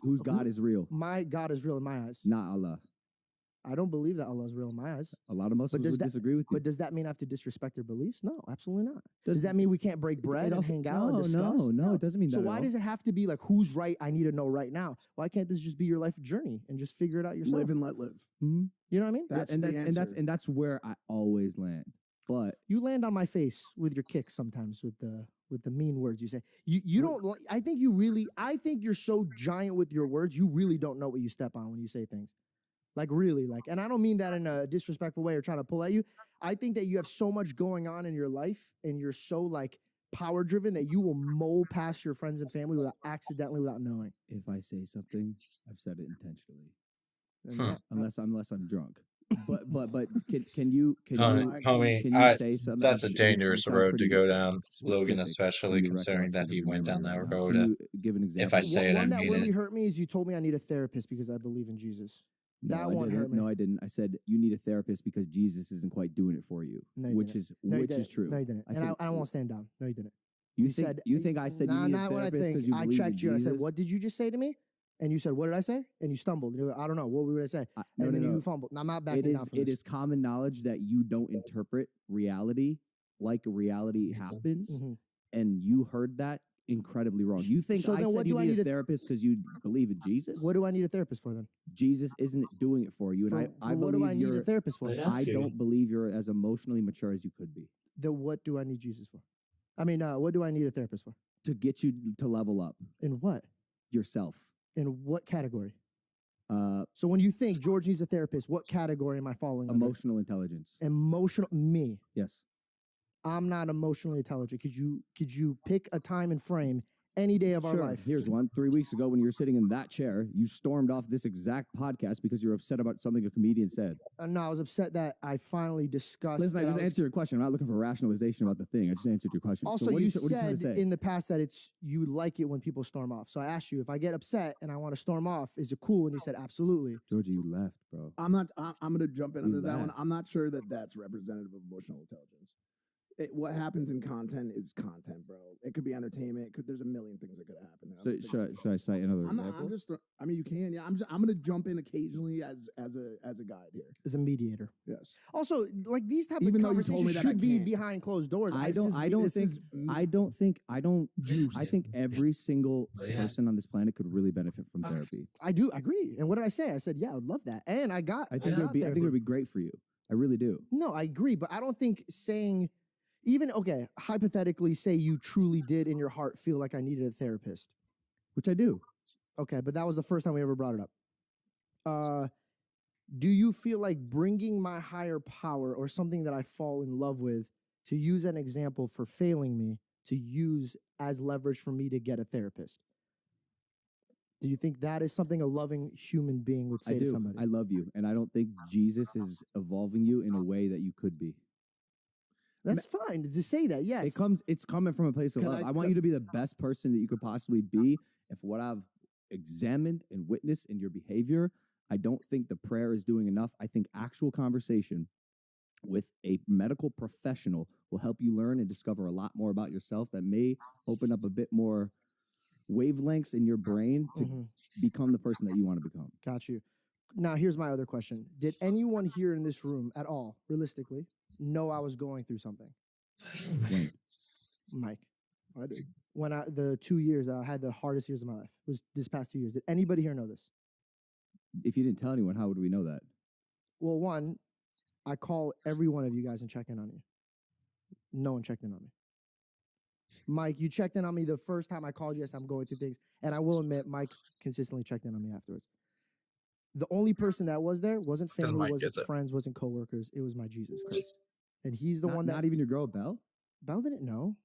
whose God is real? My God is real in my eyes. Not Allah. I don't believe that Allah is real in my eyes. A lot of Muslims would disagree with you. But does that mean I have to disrespect their beliefs? No, absolutely not. Does that mean we can't break bread and hang out and discuss? No, it doesn't mean that. So why does it have to be like who's right? I need to know right now. Why can't this just be your life journey and just figure it out yourself? Live and let live. Mm-hmm. You know what I mean? That's where I always land. But you land on my face with your kicks sometimes with the mean words you say. You don't. I think you're so giant with your words. You really don't know what you step on when you say things. Like really, and I don't mean that in a disrespectful way or trying to pull at you. I think that you have so much going on in your life and you're so power driven that you will mow past your friends and family without knowing. If I say something, I've said it intentionally. Unless I'm drunk. But can you say something? That's a dangerous road to go down, Logan, especially considering that he went down that road. Give an example. If I say it, I one mean that really it. hurt me is you told me I need a therapist because I believe in Jesus. That one hurt me. No, I didn't. I said you need a therapist because Jesus isn't quite doing it for you, which is true. No, you didn't. I don't want to stand down. No, you didn't. You think I said you need a therapist because you believe in Jesus? I checked you and I said, "What did you just say to me?" And you said, "What did I say?" And you stumbled. You're like, "I don't know. What would I say?" And then you fumbled. I'm not backing down from this. It is common knowledge that you don't interpret reality like reality happens, and you heard that incredibly wrong. You think I said you need a therapist because you believe in Jesus? What do I need a therapist for then? Jesus isn't doing it for you, and I believe what do I need a therapist for? I don't believe you're as emotionally mature as you could be. Then what do I need Jesus for? I mean, what do I need a therapist for? To get you to level up. In what? Yourself. In what category? So when you think George needs a therapist, what category am I falling under? Emotional intelligence. Me. Yes. I'm not emotionally intelligent. Could you pick a time and frame any day of our life? Here's one. 3 weeks ago when you were sitting in that chair, you stormed off this exact podcast because you're upset about something a comedian said. No, I was upset that I finally discussed. Listen, I just answered your question. I'm not looking for rationalization about the thing. I just answered your question. Also, you said in the past that you like it when people storm off. So I asked you, if I get upset and I want to storm off, is it cool? And you said, absolutely. Georgie, you left, bro. I'm going to jump in on that one. I'm not sure that that's representative of emotional intelligence. What happens in content is content, bro. It could be entertainment. There's a million things that could happen there. So should I cite another example? I mean, you can. Yeah, I'm going to jump in occasionally as a guide here, as a mediator. Yes. Also, these type of conversations should be behind closed doors. I think every single person on this planet could really benefit from therapy. I do agree. And what did I say? I said, yeah, I would love that. And I think it would be great for you. I really do. No, I agree, but I don't think saying. Even, okay, hypothetically, say you truly did in your heart feel like I needed a therapist. Which I do. Okay, but that was the first time we ever brought it up. Do you feel like bringing my higher power or something that I fall in love with to use an example for failing me to use as leverage for me to get a therapist? Do you think that is something a loving human being would say to somebody? I love you, and I don't think Jesus is evolving you in a way that you could be. That's fine to say that, yes. It's coming from a place of love. I want you to be the best person that you could possibly be. If what I've examined and witnessed in your behavior, I don't think the prayer is doing enough. I think actual conversation with a medical professional will help you learn and discover a lot more about yourself that may open up a bit more wavelengths in your brain to become the person that you want to become. Got you. Now, here's my other question. Did anyone here in this room at all, realistically, know I was going through something? When? Mike. I did. When the 2 years that I had the hardest years of my life was this past 2 years. Did anybody here know this? If you didn't tell anyone, how would we know that? Well, one, I call every one of you guys and check in on you. No one checked in on me. Mike, you checked in on me the first time I called you. Yes, I'm going through things. And I will admit, Mike consistently checked in on me afterwards. The only person that was there wasn't family, wasn't friends, wasn't coworkers. It was my Jesus Christ. And he's the one that... Not even your girl, Belle? Belle didn't know.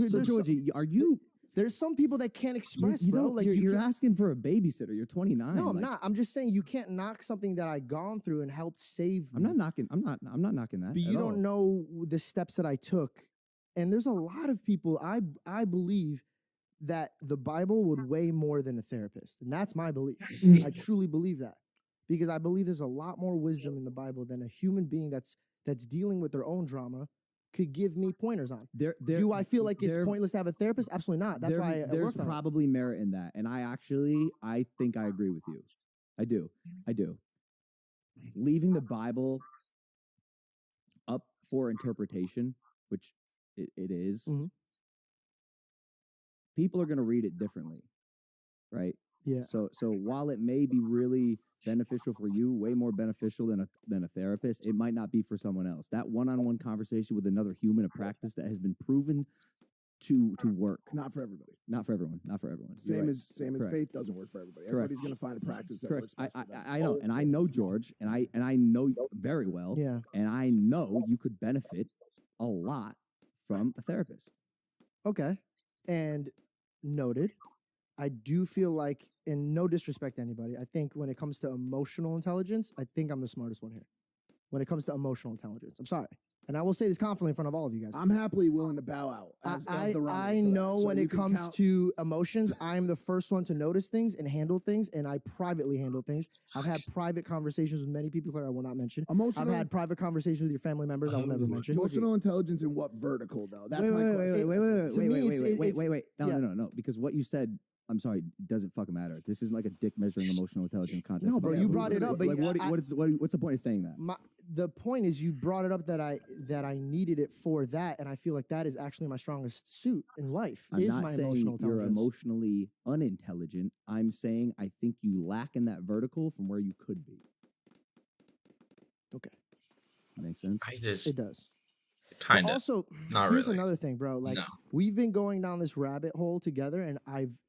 So, Georgie, are you... There's some people that can't express, bro. Like you're asking for a babysitter. You're 29. No, I'm not. I'm just saying you can't knock something that I gone through and helped save me. I'm not knocking that. But you don't know the steps that I took. And there's a lot of people, I believe that the Bible would weigh more than a therapist. And that's my belief. I truly believe that. Because I believe there's a lot more wisdom in the Bible than a human being that's dealing with their own drama could give me pointers on. There, Do I feel like it's there- pointless to have a therapist? Absolutely not. That's why I there's worked on it. probably merit in that, and I think I agree with you. I do. Leaving the Bible up for interpretation, which it is, Mhm. people are going to read it differently, right? Yeah. So while it may be really beneficial for you, way more beneficial than a therapist, it might not be for someone else. That one-on-one conversation with another human, a practice that has been proven to work. Not for everybody. Not for everyone. Not for everyone. You're Same right. as Correct. faith doesn't work for everybody. Correct. Everybody's going to find a practice that Correct. works best for them. I know, and I know George, and I know you very well, Yeah. and I know you could benefit a lot from a therapist. Okay. And noted. I do feel like, and no disrespect to anybody, I think when it comes to emotional intelligence, I think I'm the smartest one here. When it comes to emotional intelligence, I'm sorry. And I will say this confidently in front of all of you guys. I'm happily willing to bow out. As I the runner I for that. know So when you it can comes count- to emotions, I'm the first one to notice things and handle things, and I privately handle things. I've had private conversations with many people that I will not mention. I've emotional, had private conversations with your family members I will never mention. emotional intelligence in what vertical though? That's my question. Wait. No. Because what you said, I'm sorry, doesn't fucking matter. This isn't like a dick measuring emotional intelligence contest. No, bro, about you who's brought it gonna- up, but like, what's the point of saying that? The point is you brought it up that I needed it for that, and I feel like that is actually my strongest suit in life. I'm is not my saying emotional you're intelligence. emotionally unintelligent. I'm saying I think you lack in that vertical from where you could be. Okay, Makes sense? I just it does. kind But of. also, Not here's really. another thing, bro. Like No. we've been going down this rabbit hole together, and I've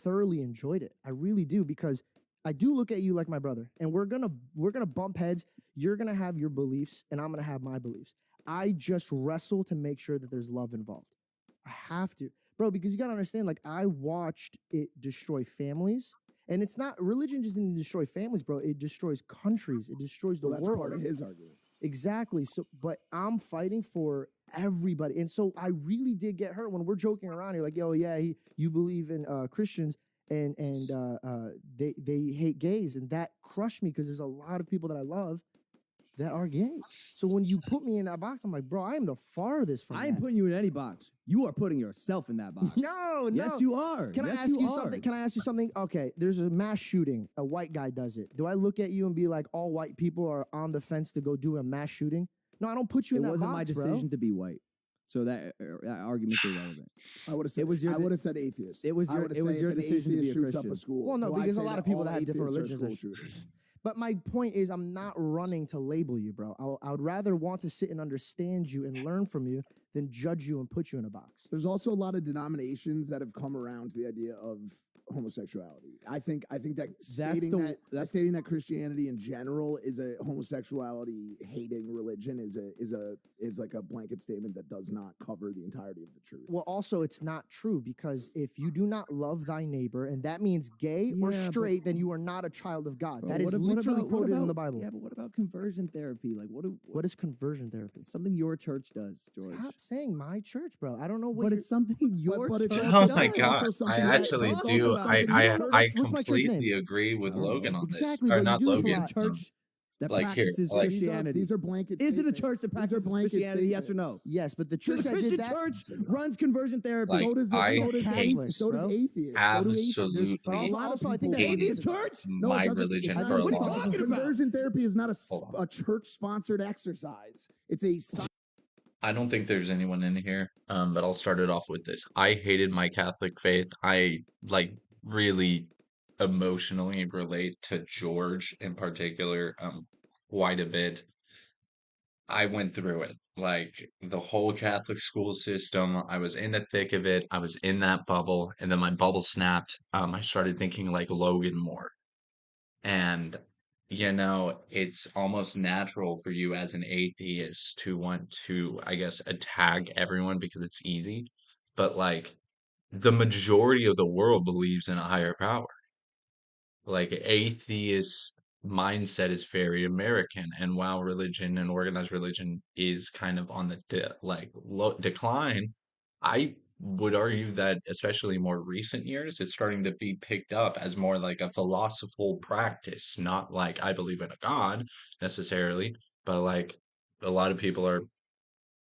thoroughly enjoyed it. I really do because I do look at you like my brother, and we're gonna bump heads. You're gonna have your beliefs, and I'm gonna have my beliefs. I just wrestle to make sure that there's love involved. I have to, bro, because you gotta understand. Like I watched it destroy families, and it's not religion just didn't destroy families, bro. It destroys countries. It destroys the Well, that's world. part of his argument. Exactly. So, but I'm fighting for everybody, and so I really did get hurt when we're joking around. You're like, "Yo, yeah, you believe in Christians, and they hate gays," and that crushed me because there's a lot of people that I love that are gay. So when you put me in that box, I'm like, bro, I am the farthest from. I ain't that. putting you in any box. You are putting yourself in that box. No. Yes, you are. Can Yes, I ask you are. something? Can I ask you something? Okay, there's a mass shooting. A white guy does it. Do I look at you and be like, all white people are on the fence to go do a mass shooting? No, I don't put you in It that wasn't box, my decision to be white, so that argument's irrelevant. I would have said. your I would have said atheist. It was I your- would've it was said your if an decision to be atheist a shoots up Christian. a school. Well, no, do I because a say lot of that people all that have different atheists are religions school are- shooters. But my point is, I'm not running to label you, bro. I would rather want to sit and understand you and learn from you than judge you and put you in a box. There's also a lot of denominations that have come around to the idea of homosexuality. I think that stating that Christianity in general is a homosexuality hating religion is like a blanket statement that does not cover the entirety of the truth. Well, also, it's not true because if you do not love thy neighbor, and that means gay or Yeah, but- straight, then you are not a child of God. Bro, That is what literally about- quoted in the Bible. Yeah, but what about conversion therapy? Like, What is conversion therapy? It's something your church does, George. Stop saying my church, bro. I don't know what But you're- it's something your but it's church also- Oh my it's god! also I something that- actually it's also do. something I you I heard I of- what's my church name? completely agree with I don't know. Logan on Exactly, this. Or bro, you not do this a Logan. lot. church that like here, practices like- Christianity. These are blanket. Is it a statements. church that These are practices blanket Christianity? Yes or statements. no? Yes, but the So church the that Christian did that. church runs conversion therapy. Like, So does the, I so does hate- Catholics. So does atheists. So do atheists. absolutely but a lot of also, I think people- that's Atheist atheism. church? No, my it doesn't- religion it's not- for a what are you long talking time. about? Conversion therapy is not Hold on. a church-sponsored exercise. It's a I don't think there's anyone in here, but I'll start it off with this. I hated my Catholic faith. I like really emotionally relate to George in particular, quite a bit. I went through it, like the whole Catholic school system. I was in the thick of it. I was in that bubble, and then my bubble snapped. I started thinking like Logan more. And, it's almost natural for you as an atheist to want to, I guess, attack everyone because it's easy. But, like, the majority of the world believes in a higher power. Like, atheist mindset is very American. And while religion and organized religion is kind of on the decline, I would argue that especially more recent years, it's starting to be picked up as more like a philosophical practice, not like I believe in a God necessarily, but like a lot of people are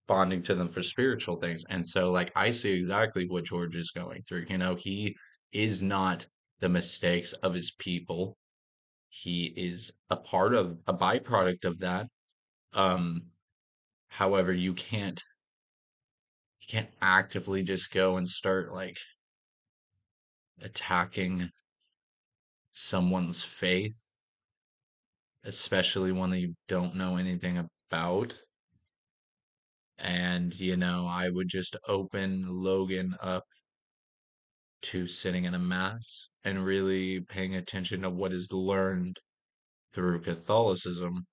bonding to them for spiritual things. And so, like, I see exactly what George is going through. He is not the mistakes of his people. He is a byproduct of that. Um, However, you can't actively just go and start like attacking someone's faith, especially one that you don't know anything about. And, I would just open Logan up to sitting in a mass and really paying attention to what is learned through Catholicism,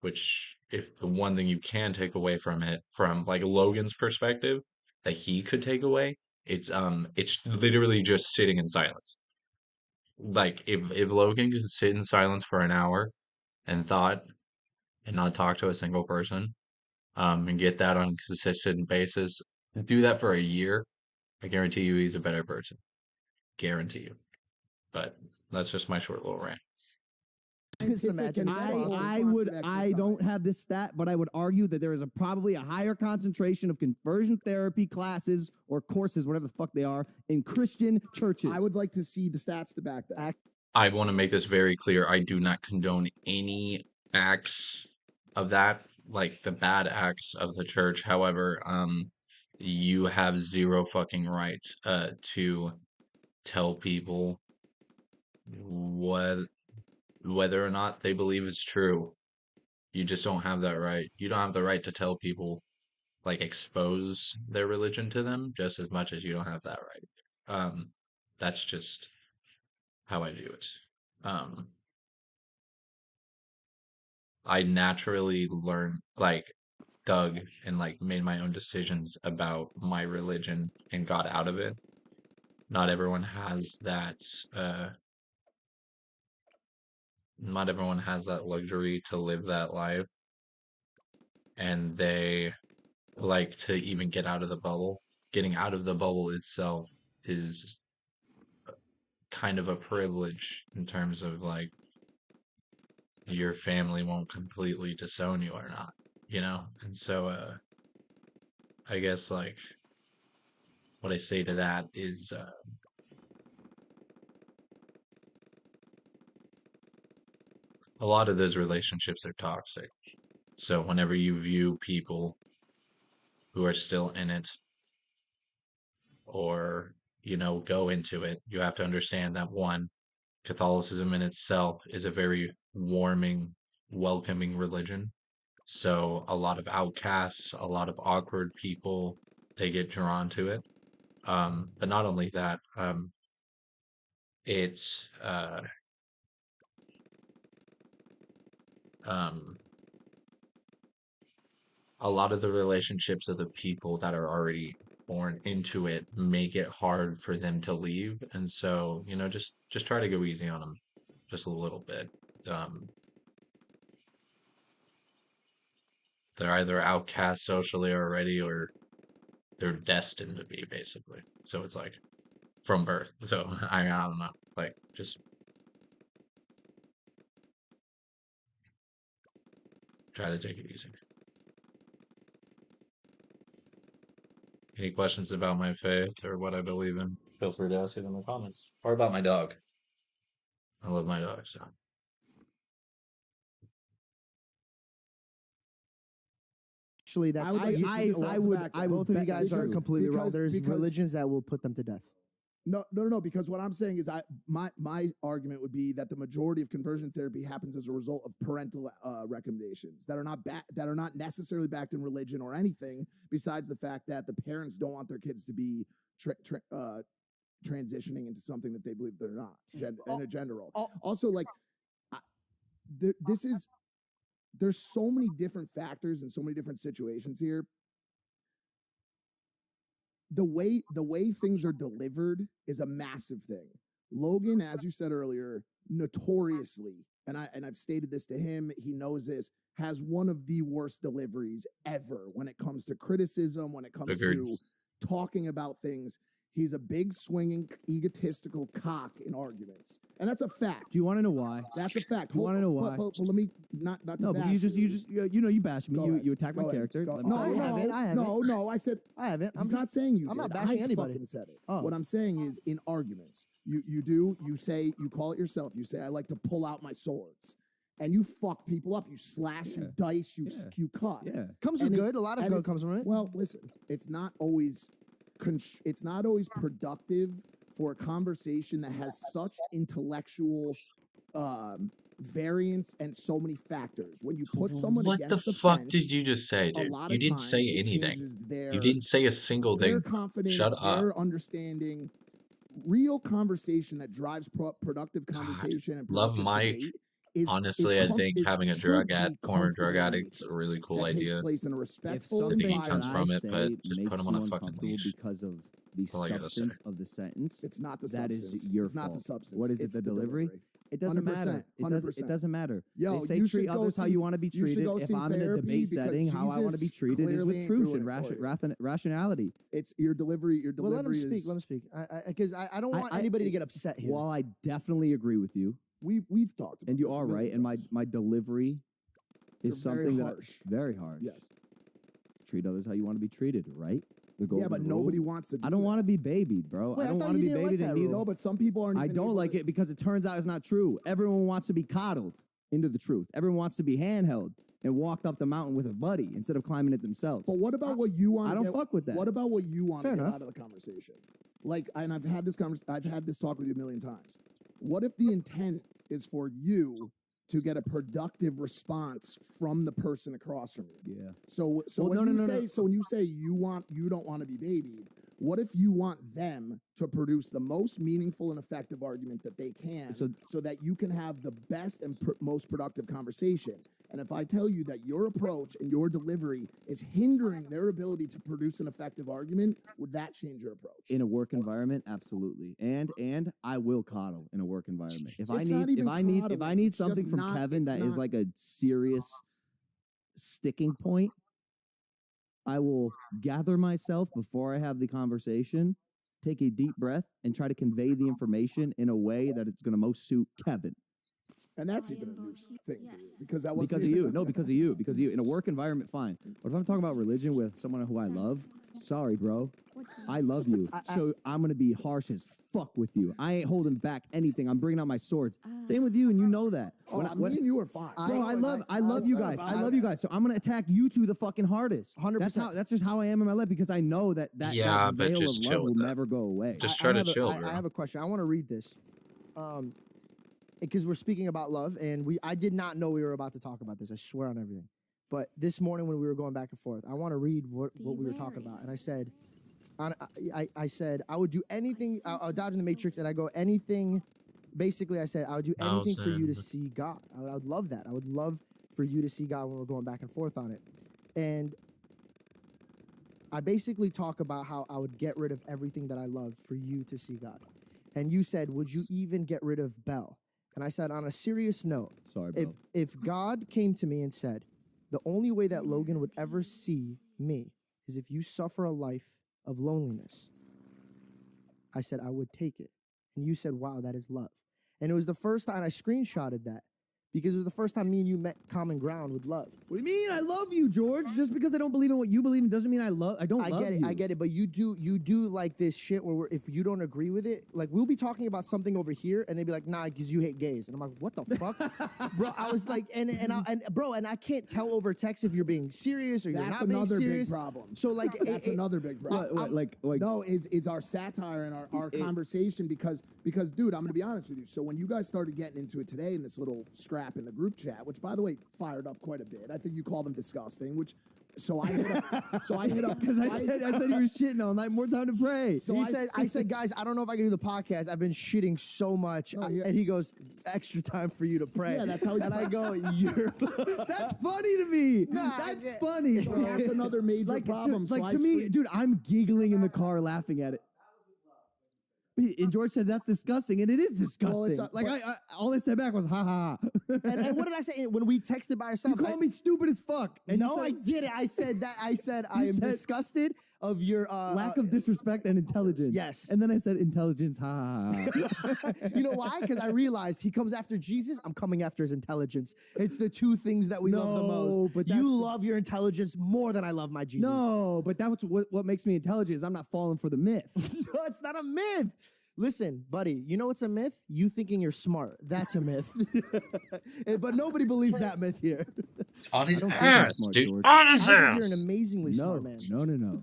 which, if the one thing you can take away from it, from like Logan's perspective, that he could take away, it's literally just sitting in silence. Like, if Logan could sit in silence for an hour and thought and not talk to a single person, and get that on a consistent basis, do that for a year, I guarantee you he's a better person. Guarantee you. But that's just my short little rant. Just imagine. I don't have this stat, but I would argue that there is probably a higher concentration of conversion therapy classes or courses, whatever the fuck they are, in Christian churches. I would like to see the stats to back that. I want to make this very clear. I do not condone any acts of that, like the bad acts of the church. However, you have zero fucking right to tell people whether or not they believe it's true. You just don't have that right. You don't have the right to tell people, like, expose their religion to them, just as much as you don't have that right. That's just how I view it. I naturally learned, like, dug and like made my own decisions about my religion and got out of it. Not everyone has that not everyone has that luxury to live that life, and they like to even get out of the bubble. Getting out of the bubble itself is kind of a privilege in terms of like your family won't completely disown you or not, And so I guess like what I say to that is a lot of those relationships are toxic. So whenever you view people who are still in it or, go into it, you have to understand that one, Catholicism in itself is a very warming, welcoming religion. So a lot of outcasts, a lot of awkward people, they get drawn to it. But not only that, it's a lot of the relationships of the people that are already born into it make it hard for them to leave. And so, just try to go easy on them just a little bit. They're either outcast socially already or they're destined to be, basically. So it's like from birth. So I don't know. Like, just try to take it easy. Any questions about my faith or what I believe in? Feel free to ask it in the comments. Or about my dog. I love my dog, so. Actually, that's both of you guys are completely wrong. There's religions that will put them to death. No. Because what I'm saying is, my argument would be that the majority of conversion therapy happens as a result of parental recommendations that are not necessarily backed in religion or anything. Besides the fact that the parents don't want their kids to be transitioning into something that they believe they're not, in a gender role. Also, like, there's so many different factors and so many different situations here. The way things are delivered is a massive thing. Logan, as you said earlier, notoriously, and I've stated this to him, he knows this, has one of the worst deliveries ever when it comes to criticism, when it comes to talking about things. He's a big swinging, egotistical cock in arguments, and that's a fact. Do you want to know why? That's a fact. Do you want to know why? But let me not to No, but bash you bash me. Go ahead. You attack Go my ahead. character. Go- Let me- No, I haven't. no. I said I haven't. he's not saying you. I'm not did. bashing I anybody. fucking said it. Oh. What I'm saying is, in arguments, you say, you call it yourself. You say, I like to pull out my swords, and you fuck people up. You slash, you dice, you cut. Yeah. Comes And with it's- good. A lot of and good it's- comes from it. Well, listen, it's not always productive for a conversation that has such intellectual variance and so many factors. When you put someone What the against the fuck fence, did you just say, a dude? lot You of didn't times say it anything. changes You didn't say a single their thing. confidence, Shut up. their understanding. Real conversation that drives productive conversation and Love productive Mike. debate is Honestly, I think having a should be former drug comfortable addict is a really cool that takes idea. place in a If respectful something he that comes I from it, say but just makes put him you on a fucking uncomfortable leash. because of the That's all I gotta say. substance of the sentence, It's not the that substance. is your It's not fault. the substance. What is It's it? The the delivery? It doesn't 100%, matter. It doesn't. 100%. It doesn't matter. Yo, They say you treat should go others how see- you want to be you should treated. go If see I'm in a therapy debate because setting, how I want to be Jesus treated is clearly with ain't truth doing and it for you. rationality. It's your delivery. Your Well, delivery let him speak. is. Let him speak. Because I don't want I- anybody to get upset here. While I definitely agree with you, We've talked about. and you this a are million right, and times. my delivery You're is very something harsh. very harsh. Yes. Treat others how you want to be treated, right? The golden Yeah, but rule. nobody wants to. I don't want to be babied, bro. Wait, I I don't thought want to you be didn't like babied, that and neither. rule. No, but some people aren't. I even don't able like to- it because it turns out it's not true. Everyone wants to be coddled into the truth. Everyone wants to be handheld and walked up the mountain with a buddy instead of climbing it themselves. But what about what you want? I don't fuck with that. What about what you want Fair to get enough. out of the conversation? Like, and I've had this talk with you a million times. What if the intent is for you to get a productive response from the person across from you? Yeah. So Well, when no, you no, say no. so when you say you don't want to be babied, what if you want them to produce the most meaningful and effective argument that they can, So- so that you can have the best and most productive conversation? And if I tell you that your approach and your delivery is hindering their ability to produce an effective argument, would that change your approach? In a work environment, absolutely. And I will coddle in a work environment. If I It's not need even if I coddling, need it's just something from not- Kevin it's that is not- like a serious sticking point, I will gather myself before I have the conversation, take a deep breath, and try to convey the information in a way that it's going to most suit Kevin. And that's even a new thing for you, because that wasn't Because of even- you. No, because of you. Because of you. In a work environment, fine. But if I'm talking about religion with someone who I love, sorry, bro. I love you. So I'm going to be harsh as fuck with you. I ain't holding back anything. I'm bringing out my swords. Same with you, and you know that. Oh, me and you are fine. Bro, I love you guys. I love you guys. So I'm gonna attack you two the fucking hardest. 100%. That's just how I am in my life because I know that Yeah, that but veil just of chill love will with that. never go away. Just try to chill, I bro. have a question. I want to read this. Because we're speaking about love, and I did not know we were about to talk about this. I swear on everything. But this morning when we were going back and forth, I want to read what we were talking about. And I said, I said I would do anything. I'll dodge in the matrix, and I go anything. Basically, I said I would do anything for you to see God. I would love that. I would love for you to see God when we're going back and forth on it. And I basically talk about how I would get rid of everything that I love for you to see God. And you said, would you even get rid of Belle? And I said, on a serious note, Sorry, bro. if God came to me and said, the only way that Logan would ever see me is if you suffer a life of loneliness, I said, I would take it. And you said, wow, that is love. And it was the first time I screenshotted that because it was the first time me and you met common ground with love. What do you mean? I love you, George. Just because I don't believe in what you believe in doesn't mean I don't love get it, you. I get it, but you do like this shit where if you don't agree with it, like we'll be talking about something over here, and they'd be like, "Nah, because you hate gays," and I'm like, "What the fuck, bro?" I was like, and I can't tell over text if you're being serious or you're That's not being another serious. big problem. So like, That's another big problem. What, like No, is our satire and our conversation because dude, I'm gonna be honest with you. So when you guys started getting into it today in this little scrap in the group chat, which by the way fired up quite a bit. I think you called them disgusting, which so I hit up because I said you were shitting all night. More time to pray. So I said, guys, I don't know if I can do the podcast. I've been shitting so much, and he goes, extra time for you to pray. Yeah, that's how he- And I go, you're. That's funny to me. That's funny, So bro. that's another major problem. So I To me, screen- dude, I'm giggling in the car laughing at it. And George said that's disgusting, and it is disgusting. I all I said back was ha ha. and what did I say when we texted by You ourselves? called me stupid as fuck. And No, you I said, didn't. I said that. I said I am said- disgusted of your Lack of disrespect and intelligence. Yes. And then I said intelligence. Ha. You know why? Because I realized he comes after Jesus. I'm coming after his intelligence. It's the two things that we love the most. But you love your intelligence more than I love my Jesus. No, but that's what makes me intelligent is I'm not falling for the myth. No, it's not a myth. Listen, buddy, you know what's a myth? You thinking you're smart. That's a myth. But nobody believes that myth here. On his I don't think I'm ass, smart, dude. George. On I his think ass. you're an amazingly No, smart man. no.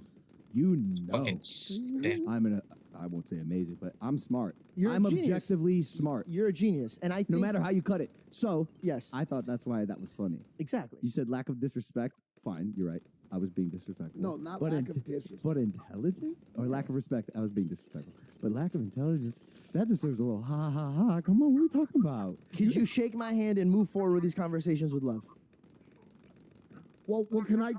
You know. Fucking stink. I won't say amazing, but I'm smart. You're a I'm genius. objectively smart. You're a genius. And I think No matter how you cut it. So, yes, I thought that's why that was funny. exactly. You said lack of disrespect. Fine, you're right. I was being disrespectful. No, not But lack of disrespect. But intelligence? Or lack of respect, I was being disrespectful. But lack of intelligence, that deserves a little ha ha ha. Come on, what are we talking about? Could you shake my hand and move forward with these conversations with love? Well, can I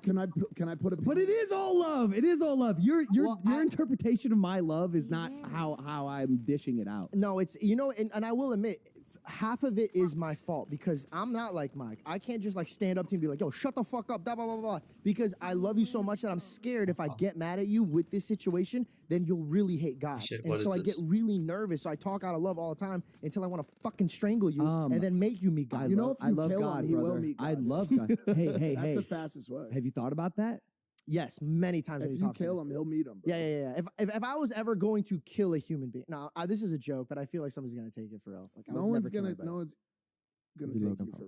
put a? But it is all love. It is all love. Your Well, interpretation of my love is not how I'm dishing it out. No, it's, you know, and I will admit, half of it is my fault because I'm not like Mike. I can't just like stand up to you and be like, yo, shut the fuck up, blah, blah, blah, blah. Because I love you so much that I'm scared if I get mad at you with this situation, then you'll really hate God. Shit, and what so is I get this? really nervous. So I talk out of love all the time until I want to fucking strangle you and then make you meet God. You know, if I you love kill God, him, he will brother. meet I God. love God. Hey. That's the fastest way. Have you thought about that? Yes, many times when If you you talk to kill me. him, he'll meet him. Bro. Yeah. If I was ever going to kill a human being, now this is a joke, but I feel like somebody's gonna take it for real. Like I No would one's never kill gonna anybody. take you for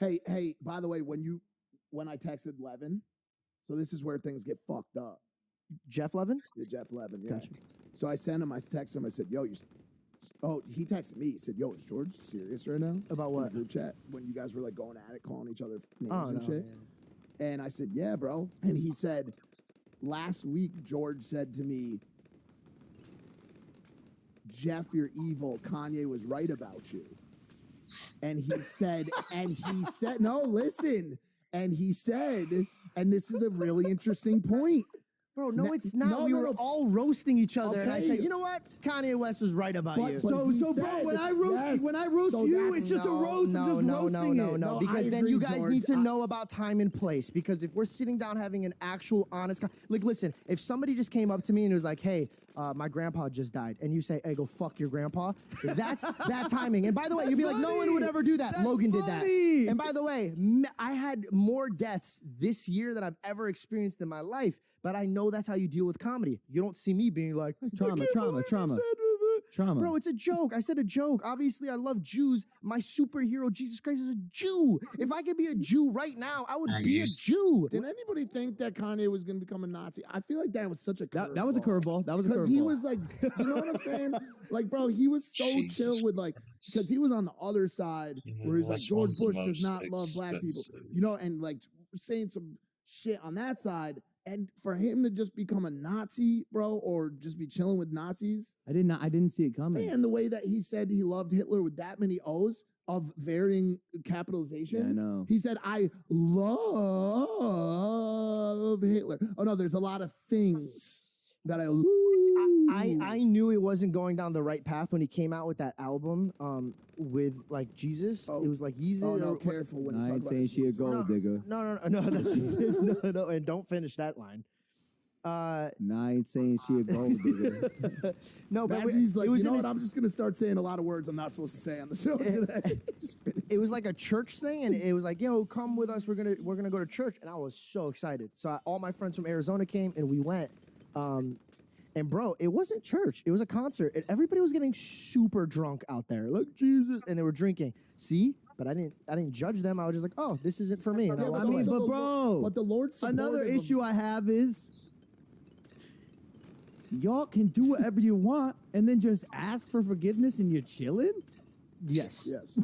real. Hey, by the way, when I texted Levin, so this is where things get fucked up. Jeff Levin? Yeah, Jeff Levin, yeah. Gotcha. So I texted him, I said, yo, he texted me, he said, yo, is George serious right now? About In what? the group chat, when you guys were like going at it, calling each other names Oh, and no, shit. And I said, yeah, bro. And he said, last week, George said to me, Jeff, you're evil. Kanye was right about you. And he said, no, listen. And he said, and this is a really interesting point. Bro, no, it's not. No, we no, were no. all roasting each other, and I Okay. said, you know what? Kanye West was right about you. So, he bro, said- when I roast yes. you, that's- it's just a roast. I'm just roasting it. No, Because I then agree, you guys George. need to know about time and place. Because if we're sitting down having an actual honest, like, listen, if somebody just came up to me and was like, "Hey, my grandpa just died," and you say, "Hey, go fuck your grandpa," that's bad timing. And by the way, you'd be like, "No one would ever do that." That's Logan did funny. that. And by the way, I had more deaths this year than I've ever experienced in my life. But I know that's how you deal with comedy. You don't see me being like, Trauma. Bro, it's a joke. I said a joke. Obviously, I love Jews. My superhero, Jesus Christ, is a Jew. If I could be a Jew right now, I would be a Jew. Did anybody think that Kanye was going to become a Nazi? I feel like that was such a curveball. That was a curveball. That was a curveball. Because he was like, you know what I'm saying? Like, bro, he was so Jesus chill with like, because he was on the other side where he's like, Which George one's the Bush does most not love black people, expensive? you know, and like saying some shit on that side. And for him to just become a Nazi, bro, or just be chilling with Nazis, I didn't see it coming. and the way that he said he loved Hitler with that many O's of varying capitalization. Yeah, I know. He said, I love Hitler. Oh, no, there's a lot of things that I love. I knew it wasn't going down the right path when he came out with that album with like Jesus. Oh. It was like Yeezus. Oh, no, or- careful when you I talk ain't about saying his she a music. gold digger. No, that's no, and don't finish that line. Nah, I ain't saying she a gold digger. No, but Maggie's like, it was you know in what? his- I'm just going to start saying a lot of words I'm not supposed to say on the show today. Just finish. it was like a church thing, and it was like, "Yo, come with us. We're gonna go to church." And I was so excited. So all my friends from Arizona came, and we went. And bro, it wasn't church; it was a concert, and everybody was getting super drunk out there, like Jesus, and they were drinking. See, but I didn't judge them. I was just like, "Oh, this isn't for me." And Yeah, I but walked I mean, away. also but bro, but the Lord another supported him. issue I have is y'all can do whatever you want and then just ask for forgiveness and you're chilling. Yes. Yes.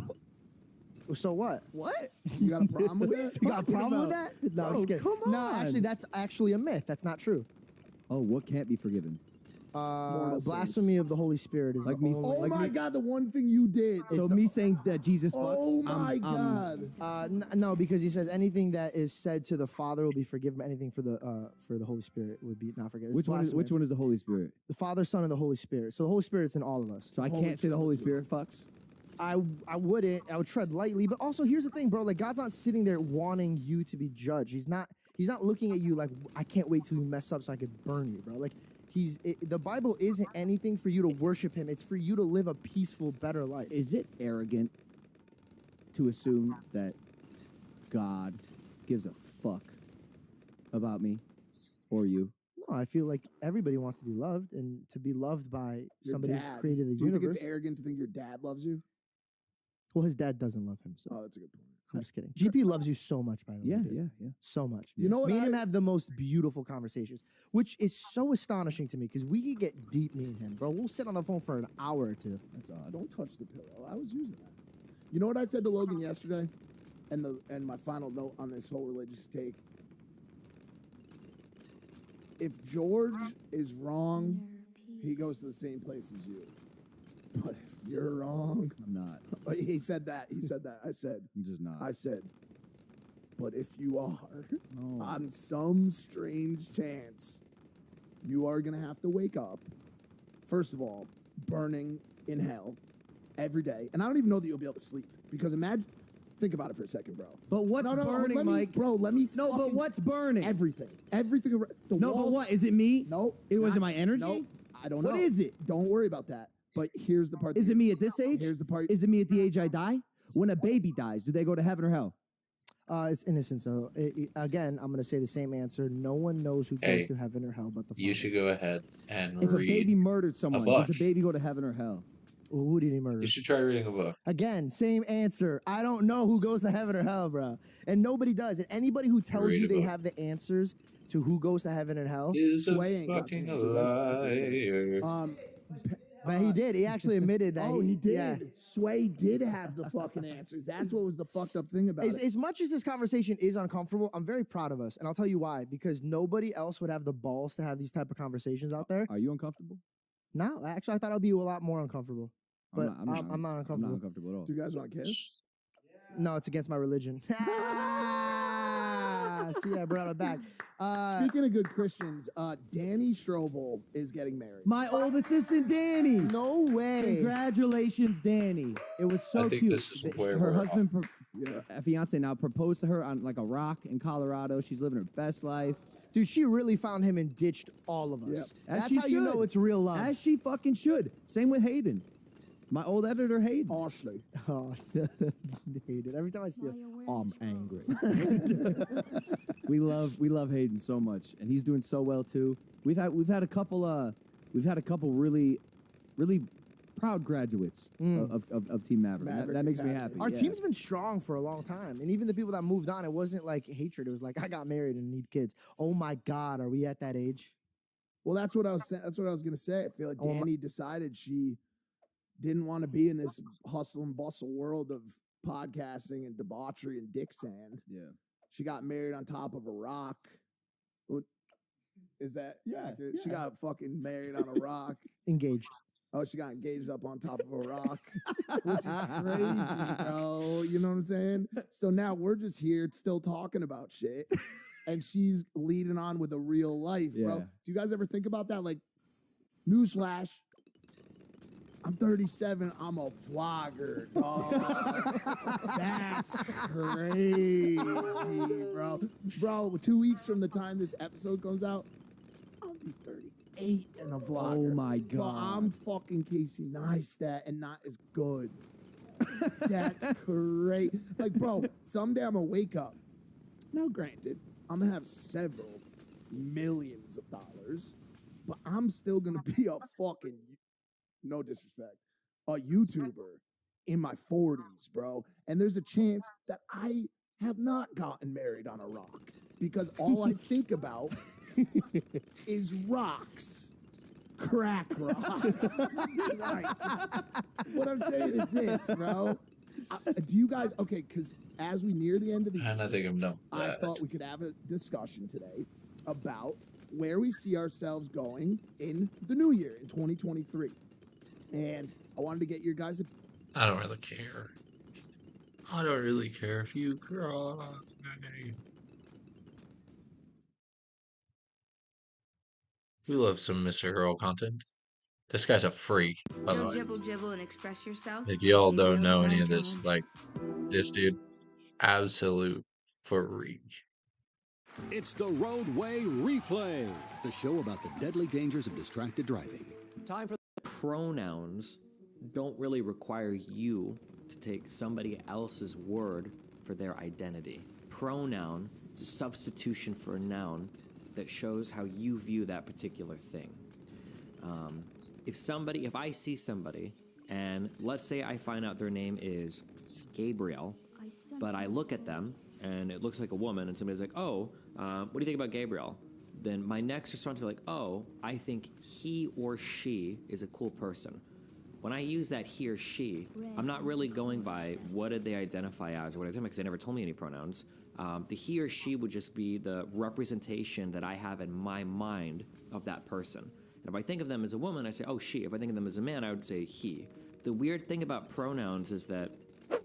So what? What? You got a problem with that? You got a problem with that? No, I'm just Bro, kidding. come No, on. actually, that's actually a myth. That's not true. Oh, what can't be forgiven? Mortal Blasphemy of the Holy Spirit is Like the me- only. Oh Like my me- God, the one thing you did. So me saying that Jesus fucks. Oh my God. No, because he says anything that is said to the Father will be forgiven. But anything for the Holy Spirit would be not forgiven. It's Which blasphemy. one is the Holy Spirit? The Father, Son, and the Holy Spirit. So the Holy Spirit's in all of us. So I can't say the Holy Spirit fucks. I wouldn't. I would tread lightly. But also, here's the thing, bro. Like God's not sitting there wanting you to be judged. He's not. He's not looking at you like, I can't wait till you mess up so I could burn you, bro. Like, the Bible isn't anything for you to worship him. It's for you to live a peaceful, better life. Is it arrogant to assume that God gives a fuck about me or you? No, I feel like everybody wants to be loved, and to be loved by Your somebody who dad. created the Do you universe. think it's arrogant to think your dad loves you? Well, his dad doesn't love him, so Oh, that's a good point. I'm just kidding. GP loves you so much, by the way. Yeah, dude. yeah. So much. You know what Me and him I- have the most beautiful conversations, which is so astonishing to me because we could get deep, me and him, bro. We'll sit on the phone for an hour or two. That's odd. Don't touch the pillow. I was using that. You know what I said to Logan yesterday? And my final note on this whole religious take. If George is wrong, he goes to the same place as you. But if you're wrong, I'm not. he said that. He said that. I said, I'm just not. I said, but if you are, No. on some strange chance, you are going to have to wake up, first of all, burning in hell every day. And I don't even know that you'll be able to sleep. Because think about it for a second, bro. But what's burning, let me, Mike? Bro, let me No, but fucking- what's burning? Everything. Everything. The No, walls, but what? Is it me? No. It wasn't my energy? No, I don't know. What is it? Don't worry about that. But here's the part. Is it me at this age? Here's the part. Is it me at the age I die? When a baby dies, do they go to heaven or hell? It's innocent. So again, I'm gonna say the same answer. No one knows who Hey, goes to heaven or hell but the Father. You should go ahead and If a read. baby murdered someone, does the book. baby go to heaven or hell? Well, who did he murder? You should try reading a book. Again, same answer. I don't know who goes to heaven or hell, bro. And nobody does. And anybody who tells Read you a they book. have the answers to who goes to heaven and hell, Is a Sway ain't got fucking the answers, I know that for liar. but he did. He actually admitted that. Oh, he did. Yeah. Sway did have the fucking answers. That's what was the fucked up thing about it. As much as this conversation is uncomfortable, I'm very proud of us, and I'll tell you why. Because nobody else would have the balls to have these type of conversations out there. Are you uncomfortable? No, actually, I thought I'd be a lot more uncomfortable. But I'm not I'm not uncomfortable. uncomfortable at all. Do you guys want to kiss? No, it's against my religion. See, I brought it back. Speaking of good Christians, Danny Strobel is getting married. My old assistant, Danny. No way. Congratulations, Danny. It was so I think cute. this is where Her we're husband, fiance now, proposed to her on like a rock in Colorado. She's living her best life. Dude, she really found him and ditched all of us. Yep. As That's she how you know should. it's real love. As she fucking should. Same with Hayden. My old editor, Hayden. Ashley. Oh, hate it. Every time I see it, I'm angry. We love Hayden so much, and he's doing so well too. We've had a couple really proud graduates of Team Maverick. Maverick That makes me Academy. happy. Our yeah. team's been strong for a long time. And even the people that moved on, it wasn't like hatred. It was like, I got married and need kids. Oh my God, are we at that age? Well, that's what I was gonna say. I feel like Oh, my- Danny decided she didn't want to be in this hustle and bustle world of podcasting and debauchery and dick sand. Yeah. She got married on top of a rock. What is that? Yeah, She got fucking married on a rock. Engaged. Oh, she got engaged up on top of a rock, which is crazy, bro. You know what I'm saying? So now we're just here still talking about shit, and she's leading on with a real life, bro. Yeah. Do you guys ever think about that? Like, newsflash, I'm 37. I'm a vlogger, dog. That's crazy, bro. Bro, 2 weeks from the time this episode comes out, I'll be 38 and a vlogger. Oh my Bro, God. I'm fucking Casey Neistat and not as good. That's great. Like, bro, someday I'm gonna wake up. Now, granted, I'm gonna have several millions of dollars, but I'm still gonna be a fucking, no disrespect, a YouTuber in my 40s, bro. And there's a chance that I have not gotten married on a rock because all I think about is rocks. Crack rocks. Right. What I'm saying is this, bro. Do you guys, okay, because as we near the end of the And I think I'm done. with I that. thought we could have a discussion today about where we see ourselves going in the new year, in 2023. And I wanted to get your guys' I don't really care. I don't really care if you cry. We love some Mr. Girl content. This guy's a freak, by the Don't way. jibble and express yourself. If y'all You don't do know without any of this, challenge. like, this dude, absolute freak. It's the Roadway Replay, the show about the deadly dangers of distracted driving. Time for pronouns don't really require you to take somebody else's word for their identity. Pronoun is a substitution for a noun that shows how you view that particular thing. If I see somebody, and let's say I find out their name is Gabriel, but I look at them, and it looks like a woman, and somebody's like, oh, what do you think about Gabriel? Then my next response will be like, oh, I think he or she is a cool person. When I use that he or she, I'm not really going by what did they identify as or what I think, because they never told me any pronouns. The he or she would just be the representation that I have in my mind of that person. And if I think of them as a woman, I say, oh, she. If I think of them as a man, I would say he. The weird thing about pronouns is that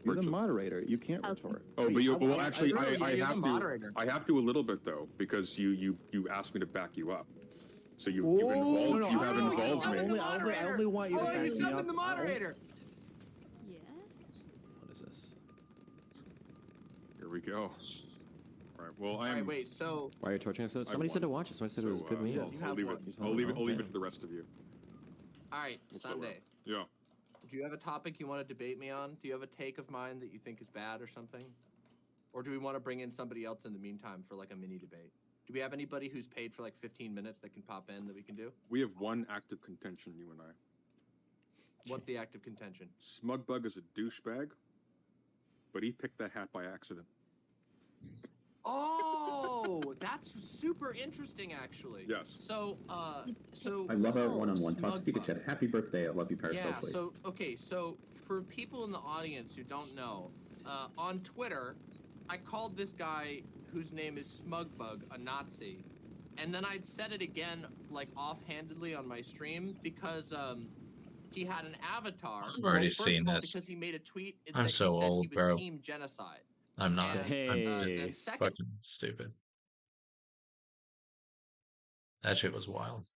you're the moderator. You can't retort. Oh, but you well, actually, I have to. I have to a little bit though, because you asked me to back you up. So you have involved me. I only want you to back me up. The moderator. Yes. what is this? Here we go. All right. Well, I am. Alright, wait. So Why are you torturing us? Somebody said to watch it. Somebody said it was a good meal. I'll leave it. I'll leave it to the rest of you. all right, Sunday. Yeah. Do you have a topic you want to debate me on? Do you have a take of mine that you think is bad or something? Or do we want to bring in somebody else in the meantime for like a mini debate? Do we have anybody who's paid for like 15 minutes that can pop in that we can do? We have one active contention, you and I. What's the active contention? Smugbug is a douchebag, but he picked that hat by accident. Oh, that's super interesting, actually. Yes. So, I love our one-on-one talks. Steve Chet, happy birthday. I love you, Parasite. Yeah, so for people in the audience who don't know, on Twitter, I called this guy whose name is Smugbug a Nazi. And then I'd said it again, like, offhandedly on my stream because, he had an avatar. I've already seen this. Because he made a tweet I'm that so he said old, he was bro. team genocide. I'm not. And, I'm and just second, fucking stupid. That shit was wild.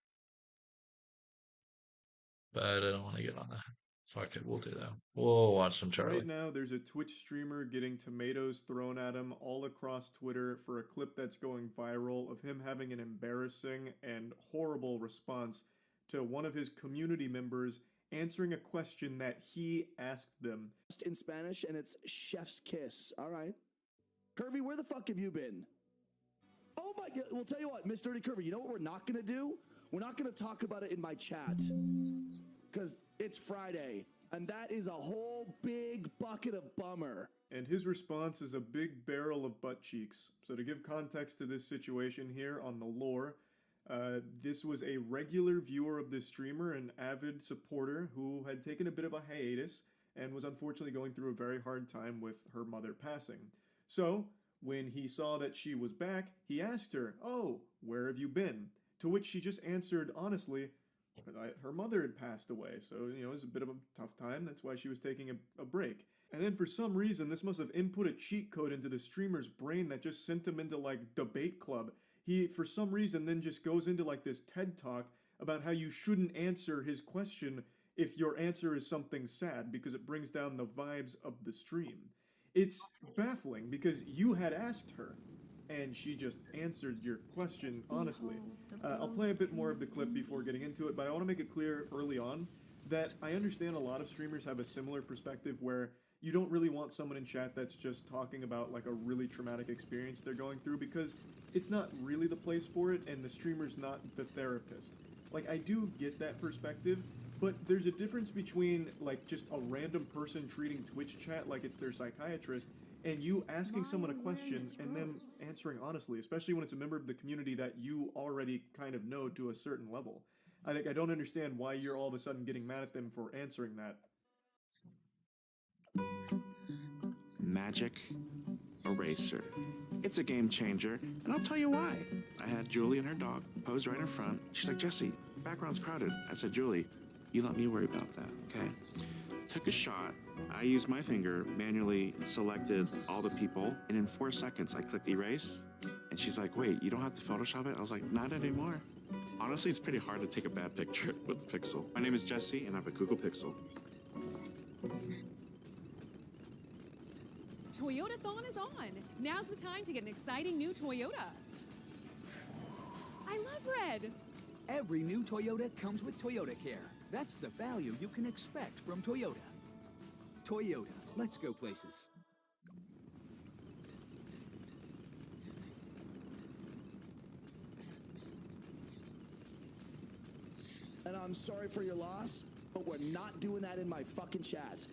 But I don't want to get on that. Fuck it, we'll do that. We'll watch some Charlie. Right now, there's a Twitch streamer getting tomatoes thrown at him all across Twitter for a clip that's going viral of him having an embarrassing and horrible response to one of his community members answering a question that he asked them. In Spanish, and it's chef's kiss. All right. Curvy, where the fuck have you been? Oh my God. Well, tell you what, Miss Dirty Curvy, you know what we're not going to do? We're not going to talk about it in my chat. Because it's Friday, and that is a whole big bucket of bummer. And his response is a big barrel of butt cheeks. So to give context to this situation here on the lore, this was a regular viewer of this streamer, an avid supporter who had taken a bit of a hiatus and was unfortunately going through a very hard time with her mother passing. So, when he saw that she was back, he asked her, "Oh, where have you been?" To which she just answered honestly, her mother had passed away, so, it was a bit of a tough time. That's why she was taking a break. And then for some reason, this must have input a cheat code into the streamer's brain that just sent him into, like, debate club. He, for some reason, then just goes into, like, this TED Talk about how you shouldn't answer his question if your answer is something sad, because it brings down the vibes of the stream. It's baffling, because you had asked her, and she just answered your question honestly. I'll play a bit more of the clip before getting into it, but I want to make it clear early on that I understand a lot of streamers have a similar perspective where you don't really want someone in chat that's just talking about like a really traumatic experience they're going through, because it's not really the place for it and the streamer's not the therapist. Like, I do get that perspective, but there's a difference between like just a random person treating Twitch chat like it's their psychiatrist and you asking someone a question and them answering honestly, especially when it's a member of the community that you already kind of know to a certain level. I don't understand why you're all of a sudden getting mad at them for answering that. Magic Eraser. It's a game changer, and I'll tell you why. I had Julie and her dog pose right in front. She's like, "Jesse, background's crowded." I said, "Julie, you let me worry about that, okay?" Took a shot. I used my finger, manually selected all the people, and in 4 seconds, I clicked erase. And she's like, "Wait, you don't have to Photoshop it?" I was like, "Not anymore." Honestly, it's pretty hard to take a bad picture with the Pixel. My name is Jesse, and I have a Google Pixel. Toyotathon is on. Now's the time to get an exciting new Toyota. love red. Every new Toyota comes with Toyota Care. That's the value you can expect from Toyota. Toyota, let's go places. And I'm sorry for your loss, but we're not doing that in my fucking chat.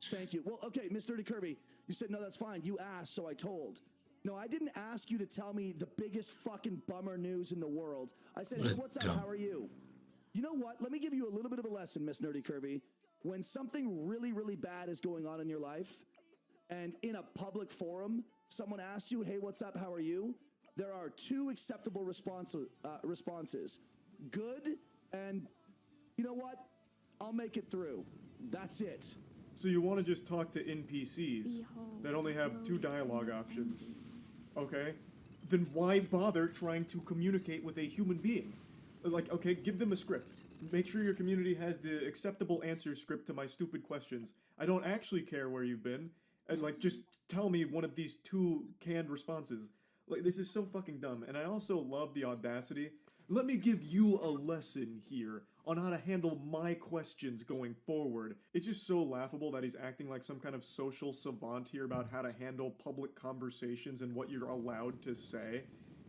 Thank you. Well, okay, Miss Dirty Kirby, you said, no, that's fine. You asked, so I told. No, I didn't ask you to tell me the biggest fucking bummer news in the world. I said, hey, what's up? How are you? You know what? Let me give you a little bit of a lesson, Miss Nerdy Kirby. When something really, really bad is going on in your life, and in a public forum, someone asks you, hey, what's up? How are you? There are two acceptable responses. Good, and you know what? I'll make it through. That's it. So you want to just talk to NPCs that only have 2 dialogue options, okay? Then why bother trying to communicate with a human being? Like, okay, give them a script. Make sure your community has the acceptable answer script to my stupid questions. I don't actually care where you've been. And like, just tell me one of these 2 canned responses. Like, this is so fucking dumb. And I also love the audacity. Let me give you a lesson here on how to handle my questions going forward. It's just so laughable that he's acting like some kind of social savant here about how to handle public conversations and what you're allowed to say.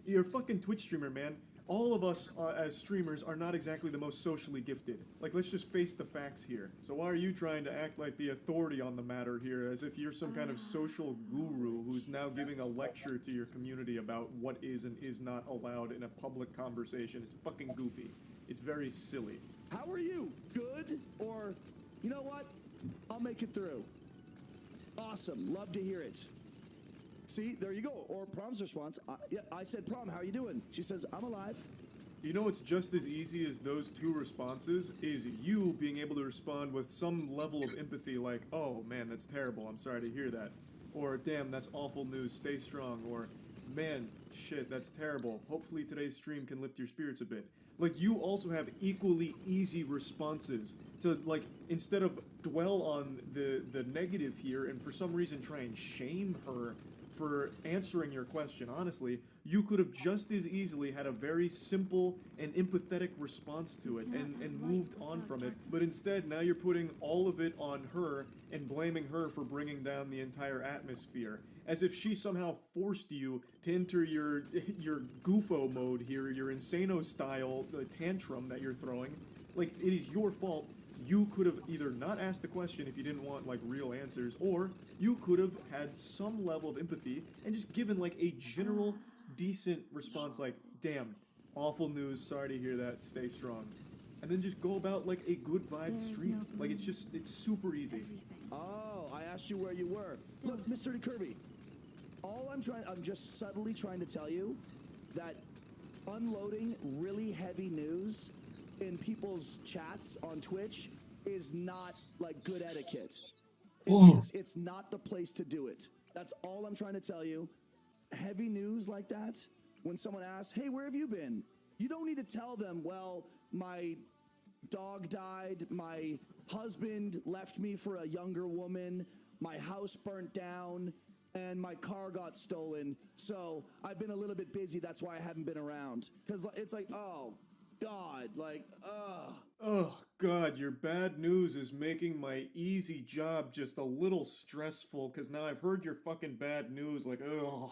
You're a fucking Twitch streamer, man. All of us as streamers are not exactly the most socially gifted. Like, let's just face the facts here. So why are you trying to act like the authority on the matter here, as if you're some kind of social guru who's now giving a lecture to your community about what is and is not allowed in a public conversation? It's fucking goofy. It's very silly. How are you? Good? Or, you know what? I'll make it through. Awesome. Love to hear it. See, there you go. Or Prom's response. Yeah, I said, Prom, how are you doing? She says, I'm alive. You know what's just as easy as those 2 responses is you being able to respond with some level of empathy like, oh man, that's terrible, I'm sorry to hear that. Or, damn, that's awful news, stay strong. Or, man, shit, that's terrible. Hopefully today's stream can lift your spirits a bit. Like, you also have equally easy responses to, like, instead of dwell on the negative here and for some reason try and shame her for answering your question honestly, you could have just as easily had a very simple and empathetic response to it and moved on from it. But instead, now you're putting all of it on her and blaming her for bringing down the entire atmosphere. As if she somehow forced you to enter your goofo mode here, your insano style tantrum that you're throwing. Like, it is your fault. You could have either not asked the question if you didn't want, like, real answers, or you could have had some level of empathy and just given, like, a general, decent response like, damn, awful news, sorry to hear that, stay strong. And then just go about, like, a good vibe stream. Like, it's super easy. Oh, I asked you where you were. Look, Mr. Kirby, I'm just subtly trying to tell you that unloading really heavy news in people's chats on Twitch is not like good etiquette. It's not the place to do it. That's all I'm trying to tell you. Heavy news like that, when someone asks, hey, where have you been? You don't need to tell them, well, my dog died, my husband left me for a younger woman, my house burnt down, and my car got stolen. So I've been a little bit busy. That's why I haven't been around. Because it's like, oh, God, like, ugh. Oh, God, your bad news is making my easy job just a little stressful, because now I've heard your fucking bad news, like, ugh.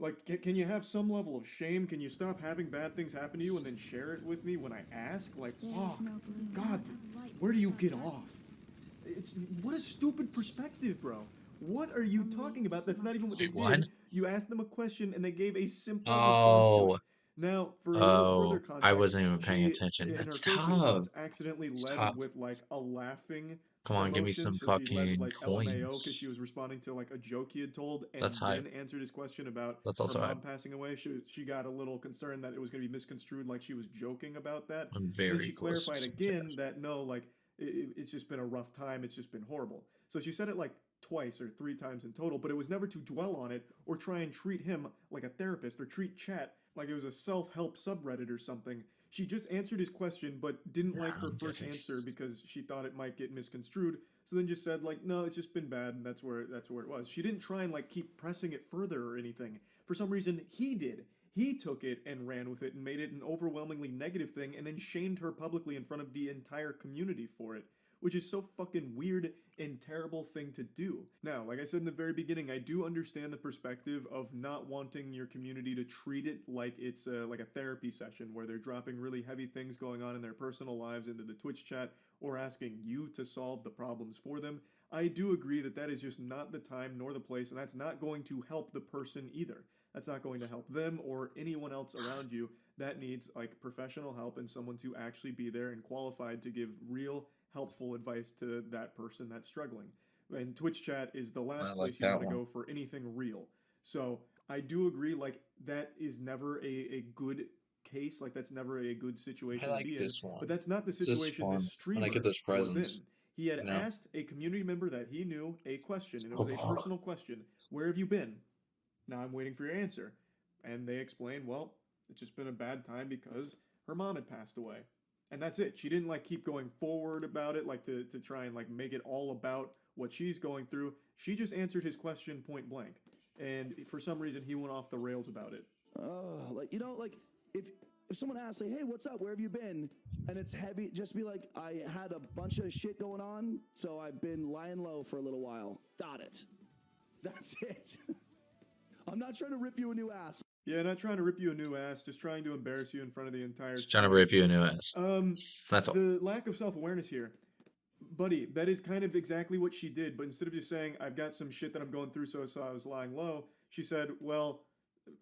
Like, can you have some level of shame? Can you stop having bad things happen to you and then share it with me when I ask? Like, fuck. God, where do you get off? What a stupid perspective, bro. What are you talking about? That's not even what they did. You asked them a question and they gave a simple response to it. Now, for a little further context, I wasn't even paying attention. In That's her first tough. response, accidentally It's led tough. with like a laughing. Come on, give me emotion, some so she led with, fucking like LMAO because points. she was responding to like a joke he had told, and That's then hype. answered his question about That's her also mom hype. passing away. She got a little concerned that it was going to be misconstrued, like she was joking about that. I'm So then very she close to clarified some again that no, like it's just been a rough time. It's just been horrible. So she said it like twice or 3 times in total, but it was never to dwell on it or try and treat him like a therapist or treat chat like it was a self-help subreddit or something. She just answered his question, but didn't like her first answer because she thought it might get misconstrued. So then just said like, no, it's just been bad, and that's where it was. She didn't try and like keep pressing it further or anything. For some reason, he did. He took it and ran with it and made it an overwhelmingly negative thing and then shamed her publicly in front of the entire community for it, which is so fucking weird and terrible thing to do. Now, like I said in the very beginning, I do understand the perspective of not wanting your community to treat it like it's like a therapy session where they're dropping really heavy things going on in their personal lives into the Twitch chat or asking you to solve the problems for them. I do agree that that is just not the time nor the place, and that's not going to help the person either. That's not going to help them or anyone else around you that needs like professional help and someone to actually be there and qualified to give real helpful advice to that person that's struggling. And Twitch chat is the last place you want to go for anything real. So I do agree, like that is never a good case, like that's never a good situation to be in. But that's not the situation this streamer was in. He had asked a community member that he knew a question, and it was a personal question. Where have you been? Now I'm waiting for your answer. And they explained, well, it's just been a bad time because her mom had passed away. And that's it. She didn't like keep going forward about it, like to try and like make it all about what she's going through. She just answered his question point blank. And for some reason he went off the rails about it. Like, you know, like if someone asks, like, hey, what's up? Where have you been? And it's heavy, just be like, I had a bunch of shit going on, so I've been lying low for a little while. Got it. That's it. I'm not trying to rip you a new ass. Yeah, not trying to rip you a new ass, just trying to embarrass you in front of the entire Just trying to rip you a new ass. That's all. The lack of self-awareness here. Buddy, that is kind of exactly what she did, but instead of just saying, I've got some shit that I'm going through, so I was lying low, she said, well,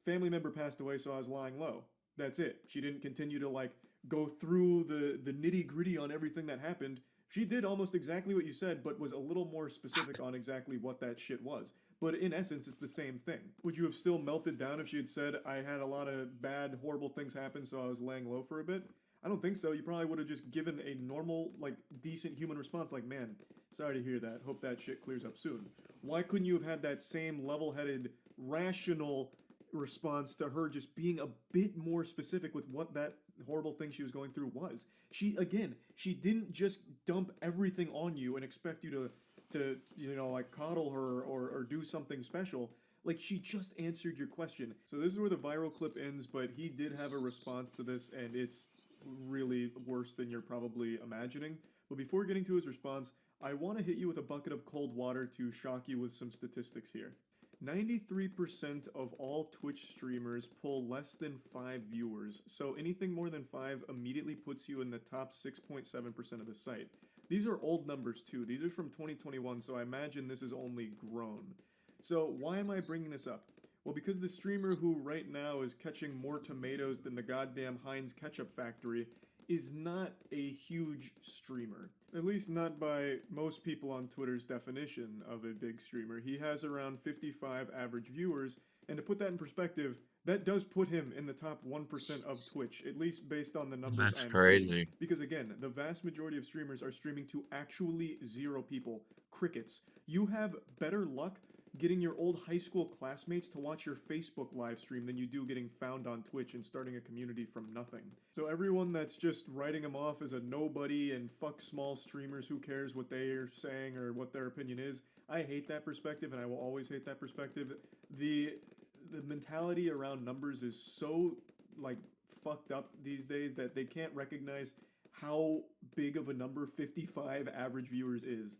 family member passed away, so I was lying low. That's it. She didn't continue to, like, go through the nitty-gritty on everything that happened. She did almost exactly what you said, but was a little more specific on exactly what that shit was. But in essence, it's the same thing. Would you have still melted down if she had said, I had a lot of bad, horrible things happen, so I was laying low for a bit? I don't think so. You probably would have just given a normal, like, decent human response like, man, sorry to hear that. Hope that shit clears up soon. Why couldn't you have had that same level-headed, rational response to her just being a bit more specific with what that horrible thing she was going through was? She didn't just dump everything on you and expect you to you know, like coddle her or do something special. Like, she just answered your question. So this is where the viral clip ends, but he did have a response to this, and it's really worse than you're probably imagining. But before getting to his response, I want to hit you with a bucket of cold water to shock you with some statistics here. 93% of all Twitch streamers pull less than 5 viewers, so anything more than 5 immediately puts you in the top 6.7% of the site. These are old numbers too. These are from 2021, so I imagine this is only grown. So why am I bringing this up? Well, because the streamer who right now is catching more tomatoes than the goddamn Heinz ketchup factory is not a huge streamer. At least not by most people on Twitter's definition of a big streamer. He has around 55 average viewers, and to put that in perspective, that does put him in the top 1% of Twitch, at least based on the numbers That's I'm crazy. seeing. Because again, the vast majority of streamers are streaming to actually 0 people. Crickets. You have better luck getting your old high school classmates to watch your Facebook live stream than you do getting found on Twitch and starting a community from nothing. So everyone that's just writing them off as a nobody and fuck small streamers, who cares what they are saying or what their opinion is, I hate that perspective and I will always hate that perspective. The mentality around numbers is so, like, fucked up these days that they can't recognize how big of a number 55 average viewers is.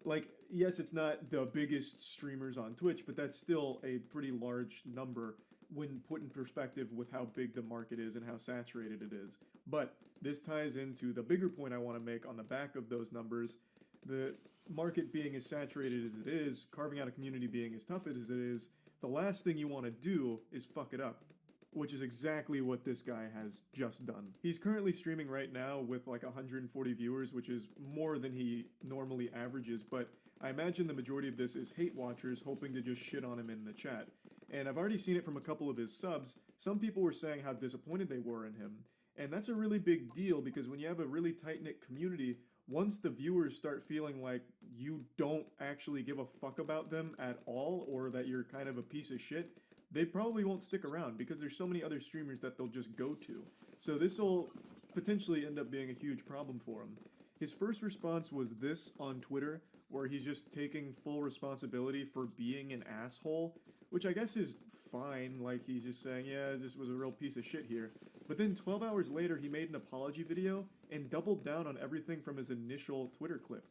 Like, yes, it's not the biggest streamers on Twitch, but that's still a pretty large number when put in perspective with how big the market is and how saturated it is. But this ties into the bigger point I want to make on the back of those numbers. The market being as saturated as it is, carving out a community being as tough as it is, the last thing you want to do is fuck it up, which is exactly what this guy has just done. He's currently streaming right now with like 140 viewers, which is more than he normally averages, but I imagine the majority of this is hate watchers hoping to just shit on him in the chat. And I've already seen it from a couple of his subs. Some people were saying how disappointed they were in him. And that's a really big deal because when you have a really tight-knit community, once the viewers start feeling like you don't actually give a fuck about them at all, or that you're kind of a piece of shit, they probably won't stick around because there's so many other streamers that they'll just go to. So this will potentially end up being a huge problem for him. His first response was this on Twitter, where he's just taking full responsibility for being an asshole, which I guess is fine. Like, he's just saying, yeah, it just was a real piece of shit here. But then 12 hours later, he made an apology video and doubled down on everything from his initial Twitter clip.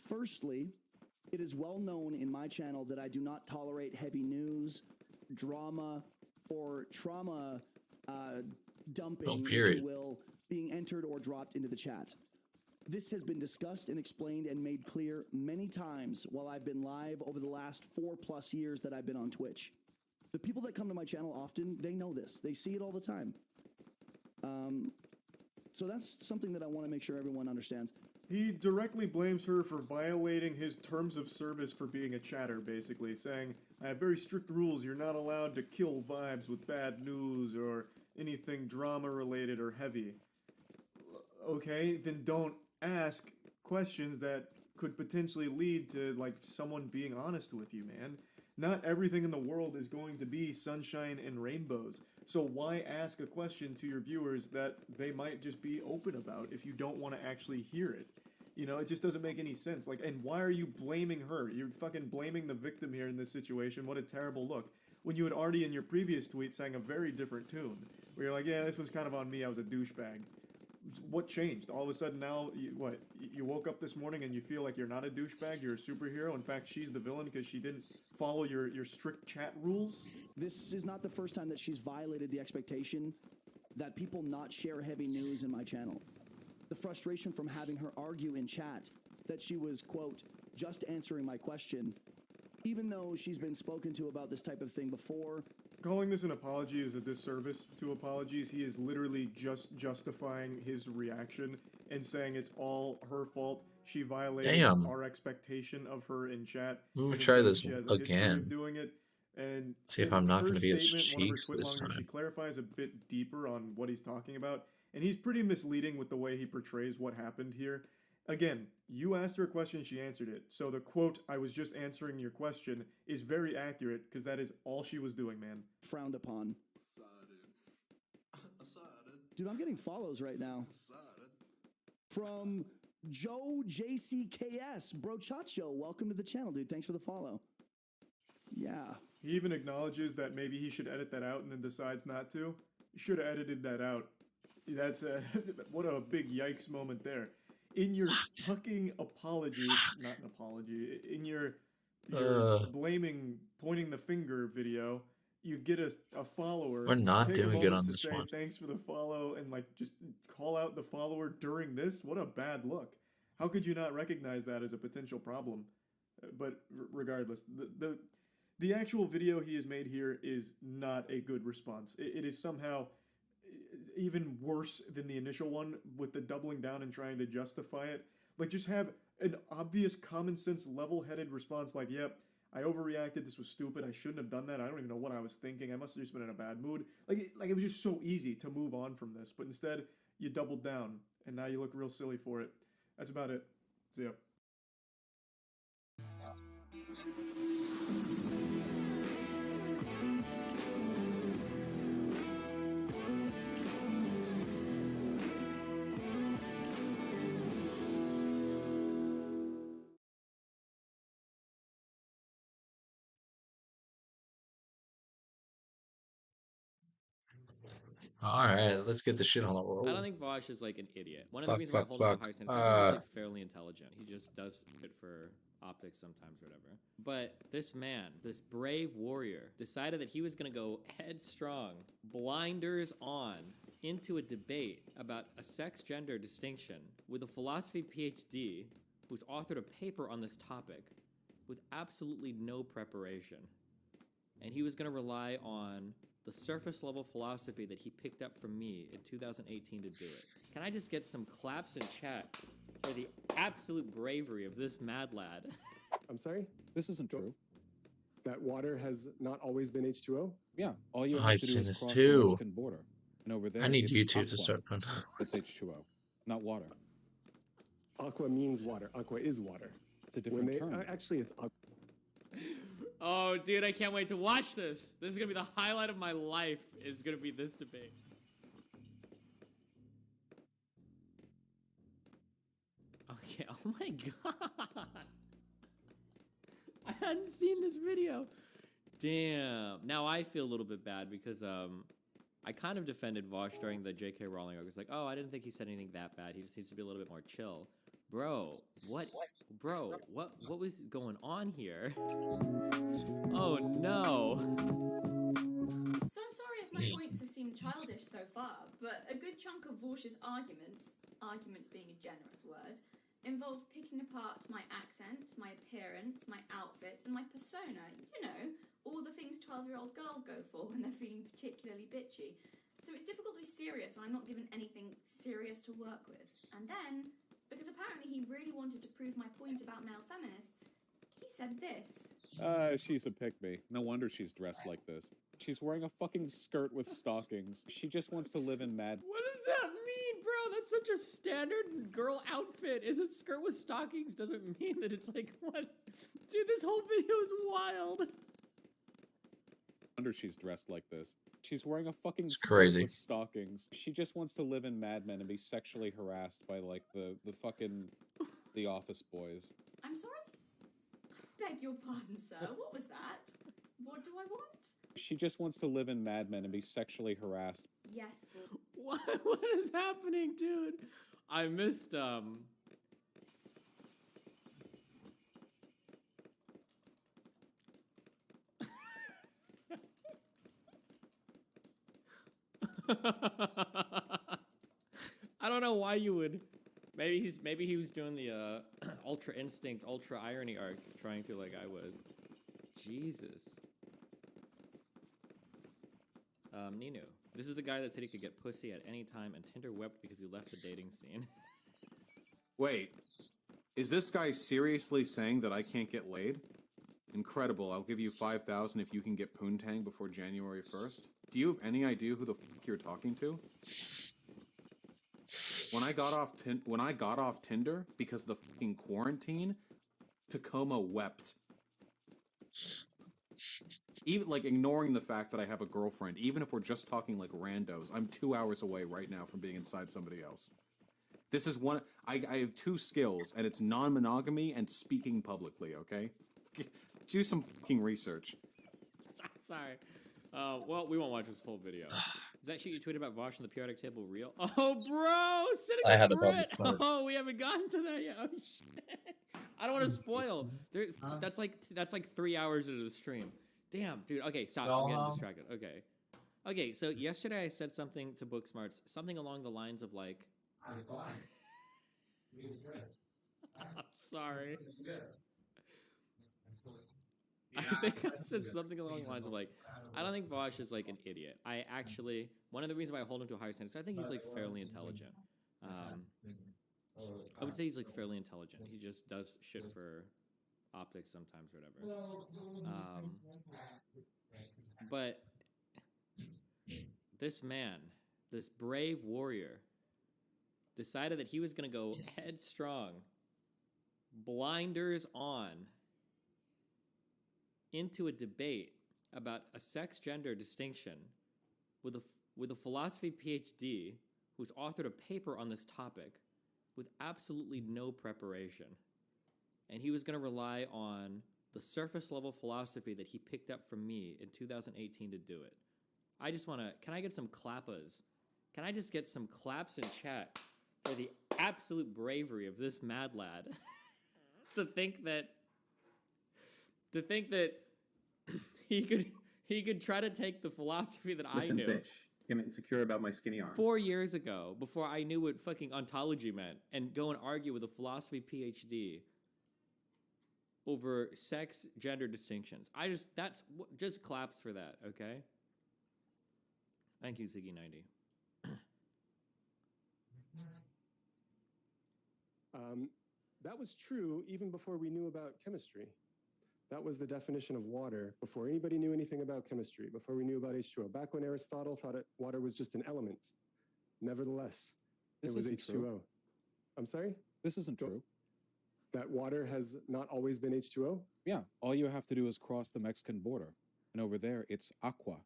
Firstly, it is well known in my channel that I do not tolerate heavy news, drama, or trauma dumping, if you will, being entered or dropped into the chat. This has been discussed and explained and made clear many times while I've been live over the last 4+ years that I've been on Twitch. The people that come to my channel often, they know this. They see it all the time. So that's something that I want to make sure everyone understands. He directly blames her for violating his terms of service for being a chatter, basically, saying, I have very strict rules, you're not allowed to kill vibes with bad news or anything drama-related or heavy. Okay, then don't ask questions that could potentially lead to, like, someone being honest with you, man. Not everything in the world is going to be sunshine and rainbows. So why ask a question to your viewers that they might just be open about if you don't want to actually hear it? You know, it just doesn't make any sense. Like, and why are you blaming her? You're fucking blaming the victim here in this situation. What a terrible look. When you had already in your previous tweet sang a very different tune. Where you're like, yeah, this one's kind of on me, I was a douchebag. What changed? All of a sudden now, you woke up this morning and you feel like you're not a douchebag, you're a superhero. In fact, she's the villain because she didn't follow your strict chat rules. This is not the first time that she's violated the expectation that people not share heavy news in my channel. The frustration from having her argue in chat that she was, quote, just answering my question, even though she's been spoken to about this type of thing before. Calling this an apology is a disservice to apologies. He is literally just justifying his reaction and saying it's all her fault. She violated our expectation of her in chat. I'm gonna try this she has a history again. of doing it. And See if I'm not her going to be as statement, one of her cheeks tweet this longers, time. she clarifies a bit deeper on what he's talking about. And he's pretty misleading with the way he portrays what happened here. Again, you asked her a question, she answered it. So the quote, I was just answering your question, is very accurate because that is all she was doing, man. Frowned upon. Dude, I'm getting follows right now. From Joe JCKS. Bro Chacho, welcome to the channel, dude. Thanks for the follow. Yeah. He even acknowledges that maybe he should edit that out and then decides not to. You should have edited that out. That's what a big yikes moment there. In your fucking apology, not an apology, in your blaming, pointing the finger video, you get a follower. We're not take doing a good moment on to this say one. thanks for the follow and like just call out the follower during this. What a bad look. How could you not recognize that as a potential problem? But regardless, the actual video he has made here is not a good response. It is somehow even worse than the initial one with the doubling down and trying to justify it. Like, just have an obvious common sense level-headed response like, yep, I overreacted, this was stupid, I shouldn't have done that, I don't even know what I was thinking, I must have just been in a bad mood. Like it was just so easy to move on from this, but instead you doubled down and now you look real silly for it. That's about it. See ya. All right, let's get the shit on the roll. I don't think Vosh is like an idiot. One of the reasons why I hold him to high standards is he's like fairly intelligent. He just does it for optics sometimes or whatever. But this man, this brave warrior, decided that he was going to go headstrong, blinders on, into a debate about a sex-gender distinction with a philosophy PhD who's authored a paper on this topic with absolutely no preparation. And he was going to rely on the surface level philosophy that he picked up from me in 2018 to do it. Can I just get some claps in chat for the absolute bravery of this mad lad? I'm sorry? This isn't true. That water has not always been H2O? Yeah, all you Oh, have I've to do seen is this cross too. the Mexican border. And over there, I need it's YouTube aqua. to start putting. That's H2O, not water. Aqua means water. Aqua is water. It's a different term. Actually, it's aqua. Oh, dude, I can't wait to watch this. This is going to be the highlight of my life, is going to be this debate. Okay, oh my god. I hadn't seen this video. Damn. Now I feel a little bit bad because I kind of defended Vosh during the J.K. Rowling arc. It's like, oh, I didn't think he said anything that bad. He just needs to be a little bit more chill. Bro, what was going on here? Oh no. So I'm sorry if my points have seemed childish so far, but a good chunk of Vorsh's arguments being a generous word, involve picking apart my accent, my appearance, my outfit, and my persona. You know, all the things 12-year-old girls go for when they're feeling particularly bitchy. So it's difficult to be serious when I'm not given anything serious to work with. And then, because apparently he really wanted to prove my point about male feminists, he said this. She's a pick-me. No wonder she's dressed like this. She's wearing a fucking skirt with stockings. She just wants to live in mad... What does that mean, bro? That's such a standard girl outfit. Is a skirt with stockings doesn't mean that it's like, what? Dude, this whole video is wild. No wonder she's dressed like this. She's wearing a fucking skirt crazy. with stockings. She just wants to live in Mad Men and be sexually harassed by, like, the fucking... the office boys. I'm sorry? Beg your pardon, sir. What was that? What do I want? She just wants to live in Mad Men and be sexually harassed. Yes, What is happening, dude? I missed, I don't know why you would. Maybe he was doing the Ultra Instinct, Ultra Irony arc, trying to like I was. Jesus. Ninu. This is the guy that said he could get pussy at any time, and Tinder wept because he left the dating scene. Wait, is this guy seriously saying that I can't get laid? Incredible, I'll give you 5,000 if you can get Poontang before January 1st. Do you have any idea who the fuck you're talking to? When I got off Tinder because of the fucking quarantine, Tacoma wept. Even like ignoring the fact that I have a girlfriend, even if we're just talking like randos, I'm 2 hours away right now from being inside somebody else. This is one. I have two skills, and it's non-monogamy and speaking publicly. Okay, do some fucking research. Sorry. Well, we won't watch this whole video. Is that shit you tweeted about Vosh on the periodic table real? Oh, bro, sitting I had with a Brit. public Oh, we haven't gotten to that yet. Oh shit! I don't want to spoil. That's like 3 hours into the stream. Damn, dude. Okay, stop. I'm getting distracted. Okay. So yesterday I said something to Booksmarts, something along the lines of like. I'm sorry. I think I said something along the lines of like, I don't think Vosh is like an idiot. I actually, one of the reasons why I hold him to a higher standard is I think he's like fairly intelligent. I would say he's like fairly intelligent. He just does shit for optics sometimes or whatever. But this man, this brave warrior, decided that he was going to go headstrong, blinders on, into a debate about a sex-gender distinction with a philosophy PhD who's authored a paper on this topic with absolutely no preparation. And he was going to rely on the surface-level philosophy that he picked up from me in 2018 to do it. I just want to... Can I get some clappas? Can I just get some claps in chat for the absolute bravery of this mad lad to think that he could try to take the philosophy that Listen, I knew. bitch, I'm insecure about my skinny arms. 4 years ago, before I knew what fucking ontology meant, and go and argue with a philosophy PhD over sex gender distinctions. Just claps for that, okay? Thank you, Ziggy90. That was true even before we knew about chemistry. That was the definition of water before anybody knew anything about chemistry, before we knew about H2O. Back when Aristotle thought water was just an element. Nevertheless, it was H2O. True. I'm sorry? This isn't true. That water has not always been H2O? Yeah, all you have to do is cross the Mexican border. And over there, it's aqua.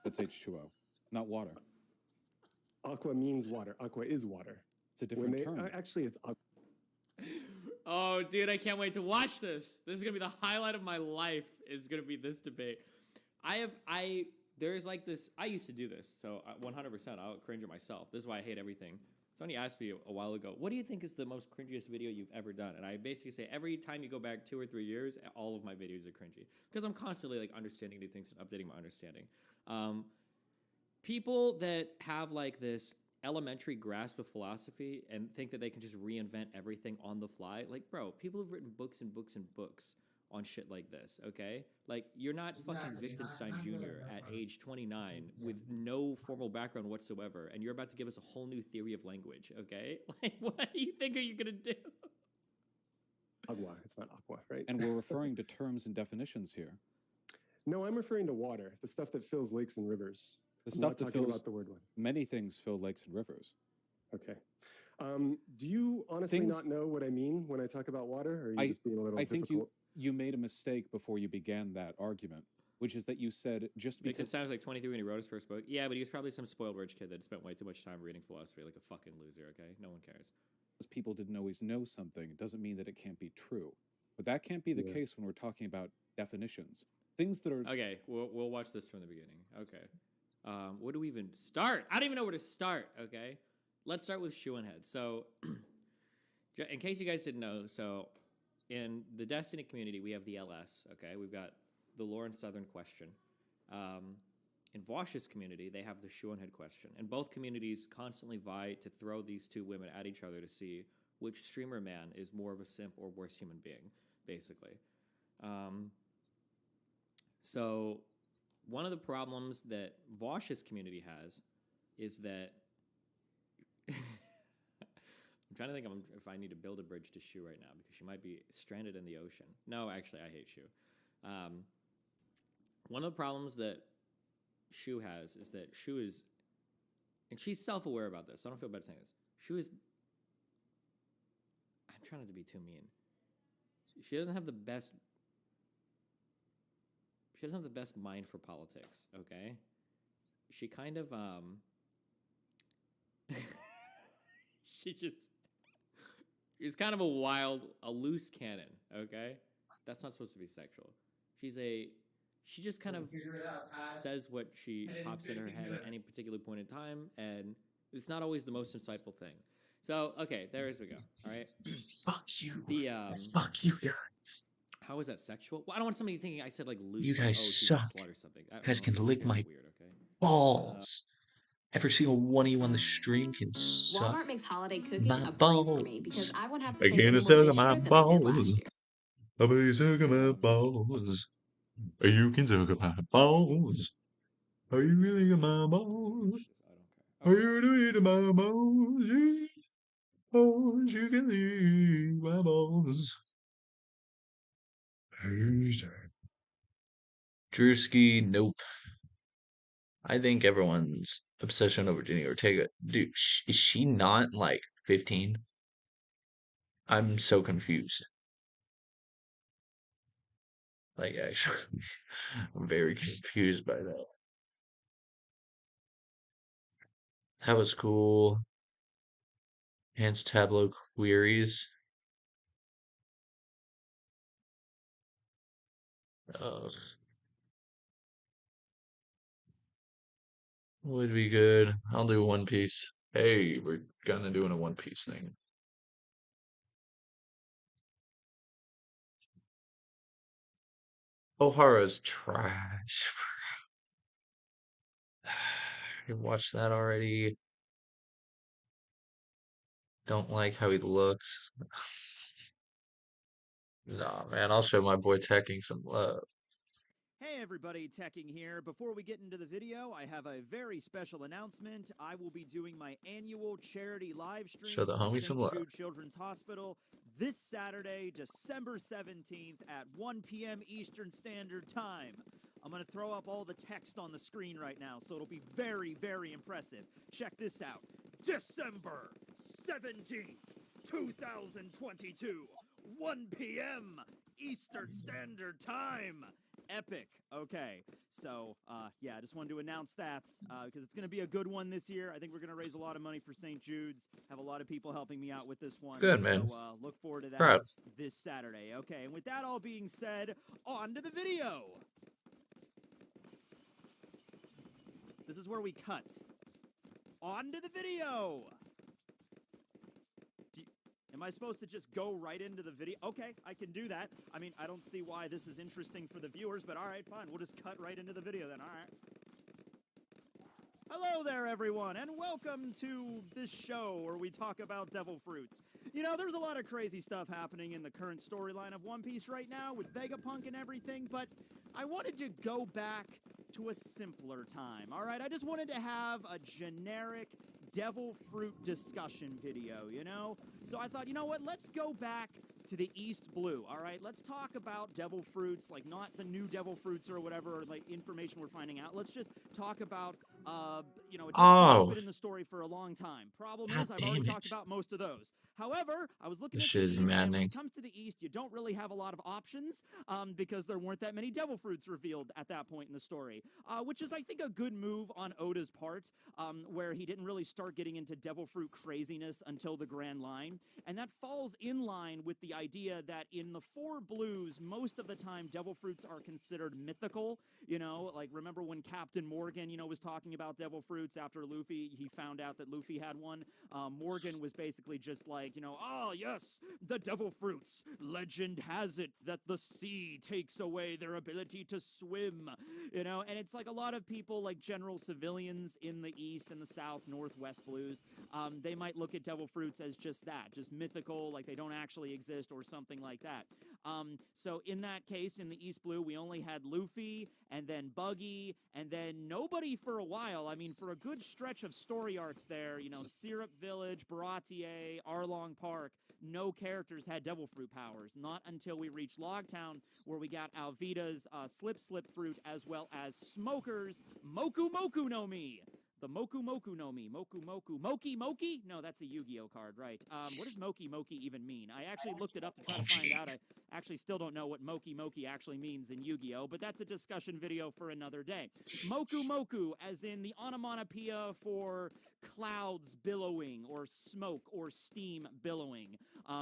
That's H2O, not water. Aqua means water. Aqua is water. It's a different term. Actually, it's aqua. Oh, dude, I can't wait to watch this. This is going to be the highlight of my life, is going to be this debate. There's like this. I used to do this, so 100%. I'll cringe at myself. This is why I hate everything. Somebody asked me a while ago, "What do you think is the most cringiest video you've ever done?" And I basically say every time you go back 2 or 3 years, all of my videos are cringy because I'm constantly like understanding new things and updating my understanding. People that have like this elementary grasp of philosophy and think that they can just reinvent everything on the fly, like, bro, people have written books and books and books on shit like this, okay? Like, you're not fucking Wittgenstein Jr. at age 29 with no formal background whatsoever, and you're about to give us a whole new theory of language, okay? Like, what do you think are you gonna do? Agua, it's not aqua, right? And we're referring to terms and definitions here. No, I'm referring to water, the stuff that fills lakes and rivers. The I'm stuff not that talking fills about the word one. many things fill lakes and rivers. Okay. Do you honestly not know what I mean when I talk about water, or are you just being a little I think difficult? you made a mistake before you began that argument, which is that you said just because Wittgenstein was like 23 when he wrote his first book. Yeah, but he was probably some spoiled rich kid that spent way too much time reading philosophy, like a fucking loser, okay? No one cares. people didn't always know something doesn't mean that it can't be true. But that can't be the case when we're talking about definitions. Things that are... Okay, we'll watch this from the beginning. Okay. Where do we even start? I don't even know where to start, okay? Let's start with shoe and head. So, in case you guys didn't know, so in the Destiny community, we have the LS, okay? We've got the lore and Southern question. In Vosh's community, they have the shoe and head question. And both communities constantly vie to throw these two women at each other to see which streamer man is more of a simp or worse human being, basically. So one of the problems that Vosh's community has is that I'm trying to think if I need to build a bridge to Shu right now because she might be stranded in the ocean. No, actually, I hate Shu. One of the problems that Shu has is that Shu is, and she's self-aware about this. So I don't feel bad saying this. Shu is, I'm trying not to be too mean. She doesn't have the best. She doesn't have the best mind for politics. Okay, she kind of she's kind of a loose cannon. Okay, that's not supposed to be sexual. She just kind of says what she pops in her head at any particular point in time, and it's not always the most insightful thing. So, okay, there as we go. All right. Fuck you. Fuck you guys. How is that sexual? Well, I don't want somebody thinking I said like loose. You guys like, suck. Or something. You guys can lick my weird, okay? balls. Every single one of you on the stream can suck Walmart makes holiday cooking my a balls. breeze for me because I won't have to I pay can't any more suck this my year than I did last balls. year. I can suck my balls. You can suck my balls. Are you really my balls? Are you really my balls? Balls, you can leave my balls. Drewski, nope. I think everyone's obsession over Jenny Ortega. Dude, is she not like 15? I'm so confused. Like, actually, I'm very confused by that. That was cool. Enhanced Tableau queries. Ugh. Would be good. I'll do One Piece. Hey, we're gonna doing a One Piece thing. Ohara's trash. I watched that already. Don't like how he looks. Nah, man, I'll show my boy Teching some love. Hey everybody, Teching here. Before we get into the video, I have a very special announcement. I will be doing my annual charity live stream Show the homie at some St. love. Jude Children's Hospital this Saturday, December 17th at 1 p.m. Eastern Standard Time. I'm going to throw up all the text on the screen right now, so it'll be very, very impressive. Check this out. December 17th, 2022, 1 p.m. Eastern Standard Time. Epic. Okay, so yeah, I just wanted to announce that because it's going to be a good one this year. I think we're going to raise a lot of money for St. Jude's. Have a lot of people helping me out with this one. Good, man. So look forward to that Proud. this Saturday. Okay, and with that all being said, on to the video. This is where we cut. On to the video! Am I supposed to just go right into the video? Okay, I can do that. I mean, I don't see why this is interesting for the viewers, but all right, fine. We'll just cut right into the video then, all right. Hello there, everyone, and welcome to this show where we talk about devil fruits. You know, there's a lot of crazy stuff happening in the current storyline of One Piece right now with Vegapunk and everything, but I wanted to go back to a simpler time, all right? I just wanted to have a generic devil fruit discussion video, you know? So I thought, you know what, let's go back to the East Blue, all right? Let's talk about devil fruits, like not the new devil fruits or whatever, or like information we're finding out. Let's just talk about, you know, a devil fruit's been in the story for a long time. Problem is, I've already talked about most of those. However, I was looking This at shit the is East, and when maddening. it comes to the East, you don't really have a lot of options because there weren't that many devil fruits revealed at that point in the story, which is, I think, a good move on Oda's part, where he didn't really start getting into devil fruit craziness until the Grand Line, and that falls in line with the idea that in the Four Blues, most of the time, devil fruits are considered mythical, you know, like, remember when Captain Morgan, you know, was talking about devil fruits after Luffy, he found out that Luffy had one. Morgan was basically just like, you know, oh, yes, the devil fruits. Legend has it that the sea takes away their ability to swim, you know, and it's like a lot of people, like general civilians in the East and the South, Northwest Blues, they might look at devil fruits as just that, just mythical, like they don't actually exist or something like that. So in that case, in the East Blue, we only had Luffy and then Buggy and then nobody for a while. I mean, for a good stretch of story arcs there, you know, Syrup Village, Baratier, Arlong Park, no characters had devil fruit powers. Not until we reached Logtown, where we got Alvida's Slip Fruit, as well as Smoker's Moku Moku no Mi. The Moku Moku no Mi. Moki Moki? No, that's a Yu-Gi-Oh card, right. What does Moki Moki even mean? I actually looked it up to try to find out. I actually still don't know what Moki Moki actually means in Yu-Gi-Oh, but that's a discussion video for another day. Moku Moku, as in the onomatopoeia for clouds billowing or smoke or steam billowing.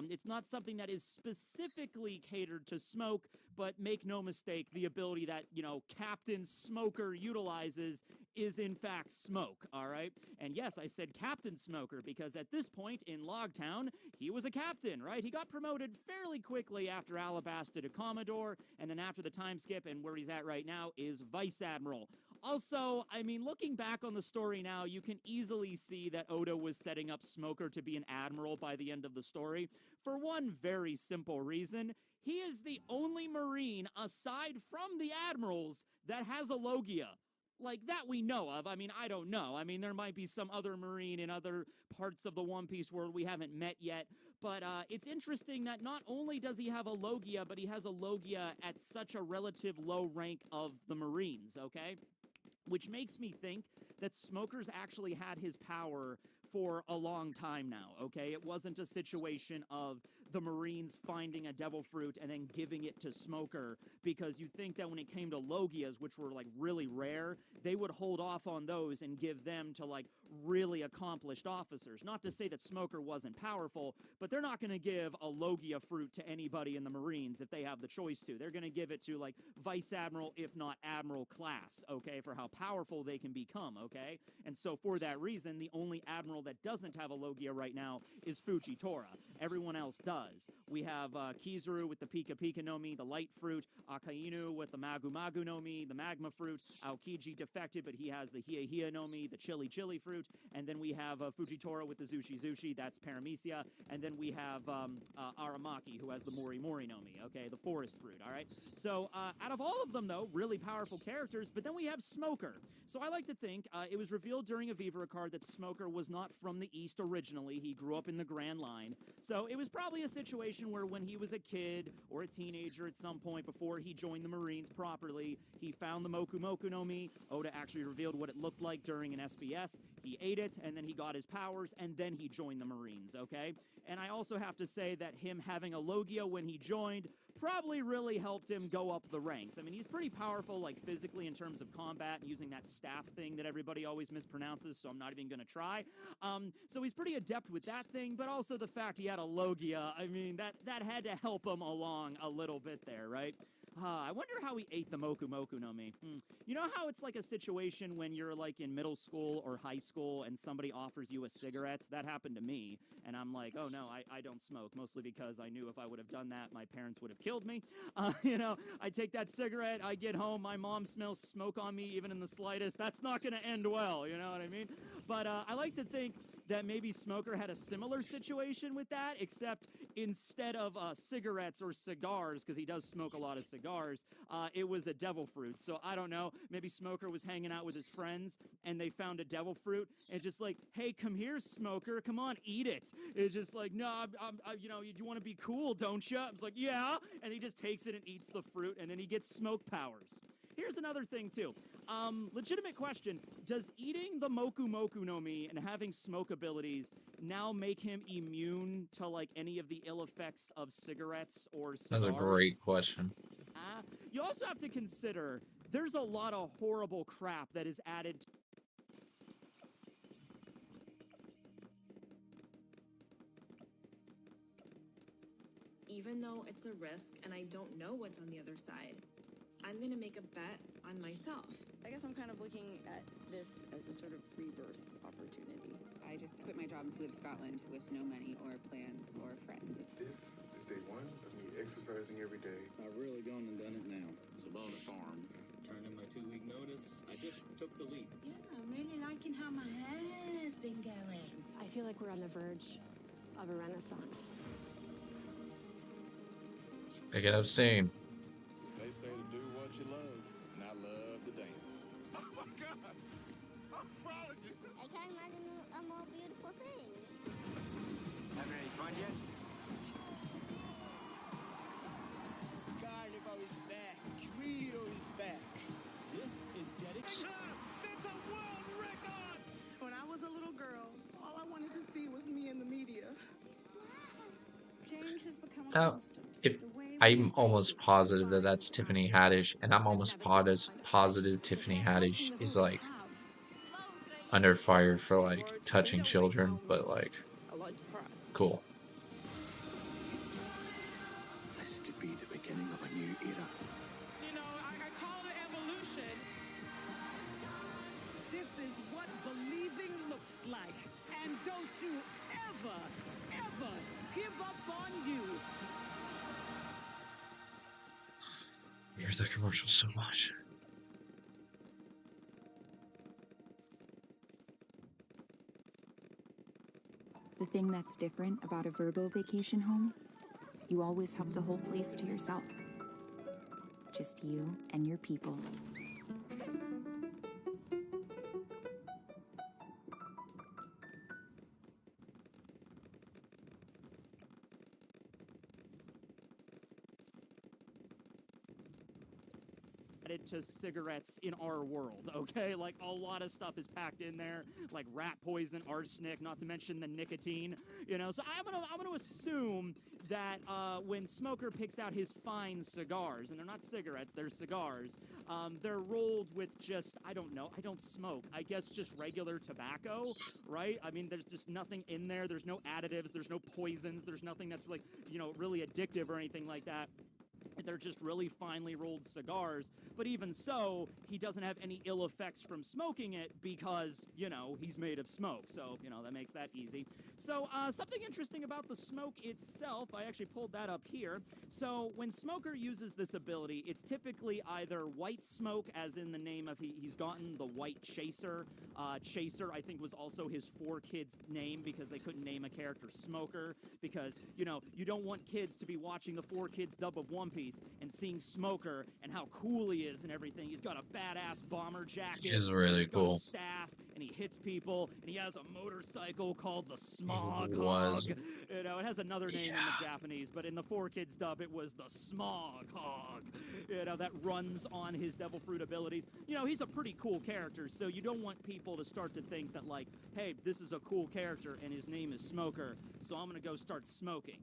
It's not something that is specifically catered to smoke, but make no mistake, the ability that, you know, Captain Smoker utilizes is in fact smoke, all right? And yes, I said Captain Smoker because at this point in Logtown, he was a captain, right? He got promoted fairly quickly after Alabasta to Commodore, and then after the time skip, and where he's at right now is Vice Admiral. Also, I mean, looking back on the story now, you can easily see that Oda was setting up Smoker to be an admiral by the end of the story for one very simple reason. He is the only Marine, aside from the admirals, that has a Logia. Like, that we know of. I mean, I don't know. I mean, there might be some other Marine in other parts of the One Piece world we haven't met yet. But it's interesting that not only does he have a Logia, but he has a Logia at such a relative low rank of the Marines, okay? Which makes me think that Smoker's actually had his power for a long time now, okay? It wasn't a situation of the Marines finding a devil fruit and then giving it to Smoker, because you'd think that when it came to Logias, which were like really rare, they would hold off on those and give them to like really accomplished officers. Not to say that Smoker wasn't powerful, but they're not going to give a Logia fruit to anybody in the Marines if they have the choice to. They're going to give it to like Vice Admiral, if not Admiral class, okay, for how powerful they can become, okay? And so for that reason, the only Admiral that doesn't have a Logia right now is Fujitora. Everyone else does. We have Kizaru with the Pika Pika no Mi, the Light Fruit, Akainu with the Magu Magu no Mi, the Magma Fruit, Aokiji defected, but he has the Hia Hia no Mi, the Chilly Fruit, and then we have Fujitora with the Zushi, that's Paramecia, and then we have Aramaki, who has the Mori Mori no Mi, okay, the Forest Fruit, all right? So out of all of them, though, really powerful characters, but then we have Smoker. So I like to think it was revealed during a Vivre card that Smoker was not from the East originally. He grew up in the Grand Line. So it was probably a situation where when he was a kid or a teenager at some point before he joined the Marines properly, he found the Moku Moku no Mi. Oda actually revealed what it looked like during an SBS. He ate it, and then he got his powers, and then he joined the Marines, okay? And I also have to say that him having a Logia when he joined probably really helped him go up the ranks. I mean, he's pretty powerful, like, physically in terms of combat, using that staff thing that everybody always mispronounces, so I'm not even gonna try. So he's pretty adept with that thing, but also the fact he had a Logia, I mean, that had to help him along a little bit there, right? I wonder how he ate the Moku Moku no Mi. You know how it's like a situation when you're like in middle school or high school and somebody offers you a cigarette? That happened to me. And I'm like, oh no, I don't smoke. Mostly because I knew if I would have done that, my parents would have killed me. You know, I take that cigarette, I get home, my mom smells smoke on me even in the slightest. That's not going to end well, you know what I mean? But I like to think that maybe Smoker had a similar situation with that, except instead of cigarettes or cigars, because he does smoke a lot of cigars, it was a devil fruit. So I don't know, maybe Smoker was hanging out with his friends and they found a devil fruit and just like, hey, come here, Smoker, come on, eat it. It's just like, no, you know, you want to be cool, don't you? I was like, yeah. And he just takes it and eats the fruit and then he gets smoke powers. Here's another thing, too. Legitimate question. Does eating the Moku Moku no Mi and having smoke abilities now make him immune to, like, any of the ill effects of cigarettes or cigars? That's a great question. You also have to consider there's a lot of horrible crap that is added to even though it's a risk and I don't know what's on the other side, I'm going to make a bet on myself. I guess I'm kind of looking at this as a sort of rebirth opportunity. I just quit my job and flew to Scotland with no money or plans or friends. This is day one of me exercising every day. I've really gone and done it now. It's about a farm. Turned in my 2-week notice. I just took the leap. Yeah, I'm really liking how my hair's been going. I feel like we're on the verge of a renaissance. I can abstain. They say to do what you love, and I love to dance. Oh my God! I'm proud of you! I can't imagine a more beautiful thing. Having any fun yet? Carnival is back. Rio is back. This is dedicated. That's a world record! When I was a little girl, all I wanted to see was me in the media. Change has become a That, constant. if I'm almost positive that that's Tiffany Haddish, and I'm almost positive Tiffany Haddish is like under fire for like touching children, but like cool. This could be the beginning of a new era. You know, I call it evolution. This is what believing looks like. And don't you ever give up on you. I hear the commercial so much. The thing that's different about a Verbo vacation home, you always have the whole place to yourself. Just you and your people. To cigarettes in our world, okay? Like, a lot of stuff is packed in there, like rat poison, arsenic, not to mention the nicotine, you know? So I'm gonna assume that when Smoker picks out his fine cigars, and they're not cigarettes, they're cigars, they're rolled with just, I don't know, I don't smoke, I guess just regular tobacco, right? I mean, there's just nothing in there, there's no additives, there's no poisons, there's nothing that's like, you know, really addictive or anything like that. They're just really finely rolled cigars. But even so, he doesn't have any ill effects from smoking it because, you know, he's made of smoke. So, you know, that makes that easy. So, something interesting about the smoke itself, I actually pulled that up here. So, when Smoker uses this ability, it's typically either white smoke, as in the name of he's gotten the White Chaser. Chaser, I think, was also his 4 kids' name because they couldn't name a character Smoker because, you know, you don't want kids to be watching the 4 kids dub of One Piece and seeing Smoker and how cool he is and everything. He's got a badass bomber jacket. He is really cool. He's got a staff, and he hits people, and he has a motorcycle called the Smog Was. Hog. You know, it has another name in the Japanese, but in the 4 kids dub, it was the Smog Hog. You know, that runs on his Devil Fruit abilities. You know, he's a pretty cool character, so you don't want people to start to think that, like, hey, this is a cool character, and his name is Smoker, so I'm gonna go start smoking.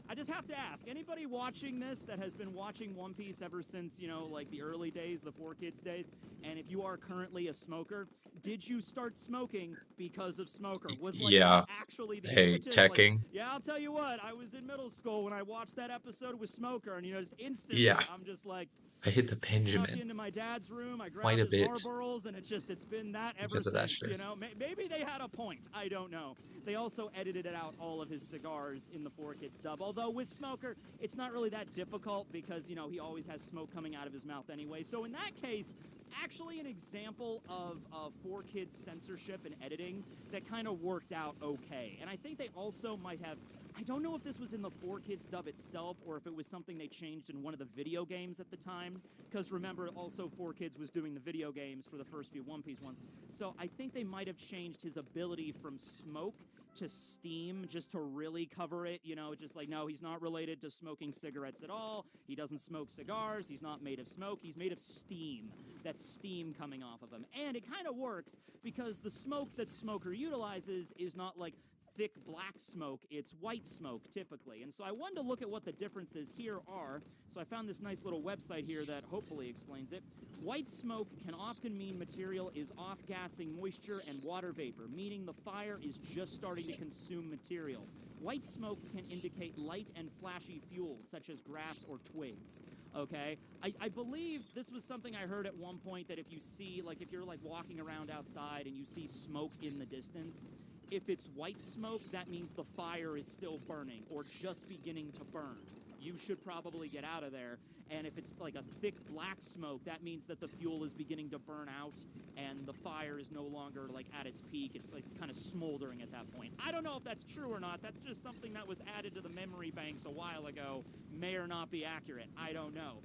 I just have to ask, anybody watching this that has been watching One Piece ever since, you know, like the early days, the 4Kids days, and if you are currently a smoker, did you start smoking because of Smoker? Was like Yeah. that actually the Hey, impetus? teching. Like, yeah, I'll tell you what, I was in middle school when I watched that episode with Smoker, and, you know, just instantly, Yeah. I'm just like, I hit the snuck Benjamin into my dad's room, I quite grabbed a his bit Marlboros, and it's been that ever because of that since, shit. you know? Maybe they had a point, I don't know. They also edited out all of his cigars in the 4Kids dub, although with Smoker, it's not really that difficult because, you know, he always has smoke coming out of his mouth anyway. So in that case, actually an example of 4Kids censorship and editing that kind of worked out okay. And I think they also might have, I don't know if this was in the 4Kids dub itself or if it was something they changed in one of the video games at the time, because remember, also 4Kids was doing the video games for the first few One Piece ones. So I think they might have changed his ability from smoke to steam just to really cover it, you know, just like, no, he's not related to smoking cigarettes at all. He doesn't smoke cigars. He's not made of smoke. He's made of steam. That's steam coming off of him. And it kind of works because the smoke that Smoker utilizes is not like thick black smoke, it's white smoke typically. And so I wanted to look at what the differences here are. So I found this nice little website here that hopefully explains it. White smoke can often mean material is off-gassing moisture and water vapor, meaning the fire is just starting to consume material. White smoke can indicate light and flashy fuels, such as grass or twigs. Okay? I believe this was something I heard at one point, that if you see, like, if you're, like, walking around outside and you see smoke in the distance, if it's white smoke, that means the fire is still burning or just beginning to burn. You should probably get out of there. And if it's like a thick black smoke, that means that the fuel is beginning to burn out and the fire is no longer like at its peak. It's like kind of smoldering at that point. I don't know if that's true or not. That's just something that was added to the memory banks a while ago. May or not be accurate. I don't know.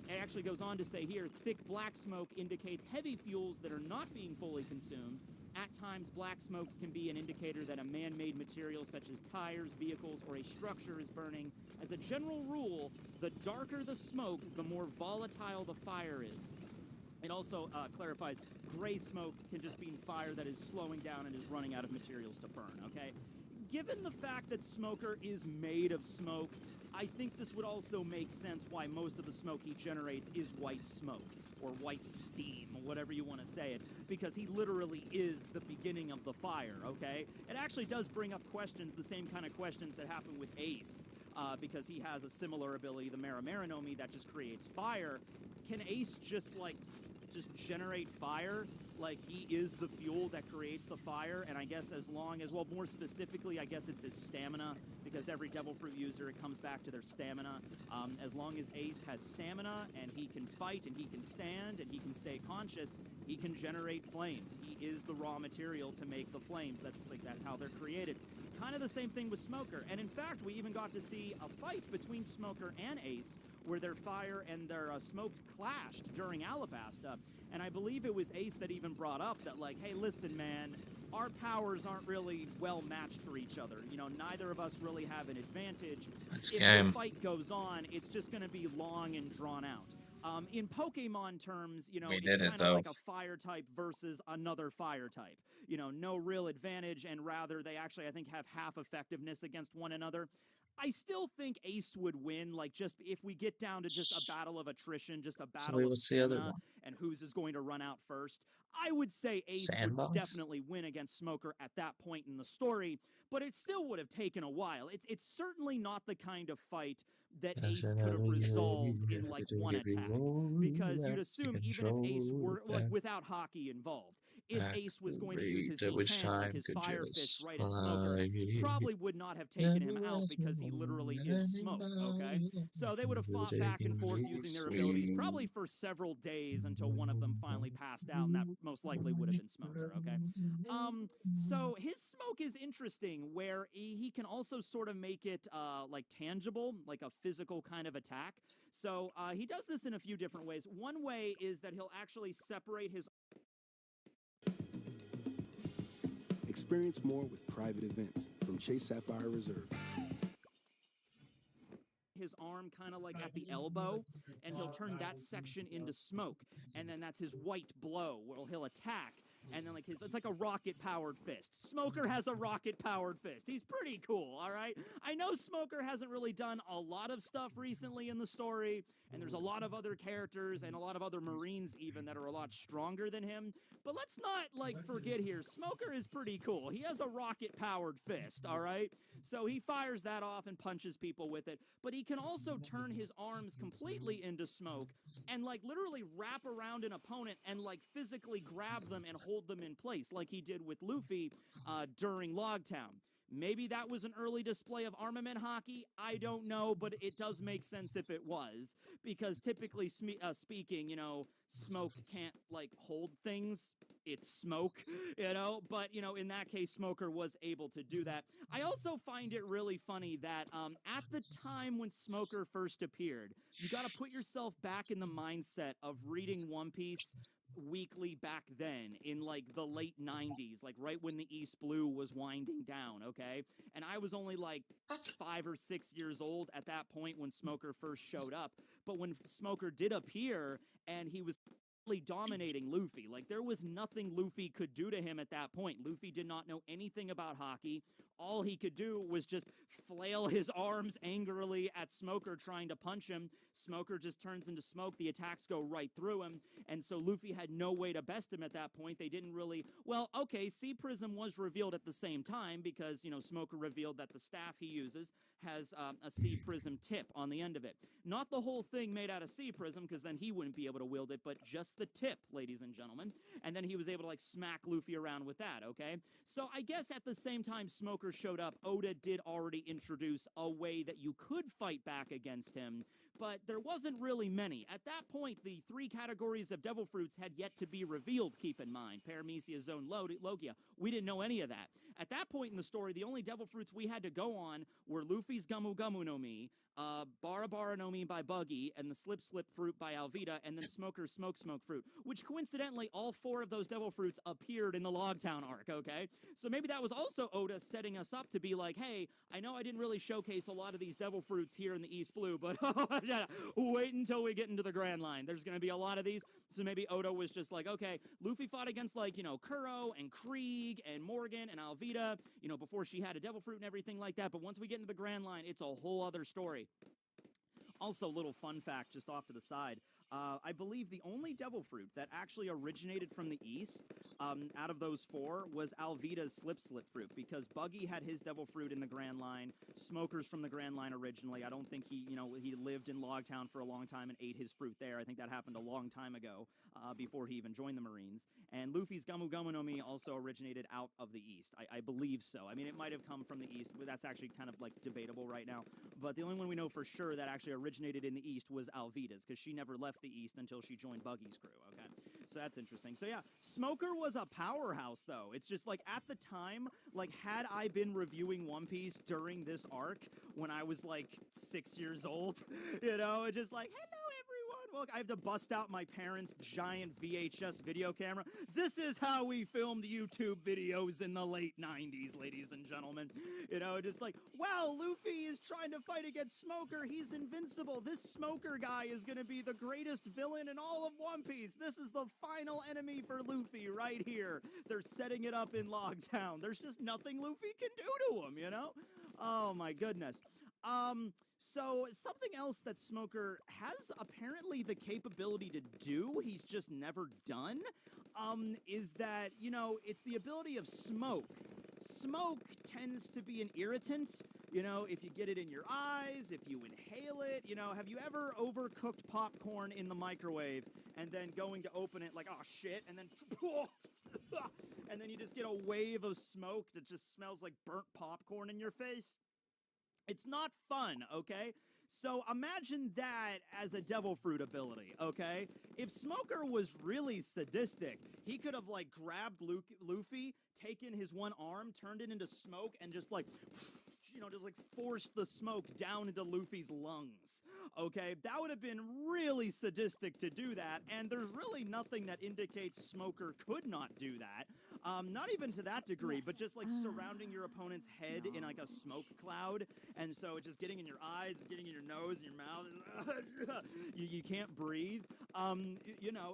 It actually goes on to say here, thick black smoke indicates heavy fuels that are not being fully consumed. At times, black smokes can be an indicator that a man-made material such as tires, vehicles, or a structure is burning. As a general rule, the darker the smoke, the more volatile the fire is. It also clarifies gray smoke can just mean fire that is slowing down and is running out of materials to burn, okay? Given the fact that Smoker is made of smoke, I think this would also make sense why most of the smoke he generates is white smoke, or white steam, or whatever you want to say it, because he literally is the beginning of the fire, okay? It actually does bring up questions, the same kind of questions that happen with Ace, because he has a similar ability, the Maramaranomi, that just creates fire. Can Ace just generate fire? Like, he is the fuel that creates the fire, and I guess as long as, well, more specifically, I guess it's his stamina, because every Devil Fruit user, it comes back to their stamina. As long as Ace has stamina, and he can fight, and he can stand, and he can stay conscious, he can generate flames. He is the raw material to make the flames. That's how they're created. Kind of the same thing with Smoker, and in fact, we even got to see a fight between Smoker and Ace, where their fire and their smoke clashed during Alabasta. And I believe it was Ace that even brought up that, like, hey, listen, man, our powers aren't really well matched for each other. You know, neither of us really have an advantage. That's if game. the fight goes on, it's just going to be long and drawn out. In Pokemon terms, you know, We it's did it, kind of though. like a fire type versus another fire type. You know, no real advantage, and rather they actually, I think, have half effectiveness against one another. I still think Ace would win, like, just if we get down to just a battle of attrition, just a battle of what's the other stamina, one? and whose is going to run out first. I would say Ace Sandbox? would definitely win against Smoker at that point in the story, but it still would have taken a while. It's certainly not the kind of fight that Ace could have resolved in, like, one attack, because you'd assume even if Ace were, like, without hockey involved, if Ace was going to use his At which Heat Hand, like time his could fire fist just right at Smoker, probably would not have taken him out because he literally is smoke, okay? So they would have fought back and forth using their abilities probably for several days until one of them finally passed out, and that most likely would have been Smoker, okay? So his smoke is interesting, where he can also sort of make it like tangible, like a physical kind of attack. So he does this in a few different ways. One way is that he'll actually separate his Experience more with private events from Chase Sapphire Reserve. his arm kind of like at the elbow, and he'll turn that section into smoke, and then that's his white blow, where he'll attack. and then like it's like a rocket-powered fist. Smoker has a rocket-powered fist. He's pretty cool, all right? I know Smoker hasn't really done a lot of stuff recently in the story, and there's a lot of other characters and a lot of other Marines even that are a lot stronger than him, but let's not, like, forget here. Smoker is pretty cool. He has a rocket-powered fist, all right? So he fires that off and punches people with it, but he can also turn his arms completely into smoke and, like, literally wrap around an opponent and, like, physically grab them and hold them in place like he did with Luffy during Logtown. Maybe that was an early display of armament hockey. I don't know, but it does make sense if it was, because typically speaking, you know, smoke can't, like, hold things. It's smoke, you know? But, you know, in that case, Smoker was able to do that. I also find it really funny that at the time when Smoker first appeared, you got to put yourself back in the mindset of reading One Piece weekly back then in like the late 90s, like right when the East Blue was winding down, okay? And I was only like 5 or 6 years old at that point when Smoker first showed up. But when Smoker did appear and he was dominating Luffy, like there was nothing Luffy could do to him at that point. Luffy did not know anything about hockey. All he could do was just flail his arms angrily at Smoker trying to punch him. Smoker just turns into smoke. The attacks go right through him. And so Luffy had no way to best him at that point. They didn't really... Well, okay, Sea Prism was revealed at the same time because, you know, Smoker revealed that the staff he uses has a Sea Prism tip on the end of it. Not the whole thing made out of Sea Prism because then he wouldn't be able to wield it, but just the tip, ladies and gentlemen. And then he was able to, like, smack Luffy around with that, okay? So I guess at the same time Smoker showed up, Oda did already introduce a way that you could fight back against him, but there wasn't really many. At that point, the 3 categories of devil fruits had yet to be revealed, keep in mind. Paramecia, Zone, Logia. We didn't know any of that. At that point in the story, the only devil fruits we had to go on were Luffy's Gamu Gamu no Mi, Bara Bara no Mi by Buggy, and the Slip Slip fruit by Alvida, and then Smoker's Smoke Smoke fruit, which coincidentally, all 4 of those devil fruits appeared in the Logtown arc, okay? So maybe that was also Oda setting us up to be like, hey, I know I didn't really showcase a lot of these devil fruits here in the East Blue, but wait until we get into the Grand Line. There's going to be a lot of these, so maybe Oda was just like, okay, Luffy fought against, like, you know, Kuro and Krieg and Morgan and Alvida, you know, before she had a devil fruit and everything like that, but once we get into the Grand Line, it's a whole other story. Also, little fun fact just off to the side. I believe the only devil fruit that actually originated from the east out of those 4 was Alvida's Slip Slip fruit, because Buggy had his devil fruit in the Grand Line, Smoker's from the Grand Line originally. I don't think he, you know, he lived in Logtown for a long time and ate his fruit there. I think that happened a long time ago before he even joined the Marines. And Luffy's Gamu Gamu no Mi also originated out of the east. I believe so. I mean, it might have come from the east, but that's actually kind of, like, debatable right now. But the only one we know for sure that actually originated in the east was Alvida's, because she never left the east until she joined Buggy's crew, okay? So that's interesting. So yeah, Smoker was a powerhouse, though. It's just, like, at the time, like, had I been reviewing One Piece during this arc when I was, like, 6 years old, you know, it's just like, hello, everyone. Look, I have to bust out my parents' giant VHS video camera. This is how we filmed YouTube videos in the late 90s, ladies and gentlemen. You know, just like, wow, Luffy is trying to fight against Smoker. He's invincible. This Smoker guy is going to be the greatest villain in all of One Piece. This is the final enemy for Luffy right here. They're setting it up in Logtown. There's just nothing Luffy can do to him, you know? Oh, my goodness. So something else that Smoker has apparently the capability to do, he's just never done, is that, you know, it's the ability of smoke. Smoke tends to be an irritant, you know, if you get it in your eyes, if you inhale it, you know, have you ever overcooked popcorn in the microwave and then going to open it like, oh shit, and then, and then you just get a wave of smoke that just smells like burnt popcorn in your face? It's not fun, okay? So imagine that as a devil fruit ability, okay? If Smoker was really sadistic, he could have, like, grabbed Luffy, taken his one arm, turned it into smoke, and just, like, just like forced the smoke down into Luffy's lungs. Okay, that would have been really sadistic to do that, and there's really nothing that indicates Smoker could not do that. Not even to that degree, but just like surrounding your opponent's head in like a smoke cloud, and so it's just getting in your eyes, getting in your nose and your mouth. you can't breathe.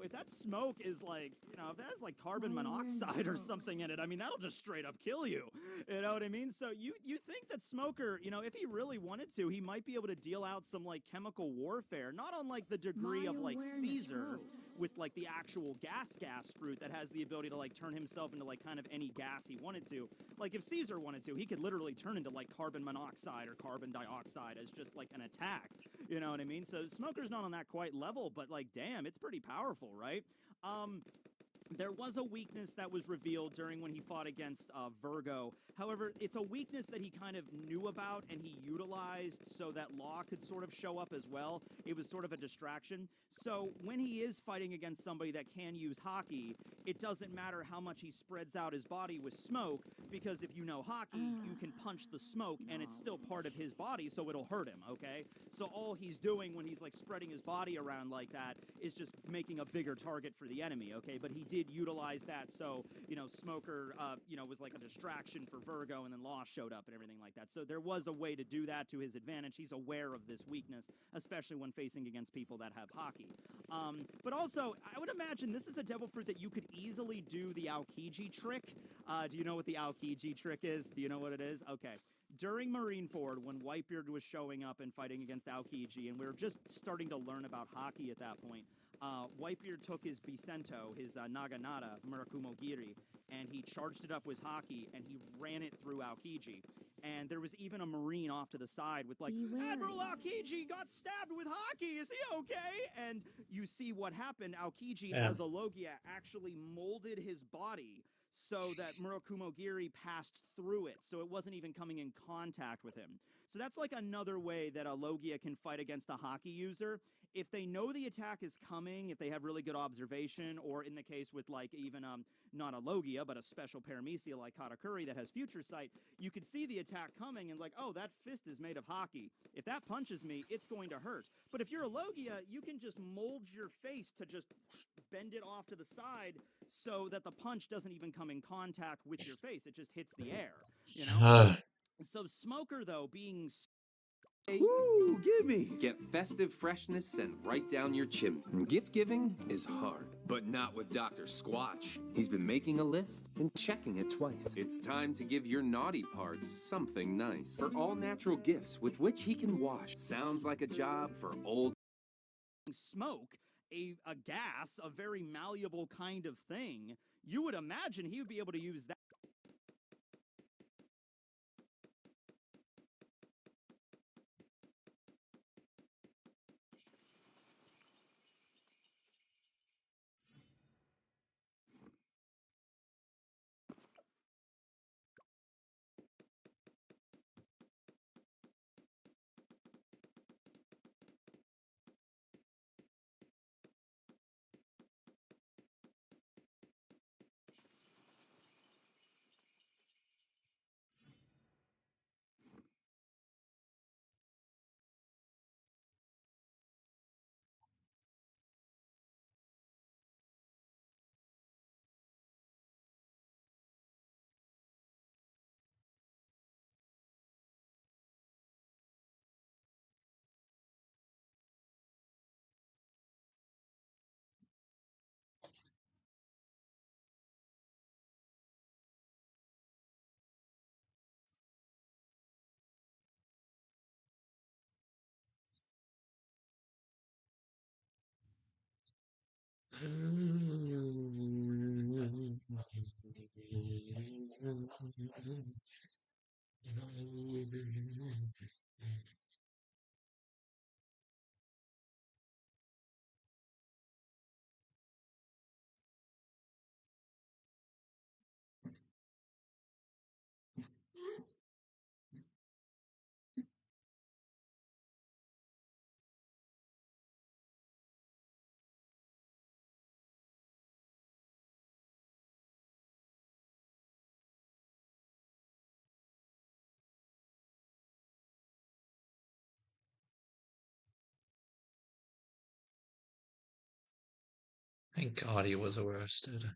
If that smoke is like, if that has like carbon monoxide or something in it, I mean, that'll just straight up kill you. You know what I mean? So you think that Smoker, if he really wanted to, he might be able to deal out some like chemical warfare, not on like the degree of like Caesar with like the actual gas fruit that has the ability to like turn himself into like kind of any gas he wanted to. Like if Caesar wanted to, he could literally turn into like carbon monoxide or carbon dioxide as just like an attack. You know what I mean? So Smoker's not on that quite level, but like, damn, it's pretty powerful, right? There was a weakness that was revealed during when he fought against Virgo. However, it's a weakness that he kind of knew about and he utilized so that Law could sort of show up as well. It was sort of a distraction. So when he is fighting against somebody that can use hockey, it doesn't matter how much he spreads out his body with smoke, because if you know hockey, you can punch the smoke and it's still part of his body, so it'll hurt him, okay? So all he's doing when he's like spreading his body around like that is just making a bigger target for the enemy, okay? But he did utilize that, so, Smoker, was like a distraction for Virgo, and then Law showed up and everything like that. So there was a way to do that to his advantage. He's aware of this weakness, especially when facing against people that have hockey. But also, I would imagine this is a devil fruit that you could easily do the Aokiji trick. Do you know what the Aokiji trick is? Do you know what it is? Okay. During Marineford, when Whitebeard was showing up and fighting against Aokiji, and we were just starting to learn about hockey at that point, Whitebeard took his Bicento, his Naganata, Murakumogiri, and he charged it up with hockey, and he ran it through Aokiji. And there was even a Marine off to the side with like, Admiral Aokiji got stabbed with hockey, is he okay? And you see what happened. Aokiji, as a Logia, actually molded his body so that Murakumogiri passed through it, so it wasn't even coming in contact with him. So that's like another way that a Logia can fight against a hockey user. If they know the attack is coming, if they have really good observation, or in the case with like even not a Logia, but a special Paramecia like Katakuri that has future sight, you could see the attack coming and like, oh, that fist is made of hockey. If that punches me, it's going to hurt. But if you're a Logia, you can just mold your face to just bend it off to the side so that the punch doesn't even come in contact with your face. It just hits the air, So Smoker, though, being Woo, gimme! Get festive freshness sent right down your chimney. Gift giving is hard, but not with Dr. Squatch. He's been making a list and checking it twice. It's time to give your naughty parts something nice. For all natural gifts with which he can wash. Sounds like a job for old smoke, a gas, a very malleable kind of thing. You would imagine he would be able to use that. Thank God he was arrested.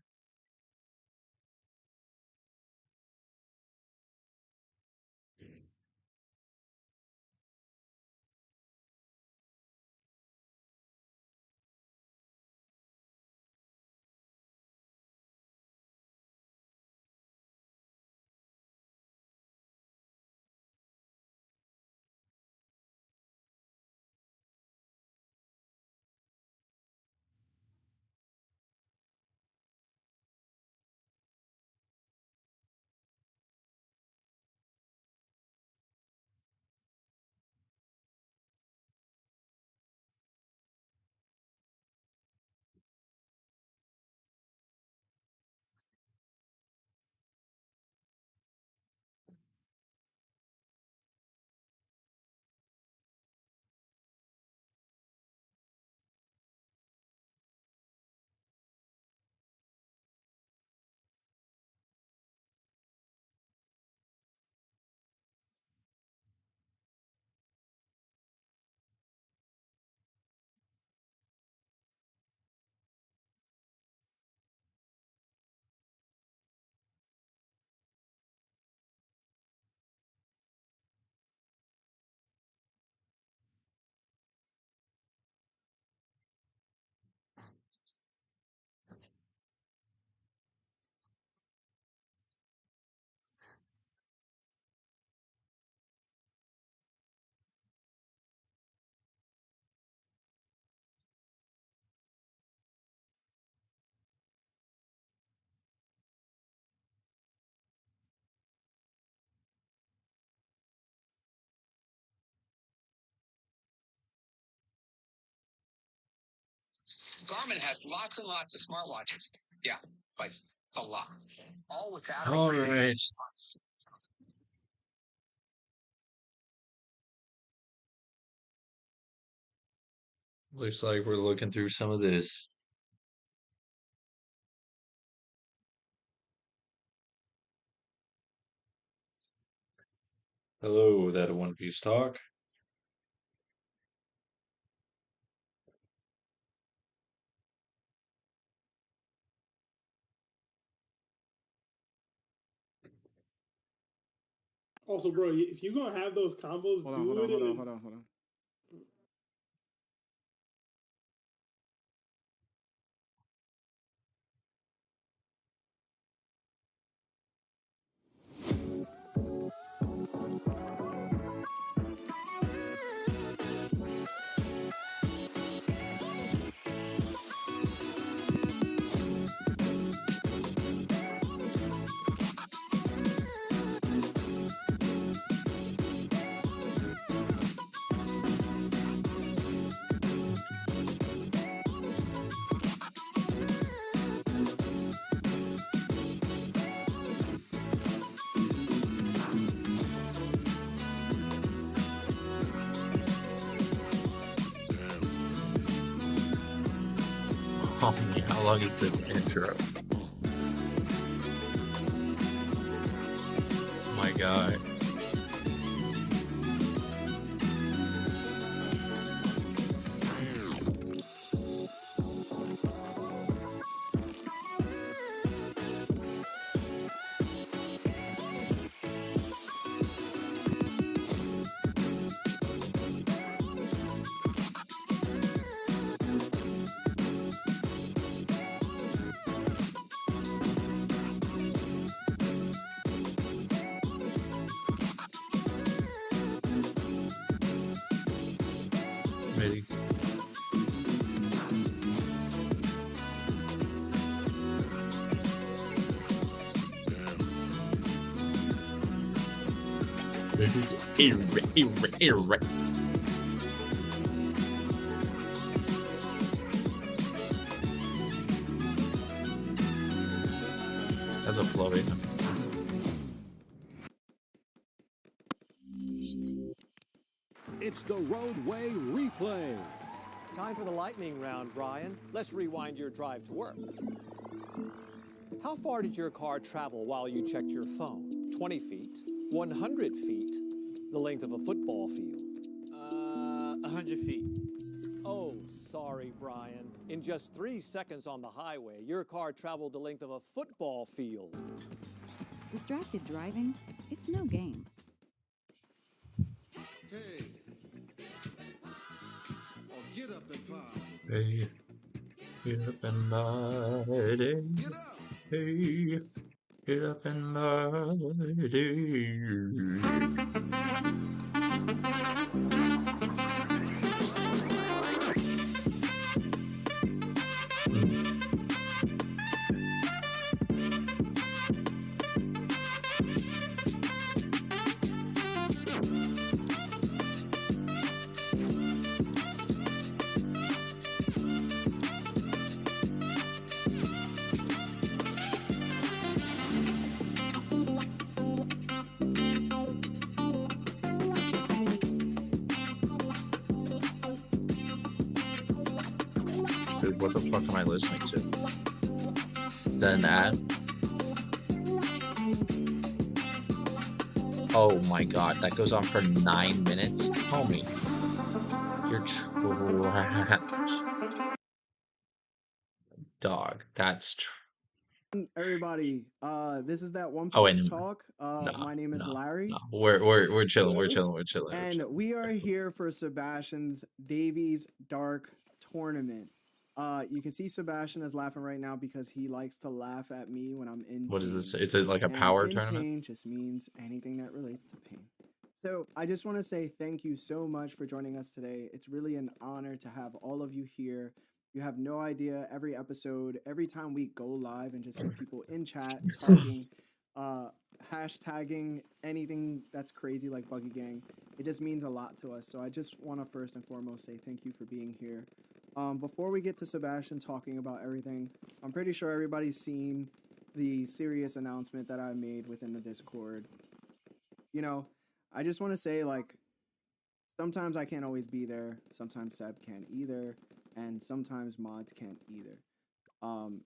Garmin has lots and lots of smartwatches. Yeah, like a lot. All with battery. All right. Looks like we're looking through some of this. Hello, that a One Piece talk. Also, bro, if you're gonna have those combos, Hold on, do hold on, it. hold on, in- hold on, hold on. Oh, yeah, how long is this intro? My God. Maybe. That's a floating. It's the roadway replay. Time for the lightning round, Brian. Let's rewind your drive to work. How far did your car travel while you checked your phone? 20 feet? 100 feet? The length of a football field? 100 feet. Oh, sorry, Brian. In just 3 seconds on the highway, your car traveled the length of a football field. Distracted driving? It's no game. Hey. Oh, get up and pop. Hey, get up and party. Hey, get up and Dude, what the fuck am I listening to? Is that an ad? Oh my god, that goes on for 9 minutes? Homie, you're trash. Dog, that's Everybody, this is that One Oh, Piece and talk. My name is no, Larry. we're chilling, we're Hello. chilling, we're chilling. And we are here for Sebastian's Davies Dark Tournament. You can see Sebastian is laughing right now because he likes to laugh at me when I'm in What is pain. this? Is it like a And power in tournament? pain just means anything that relates to pain. So I just want to say thank you so much for joining us today. It's really an honor to have all of you here. You have no idea, every episode, every time we go live and just see people in chat talking, hashtagging anything that's crazy like Buggy Gang, it just means a lot to us. So I just want to first and foremost say thank you for being here. Before we get to Sebastian talking about everything, I'm pretty sure everybody's seen the serious announcement that I made within the Discord. You know, I just want to say, like, sometimes I can't always be there. Sometimes Seb can't either. And sometimes mods can't either.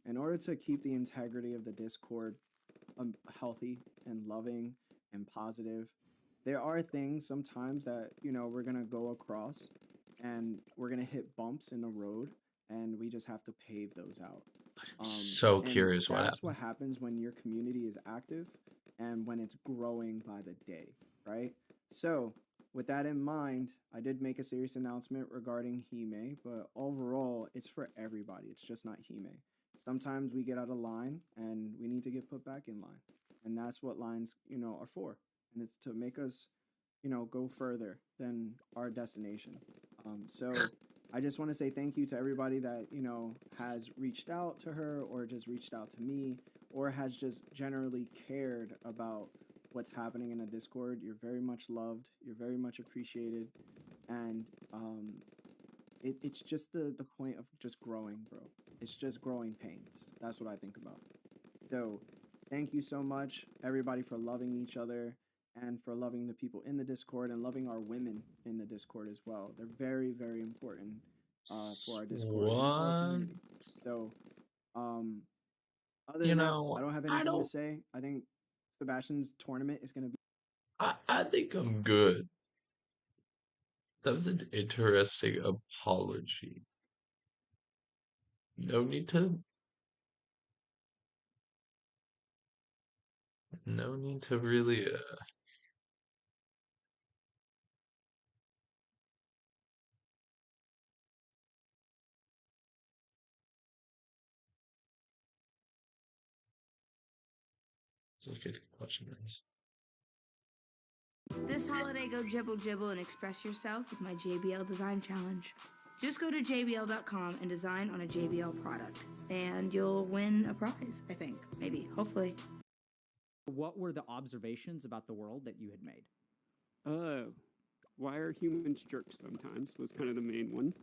In order to keep the integrity of the Discord healthy and loving and positive, there are things sometimes that, you know, we're going to go across and we're going to hit bumps in the road and we just have to pave those out. So And curious what that's happened. what happens when your community is active and when it's growing by the day, right? So with that in mind, I did make a serious announcement regarding Hime, but overall, it's for everybody. It's just not Hime. Sometimes we get out of line and we need to get put back in line. And that's what lines, you know, are for. And it's to make us, you know, go further than our destination. So I just want to say thank you to everybody that, you know, has reached out to her or just reached out to me or has just generally cared about what's happening in the Discord. You're very much loved. You're very much appreciated. And it's just the point of just growing, bro. It's just growing pains. That's what I think about. So thank you so much, everybody, for loving each other and for loving the people in the Discord and loving our women in the Discord as well. They're very, very important for our Discord and for our What? community. So other You than that, know, I don't have I anything to don't. say. I think Sebastian's tournament is going to be. I think I'm good. That was an interesting apology. No need to. No need to really. Let's get watching this. This holiday, go jibble jibble and express yourself with my JBL Design Challenge. Just go to JBL.com and design on a JBL product, and you'll win a prize, I think. Maybe, hopefully. What were the observations about the world that you had made? Why are humans jerks sometimes was kind of the main one.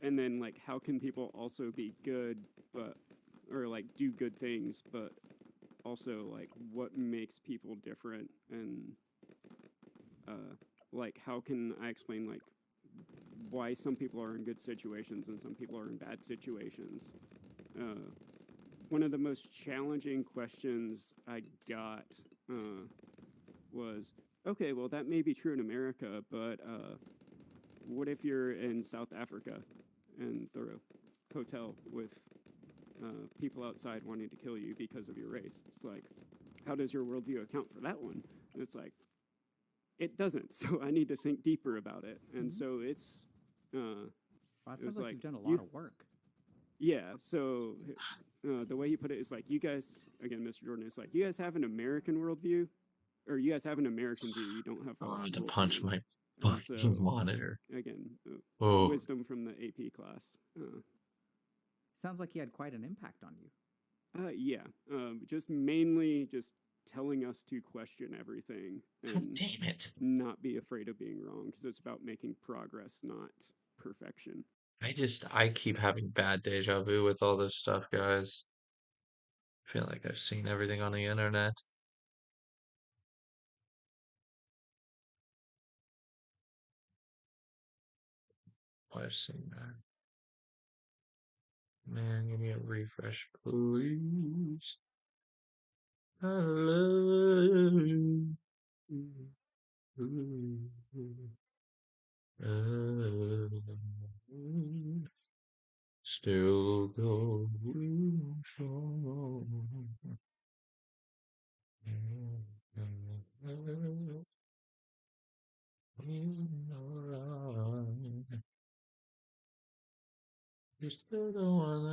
And then, like, how can people also be good, or, like, do good things, but also, like, what makes people different, and, like, how can I explain, like, why some people are in good situations and some people are in bad situations. One of the most challenging questions I got was, okay, well, that may be true in America, but what if you're in South Africa and the hotel with people outside wanting to kill you because of your race? It's like, how does your worldview account for that one? And it's like, it doesn't. So I need to think deeper about it. And so it's. Wow, that it was sounds like you've done a lot of work. Yeah. So the way he put it is like, you guys, again, Mr. Jordan, it's like, you guys have an American worldview, or you guys have an American view. You don't have a. I had to world punch view. my And fucking monitor. Again, Oh. wisdom from the AP class. Sounds like he had quite an impact on you. Yeah. Just mainly just telling us to question everything and damn it. not be afraid of being wrong, because it's about making progress, not perfection. I keep having bad deja vu with all this stuff, guys. I feel like I've seen everything on the internet. I've seen that. Man, give me a refresh, please. I love you. Still going strong. You're still the one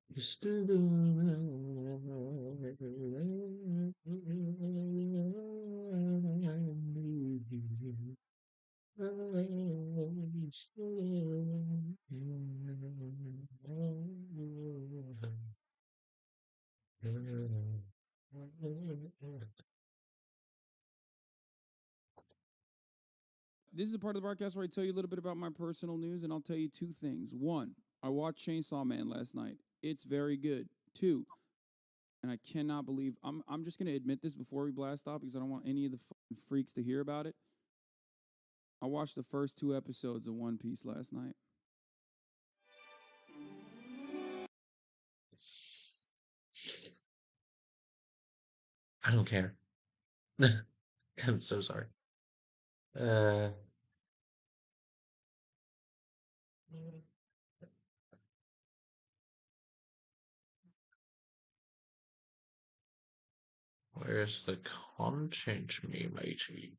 You're still the This is a part of the broadcast where I tell you a little bit about my personal news, and I'll tell you two things. One, I watched Chainsaw Man last night. It's very good. Two, and I cannot believe I'm just gonna admit this before we blast off because I don't want any of the freaks to hear about it. I watched the first 2 episodes of One Piece last night. I don't care. I'm so sorry. Where's the content, me matey?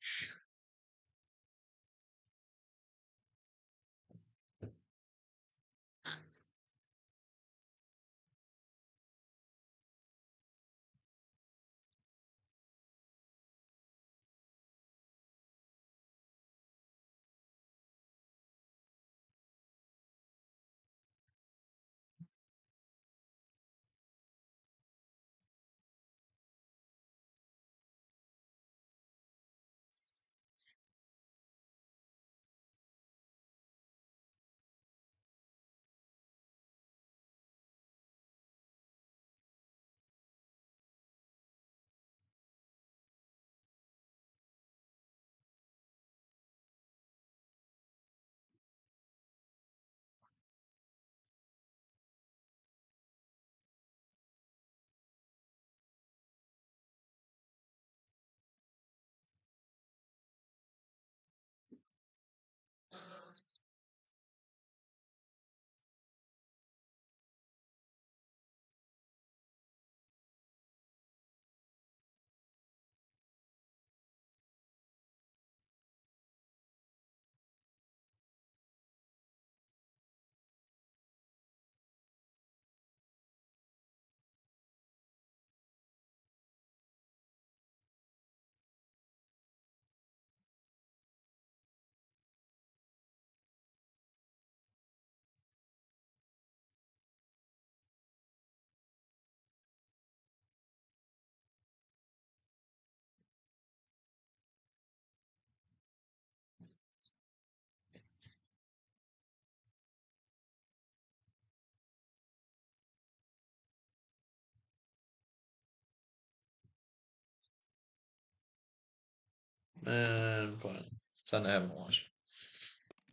Man, fine. Something I haven't watched.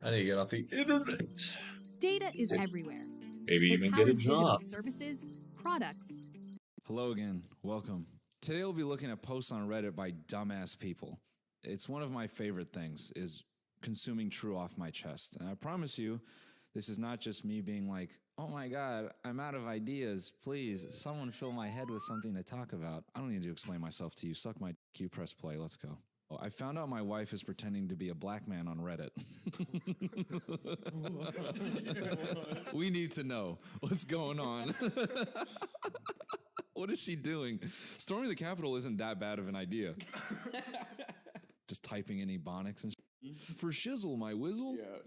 I need to get off the internet. Data is everywhere. Maybe It even get a powers digital job. services, products. Hello again. Welcome. Today we'll be looking at posts on Reddit by dumbass people. It's one of my favorite things, is consuming true off my chest. And I promise you, this is not just me being like, oh my God, I'm out of ideas. Please, someone fill my head with something to talk about. I don't need to explain myself to you. Suck my dick, you press play. Let's go. Oh, I found out my wife is pretending to be a black man on Reddit. We need to know what's going on. What is she doing? Storming the Capitol isn't that bad of an idea. Just typing in Ebonics and for shizzle, my whizzle. Yeah.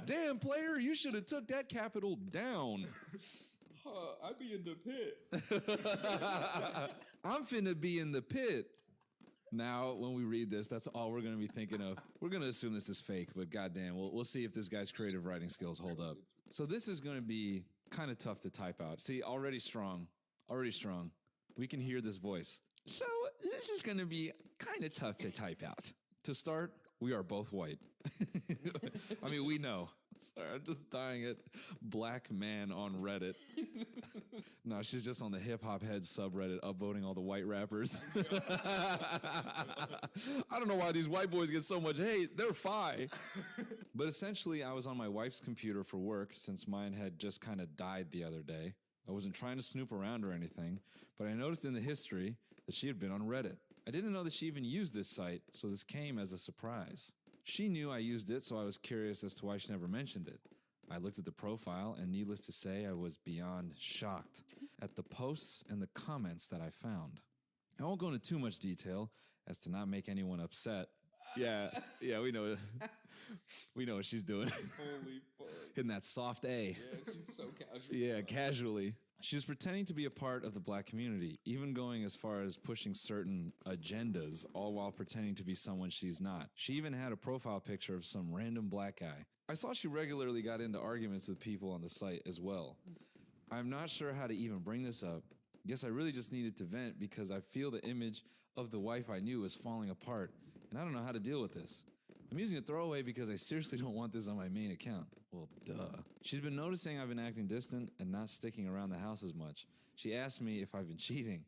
Damn, player, you should have took that Capitol down. I be in the pit. I'm finna be in the pit. Now, when we read this, that's all we're going to be thinking of. We're going to assume this is fake, but goddamn, we'll see if this guy's creative writing skills hold up. So this is going to be kind of tough to type out. See, already strong. We can hear this voice. So this is going to be kind of tough to type out. To start, we are both white. I mean, we know. Sorry, I'm just dying at black man on Reddit. No, she's just on the hip hop head subreddit upvoting all the white rappers. I don't know why these white boys get so much hate. They're fine. But essentially, I was on my wife's computer for work since mine had just kind of died the other day. I wasn't trying to snoop around or anything, but I noticed in the history that she had been on Reddit. I didn't know that she even used this site, so this came as a surprise. She knew I used it, so I was curious as to why she never mentioned it. I looked at the profile, and needless to say, I was beyond shocked at the posts and the comments that I found. I won't go into too much detail as to not make anyone upset. Yeah, we know it. We know what she's doing. Holy fuck. Hitting that soft A. Yeah, she's so casual. Yeah, casually. She was pretending to be a part of the black community, even going as far as pushing certain agendas, all while pretending to be someone she's not. She even had a profile picture of some random black guy. I saw she regularly got into arguments with people on the site as well. I'm not sure how to even bring this up. Guess I really just needed to vent because I feel the image of the wife I knew is falling apart, and I don't know how to deal with this. I'm using a throwaway because I seriously don't want this on my main account. Well, duh. She's been noticing I've been acting distant and not sticking around the house as much. She asked me if I've been cheating.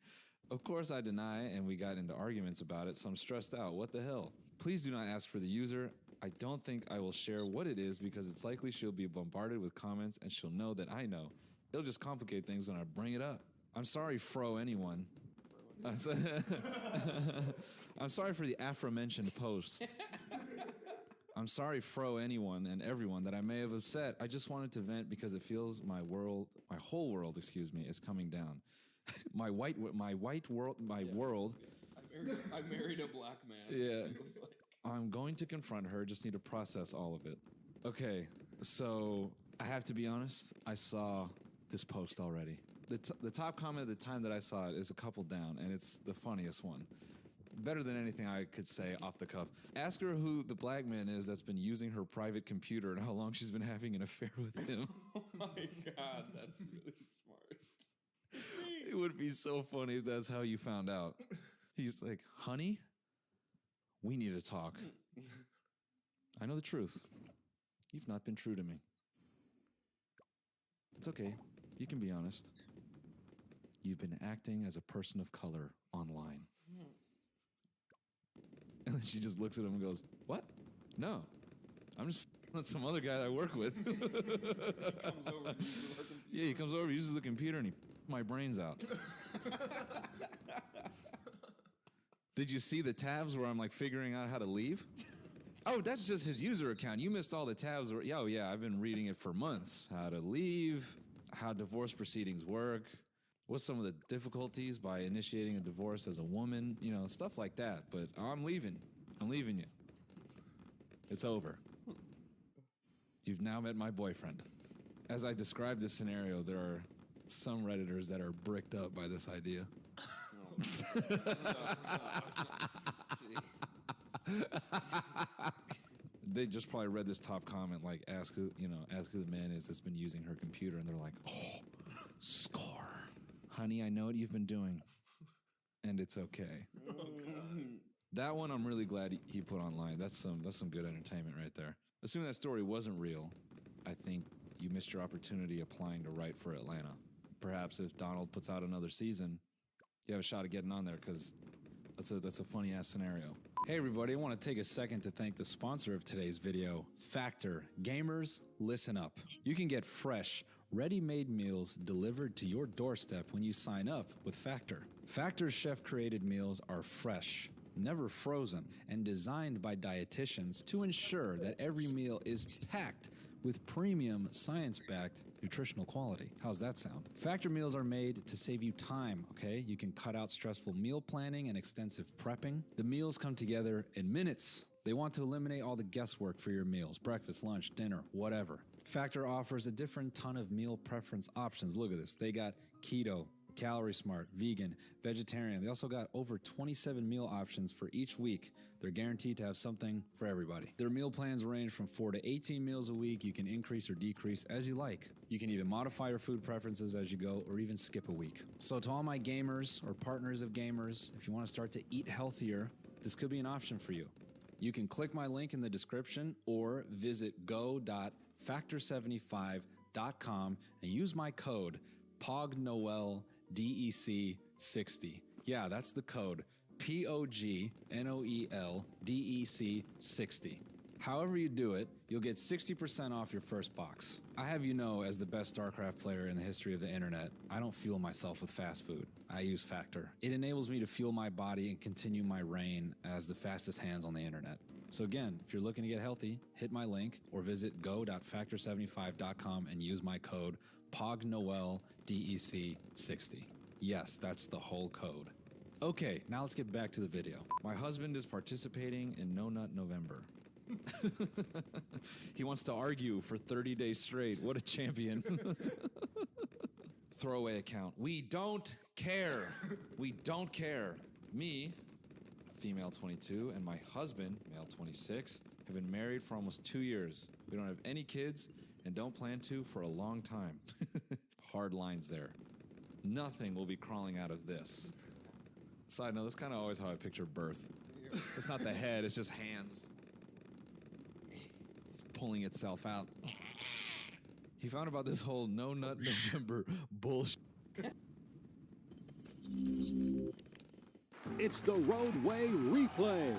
Of course I deny, and we got into arguments about it, so I'm stressed out. What the hell? Please do not ask for the user. I don't think I will share what it is because it's likely she'll be bombarded with comments and she'll know that I know. It'll just complicate things when I bring it up. I'm sorry, fro anyone. I'm sorry for the aforementioned post. I'm sorry, fro anyone and everyone that I may have upset. I just wanted to vent because it feels my whole world, is coming down. my world. I married a black man. Yeah. I'm going to confront her. Just need to process all of it. Okay, so I have to be honest. I saw this post already. The top comment at the time that I saw it is a couple down, and it's the funniest one. Better than anything I could say off the cuff. Ask her who the black man is that's been using her private computer and how long she's been having an affair with him. Oh my God, that's really smart. It would be so funny if that's how you found out. He's like, honey, we need to talk. I know the truth. You've not been true to me. It's okay. You can be honest. You've been acting as a person of color online. And then she just looks at him and goes, what? No. I'm just with some other guy that I work with. He comes over, uses the computer, and he my brains out. Did you see the tabs where I'm like figuring out how to leave? Oh, that's just his user account. You missed all the tabs. Oh, yeah, I've been reading it for months. How to leave, how divorce proceedings work, what's some of the difficulties by initiating a divorce as a woman, stuff like that. But I'm leaving. I'm leaving you. It's over. You've now met my boyfriend. As I describe this scenario, there are some Redditors that are bricked up by this idea. They just probably read this top comment, like ask who the man is that's been using her computer, and they're like, oh, score. Honey, I know what you've been doing, and it's okay. That one I'm really glad he put online. That's some good entertainment right there. Assuming that story wasn't real, I think you missed your opportunity applying to write for Atlanta. Perhaps if Donald puts out another season, you have a shot at getting on there, because that's a funny ass scenario. Hey everybody, I want to take a second to thank the sponsor of today's video, Factor. Gamers, listen up. You can get fresh, ready-made meals delivered to your doorstep when you sign up with Factor. Factor's chef-created meals are fresh, never frozen, and designed by dietitians to ensure that every meal is packed with premium, science-backed nutritional quality. How's that sound? Factor meals are made to save you time, okay? You can cut out stressful meal planning and extensive prepping. The meals come together in minutes. They want to eliminate all the guesswork for your meals, breakfast, lunch, dinner, whatever. Factor offers a different ton of meal preference options. Look at this. They got keto, calorie smart, vegan, vegetarian. They also got over 27 meal options for each week. They're guaranteed to have something for everybody. Their meal plans range from 4 to 18 meals a week. You can increase or decrease as you like. You can even modify your food preferences as you go, or even skip a week. So to all my gamers or partners of gamers, if you want to start to eat healthier, this could be an option for you. You can click my link in the description or visit go.factor75.com and use my code POGNOELDEC60. Yeah, that's the code. POGNOELDEC60. However you do it, you'll get 60% off your first box. I have you know, as the best StarCraft player in the history of the internet, I don't fuel myself with fast food. I use Factor. It enables me to fuel my body and continue my reign as the fastest hands on the internet. So again, if you're looking to get healthy, hit my link or visit go.factor75.com and use my code POGNOELDEC60. Yes, that's the whole code. Okay, now let's get back to the video. My husband is participating in No Nut November. He wants to argue for 30 days straight. What a champion. Throwaway account. We don't care. We don't care. Me, female 22, and my husband, male 26, have been married for almost 2 years. We don't have any kids and don't plan to for a long time. Hard lines there. Nothing will be crawling out of this. Side note, that's kind of always how I picture birth. It's not the head, it's just hands. It's pulling itself out. He found about this whole No Nut November bullshit. It's the Roadway Replay.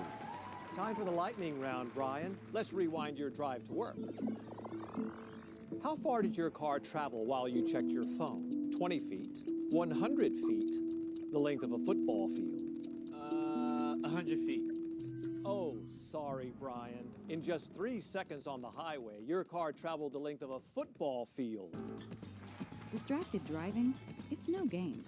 Time for the lightning round, Brian. Let's rewind your drive to work. How far did your car travel while you checked your phone? 20 feet, 100 feet, the length of a football field. 100 feet. Oh, sorry, Brian. In just 3 seconds on the highway, your car traveled the length of a football field. Distracted driving? It's no game.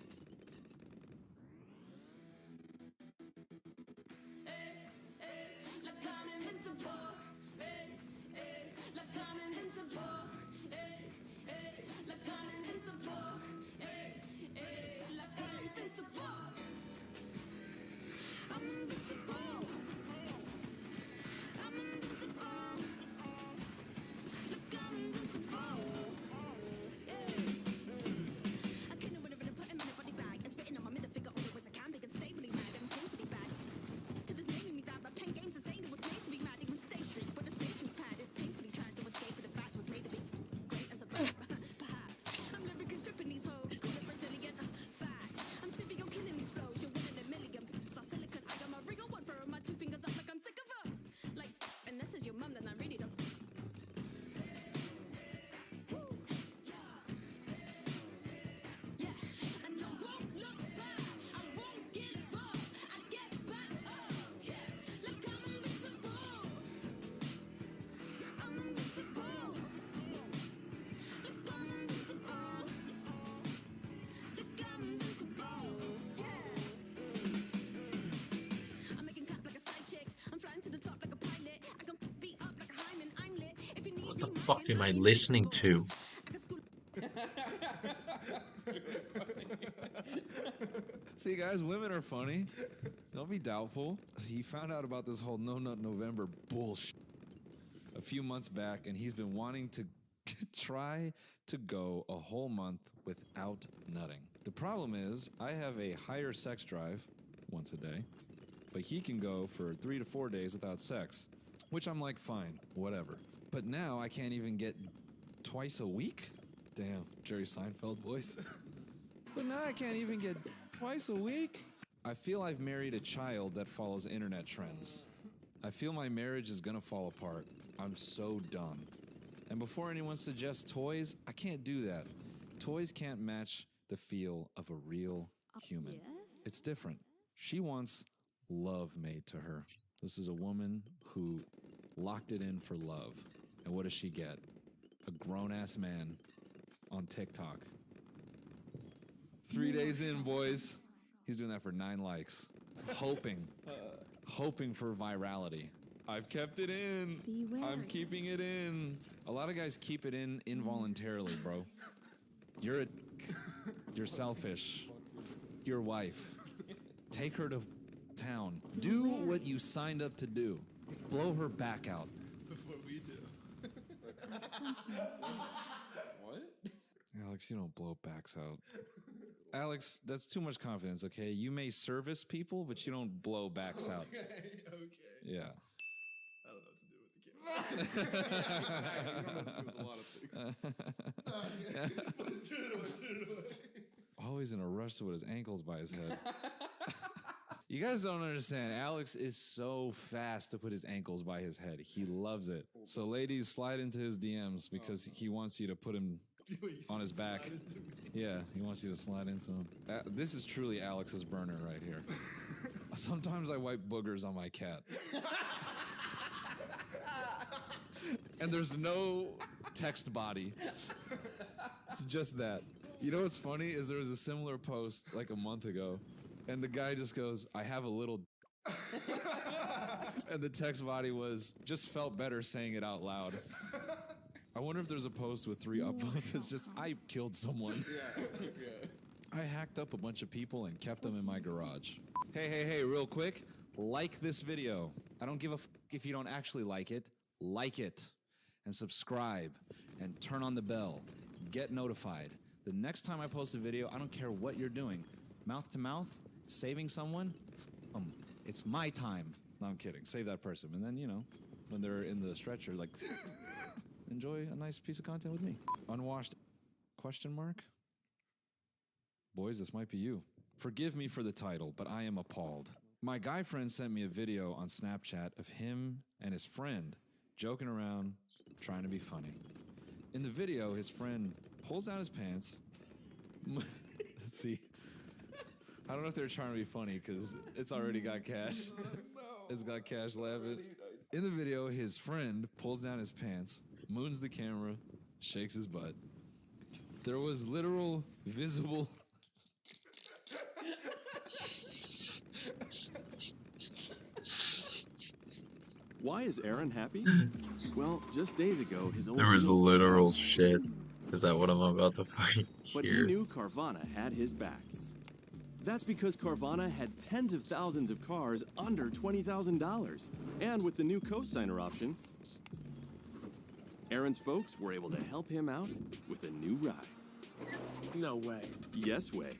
What the fuck am I listening to? See, guys, women are funny. Don't be doubtful. He found out about this whole No Nut November bullshit a few months back, and he's been wanting to try to go a whole month without nutting. The problem is, I have a higher sex drive once a day, but he can go for 3 to 4 days without sex, which I'm like, fine, whatever. But now I can't even get twice a week? Damn, Jerry Seinfeld voice. But now I can't even get twice a week? I feel I've married a child that follows internet trends. I feel my marriage is gonna fall apart. I'm so dumb. And before anyone suggests toys, I can't do that. Toys can't match the feel of a real human. It's different. She wants love made to her. This is a woman who locked it in for love. And what does she get? A grown-ass man on TikTok. 3 days in, boys. He's doing that for 9 likes. Hoping for virality. I've kept it in. I'm keeping it in. A lot of guys keep it in involuntarily, bro. You're selfish. Your wife. Take her to town. Do what you signed up to do. Blow her back out. That's what we do. What? Alex, you don't blow backs out. Alex, that's too much confidence, okay? You may service people, but you don't blow backs out. Okay. Yeah. I don't know what to do with the camera. You don't know what to do with a lot of things. Always in a rush to put his ankles by his head. You guys don't understand. Alex is so fast to put his ankles by his head. He loves it. So ladies, slide into his DMs because he wants you to put him on his back. Yeah, he wants you to slide into him. This is truly Alex's burner right here. Sometimes I wipe boogers on my cat. And there's no text body. It's just that. You know what's funny is there was a similar post like a month ago, and the guy just goes, I have a little and the text body was, just felt better saying it out loud. I wonder if there's a post with 3 upvotes. It's just, I killed someone. Yeah. I hacked up a bunch of people and kept them in my garage. Hey, real quick, like this video. I don't give a if you don't actually like it, and subscribe, and turn on the bell. Get notified. The next time I post a video, I don't care what you're doing. Mouth to mouth, saving someone, it's my time. No, I'm kidding. Save that person. And then, when they're in the stretcher, like, enjoy a nice piece of content with me. Unwashed ? Boys, this might be you. Forgive me for the title, but I am appalled. My guy friend sent me a video on Snapchat of him and his friend joking around, trying to be funny. In the video, his friend pulls down his pants. Let's see. I don't know if they're trying to be funny because it's already got cash. It's got cash laughing. In the video, his friend pulls down his pants, moons the camera, shakes his butt. There was literal, visible... Why is Aaron happy? Well, just days ago, his old... There was literal shit. Is that what I'm about to find But he here? knew Carvana had his back. That's because Carvana had tens of thousands of cars under $20,000. And with the new co-signer option, Aaron's folks were able to help him out with a new ride. No way. Yes way.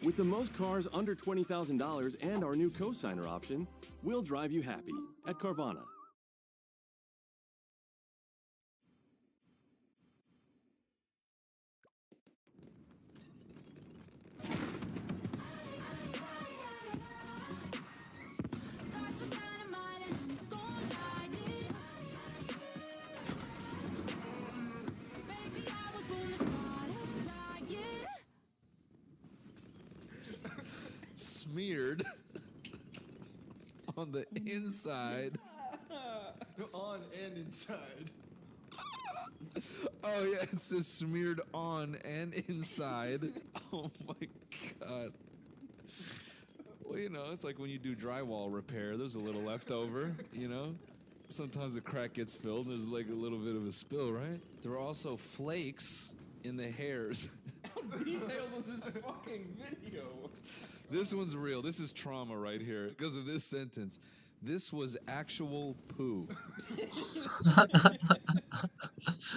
With the most cars under $20,000 and our new co-signer option, we'll drive you happy at Carvana. Smeared on the inside. On and inside. Oh yeah, it says smeared on and inside. Oh my god. Well, it's like when you do drywall repair, there's a little left over, Sometimes the crack gets filled, there's like a little bit of a spill, right? There were also flakes in the hairs. How detailed was this fucking video? This one's real. This is trauma right here because of this sentence. This was actual poo.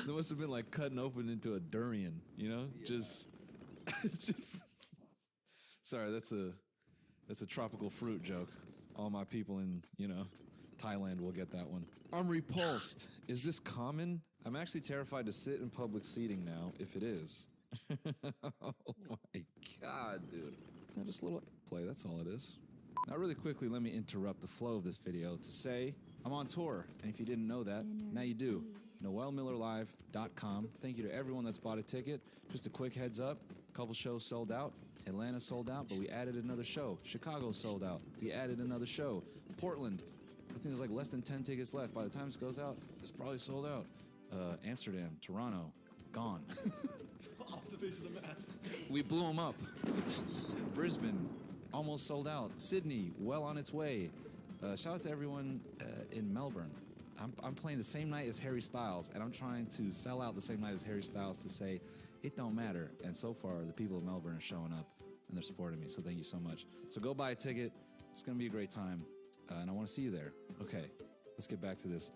There must have been like cutting open into a durian, Just sorry, that's a tropical fruit joke. All my people in, Thailand will get that one. I'm repulsed. Is this common? I'm actually terrified to sit in public seating now, if it is. Oh my god, dude. Now just a little play, that's all it is. Now really quickly, let me interrupt the flow of this video to say I'm on tour, and if you didn't know that, now you do. NoelMillerLive.com. Thank you to everyone that's bought a ticket. Just a quick heads up, a couple shows sold out. Atlanta sold out, but we added another show. Chicago sold out. We added another show. Portland, I think there's like less than 10 tickets left. By the time this goes out, it's probably sold out. Amsterdam, Toronto, gone. Off the face of the map. We blew them up. Brisbane, almost sold out. Sydney, well on its way. Shout out to everyone in Melbourne. I'm playing the same night as Harry Styles, and I'm trying to sell out the same night as Harry Styles to say, it don't matter. And so far, the people of Melbourne are showing up, and they're supporting me, so thank you so much. So go buy a ticket. It's going to be a great time, and I want to see you there. Okay, let's get back to this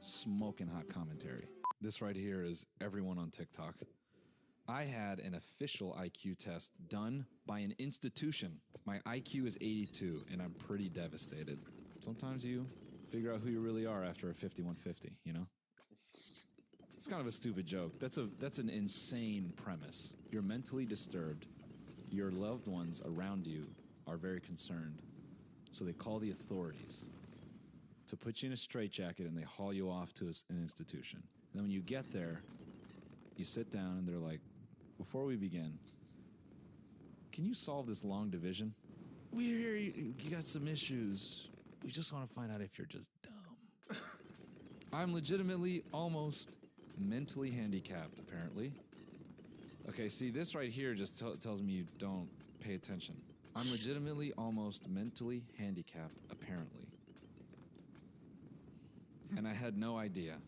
smoking hot commentary. This right here is everyone on TikTok. I had an official IQ test done by an institution. My IQ is 82, and I'm pretty devastated. Sometimes you figure out who you really are after a 5150, It's kind of a stupid joke. That's an insane premise. You're mentally disturbed. Your loved ones around you are very concerned. So they call the authorities to put you in a straitjacket, and they haul you off to an institution. And then when you get there, you sit down, and they're like, before we begin, can you solve this long division? We hear you got some issues. We just want to find out if you're just dumb. I'm legitimately almost mentally handicapped, apparently. Okay, see, this right here just tells me you don't pay attention. I'm legitimately almost mentally handicapped, apparently. And I had no idea.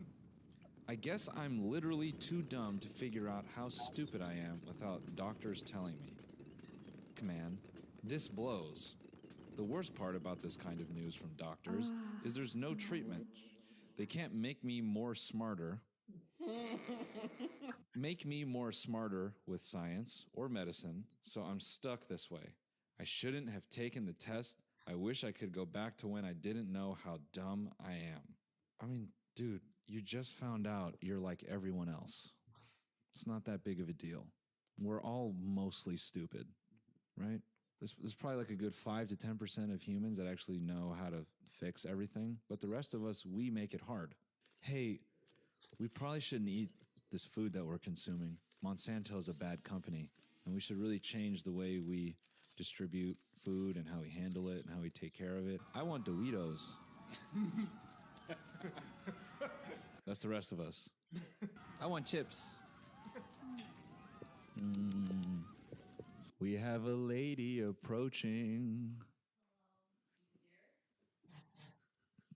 I guess I'm literally too dumb to figure out how stupid I am without doctors telling me. Command, this blows. The worst part about this kind of news from doctors is there's no treatment. They can't make me more smarter. Make me more smarter with science or medicine, so I'm stuck this way. I shouldn't have taken the test. I wish I could go back to when I didn't know how dumb I am. I mean, dude, you just found out you're like everyone else. It's not that big of a deal. We're all mostly stupid, right? There's probably like a good 5 to 10% of humans that actually know how to fix everything, but the rest of us, we make it hard. Hey, we probably shouldn't eat this food that we're consuming. Monsanto's a bad company, and we should really change the way we distribute food and how we handle it and how we take care of it. I want Doritos. That's the rest of us. I want chips. We have a lady approaching.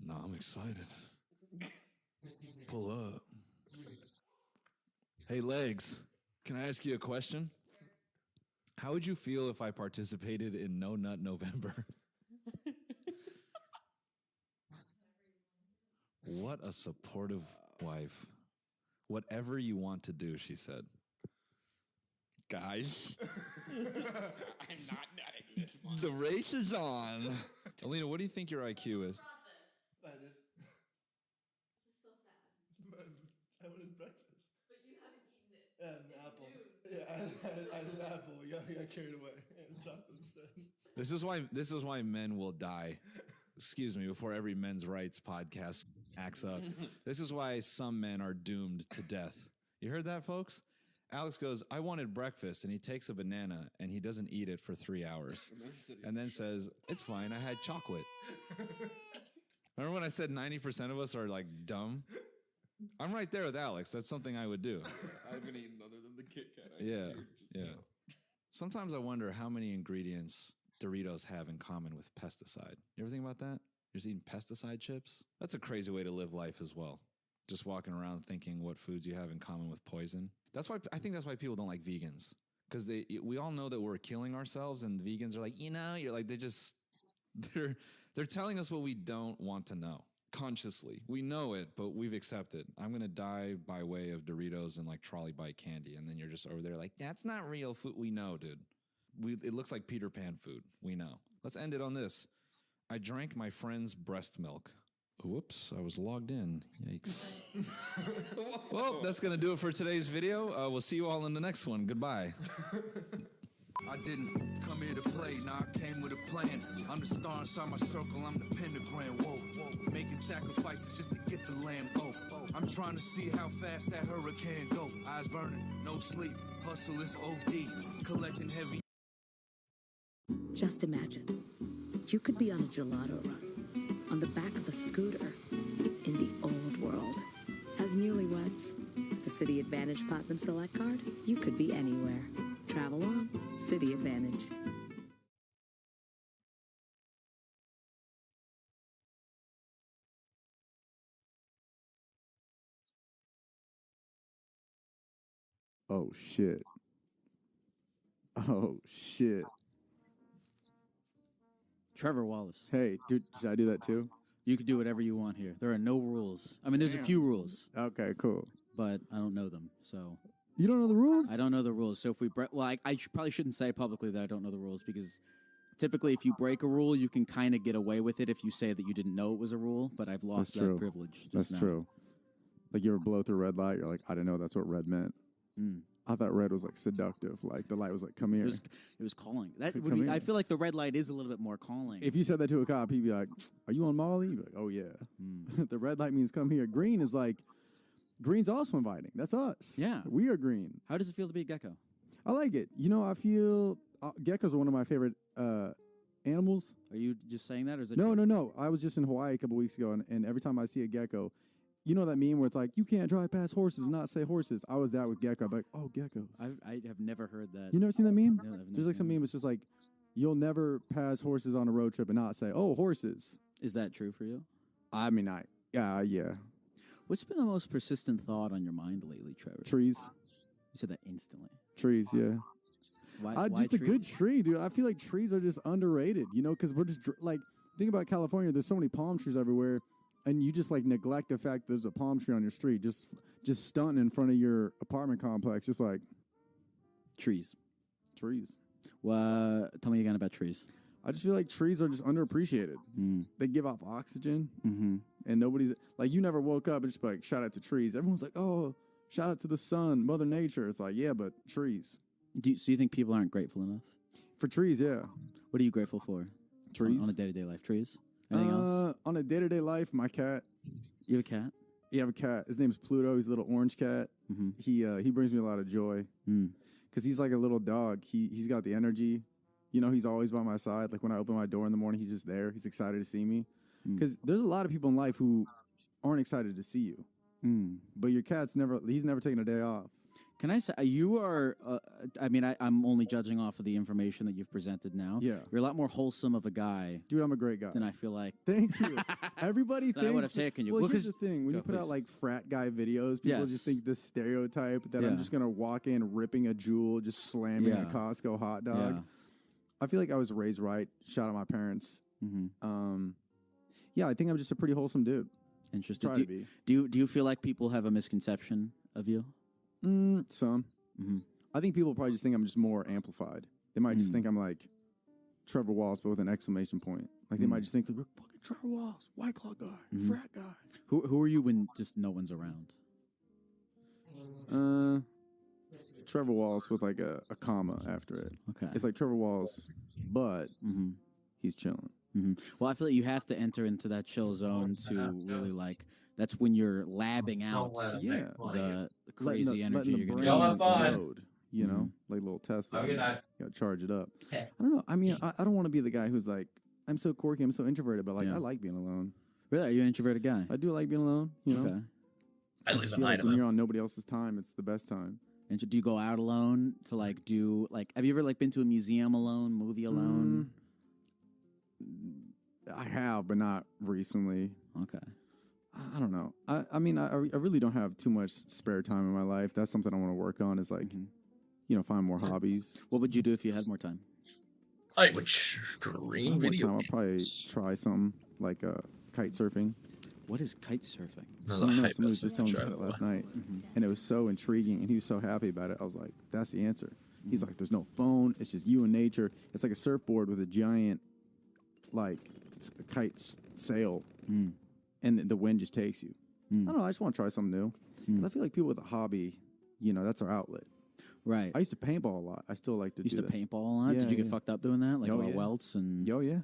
No, I'm excited. Pull up. Hey, Legs, can I ask you a question? How would you feel if I participated in No Nut November? What a supportive wife. Whatever you want to do, she said. Guys. I'm not nutting this one. The race is on. Alina, what do you think your IQ is? I did. This is so sad. But I wanted breakfast. But you haven't eaten it. And an apple. Noon. Yeah, I had an apple. We got carried away. And chocolate instead. This is why men will die. Excuse me, before every men's rights podcast acts up. This is why some men are doomed to death. You heard that, folks? Alex goes, I wanted breakfast, and he takes a banana, and he doesn't eat it for 3 hours. And then says, it's fine, I had chocolate. Remember when I said 90% of us are, like, dumb? I'm right there with Alex. That's something I would do. I haven't eaten other than the Kit Kat. Yeah. Sometimes I wonder how many ingredients Doritos have in common with pesticide. You ever think about that? You're just eating pesticide chips? That's a crazy way to live life as well. Just walking around thinking what foods you have in common with poison. I think that's why people don't like vegans. Because we all know that we're killing ourselves, and the vegans are like, you're like, they're telling us what we don't want to know. Consciously. We know it, but we've accepted. I'm going to die by way of Doritos and like trolley bike candy. And then you're just over there like, that's not real food. We know, dude. It looks like Peter Pan food. We know. Let's end it on this. I drank my friend's breast milk. Whoops, I was logged in. Yikes. Well, that's going to do it for today's video. We'll see you all in the next one. Goodbye. I didn't come here to play, nah, I came with a plan. I'm the star inside my circle, I'm the pentagram, whoa. Making sacrifices just to get the lamb, oh. I'm trying to see how fast that hurricane go. Eyes burning, no sleep, hustle is OD, collecting heavy. Just imagine, you could be on a gelato run, on the back of a scooter, in the old world. As newlyweds, with the City Advantage Platinum Select card, you could be anywhere. Travel on, City Advantage. Oh shit. Oh shit. Trevor Wallace. Hey, dude, should I do that too? You can do whatever you want here. There are no rules. I mean, there's a few rules. Okay, cool. But I don't know them, so. You don't know the rules? I don't know the rules. So if we break, well, I probably shouldn't say publicly that I don't know the rules because typically if you break a rule, you can kind of get away with it if you say that you didn't know it was a rule, but I've lost that privilege. That's true. Like you ever blow through a red light, you're like, I didn't know that's what red meant. I thought red was like seductive. Like the light was like, come here. It was calling. That Come would be, here. I feel like the red light is a little bit more calling. If you said that to a cop, he'd be like, are you on Molly? You'd be like, oh yeah. The red light means come here. Green is like, green's also inviting. That's us. Yeah. We are green. How does it feel to be a gecko? I like it. You know, I feel geckos are one of my favorite animals. Are you just saying that, or is it? No. I was just in Hawaii a couple weeks ago, and every time I see a gecko, you know that meme where it's like, you can't drive past horses and not say horses. I was that with gecko. I'm like, oh, geckos. I have never heard that. You never seen that meme? No, I've never There's like some meme. It's just like, you'll never pass horses on a road trip and not say, oh, horses. Is that true for you? I mean, yeah. What's been the most persistent thought on your mind lately, Trevor? Trees. You said that instantly. Trees, yeah. Why just a good tree, dude. I feel like trees are just underrated, you know, because we're just like, think about California. There's so many palm trees everywhere, and you just like neglect the fact there's a palm tree on your street, just stunting in front of your apartment complex, just like trees. Well, tell me again about trees. I just feel like trees are just underappreciated. They give off oxygen, and nobody's like, you never woke up and just be like, shout out to trees. Everyone's like, oh, shout out to the sun, Mother Nature. It's like, yeah, but trees. So you think people aren't grateful enough? For trees, yeah. What are you grateful for? Trees. On a day-to-day life. Trees? Anything else? On a day-to-day life, my cat. You have a cat? Yeah, I have a cat. His name's Pluto. He's a little orange cat. He brings me a lot of joy. Because he's like a little dog. He's got the energy. You know, he's always by my side. Like when I open my door in the morning, he's just there. He's excited to see me. Because there's a lot of people in life who aren't excited to see you. But your cat's he's never taken a day off. Can I say, you are, I mean, I'm only judging off of the information that you've presented now. Yeah. You're a lot more wholesome of a guy. Dude, I'm a great guy. Than I feel like. Thank you. Everybody thinks. I would have taken you. Well, here's the thing. When you put out like frat guy videos, people just think this stereotype that I'm just going to walk in ripping a Chilllll, just slamming a Costco hot dog. I feel like I was raised right. Shout out my parents. Yeah, I think I'm just a pretty wholesome dude. Interesting. Try to be. Do you feel like people have a misconception of you? Some. I think people probably just think I'm just more amplified. They might just think I'm like Trevor Wallace, but with an exclamation point. Like they might just think, look, fucking Trevor Wallace, White Claw guy, frat guy. Who are you when just no one's around? Trevor Wallace with like a comma after it. Okay. It's like Trevor Wallace, but he's chilling. Well, I feel like you have to enter into that chill zone to really like. That's when you're labbing out the crazy energy you're going to load. You know, like little Tesla. You got to charge it up. I don't know. I mean, I don't want to be the guy who's like, I'm so quirky, I'm so introverted, but like I like being alone. Really? Are you an introverted guy? I do like being alone. You know. I live like when you're on nobody else's time, it's the best time. And do you go out alone to like do like? Have you ever like been to a museum alone, movie alone? I have, but not recently. Okay. I don't know. I mean, I really don't have too much spare time in my life. That's something I want to work on. Is like, you know, find more hobbies. What would you do if you had more time? I would stream video. I'll probably try something like kite surfing. What is kite surfing? I don't know. Somebody was just telling me about it last night, and it was so intriguing, and he was so happy about it. I was like, "That's the answer." He's like, "There's no phone. It's just you and nature. It's like a surfboard with a giant, like, kites sail, and the wind just takes you. I don't know. I just want to try something new because I feel like people with a hobby, that's our outlet. Right. I used to paintball a lot. I still like to do that. Used to paintball a lot? Did you get fucked up doing that? Like welts and... Oh, yeah.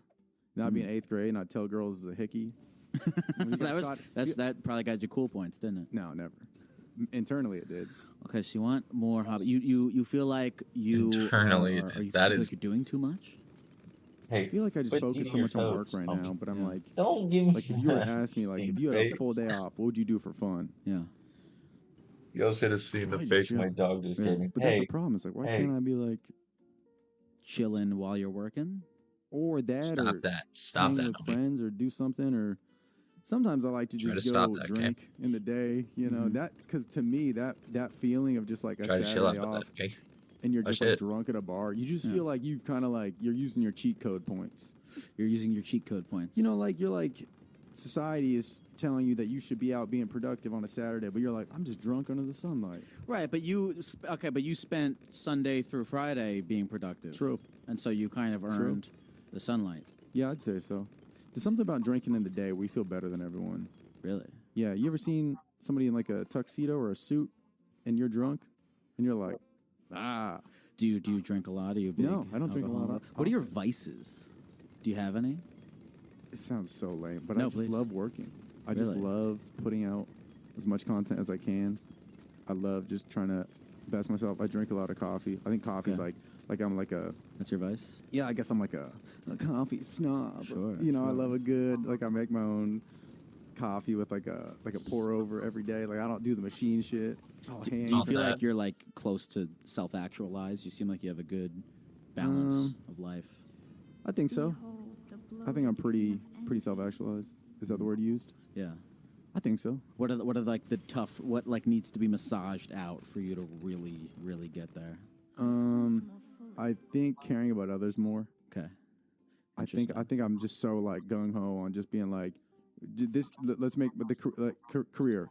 Now I'd be in 8th grade and I'd tell girls it's a hickey. That probably got you cool points, didn't it? No, never. Internally it did. Okay, so you want more hobby. You feel like you... Internally, are you that feel is... like you're doing too much? Hey, I feel like I just focus so much on work right now, but I'm like... Don't give me Like, if you were to ask me, like, if you had a full day off, what would you do for fun? Yeah. You all should have seen the face my dog just gave me. But that's the problem. It's like, why can't I be like chilling while you're working, or that, or stop hang that, with homie. friends, or do something, or sometimes I like to Try just to go stop that, drink in the day. You know that because to me that feeling of just like a Try to chill out Saturday with off, that, okay? and you're Oh, just like shit. drunk at a bar, you just feel like you've kind of like you're using your cheat code points. You're using your cheat code points. You know, like you're like. Society is telling you that you should be out being productive on a Saturday, but you're like, I'm just drunk under the sunlight. Right, but you spent Sunday through Friday being productive. True. And so you kind of earned the sunlight. Yeah, I'd say so. There's something about drinking in the day where you feel better than everyone. Really? Yeah, you ever seen somebody in like a tuxedo or a suit and you're drunk and you're like, ah. Do you drink a lot? Are you a big No, I don't drink a lot of alcoholic? What are your vices? Do you have any? It sounds so lame, but No, I just please. love working. I just Really? love putting out as much content as I can. I love just trying to best myself. I drink a lot of coffee. I think coffee's Okay. like I'm like a... That's your vice? Yeah, I guess I'm like a coffee snob. Sure, You know, I sure. love a good, like I make my own coffee with like a pour over every day. Like I don't do the machine shit. It's all Do hand. you feel like you're like close to self-actualized? You seem like you have a good balance of life. I think so. I think I'm pretty self-actualized. Is that the word used? Yeah. I think so. What are like the tough? What like needs to be massaged out for you to really get there? I think caring about others more. Okay. I think I'm just so like gung ho on just being like, let's make the career.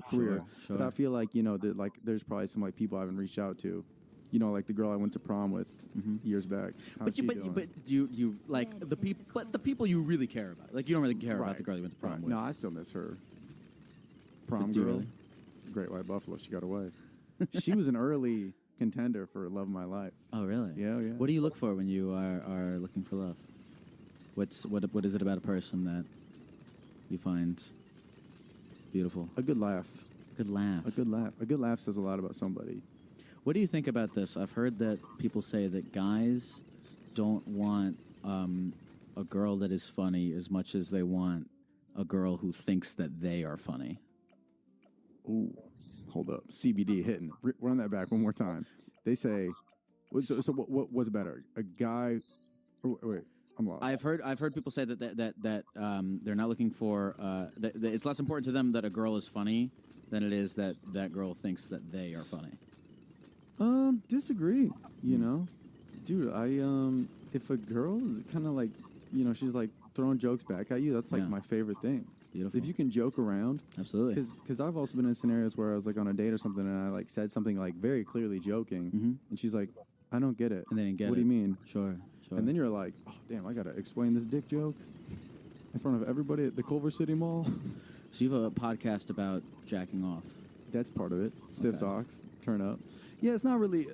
Sure. But I feel like that like there's probably some like people I haven't reached out to. Like the girl I went to prom with years back. But do you like the people? But the people you really care about, like you don't really care about the girl you went to prom with. No, I still miss her. Prom Do you girl, really? Great White Buffalo. She got away. She was an early contender for love of my life. Oh, really? Yeah. What do you look for when you are looking for love? What is it about a person that you find beautiful? A good laugh. Good laugh. A good laugh. A good laugh says a lot about somebody. What do you think about this? I've heard that people say that guys don't want a girl that is funny as much as they want a girl who thinks that they are funny. Ooh, hold up. CBD hitting. Run that back one more time. They say, so what was better? A guy... Wait, I'm lost. I've heard people say that they're not looking for... that it's less important to them that a girl is funny than it is that that girl thinks that they are funny. Disagree. Dude, if a girl is kind of like, she's like throwing jokes back at you, that's like my favorite thing. Beautiful. If you can joke around. Absolutely. Because I've also been in scenarios where I was like on a date or something and I like said something like very clearly joking and she's like, I don't get it. And they didn't get it. What do you mean? Sure. And then you're like, oh, damn, I got to explain this dick joke in front of everybody at the Culver City Mall. So you have a podcast about jacking off. That's part of it. Stiff Socks. Turn up. Yeah, it's not really...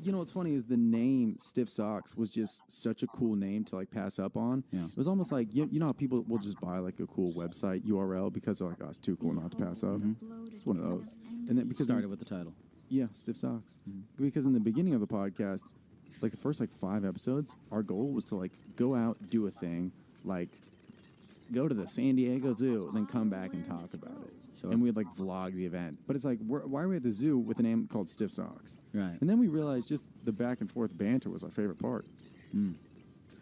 what's funny is the name Stiff Socks was just such a cool name to like pass up on. Yeah. It was almost like, you know how people will just buy like a cool website URL because they're like, oh, it's too cool not to pass up. It's one of those. And then because Started with the title. Yeah, Stiff Socks. Because in the beginning of the podcast, like the first like 5 episodes, our goal was to like go out, do a thing, like go to the San Diego Zoo, and then come back and talk about it. Sure. And we'd like vlog the event. But it's like, why are we at the zoo with a name called Stiff Socks? Right. And then we realized just the back and forth banter was our favorite part. And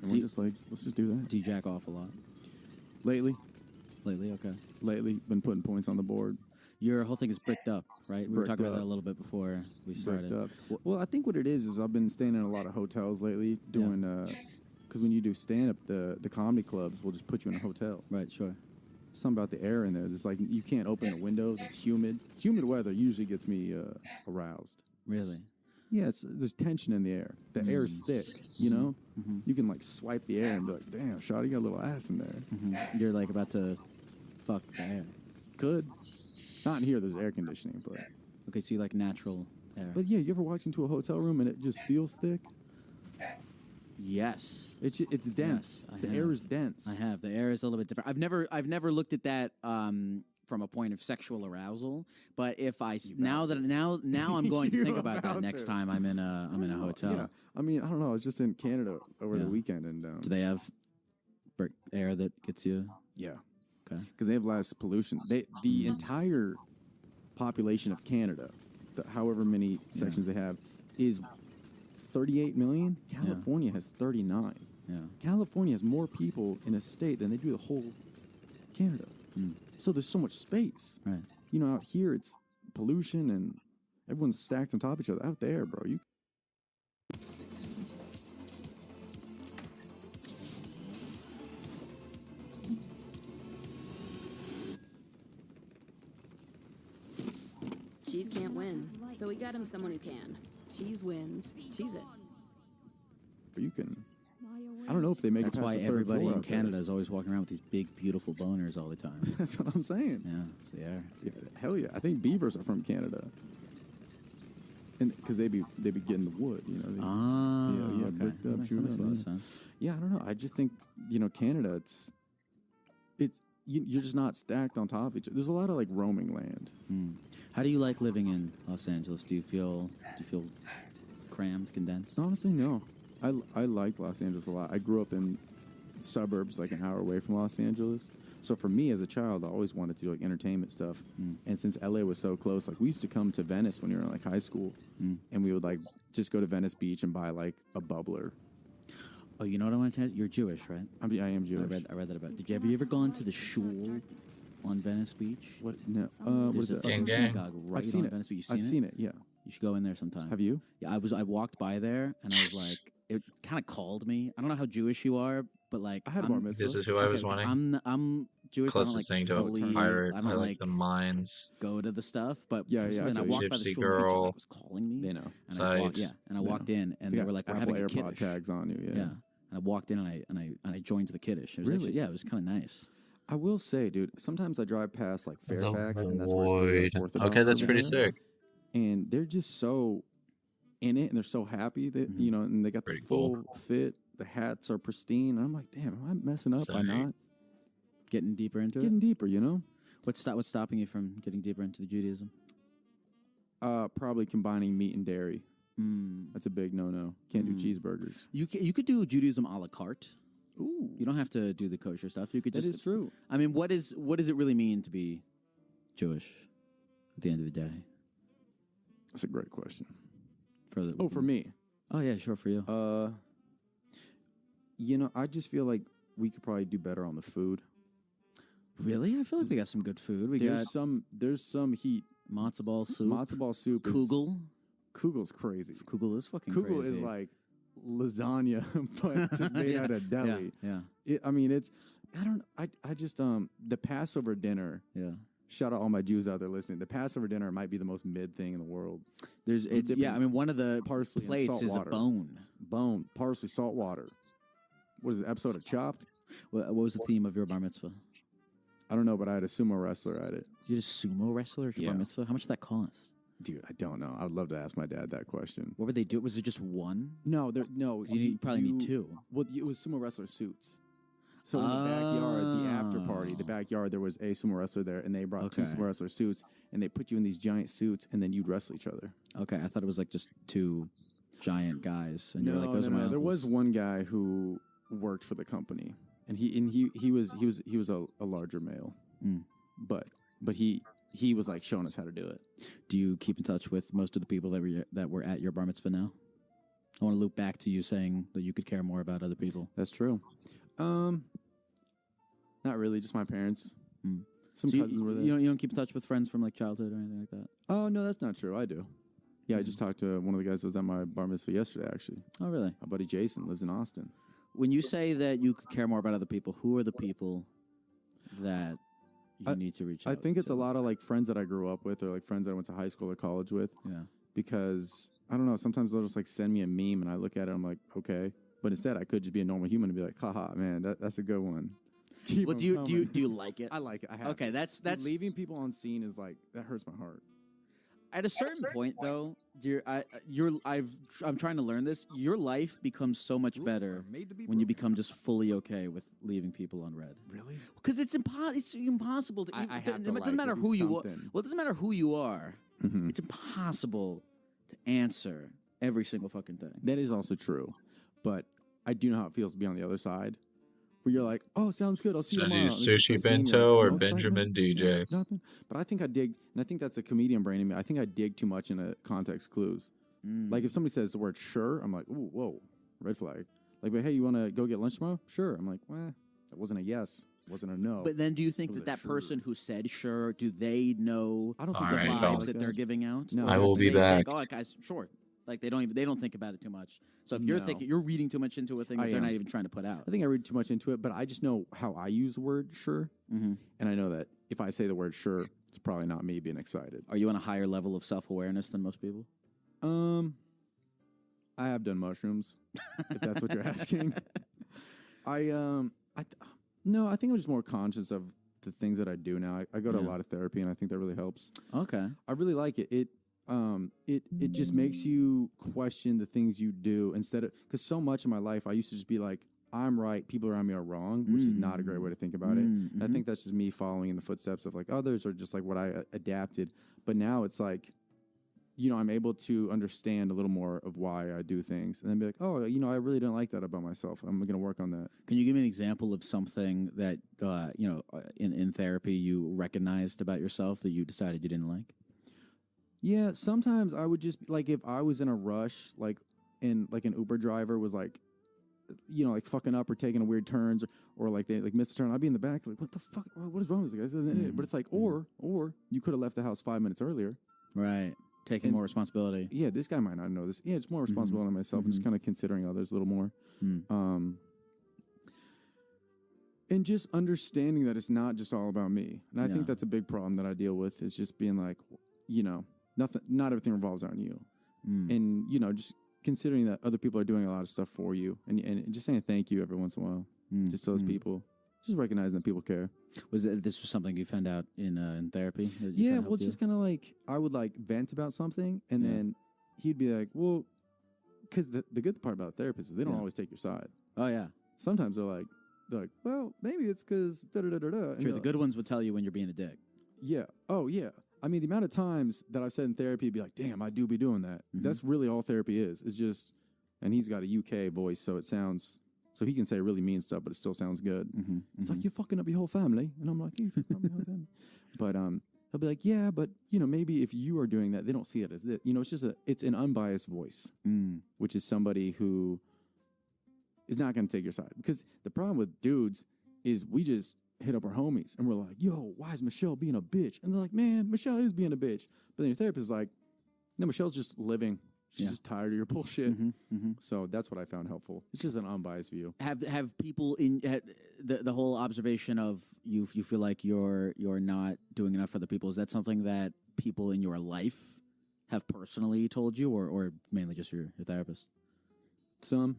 we're just like, let's just do that. Do you jack off a lot? Lately, okay. Lately, been putting points on the board. Your whole thing is bricked up, right? We were Bricked talking about up. up. that a little bit before we started. Bricked up. Well, I think what it is I've been staying in a lot of hotels lately doing, because when you do stand-up, the comedy clubs will just put you in a hotel. Right, sure. Something about the air in there. It's like you can't open the windows. It's humid. Humid weather usually gets me aroused. Really? Yeah, there's tension in the air. The air is thick, you know? You can, like, swipe the air and be like, damn, shawty got a little ass in there. You're, like, about to fuck the air. Could. Not in here, there's air conditioning, but... Okay, so you like natural air. But, yeah, you ever walk into a hotel room and it just feels thick? Yes. It's dense. Yes, the air is dense. I have. The air is a little bit different. I've never looked at that from a point of sexual arousal, but if I now I'm going to think about that next time I'm in a hotel. Yeah. I mean, I don't know. I was just in Canada over the weekend, and do they have air that gets you? Yeah. Okay. Because they have less pollution. The entire population of Canada, however many sections they have, is 38 million. California has 39. Yeah. California has more people in a state than they do the whole Canada. So there's so much space. Right. You know, out here it's pollution and everyone's stacked on top of each other. Out there, bro, you. Cheese can't win, so we got him someone who can. Cheese wins. Cheese it. You can. I don't know if they make That's it past why the third everybody floor in out there. Canada is always walking around with these big, beautiful boners all the time. That's what I'm saying. Yeah, it's the air. Yeah, hell yeah. I think beavers are from Canada. And because they be getting the wood, you know. Okay. Bricked up, That chewed makes up, a lot of yeah. sense. Yeah, I don't know. I just think, you know, Canada, it's you're just not stacked on top of each other. There's a lot of like roaming land. How do you like living in Los Angeles? Do you feel crammed, condensed? Honestly, no. I like Los Angeles a lot. I grew up in suburbs like an hour away from Los Angeles. So for me as a child, I always wanted to do like entertainment stuff. And since LA was so close, like we used to come to Venice when we were in like high school, and we would like just go to Venice Beach and buy like a bubbler. Oh, you know what I want to tell you? You're Jewish, right? I am Jewish. Oh, Oh, uh, I read that about. Have you ever gone to the Chilllll on Venice Beach? What? No. What There's is a that? fucking synagogue right I've seen on it. Venice Beach. I've seen it. Yeah. You should go in there sometime. Have you? Yeah, I walked by there and I was like, it kind of called me. I don't know how Jewish you are, but like I had a bar mitzvah. This is who I was wanting. I'm Jewish. I don't, Closest like, thing to a fully, pirate. I I don't like the mines. go to the stuff, but Yeah, for some yeah, reason I I feel you. walked by the Gypsy shul girl. and it was calling me. They know. And I walked, Sight. and I walked in and they got were like, we're Apple having a AirPod kiddush. tags on you. Yeah. Yeah. And I walked in and I joined the kiddush. It was Really? actually, yeah, it was kind of nice. I will say, dude, sometimes I drive past like Hello, Fairfax, and that's where it's really like, Lloyd. Orthodox. Okay, that's over pretty there. sick. And they're just so in it, and they're so happy that you know, and they got Pretty the full cool. fit. The hats are pristine. And I'm like, damn, am I messing up by Sick. not Getting deeper into getting it. deeper? You know, What's stopping you from getting deeper into the Judaism? probably combining meat and dairy. That's a big no-no. Can't do cheeseburgers. You could do Judaism a la carte. Ooh, You don't have to do the kosher stuff. You could that just. is true. I mean, what does it really mean to be Jewish? At the end of the day, That's a great question. for me. Oh yeah, sure for you. You know, I just feel like we could probably do better on the food. Really, I feel like we got some good food. We There's some heat. got matzo ball soup. Matzo ball soup. Kugel. Kugel's crazy. Kugel is fucking Kugel crazy. is like lasagna, but just made out of deli. Yeah. I mean, it's. I just the Passover dinner. Yeah. Shout out all my Jews out there listening. The Passover dinner might be the most mid thing in the world. I mean, one of the parsley and plates salt is water. a bone. Bone, parsley, salt water. What is it? Episode of Chopped? What was the theme of your bar mitzvah? I don't know, but I had a sumo wrestler at it. You had a sumo wrestler at your Yeah. bar mitzvah? How much did that cost? Dude, I don't know. I would love to ask my dad that question. What would they do? Was it just one? No, You probably need two. Well, it was sumo wrestler suits. So in the backyard, the after party, the backyard, there was a sumo wrestler there, and they brought two Okay. sumo wrestler suits, and they put you in these giant suits, and then you'd wrestle each other. Okay, I thought it was like just two giant guys, and you're like, those are my There uncles. was one guy who worked for the company, and he was a larger male, but he was like showing us how to do it. Do you keep in touch with most of the people that were at your bar mitzvah now? I want to loop back to you saying that you could care more about other people. That's true. Not really, just my parents. Some So you- cousins were there. You don't keep in touch with friends from like childhood or anything like that? Oh no, that's not true. I do. Yeah, I just talked to one of the guys that was at my bar mitzvah yesterday. Actually, Oh, really? my buddy Jason lives in Austin. When you say that you could care more about other people, who are the people that you need to reach out I think it's to? a lot of like friends that I grew up with, or like friends that I went to high school or college with. Yeah. Because I don't know. Sometimes they'll just like send me a meme and I look at it. I'm like, okay. But instead, I could just be a normal human and be like, haha, man, that's a good one. Well, do you like it? I like it. I have Okay, it. that's leaving people on scene is like that hurts my heart. At a certain point, though, I'm trying to learn this. Your life becomes so much better when you become just fully okay with leaving people on red. Really? Because it's impossible to. I have to it doesn't like matter it, who you are. something. Well, it doesn't matter who you are. Mhm. It's impossible to answer every single fucking thing. That is also true, but I do know how it feels to be on the other side, where you're like, "Oh, sounds good. I'll see you Send tomorrow." you And then Sushi just the scene, Bento you're like, or "No Benjamin excitement? DJ. Nothing." But I think I dig, and I think that's a comedian brain in me. I think I dig too much into context clues. Like if somebody says the word "sure," I'm like, "Ooh, whoa, red flag." Like, but hey, you want to go get lunch tomorrow? Sure. I'm like, well, that wasn't a yes, wasn't a no. But then, do you It think was that a that sure. person who said "sure," do they know I don't the think All right, vibes fellas. that they're giving out? No. Or I will do be they back. think, oh, guys, sure. Like they don't think about it too much. So if you're No. thinking you're reading too much into a thing that I they're am. not even trying to put out. I think I read too much into it, but I just know how I use the word "sure," and I know that if I say the word "sure," it's probably not me being excited. Are you on a higher level of self-awareness than most people? I have done mushrooms, if that's what you're asking. No, I think I'm just more conscious of the things that I do now. I go to a lot of therapy, and I think that really helps. Okay. I really like it. It just makes you question the things you do instead of, because so much of my life I used to just be like, I'm right, people around me are wrong, which is not a great way to think about it. And I think that's just me following in the footsteps of like others, or just like what I adapted. But now it's like, I'm able to understand a little more of why I do things, and then be like, oh, I really didn't like that about myself. I'm going to work on that. Can you give me an example of something that in therapy you recognized about yourself that you decided you didn't like? Yeah, sometimes I would just like if I was in a rush, like an Uber driver was like, like fucking up or taking weird turns, or like they like missed a turn. I'd be in the back like, what the fuck? What is wrong with this guy? This isn't it. But it's like, or you could have left the house 5 minutes earlier. Right. Taking more responsibility. Yeah, this guy might not know this. Yeah, it's more responsibility on myself and just kind of considering others a little more. And just understanding that it's not just all about me. And I think that's a big problem that I deal with, is just being like, not everything revolves around you. And, just considering that other people are doing a lot of stuff for you, and just saying thank you every once in a while, just to those people. Just recognizing that people care. This was something you found out in therapy? Yeah, well, it's just kind of like I would like vent about something, and then he'd be like, well, because the good part about therapists is they don't always take your side. Oh, yeah. Sometimes they're like, well, maybe it's because da-da-da-da-da. True, the good ones would tell you when you're being a dick. Yeah. Oh, yeah. I mean, the amount of times that I've said in therapy, be like, damn, I do be doing that. That's really all therapy is. It's just, and he's got a UK voice, so it sounds, so he can say really mean stuff, but it still sounds good. It's like, you're fucking up your whole family. And I'm like, you fucking up your whole family. But he'll be like, yeah, but, maybe if you are doing that, they don't see it as it. It's just it's an unbiased voice, which is somebody who is not going to take your side. Because the problem with dudes is we just hit up our homies and we're like, yo, why is Michelle being a bitch? And they're like, man, Michelle is being a bitch. But then your therapist is like, no, Michelle's just living. She's just tired of your bullshit. So that's what I found helpful. It's just an unbiased view. Have people in the whole observation of you feel like you're not doing enough for the people? Is that something that people in your life have personally told you, or mainly just your therapist? Some.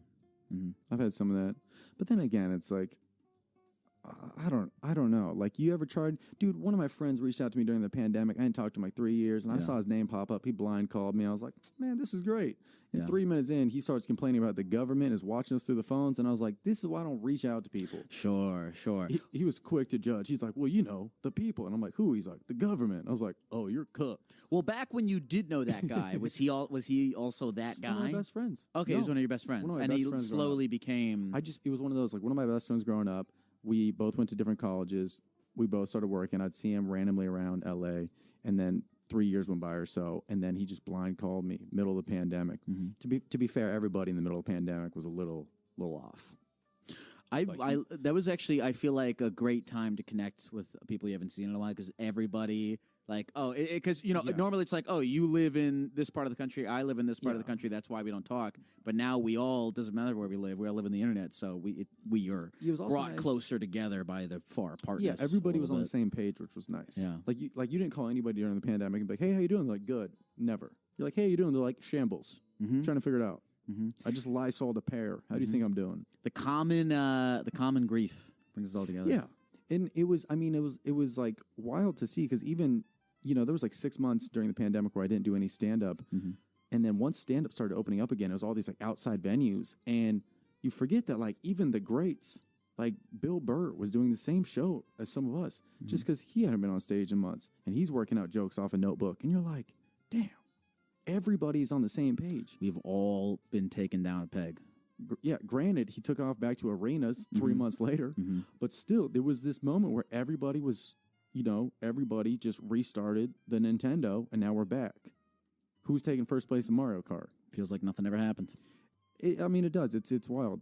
I've had some of that. But then again, it's like, I don't know. Like, you ever tried? Dude, one of my friends reached out to me during the pandemic. I hadn't talked to him like 3 years, and I saw his name pop up. He blind called me. I was like, man, this is great. And 3 minutes in, he starts complaining about the government is watching us through the phones, and I was like, this is why I don't reach out to people. Sure. He was quick to judge. He's like, well, the people. And I'm like, who? He's like, the government. I was like, oh, you're cooked. Well, back when you did know that guy, was he also that guy? One of my best friends. Okay, he was one of your best friends. And he slowly became... It was one of those, like, one of my best friends growing up. We both went to different colleges. We both started working. I'd see him randomly around LA. And then 3 years went by or so. And then he just blind called me middle of the pandemic. To be fair, everybody in the middle of the pandemic was a little off. That was actually, I feel like, a great time to connect with people you haven't seen in a while, because everybody, like, normally it's like, oh, you live in this part of the country, I live in this part of the country, that's why we don't talk. But now we all, doesn't matter where we all live in the internet, so we are brought closer together by the far apartness. Yeah, everybody was on the same page, which was nice. Yeah. Like you didn't call anybody during the pandemic and be like, hey, how you doing? Like, good. Never. You're like, hey, you doing? They're like, shambles. Mm-hmm. Trying to figure it out. I just Lysoled a pear. How do you think I'm doing? The common grief brings us all together. Yeah, and it was like wild to see because even there was like 6 months during the pandemic where I didn't do any stand up, and then once stand up started opening up again, it was all these like outside venues, and you forget that like even the greats like Bill Burr was doing the same show as some of us just because he hadn't been on stage in months, and he's working out jokes off a notebook, and you're like, damn. Everybody's on the same page. We've all been taken down a peg. Yeah, granted, he took off back to arenas 3 months later, but still, there was this moment where everybody was, everybody just restarted the Nintendo, and now we're back. Who's taking first place in Mario Kart? Feels like nothing ever happened. It does. It's wild.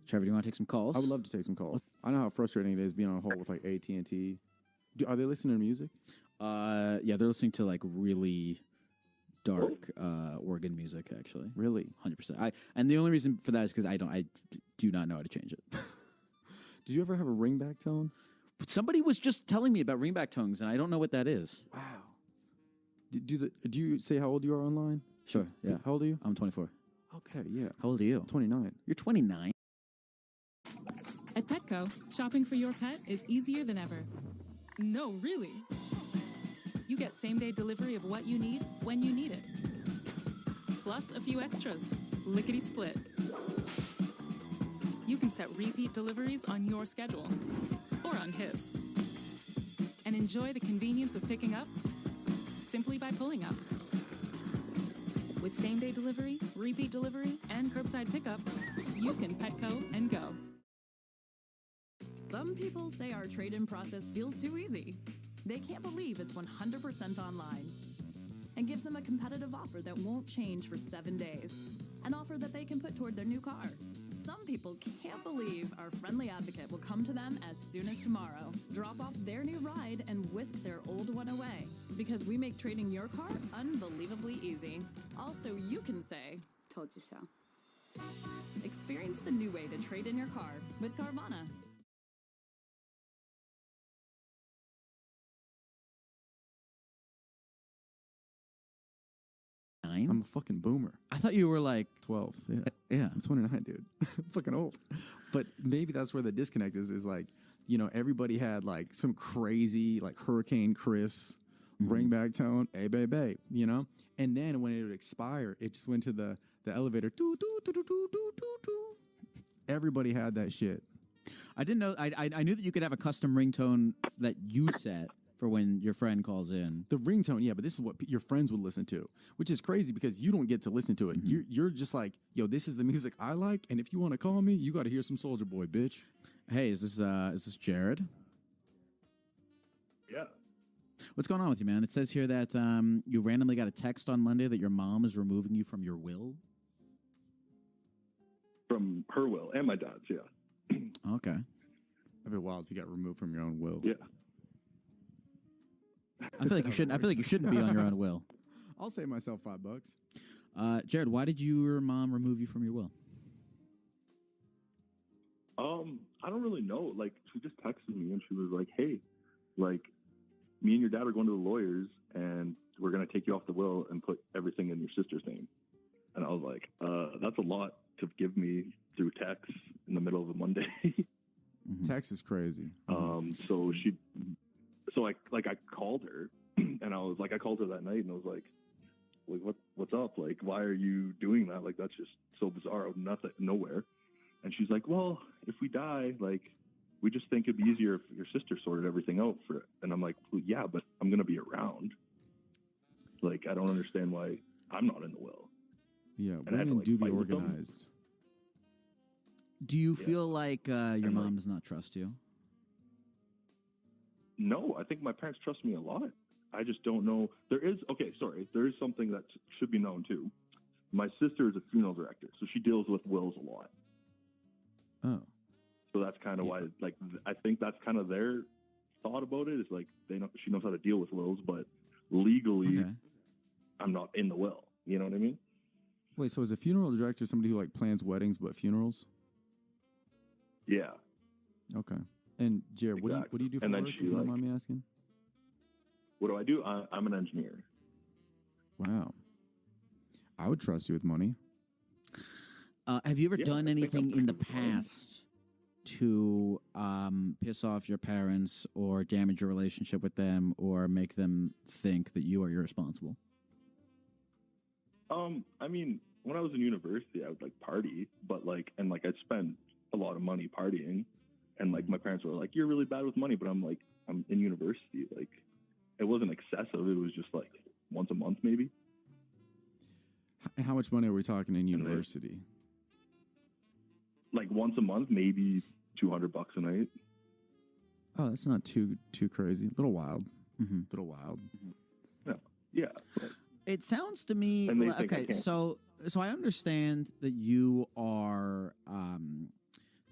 Trevor, do you want to take some calls? I would love to take some calls. I know how frustrating it is being on hold with like AT&T. Are they listening to music? Yeah, they're listening to like really dark organ music, actually. Really? 100%. And the only reason for that is because I do not know how to change it. Did you ever have a ringback tone? Somebody was just telling me about ringback tones, and I don't know what that is. Wow. Do you say how old you are online? Sure, yeah. How old are you? I'm 24. Okay, yeah. How old are you? 29. You're 29? At Petco, shopping for your pet is easier than ever. No, really. You get same-day delivery of what you need when you need it. Plus a few extras, lickety-split. You can set repeat deliveries on your schedule, or on his. And enjoy the convenience of picking up simply by pulling up. With same-day delivery, repeat delivery, and curbside pickup, you can Petco and go. Some people say our trade-in process feels too easy. They can't believe it's 100% online and gives them a competitive offer that won't change for 7 days. An offer that they can put toward their new car. Some people can't believe our friendly advocate will come to them as soon as tomorrow, drop off their new ride, and whisk their old one away. Because we make trading your car unbelievably easy. Also, you can say, told you so. Experience the new way to trade in your car with Carvana. I'm a fucking boomer. I thought you were like 12. Yeah. Yeah. I'm 29, dude. I'm fucking old. But maybe that's where the disconnect is like, everybody had like some crazy like Hurricane Chris ringback tone, hey, baby, And then when it would expire, it just went to the elevator. Doo, doo, doo, doo, doo, doo, doo, doo. Everybody had that shit. I didn't know. I knew that you could have a custom ringtone that you set for when your friend calls in. The ringtone, yeah, but this is what your friends would listen to, which is crazy because you don't get to listen to it. You're just like, yo, this is the music I like, and if you want to call me, you got to hear some Soulja Boy, bitch. Hey, is this Jared? Yeah. What's going on with you, man? It says here that you randomly got a text on Monday that your mom is removing you from your will. From her will and my dad's, yeah. Okay. That'd be wild if you got removed from your own will. Yeah. I feel like you shouldn't. I feel like you shouldn't be on your own will. I'll save myself $5. Jared, why did your mom remove you from your will? I don't really know. Like, she just texted me and she was like, "Hey, like, me and your dad are going to the lawyers and we're gonna take you off the will and put everything in your sister's name." And I was like, "That's a lot to give me through text in the middle of a Monday." Text is crazy. So I called her and I called her that night and I was like, what's up? Like, why are you doing that? Like, that's just so bizarre. Nothing, nowhere. And she's like, well, if we die, like, we just think it'd be easier if your sister sorted everything out for it. And I'm like, well, yeah, but I'm going to be around. Like, I don't understand why I'm not in the will. Yeah, And I had to, women like, do be fight with them. organized. Do you feel like your mom does not trust you? No, I think my parents trust me a lot. I just don't know. There is something that should be known too. My sister is a funeral director, so she deals with wills a lot. Oh. So that's kind of why, like, I think that's kind of their thought about it. Is like she knows how to deal with wills, but legally, I'm not in the will. You know what I mean? Wait, so is a funeral director somebody who like plans weddings but funerals? Yeah. Okay. And Jared, what do you do for And work? then If she, you don't like- mind me asking. What do? I'm an engineer. Wow. I would trust you with money. Have you ever Yeah, done I think anything I'm in the pretty fine. past to piss off your parents or damage your relationship with them or make them think that you are irresponsible? I mean, when I was in university, I would like party, but like, and like I'd spend a lot of money partying, and like my parents were like, "You're really bad with money," but I'm like, I'm in university, like, it wasn't excessive. It was just like once a month, maybe. How much money are we talking in university? Like once a month, maybe $200 a night. Oh, that's not too crazy. A little wild. Little wild. Yeah. It sounds to me And they think I okay. can't. So I understand that you are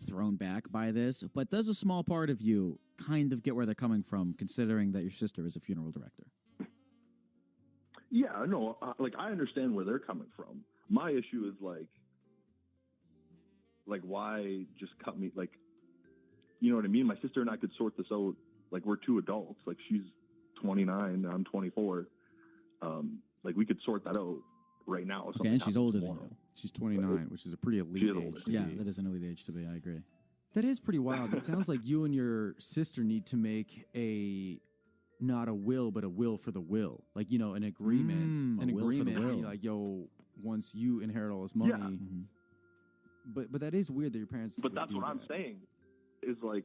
thrown back by this, but does a small part of you kind of get where they're coming from, considering that your sister is a funeral director? Yeah, no, like I understand where they're coming from. My issue is like why just cut me? Like, you know what I mean? My sister and I could sort this out. Like, we're two adults. Like, she's 29, I'm 24. Like, we could sort that out right now. if Okay, and something she's happens older than tomorrow. you. She's 29, which is a pretty elite She is age. older. to Yeah, be. that is an elite age to be. I agree. That is pretty wild. It sounds like you and your sister need to make not a will, but a will for the will. Like, you know, an agreement. a will for the will. Like, yo, once you inherit all this money. Yeah. But that is weird that your parents. But would that's do what I'm that. saying. Is like,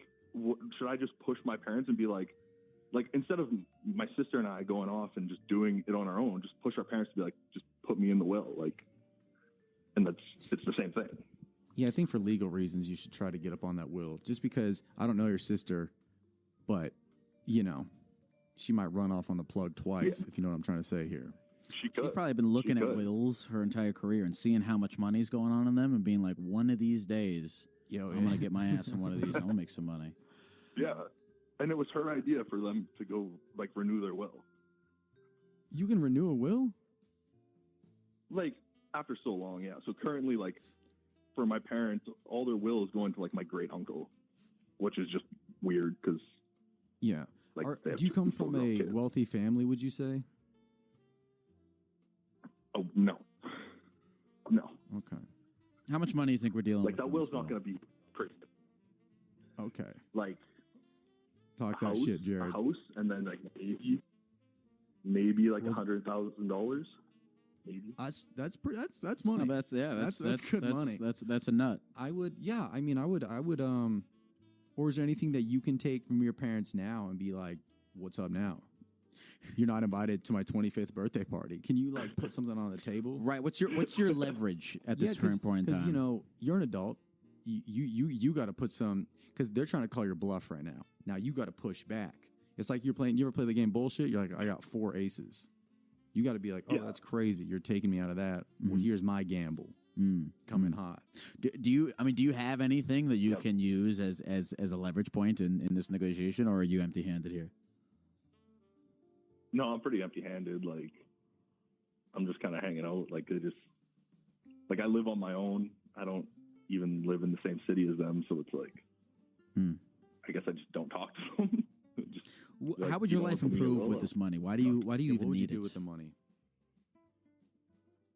should I just push my parents and be like, instead of my sister and I going off and just doing it on our own, just push our parents to be like, just put me in the will, like, and it's the same thing. Yeah, I think for legal reasons, you should try to get up on that will. Just because I don't know your sister, but, you know, she might run off on the plug twice, if you know what I'm trying to say here. She could. She's probably been looking She at could. wills her entire career and seeing how much money's going on in them and being like, one of these days, I'm going to get my ass in one of these and I'm going to make some money. Yeah. And it was her idea for them to go, like, renew their will. You can renew a will? Like, after so long, yeah. So currently, like, for my parents, all their will is going to, like, my great uncle, which is just weird because, Yeah. like, they have Do you come two from full-grown a kids. wealthy family, would you say? Oh, no. No. Okay. How much money do you think we're dealing Like, with? that in will's this not will? going to be pretty. Okay. Like, Talk a that house, shit, Jared. A house, and then, like, maybe like $100,000. Maybe. That's pretty. That's money. No, that's good money. That's a nut. I would. Yeah. I mean, I would. Or is there anything that you can take from your parents now and be like, "What's up now? You're not invited to my 25th birthday party. Can you like put something on the table?" Right. What's your leverage at this current point in Because time? you know you're an adult. You got to put some because they're trying to call your bluff right now. Now you got to push back. It's like you're playing. You ever play the game bullshit? You're like, I got 4 aces. You got to be like, oh, that's crazy. You're taking me out of that. Well, here's my gamble. Coming hot. Do you have anything that you can use as a leverage point in this negotiation, or are you empty-handed here? No, I'm pretty empty-handed. Like, I'm just kind of hanging out. Like, I live on my own. I don't even live in the same city as them, so it's like, I guess I just don't talk to them. Just, like, How would your you know, life put me in improve the with will. this money? Why do you even What would you need do it? with the money?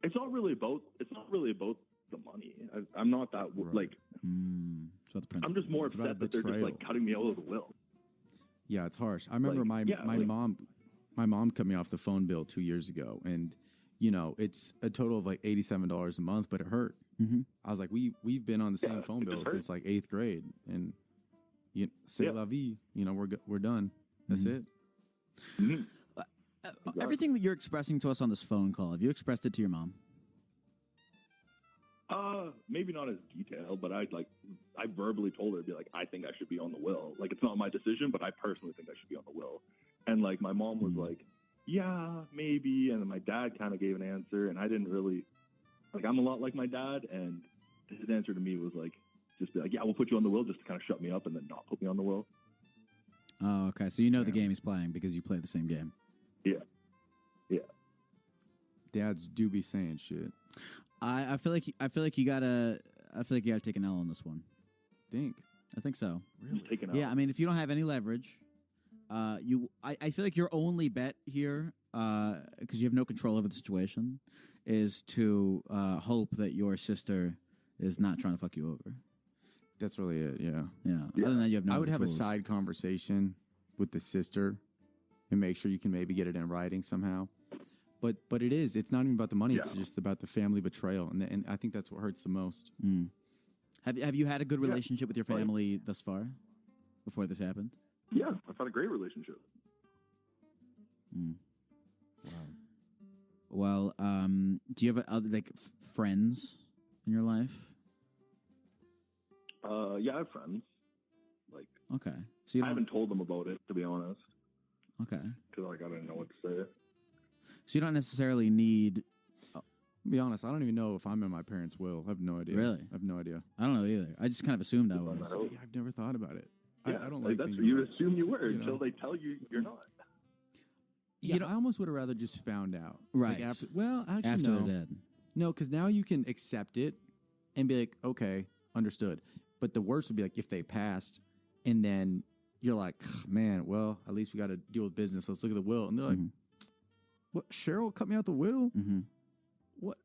It's not really about the money. I'm not that like. I'm just more It's about upset that they're just betrayal. like cutting me out of the will. Yeah, it's harsh. I remember my mom cut me off the phone bill 2 years ago, and you know it's a total of like $87 a month, but it hurt. I was like, we've been on the same phone it bill just since like 8th grade, and c'est la vie. You know, we're done. That's it. Everything that you're expressing to us on this phone call, have you expressed it to your mom? Maybe not as detailed, but I verbally told her to be like, I think I should be on the will. Like, it's not my decision, but I personally think I should be on the will. And like, my mom was like, yeah, maybe. And then my dad kind of gave an answer, and I didn't really, like, I'm a lot like my dad, and his answer to me was like, just be like, yeah, we'll put you on the will, just to kind of shut me up and then not put me on the will. Oh, okay. So you know the game he's playing because you play the same game. Yeah. Yeah. Dads do be saying shit. I feel like you gotta take an L on this one. Think? I think so. Really? Take an L. Yeah, I mean, if you don't have any leverage, I feel like your only bet here, because you have no control over the situation, is to hope that your sister is not trying to fuck you over. That's really it. Yeah. Yeah. Other than that, you have no I would other have tools. a side conversation with the sister and make sure you can maybe get it in writing somehow. But it's not even about the money. It's just about the family betrayal, and I think that's what hurts the most. Mm. Have you had a good relationship with your family thus far, before this happened? Yeah, I've had a great relationship. Mm. Wow. Well, do you have other friends in your life? Yeah, I have friends. Like, Okay, so you I haven't told them about it, to be honest. Okay. Because I didn't know what to say. So you don't necessarily need. To be honest, I don't even know if I'm in my parents' will. I have no idea. Really? I have no idea. I don't know either. I just kind of assumed I was. Yeah, I've never thought about it. Yeah, I don't like that's thinking you about it, assume you were you until know? they tell you you're not. Yeah, I almost would have rather just found out. Right. Like actually, After no. they're dead. No, because now you can accept it and be like, okay, understood. But the worst would be like if they passed and then you're like, man, well, at least we got to deal with business. Let's look at the will. And they're like, what? Cheryl cut me out the will? Mm-hmm. What?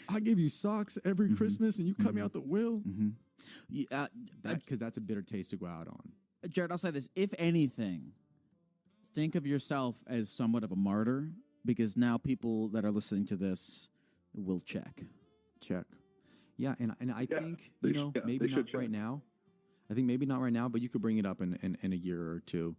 I give you socks every Christmas and you cut me out the will? Mm-hmm. Yeah, because that's a bitter taste to go out on. Jared, I'll say this. If anything, think of yourself as somewhat of a martyr, because now people that are listening to this will check. Yeah, and I think, they maybe should not check. right now. I think maybe not right now, but you could bring it up in a year or two,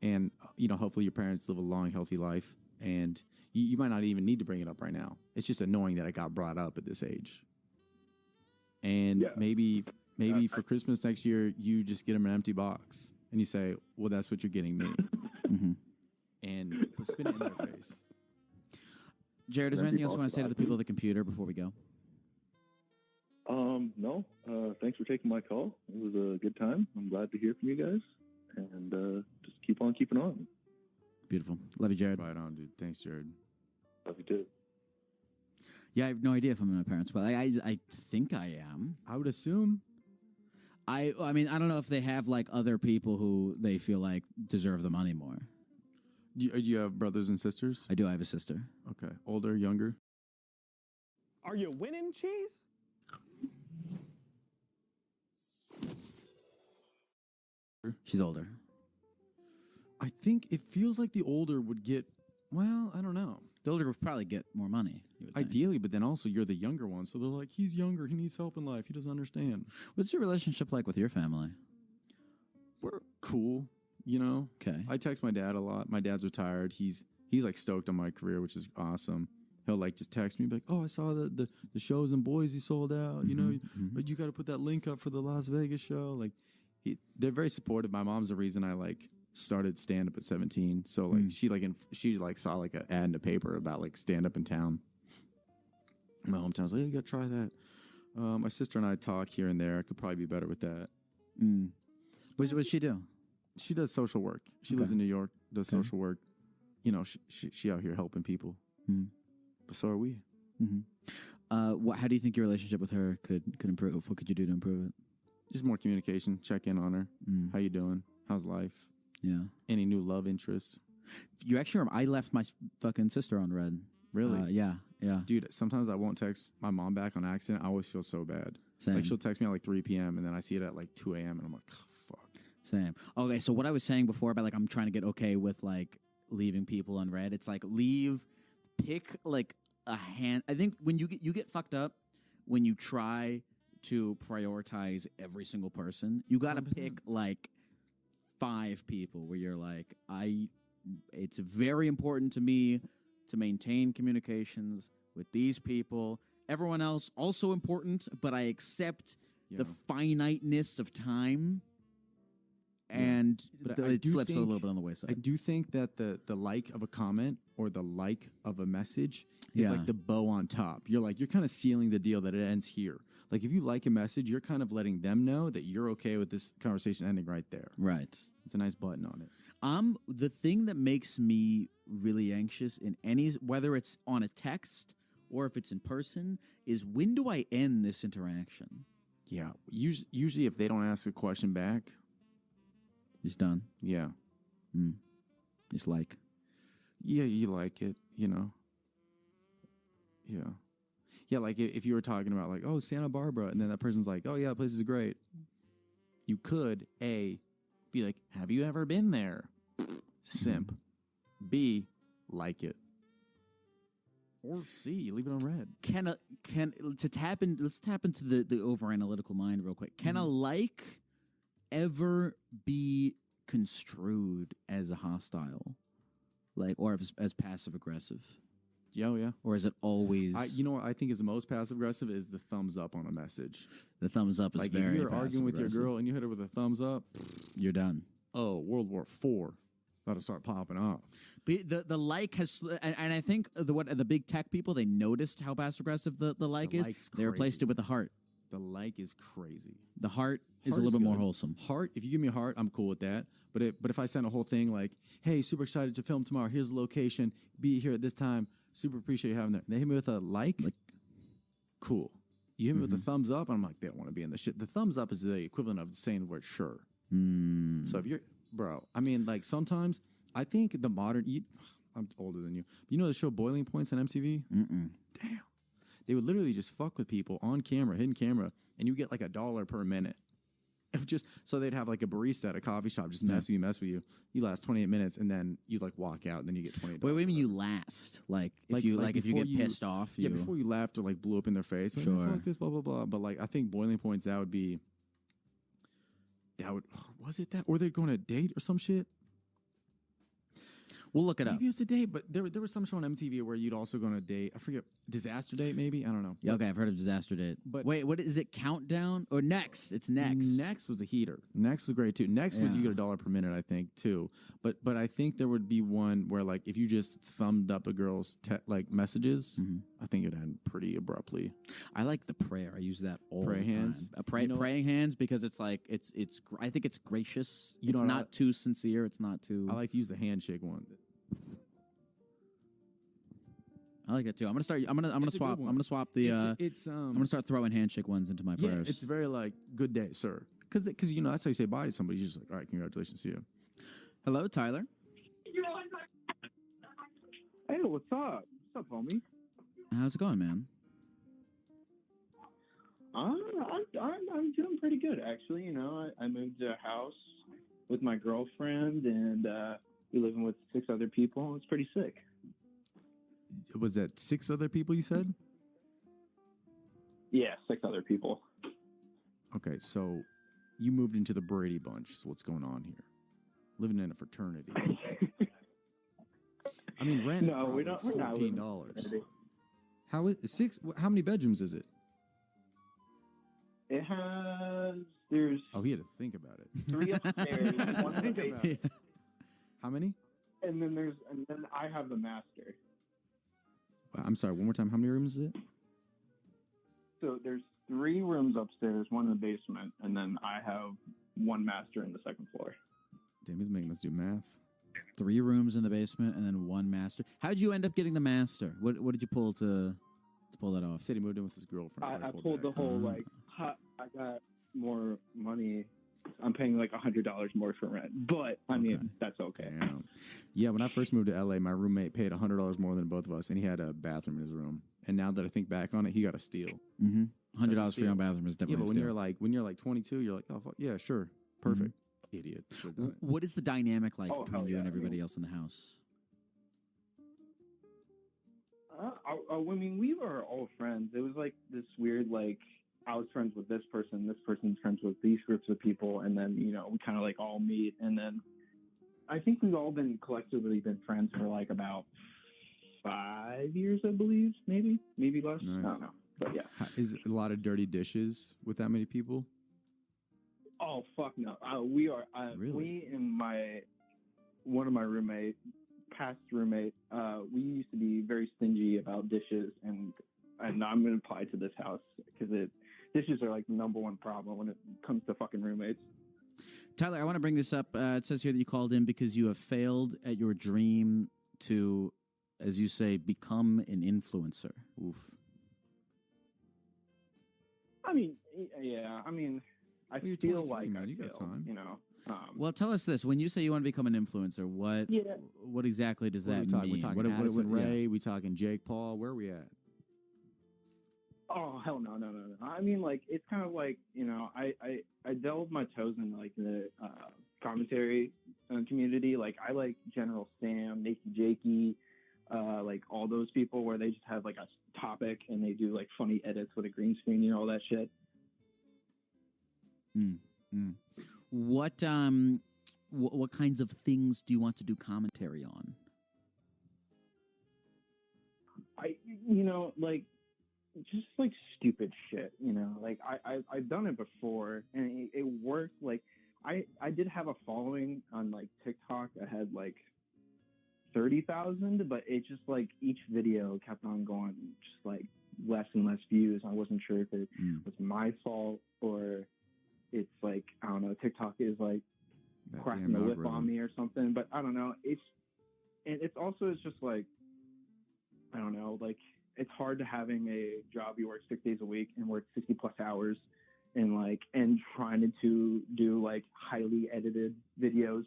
and, hopefully your parents live a long, healthy life, and you might not even need to bring it up right now. It's just annoying that it got brought up at this age. And maybe for Christmas next year, you just get them an empty box, and you say, well, that's what you're getting me. Mm-hmm. And spin it in their face. Jared, is there anything else you want to say to the people of the computer before we go? No. Thanks for taking my call. It was a good time. I'm glad to hear from you guys, and just keep on keeping on. Beautiful. Love you, Jared. Right on, dude. Thanks, Jared. Love you too. Yeah, I have no idea if I'm in my parents' will. I think I am. I would assume. I mean, I don't know if they have other people who they feel like deserve the money more. Do you have brothers and sisters? I do. I have a sister. Okay. Older, younger? Are you winning, Cheese? She's older. I think it feels like the older would get, well, I don't know. The older would probably get more money. Ideally, but then also you're the younger one. So they're like, he's younger. He needs help in life. He doesn't understand. What's your relationship like with your family? We're cool, Okay. I text my dad a lot. My dad's retired. He's stoked on my career, which is awesome. He'll just text me, be like, oh, I saw the shows in Boise sold out. But you got to put that link up for the Las Vegas show. They're very supportive. My mom's the reason I started stand up at 17. So she saw an ad in the paper about stand up in town. My hometown's like, hey, you got to try that. My sister and I talk here and there. I could probably be better with that. What does she do? She does social work. She lives in New York, does social work. She out here helping people. But so are we. How do you think your relationship with her could improve? What could you do to improve it? Just more communication. Check in on her. How you doing? How's life? Yeah. Any new love interests? You actually I left my fucking sister on red. Really? Yeah. Dude, sometimes I won't text my mom back on accident. I always feel so bad. Same. She'll text me at 3 p.m. and then I see it at 2 a.m. and I'm like, oh, fuck. Same. Okay, so what I was saying before about I'm trying to get okay with leaving people on red. It's pick a hand. I think when you get fucked up when you try to prioritize every single person. You got to pick 5 people where you're it's very important to me to maintain communications with these people. Everyone else also important, but I accept the finiteness of time. And it slips a little bit on the wayside. I do think that the like of a comment or the like of a message is the bow on top. You're kind of sealing the deal that it ends here. If you like a message, you're kind of letting them know that you're okay with this conversation ending right there. Right. It's a nice button on it. The thing that makes me really anxious in whether it's on a text or if it's in person, is when do I end this interaction? Yeah. Usually if they don't ask a question back, it's done. Yeah. It's Yeah, you like it, Yeah. Yeah, like if you were talking about like, oh, Santa Barbara, and then that person's like, oh yeah, the place is great. You could A, be like, have you ever been there? Simp. B, like it. Or C, leave it on red. Let's tap into the over analytical mind real quick. Can a like ever be construed as a hostile, like, or as passive aggressive? Yeah. Or is it always? You know what I think is the most passive aggressive is the thumbs up on a message. The thumbs up is like very if you're arguing with your girl and you hit her with a thumbs up, you're done. Oh, World War IV about to start popping off. But the like has, and I think the big tech people, they noticed how passive aggressive the like is. They replaced it with the heart. The like is crazy. The heart is a little bit more wholesome. Heart, if you give me a heart, I'm cool with that. But if I send a whole thing like, hey, super excited to film tomorrow. Here's the location. Be here at this time. Super appreciate you having there. They hit me with a like. Cool. You hit me with a thumbs up, I'm like, they don't want to be in the shit. The thumbs up is the equivalent of saying the word sure. So if you're, bro, I mean, like sometimes I think the modern, I'm older than you. You know the show Boiling Points on MTV? Damn. They would literally just fuck with people on camera, hidden camera, and you get like $1 per minute. So they'd have like a barista at a coffee shop just mess with you. You last 28 minutes and then you like walk out and then you get $20. Wait, what do you mean you last? Like if you get pissed off, yeah, before you laughed or like blew up in their face. Sure. Like, fuck this, blah blah blah. But like I think Boiling Points was it that, or they'd go on a date or some shit. We'll look it up. Maybe it's a date, but there was some show on MTV where you'd also go on a date. I forget, Disaster Date maybe? I don't know. Yeah, okay, I've heard of Disaster Date. But wait, what is it? Countdown or Next? It's Next. Next was a heater. Next was great too. Next would you get $1 per minute, I think too. But I think there would be one where like if you just thumbed up a girl's like messages, I think it would end pretty abruptly. I like the prayer. I use that all Pray the time. hands? Praying hands because it's like it's. I think it's gracious. It's not too sincere. It's not too. I like to use the handshake one. I like that too. I'm gonna swap. I'm gonna swap the. I'm gonna start throwing handshake ones into my prayers. It's very like good day, sir. Because that's how you say bye to somebody. You're just like, all right, congratulations to you. Hello, Tyler. Hey, what's up? What's up, homie? How's it going, man? I'm doing pretty good, actually. You know, I moved to a house with my girlfriend, and we're living with 6 other people. It's pretty sick. Was that 6 other people you said? Yeah, 6 other people. Okay, so you moved into the Brady Bunch. So what's going on here? Living in a fraternity. I mean, rent is probably $14. How is 6? How many bedrooms is it? It has. There's. Oh, he had to think about it. 3 upstairs, 1 in the basement. How many? And then I have the master. I'm sorry, one more time. How many rooms is it? So there's 3 rooms upstairs, 1 in the basement, and then I have 1 master in the 2nd floor. Damn, he's making us do math. 3 rooms in the basement and then 1 master. How'd you end up getting the master? What did you pull to pull that off? He said he moved in with his girlfriend. I pulled the whole I got more money. I'm paying like $100 more for rent, but I mean that's okay. Damn. Yeah, when I first moved to LA, my roommate paid $100 more than both of us, and he had a bathroom in his room. And now that I think back on it, he got a steal. $100 for your own bathroom is definitely but a steal. when you're like 22, you're like, oh fuck, yeah, sure, perfect, idiot. What is the dynamic like between you and everybody else in the house? I mean, we were all friends. It was like this weird, like, I was friends with this person's friends with these groups of people, and then, you know, we kind of like all meet, and then I think we've all collectively been friends for like about 5 years, I believe, maybe less. Nice. I don't know, but yeah. Is it a lot of dirty dishes with that many people? Oh fuck no! We are really? We and one of my past roommate, we used to be very stingy about dishes, and I'm going to apply to this house because dishes are like the #1 problem when it comes to fucking roommates. Tyler, I want to bring this up. It says here that you called in because you have failed at your dream to, as you say, become an influencer. Oof. I mean, yeah. I mean, I feel like man. You got time. You know. Well, tell us this: when you say you want to become an influencer, what exactly does that mean? We talking Addison Ray? We talking Jake Paul? Where are we at? Oh hell no. I mean, like, it's kind of like, I delve my toes in like the commentary community. Like, I like General Sam, Nakey Jakey, like all those people where they just have like a topic and they do like funny edits with a green screen, all that shit. What what kinds of things do you want to do commentary on? Like, just like stupid shit, like I've done it before and it worked. Like I did have a following on like TikTok. I had like 30,000, but it just like each video kept on going just like less and less views. I wasn't sure if it was my fault or it's like, I don't know, TikTok is like cracking the whip on me or something, but I don't know. It's just like, I don't know, like it's hard to having a job you work 6 days a week and work 60 plus hours and trying to do like highly edited videos,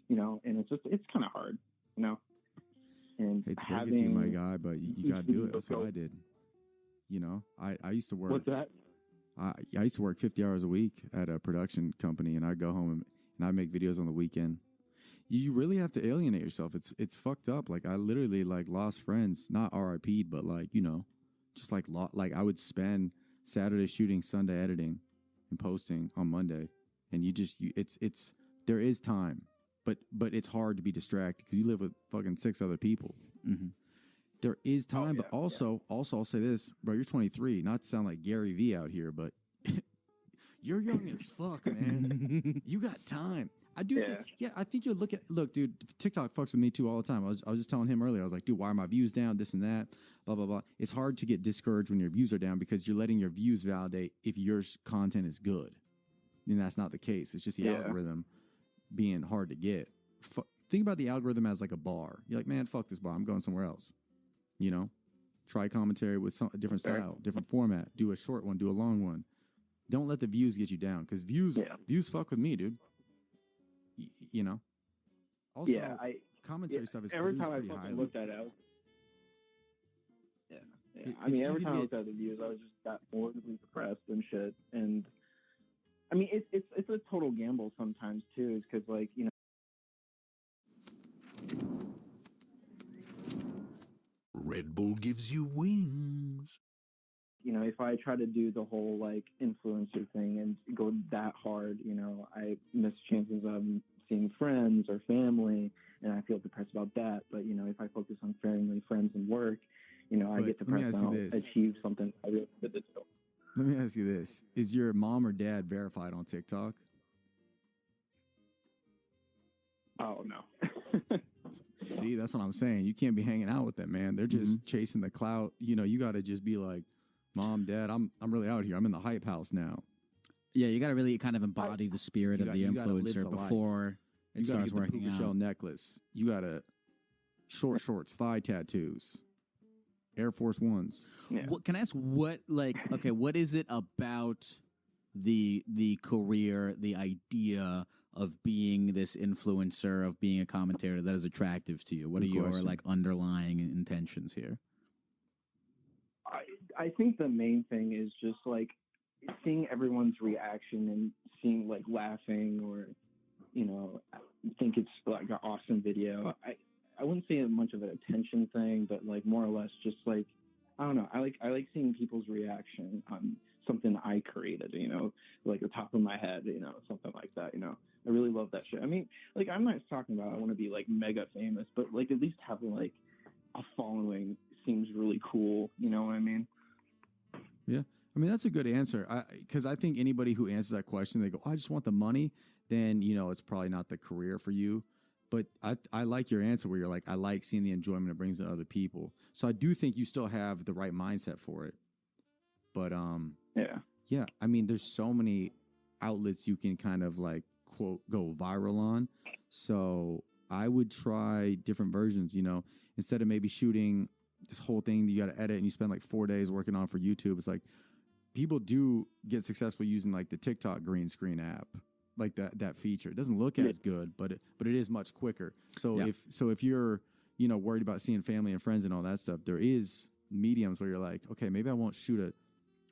and it's kind of hard, and Hate to break it to you, my guy, but you got to do it. That's what I did. I used to work. What's that? I used to work 50 hours a week at a production company, and I go home and I make videos on the weekend. You really have to alienate yourself. It's fucked up. Like, I literally like lost friends, not RIP'd, but like, just like I would spend Saturday shooting, Sunday editing and posting on Monday. And there is time, but it's hard to be distracted because you live with fucking 6 other people. Mm-hmm. There is time, but also I'll say this, bro, you're 23, not to sound like Gary V out here, but you're young as fuck, man. You got time. I do think, I think look, dude, TikTok fucks with me too all the time. I was just telling him earlier, I was like, dude, why are my views down? This and that, blah, blah, blah. It's hard to get discouraged when your views are down because you're letting your views validate if your content is good. And that's not the case. It's just the algorithm being hard to get. Think about the algorithm as like a bar. You're like, man, fuck this bar. I'm going somewhere else. Try commentary with a different style, different format. Do a short one, do a long one. Don't let the views get you down because views fuck with me, dude. Also, commentary stuff is every time I highly. looked at it. I mean, every time I looked at the views, I was just got morbidly depressed and shit. And I mean, it's a total gamble sometimes too, is because like Red Bull gives you wings. If I try to do the whole like influencer thing and go that hard, I miss chances of seeing friends or family, and I feel depressed about that. But if I focus on family, friends, and work, I get depressed and I'll achieve something I really did it to. Let me ask you this: is your mom or dad verified on TikTok? Oh no. See, that's what I'm saying. You can't be hanging out with them, man. They're just chasing the clout. You got to just be like, Mom, Dad, I'm really out here. I'm in the hype house now. Yeah, you got to really kind of embody the spirit of the influencer before it starts working out. Shell necklace. You got to shorts, thigh tattoos, Air Force Ones. Yeah. Can I ask what is it about the career, the idea of being this influencer, of being a commentator that is attractive to you? What are your like underlying intentions here? I think the main thing is just like seeing everyone's reaction and seeing like laughing or, think it's like an awesome video. I wouldn't say much of an attention thing, but like more or less just like, I don't know. I like seeing people's reaction on something I created, like the top of my head, something like that, I really love that shit. I mean, like, I'm not talking about I want to be like mega famous, but like at least having like a following seems really cool. You know what I mean? Yeah. I mean, that's a good answer. Because I think anybody who answers that question, they go, I just want the money, then, it's probably not the career for you. But I like your answer where you're like, I like seeing the enjoyment it brings to other people. So I do think you still have the right mindset for it. But, yeah, I mean, there's so many outlets you can kind of like, quote, go viral on. So I would try different versions, instead of maybe shooting this whole thing that you got to edit and you spend like 4 days working on for YouTube. It's like people do get successful using like the TikTok green screen app, like that feature. It doesn't look as good, but it is much quicker. So if you're, worried about seeing family and friends and all that stuff, there is mediums where you're like, okay, maybe I won't shoot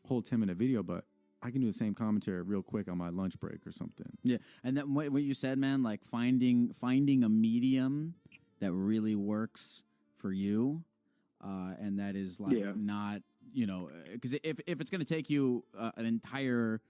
whole 10-minute video, but I can do the same commentary real quick on my lunch break or something. Yeah, and then what you said, man, like finding a medium that really works for you, and that is like not, you know, because if it's going to take you an entire,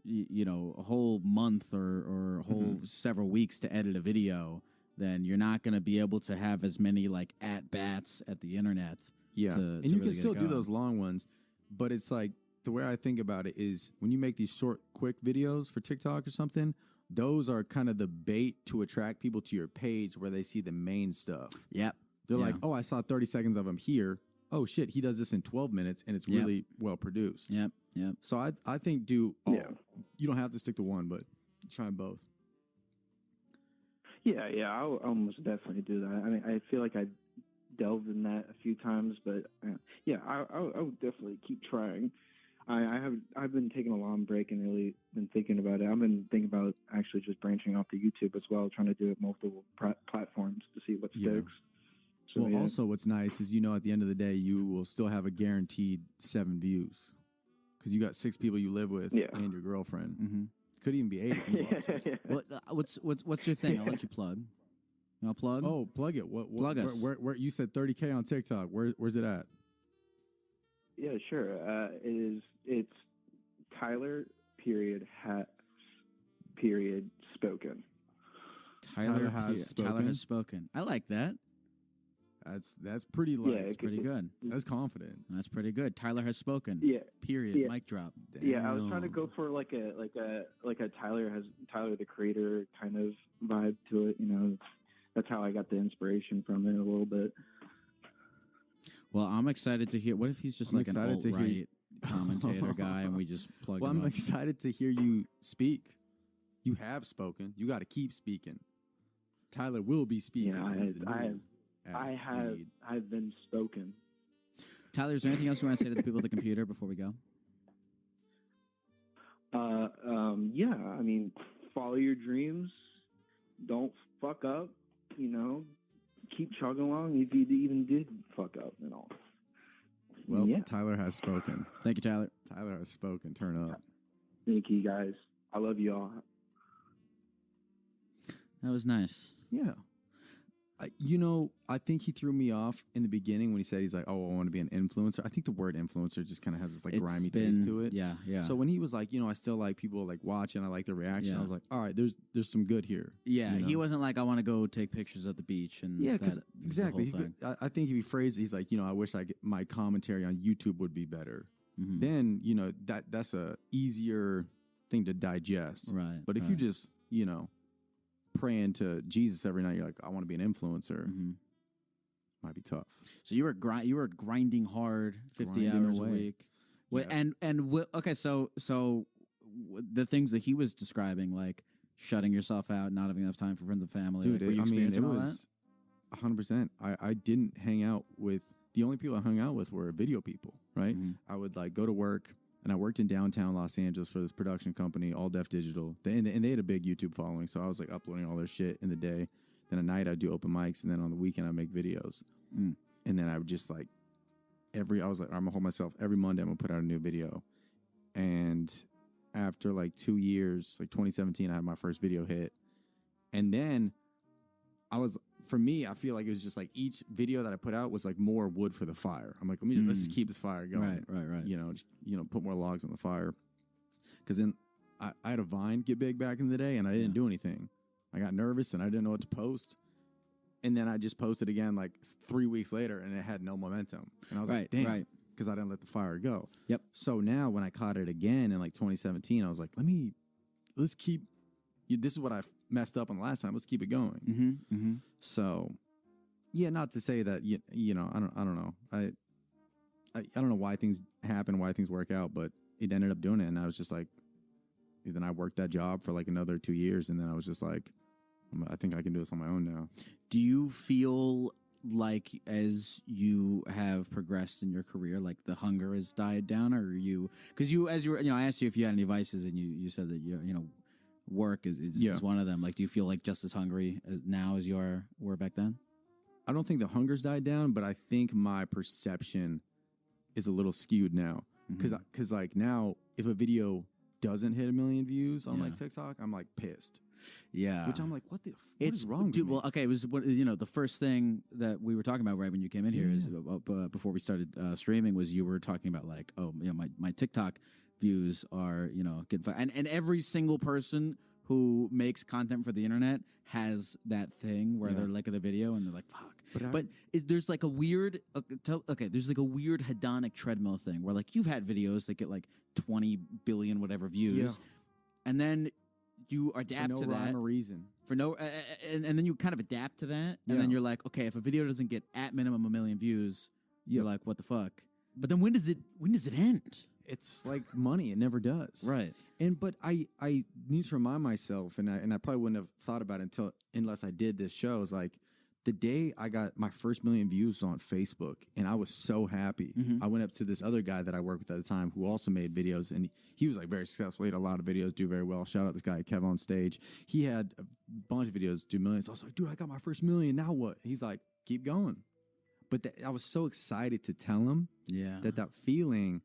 you know, a whole month or a whole several weeks to edit a video, then you're not going to be able to have as many like at bats at the internet. Yeah, to and you really can still do those long ones, but it's like the way I think about it is when you make these short, quick videos for TikTok or something, those are kind of the bait to attract people to your page where they see the main stuff. Yep. They're like, oh, I saw 30 seconds of him here. Oh, shit, he does this in 12 minutes, and it's really well produced. Yep, yep. So I think you don't have to stick to one, but try both. Yeah, I'll almost definitely do that. I mean, I feel like I delved in that a few times, but I would definitely keep trying. I've been taking a long break and really been thinking about it. I've been thinking about actually just branching off to YouTube as well, trying to do it multiple platforms to see what sticks. So, well, also what's nice is, you know, at the end of the day, you will still have a guaranteed 7 views because you got 6 people you live with and your girlfriend. Mm-hmm. Could even be 8 if you want to. Well, what's your thing? I'll let you plug. You want to plug? Oh, plug it. What plug us. Where you said 30K on TikTok. Where's it at? Yeah, sure. It's Tyler spoken. Tyler has spoken. I like that. That's pretty light. That's pretty good. That's confident. That's pretty good. Tyler has spoken. Yeah. Period. Yeah. Mic drop. Damn. Yeah, I was trying to go for like a Tyler the Creator kind of vibe to it. You know, that's how I got the inspiration from it a little bit. Well, I'm excited to hear. What if he's just like an alt-right commentator guy, and we just plug him I'm up? excited to hear you speak. You have spoken. You got to keep speaking. Tyler will be speaking. I've been spoken. Tyler, is there anything else you want to say to the people at the computer before we go? Yeah, I mean, follow your dreams. Don't fuck up. You know, keep chugging along if you even did fuck up and all. Well, Tyler has spoken. Thank you, Tyler. Tyler has spoken. Turn up. Thank you, guys. I love you all. That was nice. Yeah. You know, I think he threw me off in the beginning when he said he's like, oh, I want to be an influencer. I think the word influencer just kind of has this like grimy taste to it. Yeah, yeah. So when he was like, you know, I still like people like watching, I like the reaction. I was like, all right, there's some good here. Yeah, you know? he wasn't like, I want to go take pictures at the beach. And yeah, because exactly. I think if he phrased it, he's like, you know, I wish my commentary on YouTube would be better. Mm-hmm. Then, you know, that's a easier thing to digest. Right. But if you just, you know, praying to Jesus every night, you're like, I want to be an influencer. Mm-hmm. Might be tough. So you were grinding hard, 50 hours a week. Yeah. Okay, so the things that he was describing, like shutting yourself out, not having enough time for friends and family. Dude, like, were you experiencing all was 100%. I didn't hang out with, the only people I hung out with were video people, right? Mm-hmm. I would like go to work, and I worked in downtown Los Angeles for this production company, All Def Digital. And they had a big YouTube following, so I was like uploading all their shit in the day. Then at night I'd do open mics, and then on the weekend I'd make videos. Mm. And then I would just like I was like, I'm gonna hold myself every Monday. I'm gonna put out a new video. And after like 2 years, like 2017, I had my first video hit. And then for me, I feel like it was just like each video that I put out was like more wood for the fire. I'm like, let's just keep this fire going. Right. You know, just put more logs on the fire. Because then I had a Vine get big back in the day, and I didn't do anything. I got nervous, and I didn't know what to post. And then I just posted again like 3 weeks later, and it had no momentum. And I was like, damn, because I didn't let the fire go. Yep. So now when I caught it again in like 2017, I was like, let's keep, this is what I messed up on the last time. Let's keep it going. Mm-hmm, mm-hmm. So, yeah, not to say that, you know, I don't know. I don't know why things happen, why things work out, but it ended up doing it. And I was just like, then I worked that job for like another 2 years. And then I was just like, I think I can do this on my own now. Do you feel like as you have progressed in your career, like the hunger has died down, or I asked you if you had any vices, and you said that work is one of them. Like, do you feel like just as hungry now as you were back then? I don't think the hunger's died down, but I think my perception is a little skewed now. Because like now, if a video doesn't hit 1 million views on like TikTok, I'm like pissed. Yeah. Which I'm like, what is wrong with me? Well, okay, it was the first thing that we were talking about right when you came in here is before we started streaming was you were talking about like, my TikTok views are getting and every single person who makes content for the internet has that thing where they're like at the video and they're like, fuck. But there's like a weird there's like a weird hedonic treadmill thing where like you've had videos that get like 20 billion whatever views, and then you adapt to that rhyme or reason for no, and then you kind of adapt to that, and then you're like, okay, if a video doesn't get at minimum 1 million views, you're like, what the fuck? But then when does it end? It's like money; it never does, right? But I need to remind myself, and I probably wouldn't have thought about it unless I did this show. Is like the day I got my first 1 million views on Facebook, and I was so happy. I went up to this other guy that I worked with at the time who also made videos, and he was like very successful. He had a lot of videos do very well. Shout out this guy, Kev on Stage. He had a bunch of videos do millions. I was like, dude, I got my first 1 million. Now what? He's like, keep going. But I was so excited to tell him that feeling,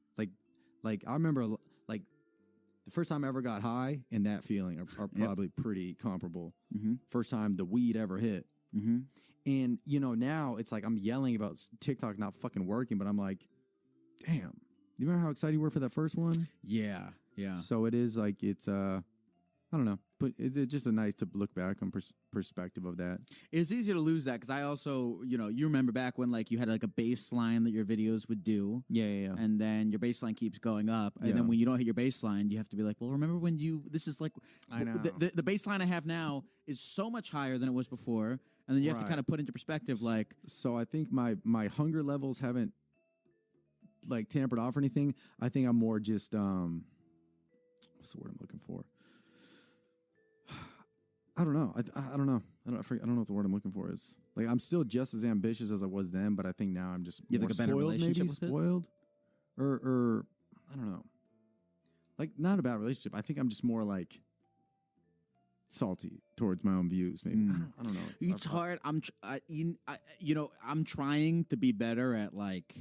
like I remember like the first time I ever got high and that feeling are probably pretty comparable. First time the weed ever hit. And, now it's like I'm yelling about TikTok not fucking working, but I'm like, damn. You remember how excited you were for that first one? Yeah. So it is like it's, I don't know, but it's just a nice to look back on perspective of that. It's easy to lose that because I also, you remember back when like you had like a baseline that your videos would do. Yeah. And then your baseline keeps going up. And then when you don't hit your baseline, you have to be like, well, remember when this is like, I know. The baseline I have now is so much higher than it was before. And then you have to kind of put into perspective, like. So I think my hunger levels haven't like tampered off or anything. I think I'm more just, what's the word I'm looking for? I don't know. I don't know. I don't know what the word I'm looking for is. Like I'm still just as ambitious as I was then, but I think now I'm just you have more like a better spoiled, relationship maybe with it? spoiled, or I don't know. Like not a bad relationship. I think I'm just more like salty towards my own views. Maybe I don't know. It's hard. I'm trying to be better at like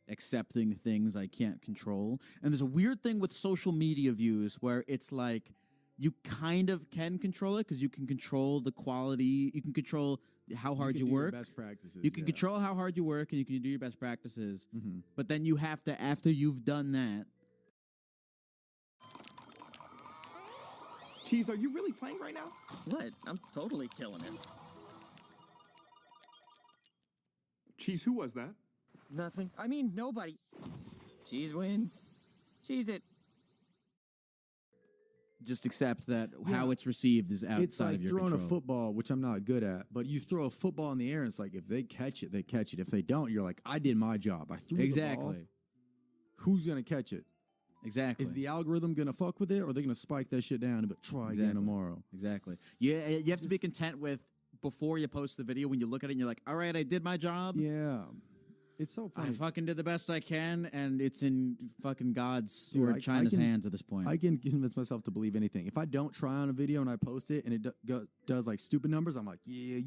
accepting things I can't control. And there's a weird thing with social media views where it's like you kind of can control it because you can control the quality. You can control how hard you work. Best practices. You can control how hard you work and you can do your best practices. But then you have to, after you've done that. Cheese, are you really playing right now? What? I'm totally killing it. Cheese, who was that? Nothing. I mean, nobody. Cheese wins. Cheese it. Just accept that how it's received is outside it's like of your throwing control. a football, which I'm not good at, but you throw a football in the air and it's like if they catch it, they catch it. If they don't, you're like, I did my job. I threw the ball. Who's going to catch it? Exactly. Is the algorithm going to fuck with it, or are they going to spike that shit down and try again tomorrow? Exactly. Yeah, you have to be content with before you post the video when you look at it and you're like, all right, I did my job. Yeah. It's so funny. I fucking did the best I can, and it's in fucking God's or China's hands at this point. I can convince myself to believe anything. If I don't try on a video and I post it and it does like stupid numbers, I'm like, yeah,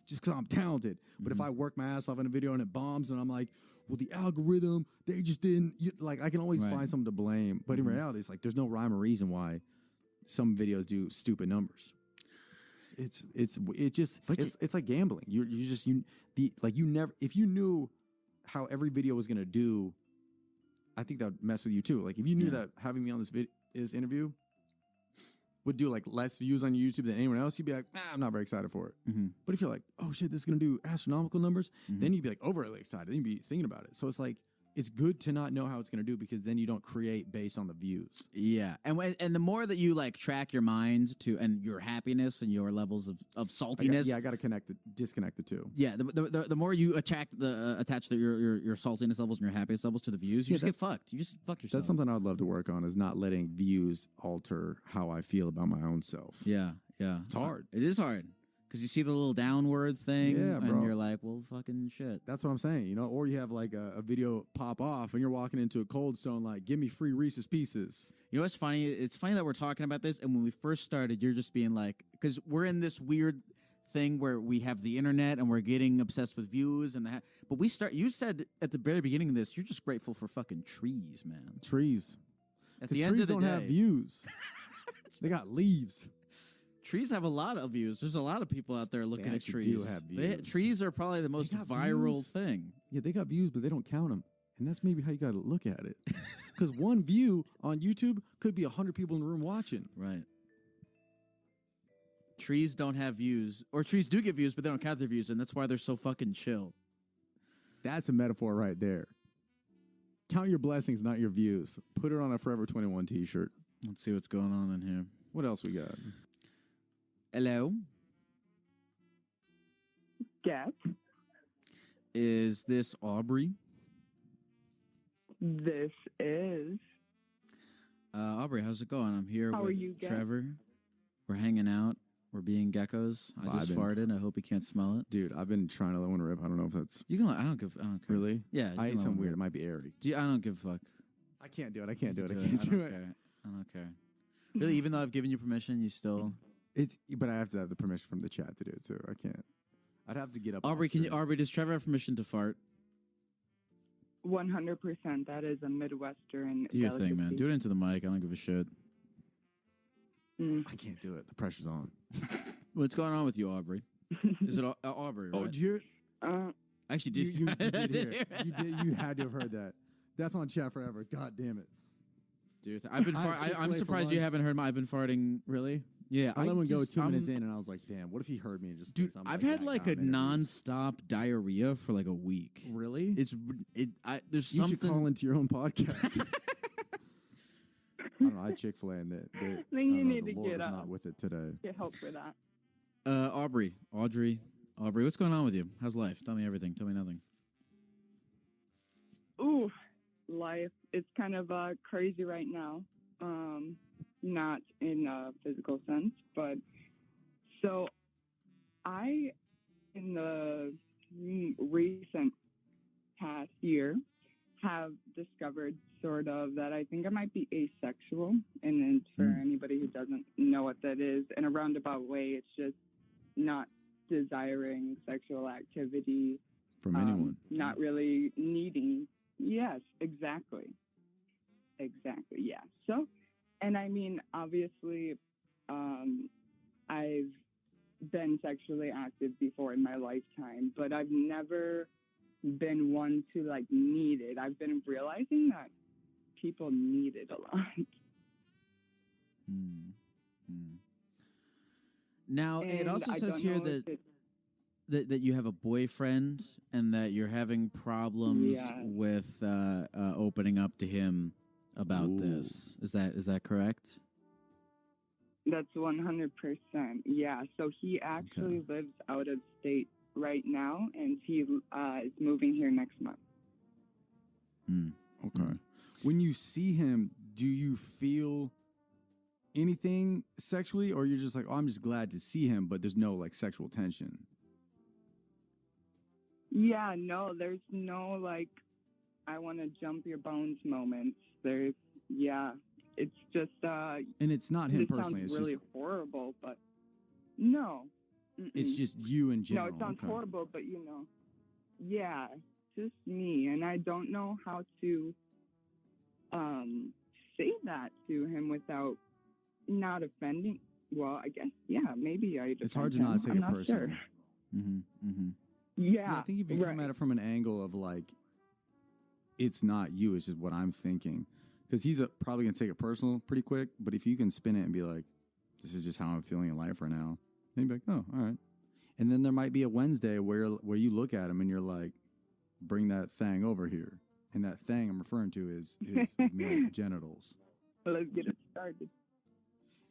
just because I'm talented. But if I work my ass off in a video and it bombs and I'm like, well, the algorithm, they just didn't, I can always find something to blame. But in reality, it's like there's no rhyme or reason why some videos do stupid numbers. It's like gambling. If you knew how every video was going to do, I think that would mess with you too. Like if you knew that having me on this interview would do like less views on YouTube than anyone else, you'd be like, I'm not very excited for it. But if you're like, oh shit, this is going to do astronomical numbers, then you'd be like overly excited. Then you'd be thinking about it. So it's like, it's good to not know how it's going to do because then you don't create based on the views. Yeah, and the more that you like track your mind to and your happiness and your levels of saltiness. I got to disconnect the two. Yeah, the more you attach your saltiness levels and your happiness levels to the views, you just get fucked. You just fuck yourself. That's something I'd love to work on is not letting views alter how I feel about my own self. Yeah. It's hard. It is hard. Because you see the little downward thing, and you're like, well, fucking shit. That's what I'm saying, Or you have like a video pop off, and you're walking into a Cold Stone like, give me free Reese's Pieces. You know what's funny? It's funny that we're talking about this, and when we first started, you're just being like, because we're in this weird thing where we have the internet and we're getting obsessed with views and that. But you said at the very beginning of this, you're just grateful for fucking trees, man. Trees. At Because the end trees of the don't day, have views. They got leaves. trees have a lot of views. There's a lot of people out there looking They at actually trees. do have views. Trees are probably the most got viral views. thing. Yeah, they got views, but they don't count them. And that's maybe how you got to look at it. Because one view on YouTube could be 100 people in the room watching. Right. Trees don't have views, or trees do get views, but they don't count their views, and that's why they're so fucking chill. That's a metaphor right there. Count your blessings, not your views. Put it on a Forever 21 t-shirt. Let's see what's going on in here. What else we got? Hello? Yes. Is this Aubrey? This is. Aubrey, how's it going? I'm here How are with you, Gek? Trevor. We're hanging out. We're being geckos. I just farted. I hope you can't smell it. Dude, I've been trying to let one rip. I don't know if that's... You can. I don't care. Really? Yeah. I ate some something weird. It might be airy. I don't give a fuck. I can't do it. I can't do it. I Do can't I do don't it. care. I don't care. Really, even though I've given you permission, you still... But I have to have the permission from the chat to do it, too. I can't. I'd have to get up. Aubrey, Aubrey, does Trevor have permission to fart? 100%. That is a Midwestern. Do your thing, man. delicacy. Do it into the mic. I don't give a shit. I can't do it. The pressure's on. What's going on with you, Aubrey? Is it Aubrey? Right? Oh, did you hear? Actually, did you did hear it. You had to have heard that. That's on chat forever. God damn it. Dude, I've been. I'm surprised you haven't heard my. I've been farting. Really? Yeah, I let one go 2 minutes in, and I was like, "Damn, what if he heard me and just?" Dude, I've had like a non-stop diarrhea for like a week. Really? There's You something. should call into your own podcast. I don't know. I had Chick-fil-A, and Then you need the to Lord get was up. not with it today. Get help for that. Audrey, what's going on with you? How's life? Tell me everything. Tell me nothing. Ooh, life. It's kind of crazy right now. Not in a physical sense, but so in the recent past year, have discovered sort of that I think I might be asexual. And then for anybody who doesn't know what that is, in a roundabout way, it's just not desiring sexual activity. From anyone. Not really needing. Yes, exactly. Exactly, yeah. So, and I mean, obviously, I've been sexually active before in my lifetime, but I've never been one to like need it. I've been realizing that people need it a lot. Now, it And also I says don't here know if that you have a boyfriend and that you're having problems Yes. with opening up to him about this. Is that correct? That's 100%. Yeah. So he actually lives out of state right now, and he is moving here next month. Okay. When you see him, do you feel anything sexually, or you're just like, oh, I'm just glad to see him, but there's no like sexual tension? Yeah, no, there's no like, I want to jump your bones moments. It's just. And it's not him this personally. Sounds It's really just horrible, but no. it's just you in general. No, it sounds Okay. horrible, but yeah, just me, and I don't know how to say that to him without not offending. Well, I guess maybe I. It's hard to not take I'm it not personal. sure. I think if you come at it from an angle of like, it's not you, it's just what I'm thinking. Because he's probably going to take it personal pretty quick. But if you can spin it and be like, this is just how I'm feeling in life right now, then you'd be like, oh, all right. And then there might be a Wednesday where you look at him and you're like, bring that thing over here. And that thing I'm referring to is male genitals. Let's get it started.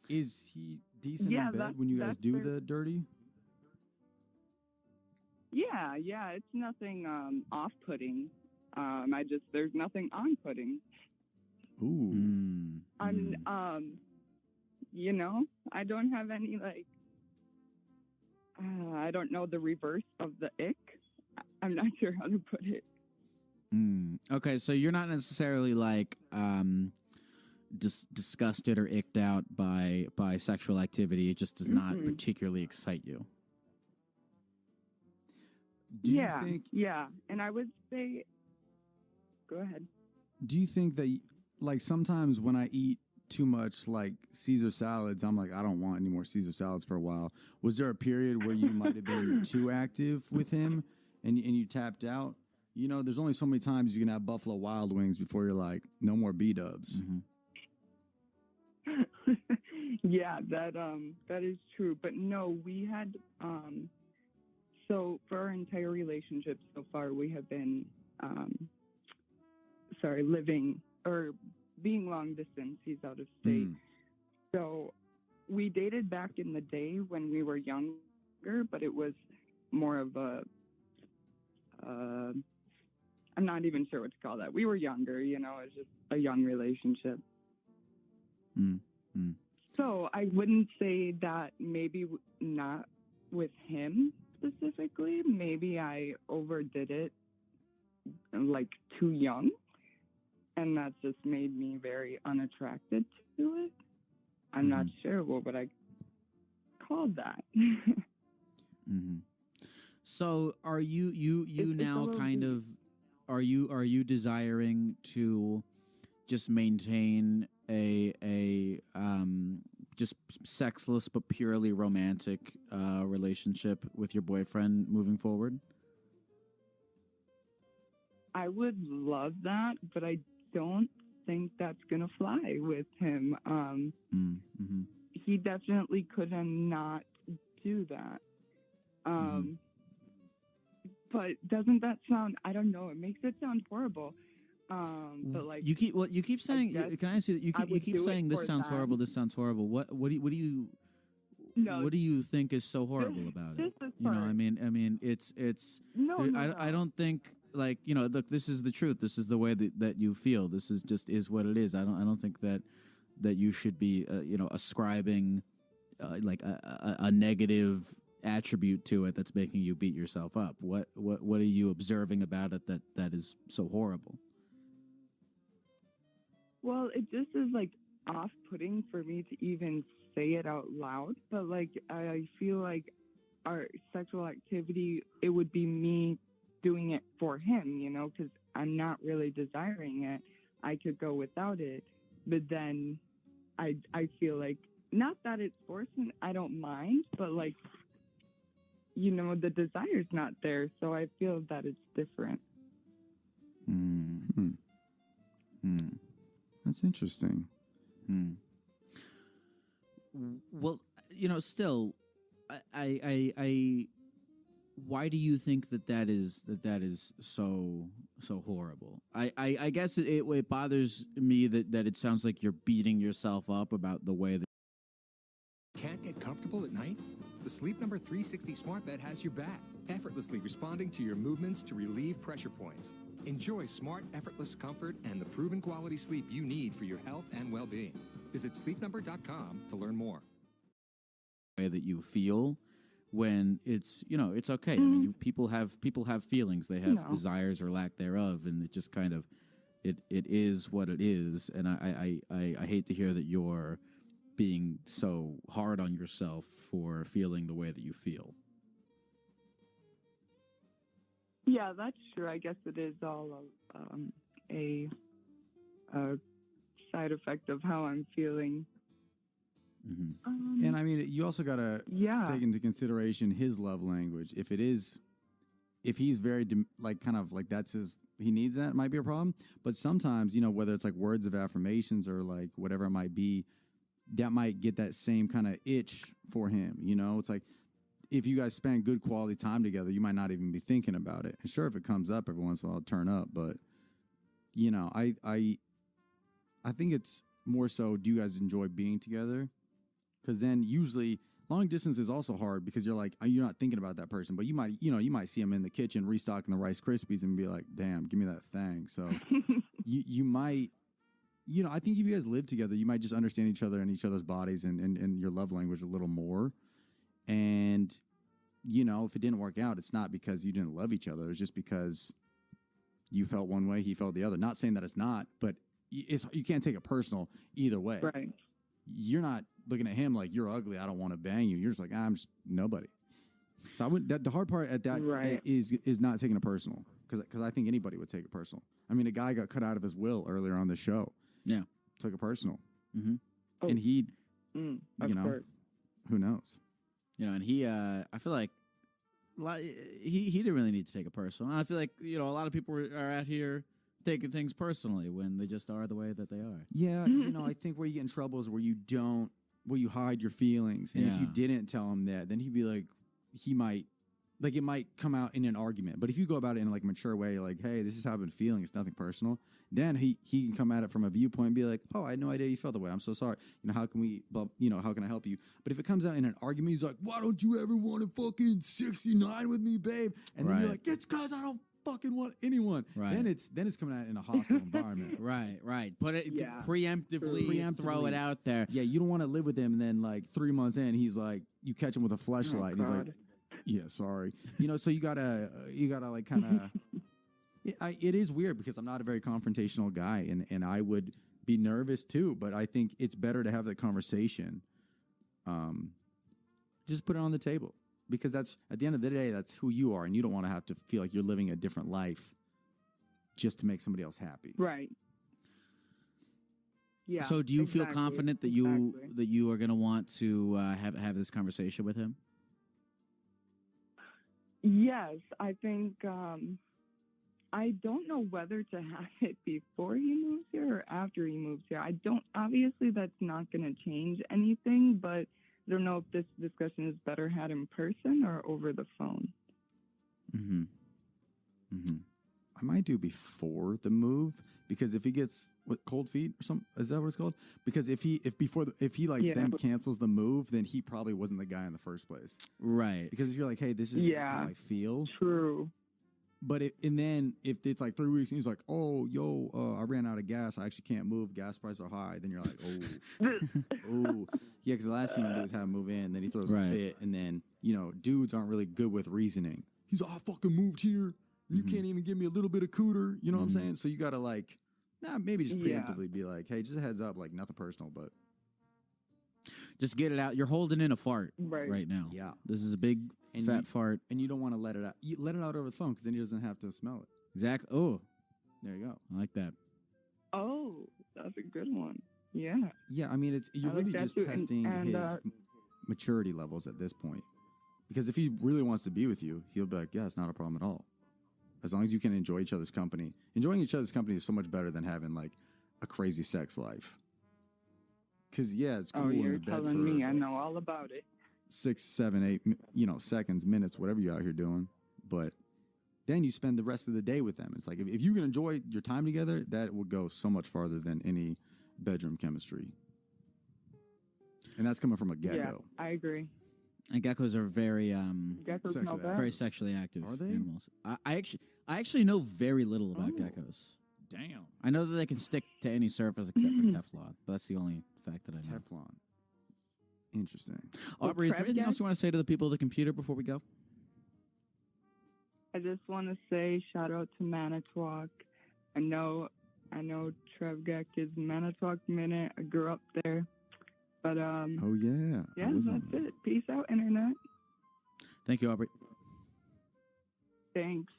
Is he decent Yeah, in bed that- when you guys that's do fair. the dirty? Yeah, it's nothing off-putting. There's nothing on-putting. Ooh. I'm, I don't have any like, I don't know the reverse of the ick. I'm not sure how to put it. Okay, so you're not necessarily like disgusted or icked out by sexual activity. It just does not particularly excite you. Do yeah, you think? yeah, and I would say, go ahead. Do you think that like sometimes when I eat too much like Caesar salads, I'm like I don't want any more Caesar salads for a while. Was there a period where you might have been too active with him and you tapped out? You know, there's only so many times you can have Buffalo Wild Wings before you're like, no more B-dubs. Yeah, that is true. But no, we had so for our entire relationship so far, we have been living or being long distance. He's out of state. So we dated back in the day when we were younger, but it was more of a I'm not even sure what to call that. We were younger, you know, it was just a young relationship. So I wouldn't say that maybe not with him specifically. Maybe I overdid it like too young. And that's just made me very unattracted to it. I'm not sure what would I call that. So are you It's a now little kind of are you desiring to just maintain a just sexless but purely romantic relationship with your boyfriend moving forward? I would love that, but I don't think that's gonna fly with him. He definitely could not do that. But doesn't that sound? I don't know. It makes it sound horrible. But like you keep saying. Can I ask you? You keep saying this sounds horrible. This sounds horrible. What do you? No, what do you think is so horrible about it? You know, I mean, it's. No, I don't think like look. This is the truth. This is the way that you feel. This is just is what it is. I don't think that you should be ascribing like a negative attribute to it that's making you beat yourself up. What are you observing about it that is so horrible? Well, it just is like off-putting for me to even say it out loud. But like, I feel like our sexual activity, it would be me doing it for him, you know, because I'm not really desiring it. I could go without it, but then I feel like not that it's forced, and I don't mind, but like, you know, the desire's not there, so I feel that it's different. That's interesting. Well, still, I why do you think that is so horrible? I guess it bothers me that it sounds like you're beating yourself up about the way that. Can't get comfortable at night? The Sleep Number 360 smart bed has your back, effortlessly responding to your movements to relieve pressure points. Enjoy smart, effortless comfort and the proven quality sleep you need for your health and well-being. Visit sleepnumber.com to learn more. Way that you feel when it's it's okay. I mean, people have feelings, they have desires or lack thereof, and it just kind of it is what it is. And I hate to hear that you're being so hard on yourself for feeling the way that you feel. Yeah, that's true. I guess it is all a side effect of how I'm feeling. And I mean, you also got to take into consideration his love language. If he's very he needs that, it might be a problem. But sometimes, whether it's like words of affirmations or like whatever it might be, that might get that same kind of itch for him. It's like if you guys spend good quality time together, you might not even be thinking about it. And sure, if it comes up every once in a while, it'll turn up. But I think it's more so, do you guys enjoy being together? Because then usually long distance is also hard because you're like, you're not thinking about that person, but you might see them in the kitchen restocking the Rice Krispies and be like, damn, give me that thing. So you might, I think if you guys live together, you might just understand each other and each other's bodies and your love language a little more. And, if it didn't work out, it's not because you didn't love each other. It's just because you felt one way, he felt the other. Not saying that it's not, but you can't take it personal either way. Right. You're not looking at him like, you're ugly, I don't want to bang you. You're just like, I'm just nobody. So I would. The hard part at that is not taking it personal, because I think anybody would take it personal. I mean, a guy got cut out of his will earlier on the show. Yeah, took it personal, mm-hmm. and he, of course. Who knows? And he, I feel like he didn't really need to take it personal. I feel like a lot of people are out here taking things personally when they just are the way that they are. Yeah, I think where you get in trouble is where you hide your feelings, and if you didn't tell him that, then he'd be like, it might come out in an argument. But if you go about it in like a mature way, like, hey, this is how I've been feeling, it's nothing personal, then he can come at it from a viewpoint and be like, oh, I had no idea you felt that way. I'm so sorry. How can we, how can I help you? But if it comes out in an argument, he's like, why don't you ever want to fucking 69 with me, babe? And then you're like, it's because I don't fucking want anyone. Right. Then it's coming out in a hostile environment. Right. Put it preemptively throw it out there. Yeah, you don't want to live with him, and then like 3 months in, he's like, you catch him with a fleshlight, and he's like, yeah, sorry. So you gotta like kind of. It is weird because I'm not a very confrontational guy, and I would be nervous too. But I think it's better to have that conversation. Just put it on the table, because that's at the end of the day, that's who you are, and you don't want to have to feel like you're living a different life just to make somebody else happy. Right. Yeah. So do you feel confident that you are going to want to have this conversation with him? Yes, I think I don't know whether to have it before he moves here or after he moves here. Obviously that's not going to change anything, but I don't know if this discussion is better had in person or over the phone. Mm-hmm. Mm-hmm. I might do before the move, because if he gets cold feet or something, is that what it's called? Because if he then cancels the move, then he probably wasn't the guy in the first place. Right. Because if you're like, hey, this is how I feel. True. But then if it's like 3 weeks and he's like, oh, I ran out of gas, I actually can't move, gas prices are high, then you're like, oh. Yeah, because the last thing you do is have him move in, then he throws a fit, and then, dudes aren't really good with reasoning. He's like, I fucking moved here, and you can't even give me a little bit of cooter, you know what I'm saying? So you got to maybe just preemptively be like, hey, just a heads up, like nothing personal, but. Just get it out. You're holding in a fart right now. Yeah. This is a big fat fart. And you don't want to let it out. You let it out over the phone, because then he doesn't have to smell it. Exactly. Oh. There you go. I like that. Oh, that's a good one. Yeah. Yeah, I mean, you're really just testing his maturity levels at this point. Because if he really wants to be with you, he'll be like, yeah, it's not a problem at all. As long as you can enjoy each other's company. Enjoying each other's company is so much better than having like a crazy sex life. Because it's cool in you're the bed telling me. I know all about it. 6, 7, 8, seconds, minutes, whatever you're out here doing. But then you spend the rest of the day with them. It's like if you can enjoy your time together, that will go so much farther than any bedroom chemistry. And that's coming from a gecko. Yeah, I agree. And geckos are very very sexually active. Are they? Animals. I actually know very little about geckos. Damn. I know that they can stick to any surface except for Teflon, but that's the only fact that I know. Teflon. Interesting. Aubrey, is there anything else you want to say to the people of the computer before we go? I just want to say shout out to Manitowoc. I know Trev Geck is Manitowoc Minute. I grew up there. But oh yeah. Yeah, that's it. Peace out, internet. Thank you, Aubrey. Thanks.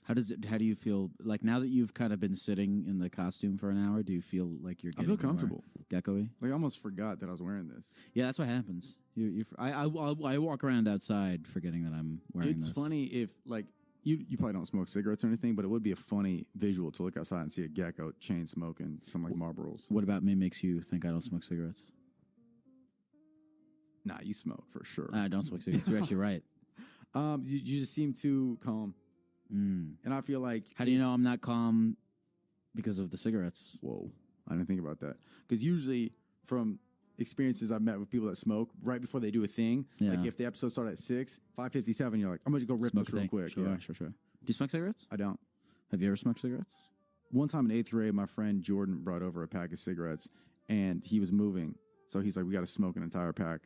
How do you feel like now that you've kind of been sitting in the costume for an hour? Do you feel like you're getting I feel comfortable, gecko-y? Like I almost forgot that I was wearing this. Yeah, that's what happens. I walk around outside forgetting that I'm wearing this. It's funny if like you probably don't smoke cigarettes or anything, but it would be a funny visual to look outside and see a gecko chain smoking some like Marlboros. What about me makes you think I don't smoke cigarettes? Nah, you smoke for sure. I don't smoke cigarettes. You're actually right. You just seem too calm. And I feel like... How do you know I'm not calm because of the cigarettes? Whoa. I didn't think about that. Because usually from experiences I've met with people that smoke, right before they do a thing, like if the episode started at 6, 5:57, you're like, I'm going to go rip this real quick. Sure. Do you smoke cigarettes? I don't. Have you ever smoked cigarettes? One time in 8th grade, my friend Jordan brought over a pack of cigarettes, and he was moving. So he's like, we got to smoke an entire pack.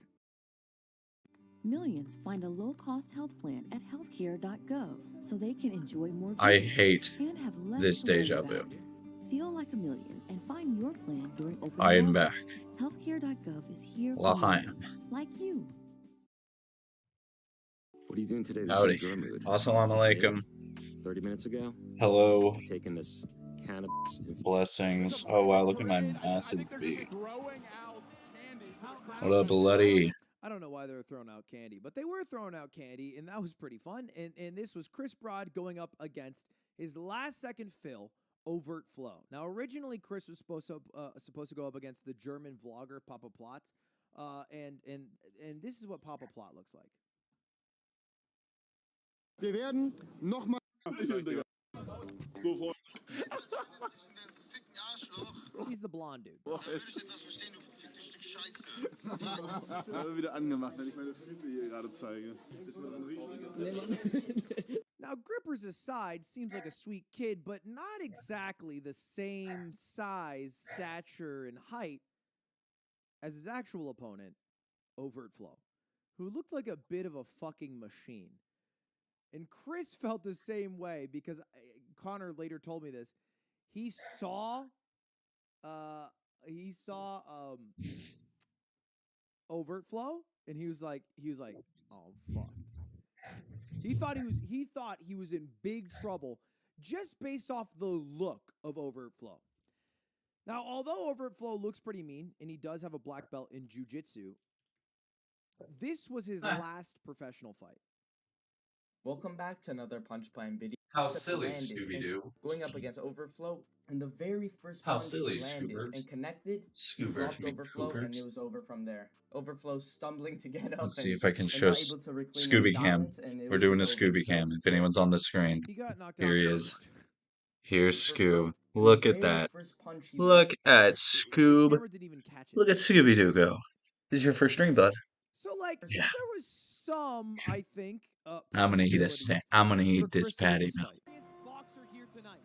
Millions find a low-cost health plan at healthcare.gov so they can enjoy more I visits hate and have less this to worry deja about. vu. Feel like a million and find your plan during open I am enrollment. back. Healthcare.gov is here for Lahaim. millions like you. What are you doing today to Howdy. change your mood? Assalamu alaikum. 30 minutes ago? Hello. Taking this cannabis. Blessings. Oh wow, look at my massive feet. What up, bloody? I don't know why they were throwing out candy, but they were throwing out candy, and that was pretty fun. And this was Chris Broad going up against his last-second fill, Overt Flow. Now, originally, Chris was supposed to go up against the German vlogger Papa Plot, and this is what Papa Plot looks like. Wir werden nochmal. He's the blonde dude. Wieder angemacht, wenn ich meine Füße hier gerade zeige. Now, grippers aside, seems like a sweet kid, but not exactly the same size, stature, and height as his actual opponent, Overt Flow, who looked like a bit of a fucking machine. And Chris felt the same way because Connor later told me this. He saw Overt Flow, and he was like, oh fuck. He thought he was in big trouble just based off the look of Overt Flow. Now, although Overt Flow looks pretty mean, and he does have a black belt in jiu-jitsu, this was his last professional fight. Welcome back to another Punch Plan video. How silly, Scooby-Doo. Going up against Overflow, and the very first How punch silly, he landed Scoobert. and connected, Scoobert, dropped you Overflow, and Coopert. it was over from there. Overflow stumbling to get up. Let's see and- if I can and show not able to reclaim his Scooby Cam. balance, and it We're was doing a just over. Scooby So, Cam. If anyone's on the screen, He got knocked here out he early. is. Here's Scoob. the Look at very that. first punch he Look at The Scoob. camera didn't even catch it. Look at Scooby Doo go. This is your first drink, bud. So, like, Yeah. there was some, I think, I'm gonna eat possibilities I'm gonna for eat this Chris to win patty this now. fight. Boxer here tonight.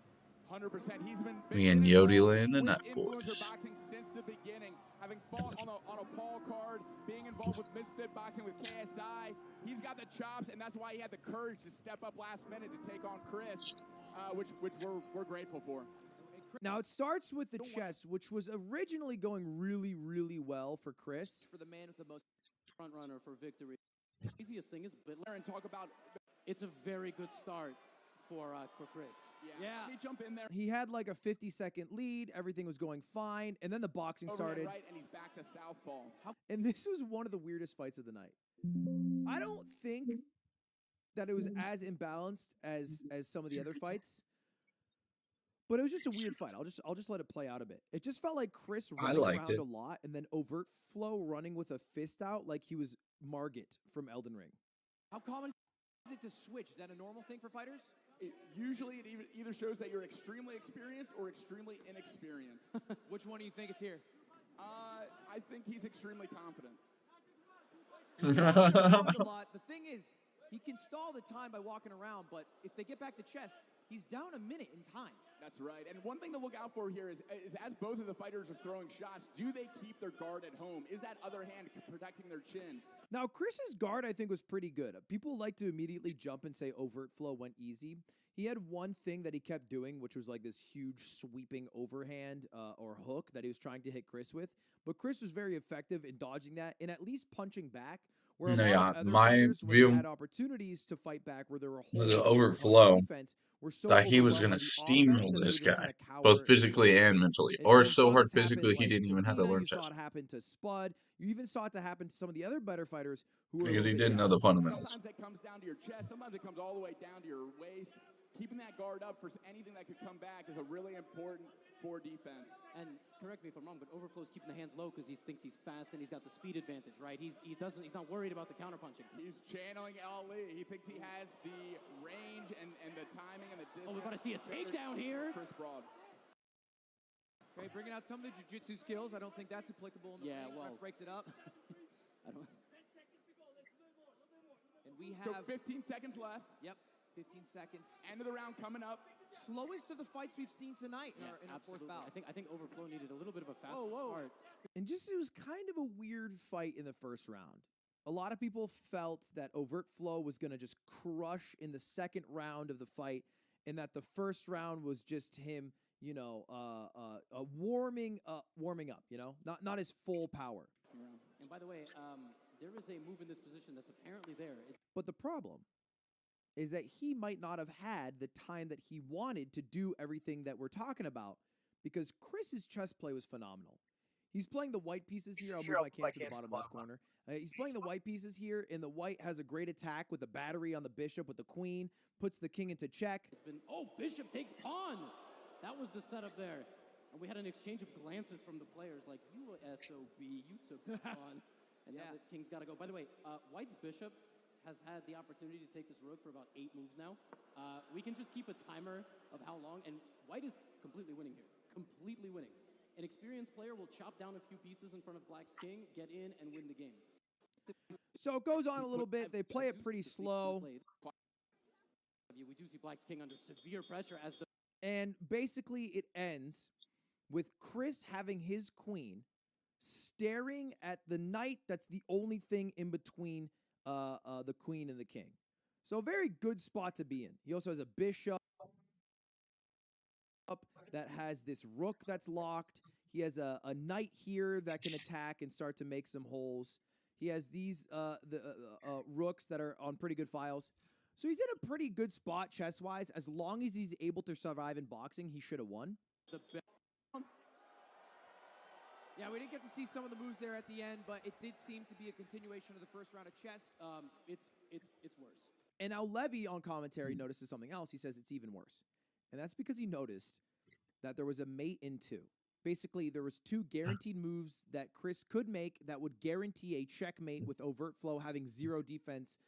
100%. He's been Me and Yodela and the with Nut influencer Boys. boxing since the beginning, having fought on a Paul card, being involved with Misfit Boxing with KSI. He's got the chops, and that's why he had the courage to step up last minute to take on Chris, which we're grateful for. Now, it starts with the chess, which was originally going really, really well for Chris. For the man with the most front runner for victory. The easiest thing is And talk about it's a very good start for Chris. yeah. Let me jump in there. He had like a 50-second lead. Everything was going fine. And then the boxing started. Right, and he's back to southpaw. And this was one of the weirdest fights of the night. I don't think that it was as imbalanced as some of the other fights. But it was just a weird fight. I'll just let it play out a bit. It just felt like Chris running liked around it. a lot, and then Overt Flow running with a fist out like he was Margit from Elden Ring. How common is it to switch? Is that a normal thing for fighters? Usually it either shows that you're extremely experienced or extremely inexperienced. Which one do you think it's here? I think he's extremely confident. A lot. The thing is, he can stall the time by walking around, but if they get back to chess, he's down a minute in time. That's right. And one thing to look out for here is as both of the fighters are throwing shots, do they keep their guard at home? Is that other hand protecting their chin? Now, Chris's guard, I think, was pretty good. People like to immediately jump and say Overt Flow went easy. He had one thing that he kept doing, which was like this huge sweeping overhand or hook that he was trying to hit Chris with. But Chris was very effective in dodging that and at least punching back. Where a lot of other my fighters, when view- they had opportunities to fight back where there were holes The on overflow defense, were so that he was overwhelmed gonna by the steamroll offense that they this would just guy, kinda cower both and physically wait. and mentally, And or you so saw hard this happen, physically he like, didn't to even have to Dina, learn you saw chess it happen to Spud. You even saw it to happen to some of the other better fighters who were a because he little bit didn't know the younger. fundamentals. Sometimes it comes down to your chest. Sometimes it comes all the way down to your waist. Keeping that guard up for anything that could come back is a really important for defense. And correct me if I'm wrong, but Overflow's keeping the hands low because he thinks he's fast and he's got the speed advantage, right? He's not worried about the counterpunching. He's channeling Ali. He thinks he has the range and the timing and the distance. Oh, we're about to see a takedown here. Chris Broad. Okay, bringing out some of the jiu-jitsu skills. I don't think that's applicable in the ring. Ref breaks it up. I don't. And we So have 15 seconds left. Yep, 15 seconds. End of the round coming up. Slowest of the fights we've seen tonight in our fourth bout. I think Overflow needed a little bit of a fast start. And just it was kind of a weird fight in the first round. A lot of people felt that Overt Flow was going to just crush in the second round of the fight, and that the first round was just him, you know, warming up, you know, not his full power. And by the way, there is a move in this position that's apparently there. But the problem is that he might not have had the time that he wanted to do everything that we're talking about, because Chris's chess play was phenomenal. He's playing the white pieces here. I'll move my can to the bottom left corner. He's playing the white pieces here, and the white has a great attack with the battery on the bishop with the queen, puts the king into check. It's been, oh, bishop takes pawn. That was the setup there. And we had an exchange of glances from the players like, you SOB, you took the pawn. And now the king's got to go. By the way, white's bishop has had the opportunity to take this rook for about 8 moves now. We can just keep a timer of how long, and white is completely winning here. Completely winning. An experienced player will chop down a few pieces in front of black's king, get in, and win the game. So it goes on a little bit. They play it pretty slow. We do see black's king under severe pressure as the... And basically it ends with Chris having his queen staring at the knight that's the only thing in between the queen and the king. So a very good spot to be in. He also has a bishop that has this rook that's locked. He has a knight here that can attack and start to make some holes. He has these rooks that are on pretty good files. So he's in a pretty good spot chess-wise. As long as he's able to survive in boxing, he should have won. Yeah, we didn't get to see some of the moves there at the end, but it did seem to be a continuation of the first round of chess. It's worse. And now Levy on commentary notices something else. He says it's even worse. And that's because he noticed that there was a mate in 2. Basically, there was 2 guaranteed moves that Chris could make that would guarantee a checkmate with overt flow having 0 defense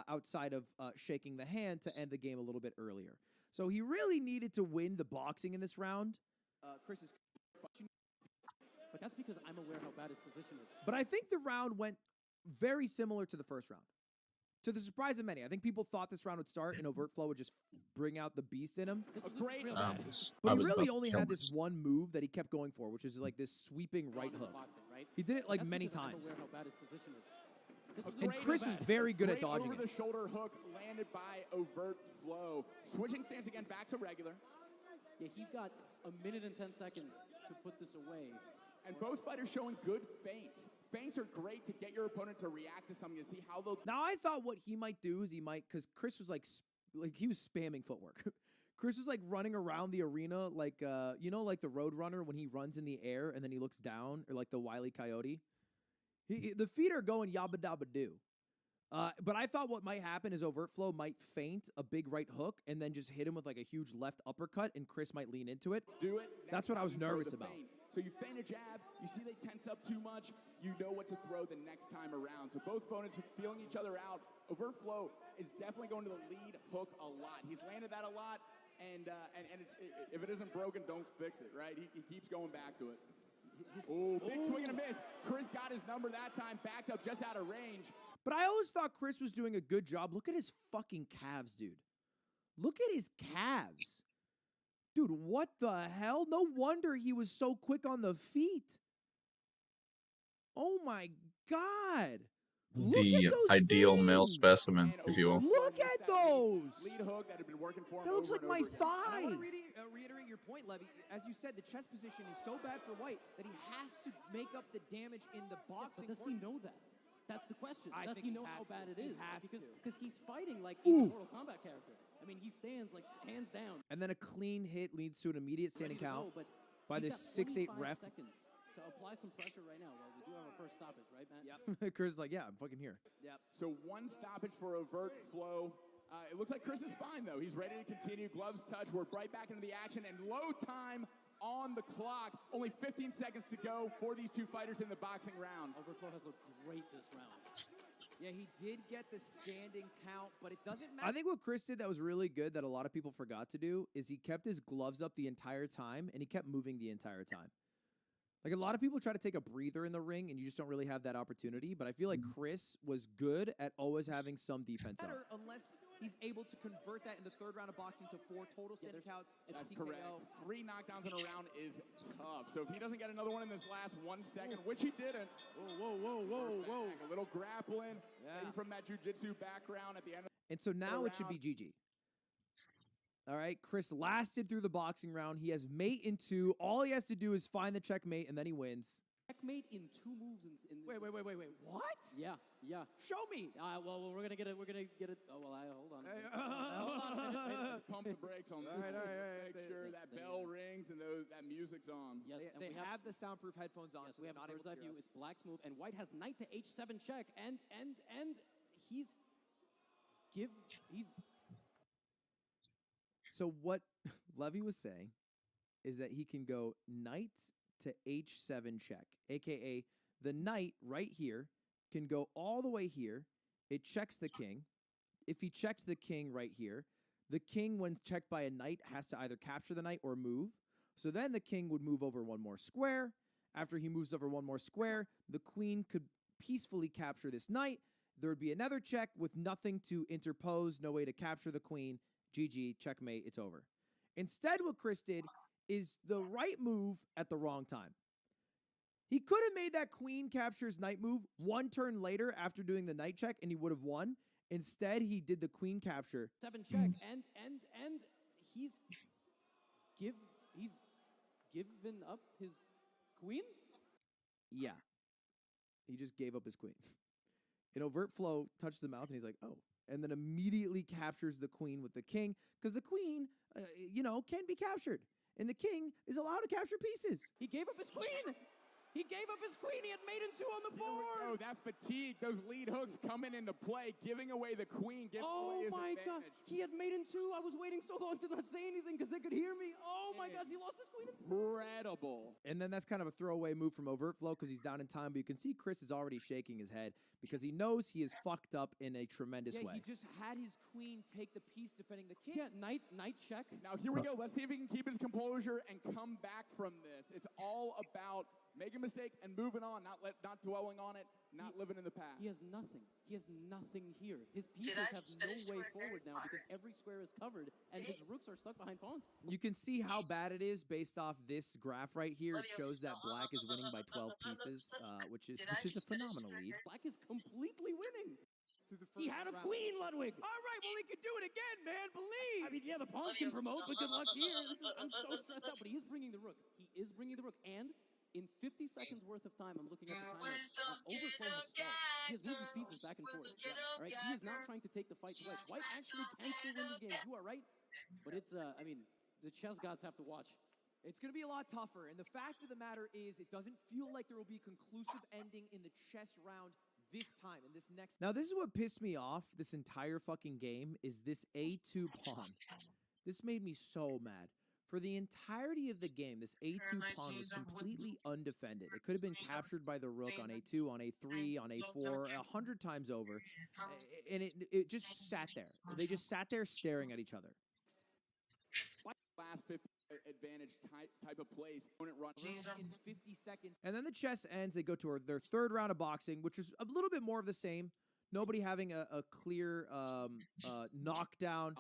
outside of shaking the hand to end the game a little bit earlier. So he really needed to win the boxing in this round. Chris is... But that's because I'm aware how bad his position is. But I think the round went very similar to the first round. To the surprise of many. I think people thought this round would start and overt flow would just bring out the beast in him. But he really only had this one move that he kept going for, which is like this sweeping right hook. He did it like many times. I'm aware how bad his position is. And Chris was very good at dodging it. Over-the-shoulder hook landed by overt flow. Switching stance again back to regular. Yeah, he's got a minute and 10 seconds to put this away. And both fighters showing good feints. Feints are great to get your opponent to react to something, to see how they'll... Now, I thought what he might do is because Chris was like he was spamming footwork. Chris was like running around the arena like, like the Road Runner when he runs in the air and then he looks down, or like the Wile E. Coyote. The feet are going yabba dabba doo. But I thought what might happen is overt flow might feint a big right hook and then just hit him with like a huge left uppercut, and Chris might lean into it. Do it. That's what I was nervous about. So you feint a jab, you see they tense up too much, you know what to throw the next time around. So both opponents are feeling each other out. Overt flow is definitely going to the lead hook a lot. He's landed that a lot, and if it isn't broken, don't fix it, right? He keeps going back to it. Big swing and a miss. Chris got his number that time, backed up just out of range. But I always thought Chris was doing a good job. Look at his fucking calves, dude. Look at his calves. Dude, what the hell? No wonder he was so quick on the feet. Oh my God. The ideal male specimen, if you will. Look at those. Lead hook that had been working for him. That looks like my thigh. I want to reiterate your point, Levy. As you said, the chess position is so bad for white that he has to make up the damage in the boxing. Yes, but does he know that? That's the question. Does he know how bad it is? Because he's fighting like he's a Mortal Kombat character. I mean, he stands like hands down. And then a clean hit leads to an immediate standing count by this 6'8" ref. Seconds to apply some pressure right now. Well, we do have our first stoppage, right, Matt? Yep. Chris is like, yeah, I'm fucking here. Yep. So one stoppage for overt flow. It looks like Chris is fine, though. He's ready to continue. Gloves touch. We're right back into the action, and low time on the clock. Only 15 seconds to go for these two fighters in the boxing round. Overflow has looked great this round. Yeah, he did get the standing count, but it doesn't matter. I think what Chris did that was really good that a lot of people forgot to do is he kept his gloves up the entire time, and he kept moving the entire time. Like, a lot of people try to take a breather in the ring, and you just don't really have that opportunity, but I feel like Chris was good at always having some defense up. Unless he's able to convert that in the third round of boxing to 4 total standing counts. That's correct. 3 knockdowns in a round is tough. So if he doesn't get another one in this last 1 second, which he didn't. Whoa. A little grappling, maybe from that jiu-jitsu background at the end of And so now it should be GG. All right, Chris lasted through the boxing round. He has mate in 2. All he has to do is find the checkmate, and then he wins. Checkmate in 2 moves in Wait. What? Yeah. Show me. Well, we're gonna get it. Oh well, hold on. Hold on a minute. Pump the brakes on that. All right. Make sure that bell rings and that music's on. Yes, and They we have the soundproof headphones on. Yes, so we have they're a not bird's able eye to view. hear It's us. Black's move, and White has knight to h7 check, and he's. So what Levy was saying is that he can go knight to h7 check, aka the knight right here can go all the way here. It checks the king. If he checked the king right here, the king, when checked by a knight, has to either capture the knight or move. So then the king would move over 1 more square. After he moves over 1 more square, the queen could peacefully capture this knight. There would be another check with nothing to interpose, no way to capture the queen. GG, checkmate, it's over. Instead, what Chris did is the right move at the wrong time. He could have made that queen captures knight move 1 turn later after doing the knight check, and he would have won. Instead, he did the queen capture. 7 check, and he's given up his queen? Yeah. He just gave up his queen. An overt flow touched the mouth, and he's like, oh. And then immediately captures the queen with the king, because the queen, can be captured. And the king is allowed to capture pieces. He gave up his queen! He gave up his queen. He had maiden 2 on the board. Oh, that fatigue, those lead hooks coming into play, giving away the queen, giving away his advantage. God. He had maiden 2. I was waiting so long to not say anything because they could hear me. Oh my gosh, he lost his queen instead. Incredible. And then that's kind of a throwaway move from overt flow because he's down in time. But you can see Chris is already shaking his head because he knows he is fucked up in a tremendous way. He just had his queen take the piece defending the king. Yeah, knight check. Now here we go. Let's see if he can keep his composure and come back from this. It's all about making a mistake and moving on, not dwelling on it, not living in the past. He has nothing. He has nothing here. His pieces have no way forward now because every square is covered and his rooks are stuck behind pawns. You can see how bad it is based off this graph right here. It shows that Black is winning by 12 pieces, which is a phenomenal lead. Black is completely winning. He had a queen, Ludwig. All right, well, he could do it again, man. Believe. I mean, yeah, the pawns can promote, but good luck here. I'm so stressed out, but he is bringing the rook. And in 50 seconds worth of time, I'm looking at the timer. Overflow has stalled. He has moved his pieces back and forth. All right, he is not trying to take the fight to White. White actually can still win this game. You are right, but it's the chess gods have to watch. It's going to be a lot tougher, and the fact of the matter is it doesn't feel like there will be a conclusive ending in the chess round this time, in this next... Now, this is what pissed me off this entire fucking game, is this A2 pawn. This made me so mad. For the entirety of the game, this A2 pawn was completely undefended. It could have been captured by the rook on A2, on A3, on A4, 100 times over, and it just sat there. They just sat there staring at each other. Last 50 advantage type of plays. Opponent run in 50 seconds. And then the chess ends. They go to their 3rd round of boxing, which is a little bit more of the same. Nobody having a clear knockdown.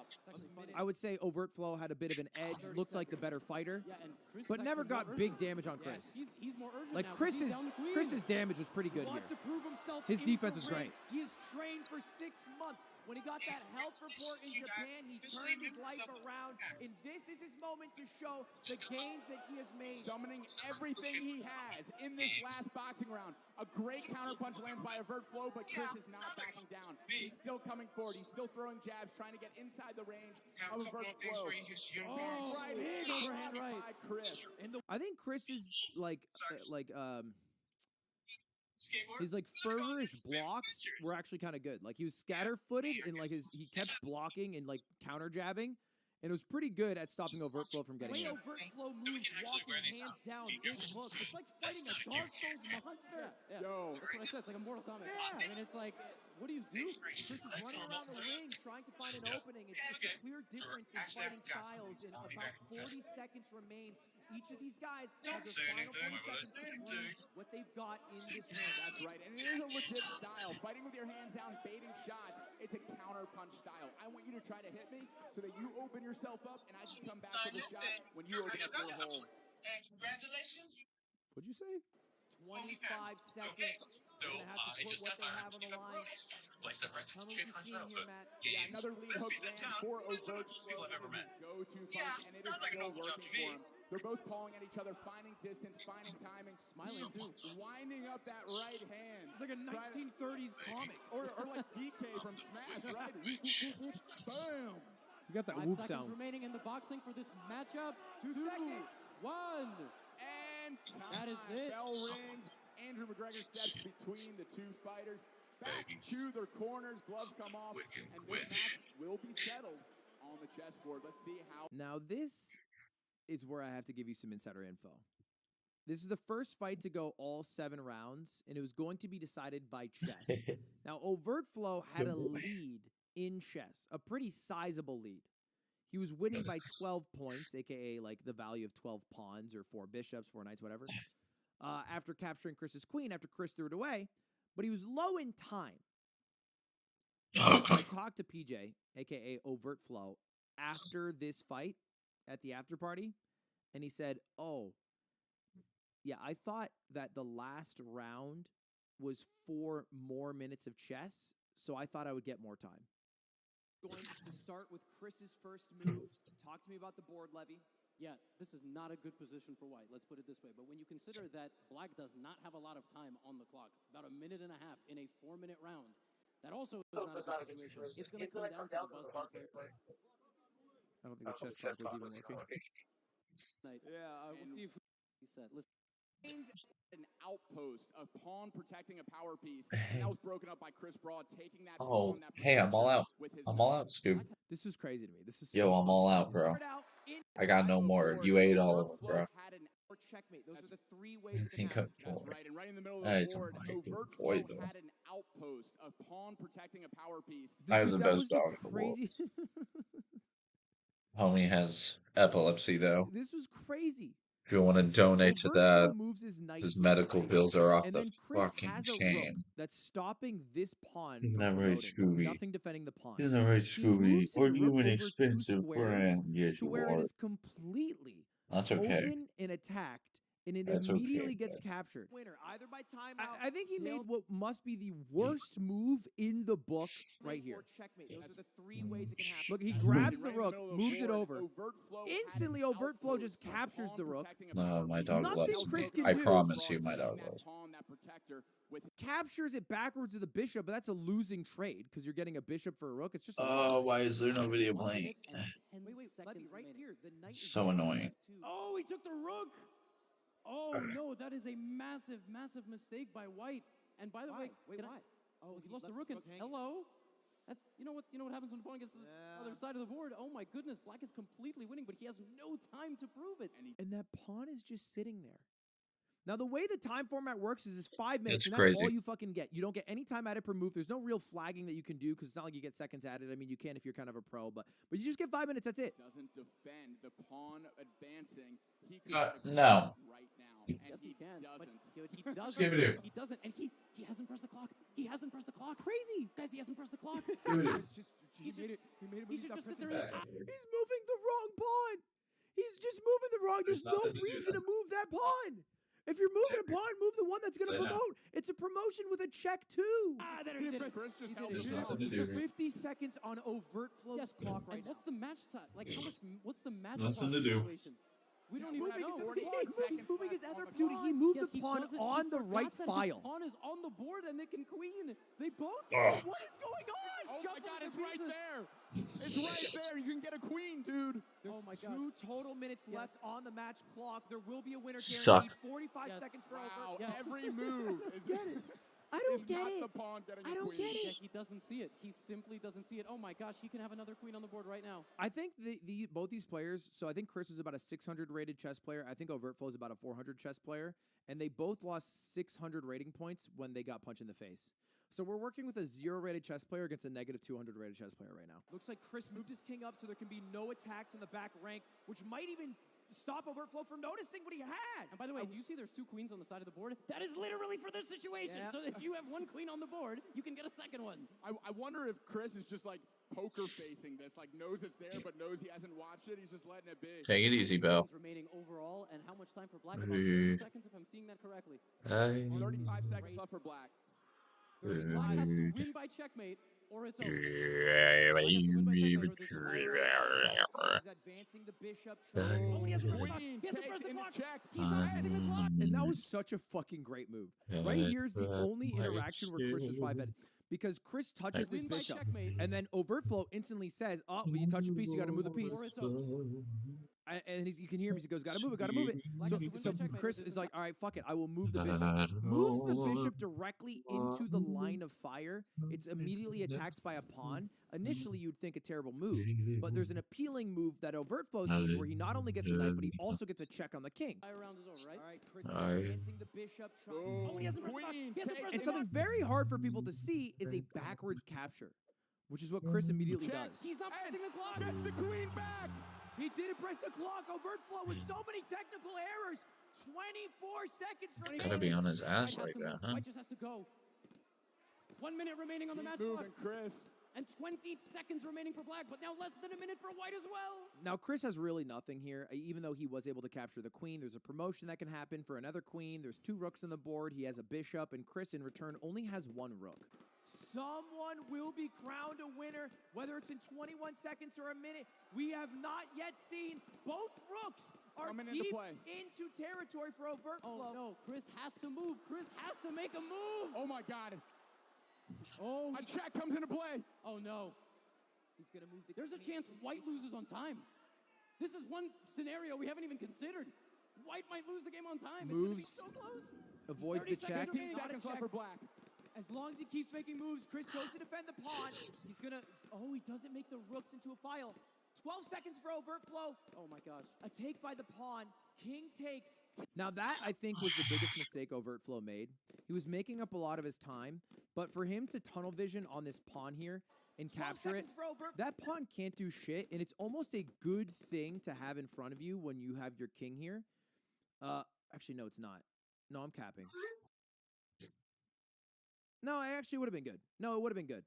I would say Overt Flow had a bit of an edge, looked like the better fighter, but never got big damage on Chris. He's more urgent Like now, Chris's damage was pretty good Wants here. to prove himself His in defense the was ring. great. He has trained for 6 months. When he got that health report in Japan, he turned his life around, and this is his moment to show the gains that he has made. Summoning everything he has in this last boxing round. A great counterpunch lands by Overt Flow, but Chris is not backing down. He's still coming forward. He's still throwing jabs, trying to get inside the range of Overt Flow. Right hand overhand right by Chris. I think Chris is his fervorish blocks were actually kind of good. Like he was scatter-footed and he kept blocking and counter jabbing, and it was pretty good at stopping Overt Flow from getting The way in. Overt Flow moves, walking hands down, big hooks. It's like fighting a Dark Souls monster. Yeah. That's what I said. It's like a Mortal Kombat. Yeah. I mean, it's like, what do you do? Chris is running around the ring trying to find an opening. It's a clear difference in fighting styles, and about 40 seconds remains. Each of these guys have their final 40 seconds to prove what they've got in this round. That's right, and it is a legit style. Fighting with your hands down, baiting shots. It's a counter punch style. I want you to try to hit me so that you open yourself up, and I can come back with a shot when you open up your hole. And congratulations. What'd you say? 25 seconds They're going to have to put what they have on the line. Tell me what you're seeing here, Matt. Yeah, another lead hook lands for Overt Flow. This is his go-to punch, and it is still working for him. They're both pawing at each other, finding distance, finding timing, smiling too, winding up that right hand. It's like a 1930s comic. Or like DK from Smash, right? Boom! You got that 5 whoop seconds sound. remaining in the boxing for this matchup. 2 seconds. 1. And time. That is it. Bell rings. Andrew McGregor steps between the two fighters. Back to their corners. Gloves come off. And this match will be settled on the chessboard. Let's see how. Now, this is where I have to give you some insider info. This is the first fight to go all 7 rounds, and it was going to be decided by chess. Now, Overt Flow had a lead in chess, a pretty sizable lead. He was winning by 12 points, a.k.a. like the value of 12 pawns or 4 bishops, 4 knights, whatever, after capturing Chris's queen, after Chris threw it away. But he was low in time. I talked to PJ, a.k.a. Overt Flow, after this fight at the after party, and he said, oh, yeah, I thought that the last round was 4 more minutes of chess, so I thought I would get more time. Going to start with Chris's first move. Talk to me about the board, Levy. Yeah, this is not a good position for White. Let's put it this way. But when you consider that Black does not have a lot of time on the clock, about 1.5 minutes in a 4-minute round, that also is not a good situation. It's going to come down to the buzz player. I don't think the chess clock was even working. Yeah, we'll see if he said, listen. An outpost, a pawn protecting a power piece. And that was broken up by Chris Broad, taking that Oh, pawn, that hey, I'm all out. with his I'm all out, Scoop. This is crazy to me. This is Yo, so I'm all fucking out, crazy. bro. I got no more. You ate all of them, bro. or checkmate. Those are the 3 ways it I can think happen. I'm That's right, and right in the middle of I the board, don't Overt boy, Flow though. had an outpost, a pawn protecting a power piece. I have the That best was the dog in the world. crazy. Homie has epilepsy, though. This was crazy. If you want to donate to Overt Flow that, moves his knight his here, medical right? bills are off And the then Chris fucking has a rook chain. that's stopping this pawn Isn't from that right, promoting, with Scooby? nothing defending the pawn. Isn't that right, He Scooby? moves his Are you rook an over 2 expensive squares friend? Yes, to you where it are. is completely That's okay. open and attacked, and it That's immediately okay, gets bud. captured. Winner, either by timeout. I think he made still what must be the worst move in the book right here. Or checkmate. Those are the 3 ways it can happen. Look, he That's grabs right, the right in rook, middle of moves it board, over. Overt Flow had Instantly, an Overt Flow just outpost, a captures pawn the rook. protecting a No, power my piece. dog Nothing loves Chris me. can I do. promise you, my Taking dog that loves me. pawn, that protector, with Captures it backwards to the bishop, but that's a losing trade because you're getting a bishop for a rook. It's just a Oh, loss. why is there no video 1 playing? minute and 10 Wait, seconds Levy, right remaining. here. The knight is So on annoying. F2. Oh, he took the rook. Oh, no, that is a massive, massive mistake by White. And by the way, Wait, can I- why? Oh, he he lost the left rook. his And rook hanging. hello. That's you know what happens when the opponent gets to the other side of the board. Oh my goodness, Black is completely winning, but he has no time to prove it. And that pawn is just sitting there. Now, the way the time format works is 5 minutes, It's and that's all crazy. you fucking get. You don't get any time added per move. There's no real flagging that you can do because it's not like you get seconds added. I mean, you can if you're kind of a pro, but you just get 5 minutes. That's it. doesn't defend the pawn advancing. He could get a No. queen right now, and Yes, he can. But doesn't. he doesn't. Scooby-Doo. He doesn't, and he hasn't pressed the clock. He hasn't pressed the clock. Crazy, guys. He hasn't pressed the clock. It's just, he He's made it. He made it. He He's should not just sit pressing there and back. He's moving the wrong pawn. He's just moving the wrong. There's no nothing to do reason to then. move that pawn. If you're moving a pawn, move the one that's going to Why not? promote. It's a promotion with a check too. There he did it. Chris just He held did it it. down. Nothing to do here. 50 seconds on Overt Flow's Yes, clock right and now. what's the match time? Like how much? What's the match Nothing clock to do. situation? We don't even moving know. his- We're he's like moving- he's seconds moving his left other on the Dude, clock. he moved Yes, the he pawn doesn't. on He the forgot right that file. His pawn is on the board and they can queen. They both. Ugh. What is going on? Oh my jumping God! the It's right pieces. there. It's right there. You can get a queen, dude. There's Oh my 2 total minutes left on the match clock. There will be a winner Suck. guaranteed. 45 Yes. seconds for Wow! Overt. Yeah. Every move is. I don't is get not it. the pawn getting a I don't queen. get it. Yeah, he doesn't see it. He simply doesn't see it. Oh my gosh, he can have another queen on the board right now. I think both these players. So I think Chris is about a 600 rated chess player. I think Overt Flow is about a 400 chess player, and they both lost 600 rating points when they got punched in the face. So we're working with a 0 rated chess player against a negative 200 rated chess player right now. Looks like Chris moved his king up so there can be no attacks in the back rank, which might even stop Overt Flow from noticing what he has. And by the way, do you see there's 2 queens on the side of the board? That is literally for this situation. Yeah. So if you have 1 queen on the board, you can get a second one. I wonder if Chris is just like poker facing this, like knows it's there, but knows he hasn't watched it. He's just letting it be. Take it easy, Bell. Seconds remaining overall, and how much time for Black? About Hey. 30 seconds, if I'm seeing that correctly. 35 seconds left for Black. Black has to win by checkmate, or it's over. Black has to win by checkmate, or this entire round is over. Chris is advancing the bishop. Oh, he has to press the clock. Queen He has to takes press the in clock. check. He's not pressing the clock. And that was such a fucking great move. Right here's the only interaction where Chris was 5-head. Because Chris touches this Win by bishop, checkmate. and then Overtflow instantly says, "Oh, when you touch a piece, you got to move the piece." Or it's over. And you can hear him. He goes, "Gotta move it, gotta move it." Black So, has to win so by checkmate, or Chris this is like, "All right, fuck it, I will move the bishop." Moves the bishop directly into the line of fire. It's immediately attacked by a pawn. Initially, you'd think a terrible move, but there's an appealing move that Overtflow sees where he not only gets a knight, but he also gets a check on the king. Entire round is over, right? All right, Chris is advancing the bishop. Oh, he has to press the clock. He has to press And the something clock. very hard for people to see is a backwards capture, which is what Chris immediately does. He's not pressing the clock. Gets the queen back. He didn't press the clock. Overtflow with so many technical errors. 24 seconds remaining. Gotta be on his ass White has like to that, move. huh? White just has to go. 1 minute remaining on the match Moving, clock. Chris. And 20 seconds remaining for Black, but now less than a minute for White as well. Now, Chris has really nothing here. Even though he was able to capture the queen, there's a promotion that can happen for another queen. There's 2 rooks on the board. He has a bishop, and Chris, in return, only has 1 rook. Someone will be crowned a winner, whether it's in 21 seconds or a minute. We have not yet seen. Both rooks are Coming into deep play. into territory for Overtflow. Oh, no. Chris has to move. Chris has to make a move. Oh my God. Oh, A check comes into play. Oh, no. he's going to move the There's a chance White loses on time. This is one scenario we haven't even considered. White might lose the game on time. It's going to be Moves. so close. Avoids 30 the check. seconds remaining. 15 seconds left for Black. As long as he keeps making moves, Chris goes to defend the pawn. He's gonna. Oh, he doesn't make the rooks into a file. 12 seconds for Overtflow. Oh my gosh. A take by the pawn. King takes. Now that I think was the biggest mistake Overtflow made. He was making up a lot of his time, but for him to tunnel vision on this pawn here and capture it, that pawn can't do shit, and it's almost a good thing to have in front of you when you have your king here. Actually, no, it's not. No, I'm capping. No, it actually would have been good. No, it would have been good.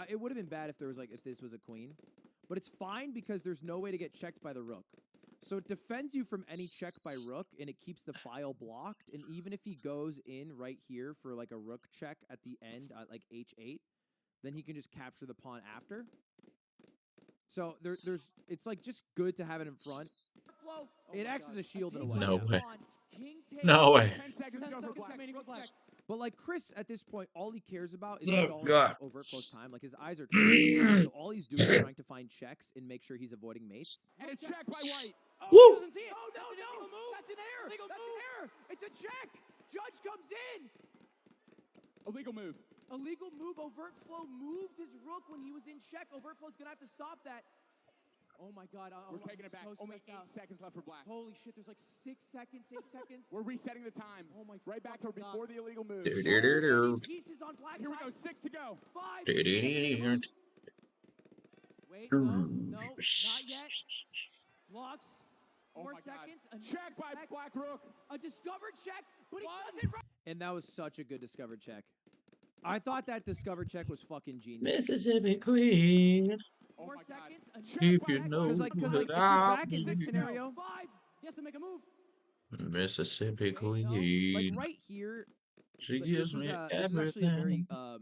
It would have been bad if there was if this was a queen, but it's fine because there's no way to get checked by the rook. So it defends you from any check by rook, and it keeps the file blocked. And even if he goes in right here for a rook check at the end, at h8, then he can just capture the pawn after. So it's just good to have it in front. It acts as a shield in a way. No way. No way. 10 seconds to go for Black. Remaining for Black. But Chris, at this point, all he cares about is Oh, stalling God. Overtflow's time. His eyes are trained. So all he's doing is trying to find checks and make sure he's avoiding mates. And a check by White. Oh, Woo! he doesn't see it. No, That's an illegal move. That's an error. Illegal That's move. an error. It's a check. Judge comes in. Illegal move. Illegal move. Overtflow moved his rook when he was in check. Overtflow's going to have to stop that. Oh, my God. We're taking it back. So Only stressed 8 out. seconds left for Black. Holy shit. There's 6 seconds, 8 seconds. We're resetting the time. Oh, my Right back to fucking God. before the illegal move. Do, Here do, do, do. Pieces on Black. we go. 6 to go. 5. Do, do, do, do. Wait, no, not yet. Blocks. Oh 4 my God. seconds. Check by Black Rook. A discovered check, but he doesn't. And that was such a good discovered check. I thought that discovered check was fucking genius. Mississippi Queen. Oh 4 my God. seconds. A Check Keep by your Black nose Rook. Because if you're out. back in this scenario, 5. He has to make a move. Mississippi no, Queen. right here, She this gives was, me this was actually a everything. very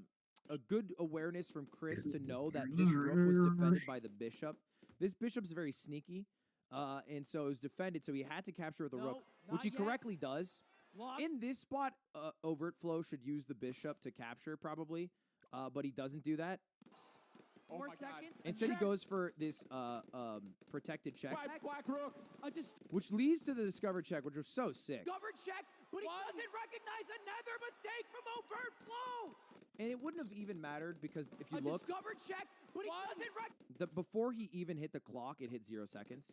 a good awareness from Chris to know that this rook was defended by the bishop. This bishop's very sneaky, and so it was defended. So he had to capture with a rook, which he correctly does. In this spot, Overtflow should use the bishop to capture probably, but he doesn't do that. Oh 4 my God. seconds. Instead, he goes for this protected check, By Black Rook. which leads to the discovered check, which was so sick. Discovered check, but he doesn't recognize another mistake from Overtflow. And it wouldn't have even mattered because if you A look, discovered check, but he doesn't recognize. before he even hit the clock, it hit 0 seconds.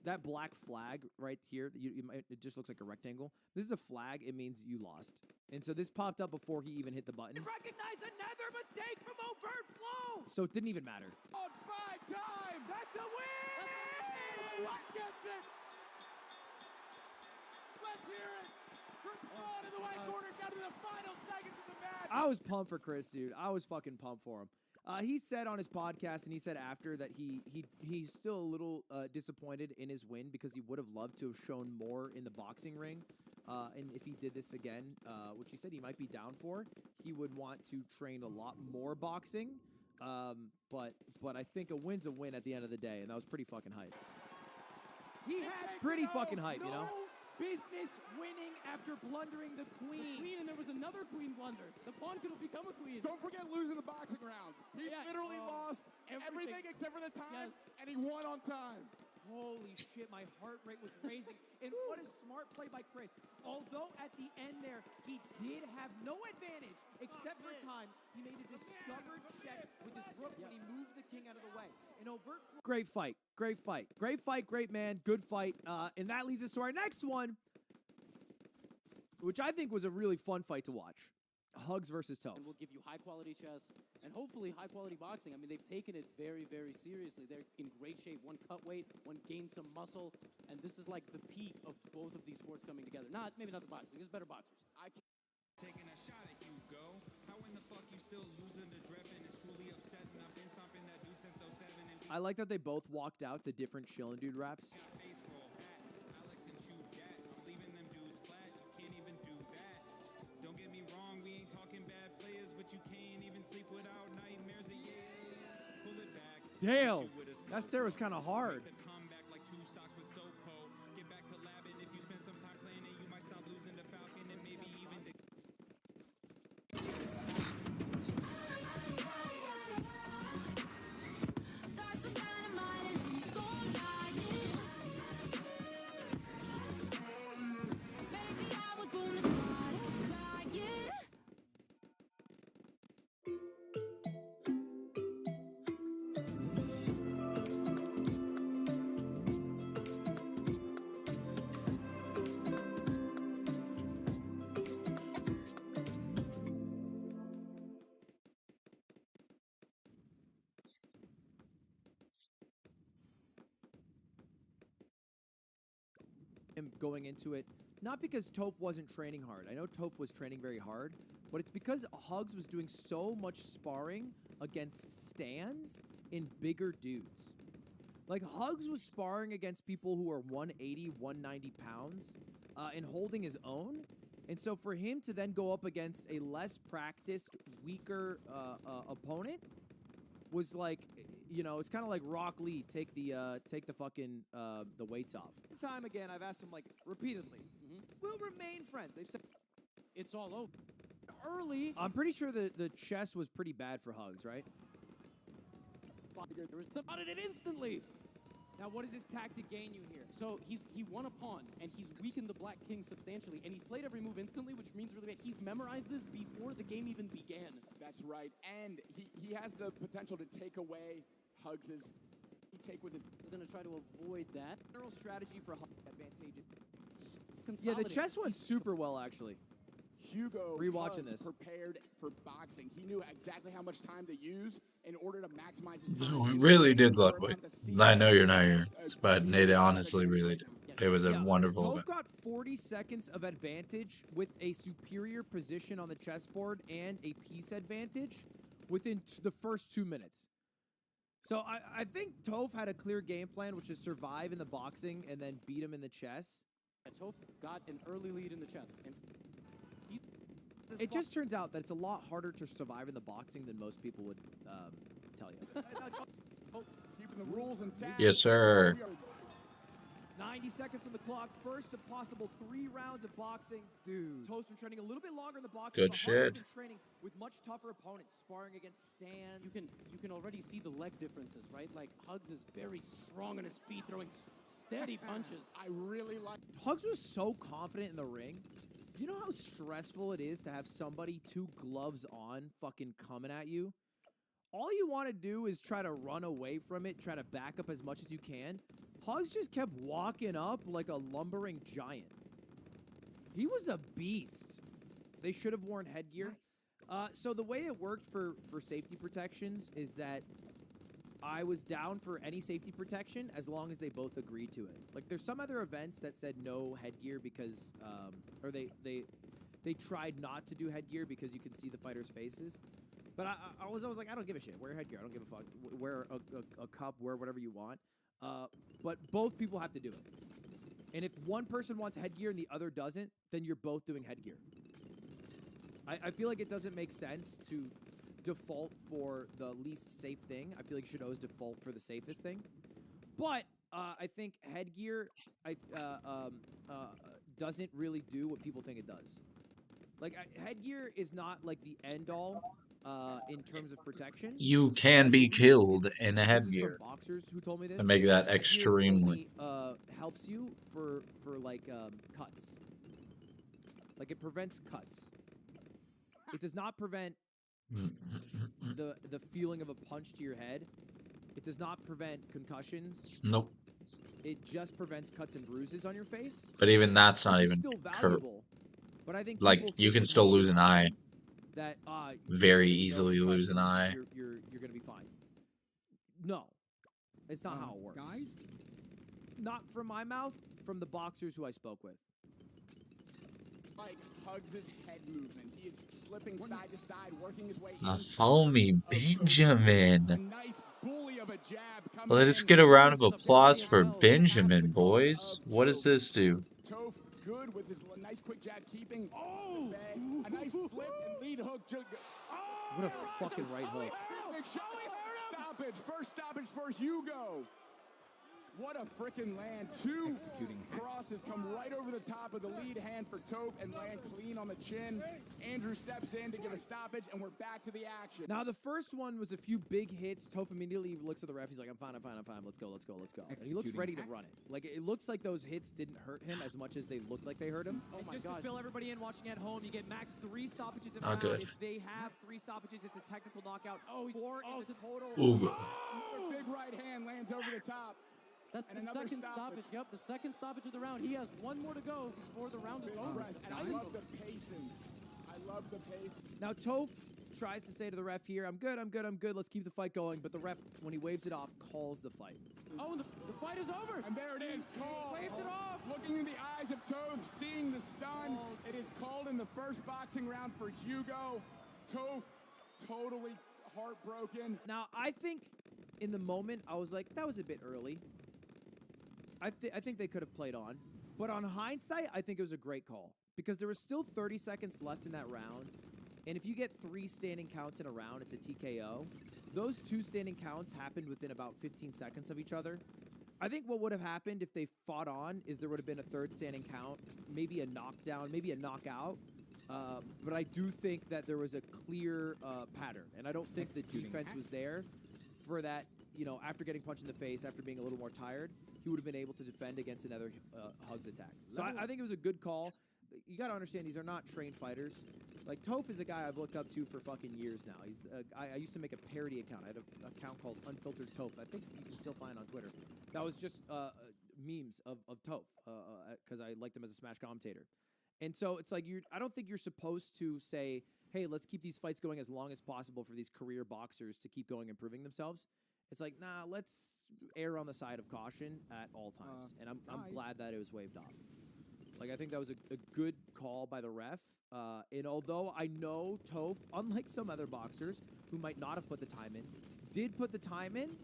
That black flag right here, it just looks like a rectangle. This is a flag. It means you lost. And so this popped up before he even hit the button. Recognize another mistake from Overtflow. So it didn't even matter. On 5 time. That's a win. What gets it? Let's hear it. From Bloon in the white corner down to the final seconds of the match. I was pumped for Chris, dude. I was fucking pumped for him. He said on his podcast, and he said after that he's still a little disappointed in his win because he would have loved to have shown more in the boxing ring. And if he did this again, which he said he might be down for, he would want to train a lot more boxing. But I think a win's a win at the end of the day, and that was pretty fucking hype. He had Pretty fucking hype, you know? business winning after blundering the queen. And there was another queen blunder. The pawn could have become a queen. Don't forget losing the boxing rounds. He literally lost everything except for the time, and he won on time. Holy shit, my heart rate was raising. And what a smart play by Chris. Although at the end there, he did have no advantage except for time. He made a discovered check with his rook when he moved the king out of the way. An overt... Great fight. Great fight. Great fight. Great man. Good fight. And that leads us to our next one, which I think was a really fun fight to watch. Hugs versus Toph. And we'll give you high-quality chess and hopefully high-quality boxing. I mean, they've taken it very, very seriously. They're in great shape. One cut weight, one gained some muscle, and this is like the peak of both of these sports coming together. Maybe not the boxing. There's better boxers. Taking a shot at Hugo. How in the fuck you still losing the Dreppen? It's truly upsetting. I've been stomping that dude since 07. And I like that they both walked out to different Chilllll dude raps. baseball bat. Alex and Chew Gat. I'm leaving them dudes flat. You can't even do that. Don't get me wrong, we ain't talking bad players, but you can't even sleep without nightmares. Pull it back. Damn. That stare was kind of hard. The comeback like 2 stocks with Sopo. Get back to labbing. If you spend some time playing it, you might stop losing the Falcon and maybe even the... Him going into it, not because Toph wasn't training hard. I know Toph was training very hard, but it's because Hugs was doing so much sparring against stands in bigger dudes. Like, Hugs was sparring against people who are 180, 190 pounds and holding his own. And so for him to then go up against a less practiced, weaker opponent was like, you know, it's kind of like Rock Lee, take the fucking the weights off. Time again, I've asked him like repeatedly. We'll remain friends. They've said it's all over. Early. I'm pretty sure the chess was pretty bad for Hugs, right? Spotted it instantly. Now, what does this tactic gain you here? So he won a pawn, and he's weakened the Black King substantially, and he's played every move instantly, which means really bad. He's memorized this before the game even began. That's right, and he has the potential to take away Hugs's take with his... He's going to try to avoid that. General strategy for Hugs advantageous. Yeah, the chess went super well, actually. Hugo Rewatching Hugs this. prepared for boxing. He knew exactly how much time to use in order to maximize his No, time. it really did look. I know you're not here, but it honestly really did. It was a wonderful Toph event. got 40 seconds of advantage with a superior position on the chessboard and a piece advantage within the first 2 minutes. So I think Toph had a clear game plan, which is survive in the boxing and then beat him in the chess. Toph got an early lead in the chess. And it just turns out that it's a lot harder to survive in the boxing than most people would tell you. Keeping the rules intact. Yes, sir. 90 seconds on the clock. First of possible 3 rounds of boxing. Dude. Toph's been training a little bit longer in the boxing. Good but shit. Hugs has been training with much tougher opponents, sparring against stands. You can already see the leg differences, right? Like, Hugs is very strong on his feet, throwing steady punches. I really like... Hugs was so confident in the ring. Do you know how stressful it is to have somebody 2 gloves on fucking coming at you? All you want to do is try to run away from it, try to back up as much as you can. Hugs just kept walking up like a lumbering giant. He was a beast. They should have worn headgear. Nice. So the way it worked for safety protections is that I was down for any safety protection as long as they both agreed to it. Like, there's some other events that said no headgear because, or they tried not to do headgear because you can see the fighters' faces. But I was always like, I don't give a shit. Wear headgear. I don't give a fuck. Wear a cup. Wear whatever you want. But both people have to do it. And if one person wants headgear and the other doesn't, then you're both doing headgear. I feel like it doesn't make sense to default for the least safe thing. I feel like you should always default for the safest thing. But I think headgear doesn't really do what people think it does. Like, headgear is not like the end-all in terms of protection. You can be killed in a This is headgear. from boxers who told me this. To make that Headgear extremely. only, helps you for like cuts. Like, it prevents cuts. It does not prevent the feeling of a punch to your head. It does not prevent concussions. Nope. It just prevents cuts and bruises on your face. But even that's not which is even still true. valuable. But I think Like, people you think can with still lose an headgear eye. That Very no easily lose an eye. concussions, you're gonna be fine. No, it's not how it works. Guys? Not from my mouth. From the boxers who I spoke with. Like hugs his head movement. He is slipping side to side, working his way A inside. homie A Benjamin. nice bully of a jab coming Let us in. get a round of applause for Benjamin, boys. What does this do? Toph good with his nice quick jab keeping. Oh! A nice slip and lead hook. What a fucking right hook. Stoppage. First stoppage for Hugo. What a freaking land. Two crosses come right over the top of the lead hand for Toph and land clean on the chin. Andrew steps in to give a stoppage, and we're back to the action. Now, the first one was a few big hits. Toph immediately looks at the ref. He's like, I'm fine. Let's go. And he looks ready to run it. Like, it looks like those hits didn't hurt him as much as they looked like they hurt him. Oh my God. Just to fill everybody in watching at home, you get max 3 stoppages in a Not round. good. If they have 3 stoppages, it's a technical knockout. Oh, 4 in the total. Ooh. Another big right hand lands over the top. That's And the another second stoppage. stoppage. Yep, the second stoppage of the round. He has one more to go before the round is over. And I love the pacing. I love the pace. Now, Toph tries to say to the ref here, I'm good. Let's keep the fight going. But the ref, when he waves it off, calls the fight. Oh, and the fight is over. And there it is, called. Waved it off. Looking in the eyes of Toph, seeing the stun. It is called in the first boxing round for Hugo. Toph, totally heartbroken. Now, I think in the moment, I was like, that was a bit early. I think they could have played on. But on hindsight, I think it was a great call. Because there was still 30 seconds left in that round. And if you get 3 standing counts in a round, it's a TKO. Those 2 standing counts happened within about 15 seconds of each other. I think what would have happened if they fought on is there would have been a 3rd standing count, maybe a knockdown, maybe a knockout. But I do think that there was a clear pattern. And I don't think the defense was there for that, you know, after getting punched in the face, after being a little more tired, he would have been able to defend against another Hugs attack. So I think it was a good call. You got to understand, these are not trained fighters. Like, Toph is a guy I've looked up to for fucking years now. He's I used to make a parody account. I had an account called Unfiltered Toph. I think you can still find it on Twitter. That was just memes of Toph because I liked him as a Smash commentator. And so it's like, I don't think you're supposed to say, hey, let's keep these fights going as long as possible for these career boxers to keep going and improving themselves. It's like, nah, let's err on the side of caution at all times. And I'm glad that it was waved off. Like, I think that was a good call by the ref. And although I know Toph, unlike some other boxers who might not have put the time in, did put the time in,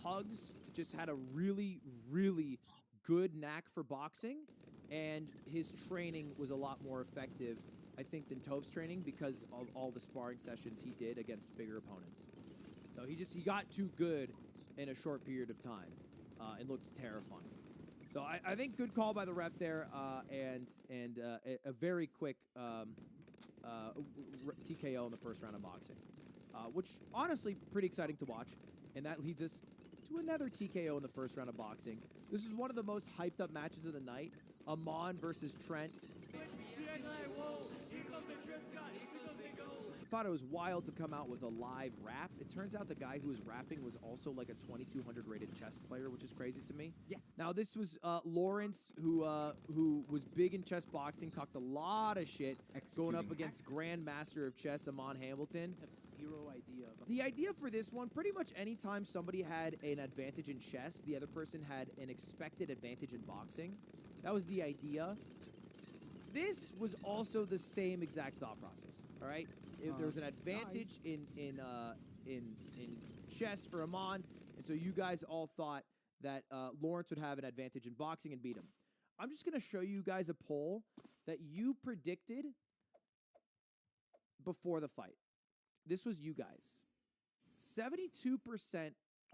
Hugs just had a really, really good knack for boxing. And his training was a lot more effective, I think, than Toph's training because of all the sparring sessions he did against bigger opponents. So he got too good in a short period of time and looked terrifying. So I think good call by the ref there and a very quick TKO in the first round of boxing, which honestly pretty exciting to watch. And that leads us to another TKO in the first round of boxing. This is one of the most hyped up matches of the night. Amon versus Trent. Thought it was wild to come out with a live rap. It turns out the guy who was rapping was also like a 2200 rated chess player, which is crazy to me. Yes. Now this was Lawrence, who was big in chess boxing, talked a lot of shit, going up against Grandmaster of Chess Amon Hamilton. I have zero idea. The idea for this one, pretty much anytime somebody had an advantage in chess, the other person had an expected advantage in boxing. That was the idea. This was also the same exact thought process. All right, if there was an advantage in chess for Amon, and so you guys all thought that Lawrence would have an advantage in boxing and beat him. I'm just going to show you guys a poll that you predicted before the fight. This was you guys. 72%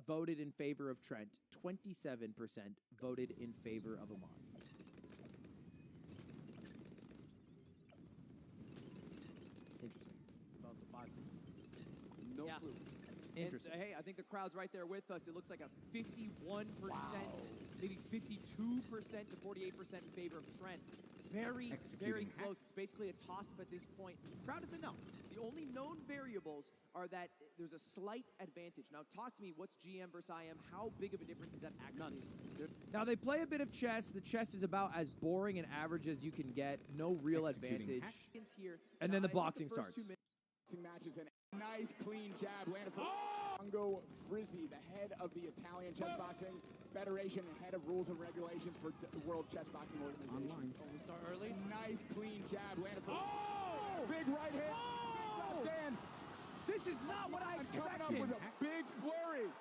voted in favor of Trent. 27% voted in favor of Amon. Interesting. About the boxing. No Yeah. clue. Interesting. And, hey, I think the crowd's right there with us. It looks like a 51%, maybe 52% to 48% in favor of Trent. Very, very close. It's basically a toss-up at this point. Crowd doesn't know. The only known variables are that there's a slight advantage. Now, talk to me. What's GM versus IM? How big of a difference is that actually? Now, they play a bit of chess. The chess is about as boring and average as you can get. No real advantage. Here. And then the boxing starts. Matches, then nice clean jab landed for Congo Frizzi, the head of the Italian Chess Boxing Federation and head of rules and regulations for the World Chess Boxing Organization. We start early. Nice clean jab landed for big right hit. Big left hand. This is not what I expected. Coming up with a big flurry.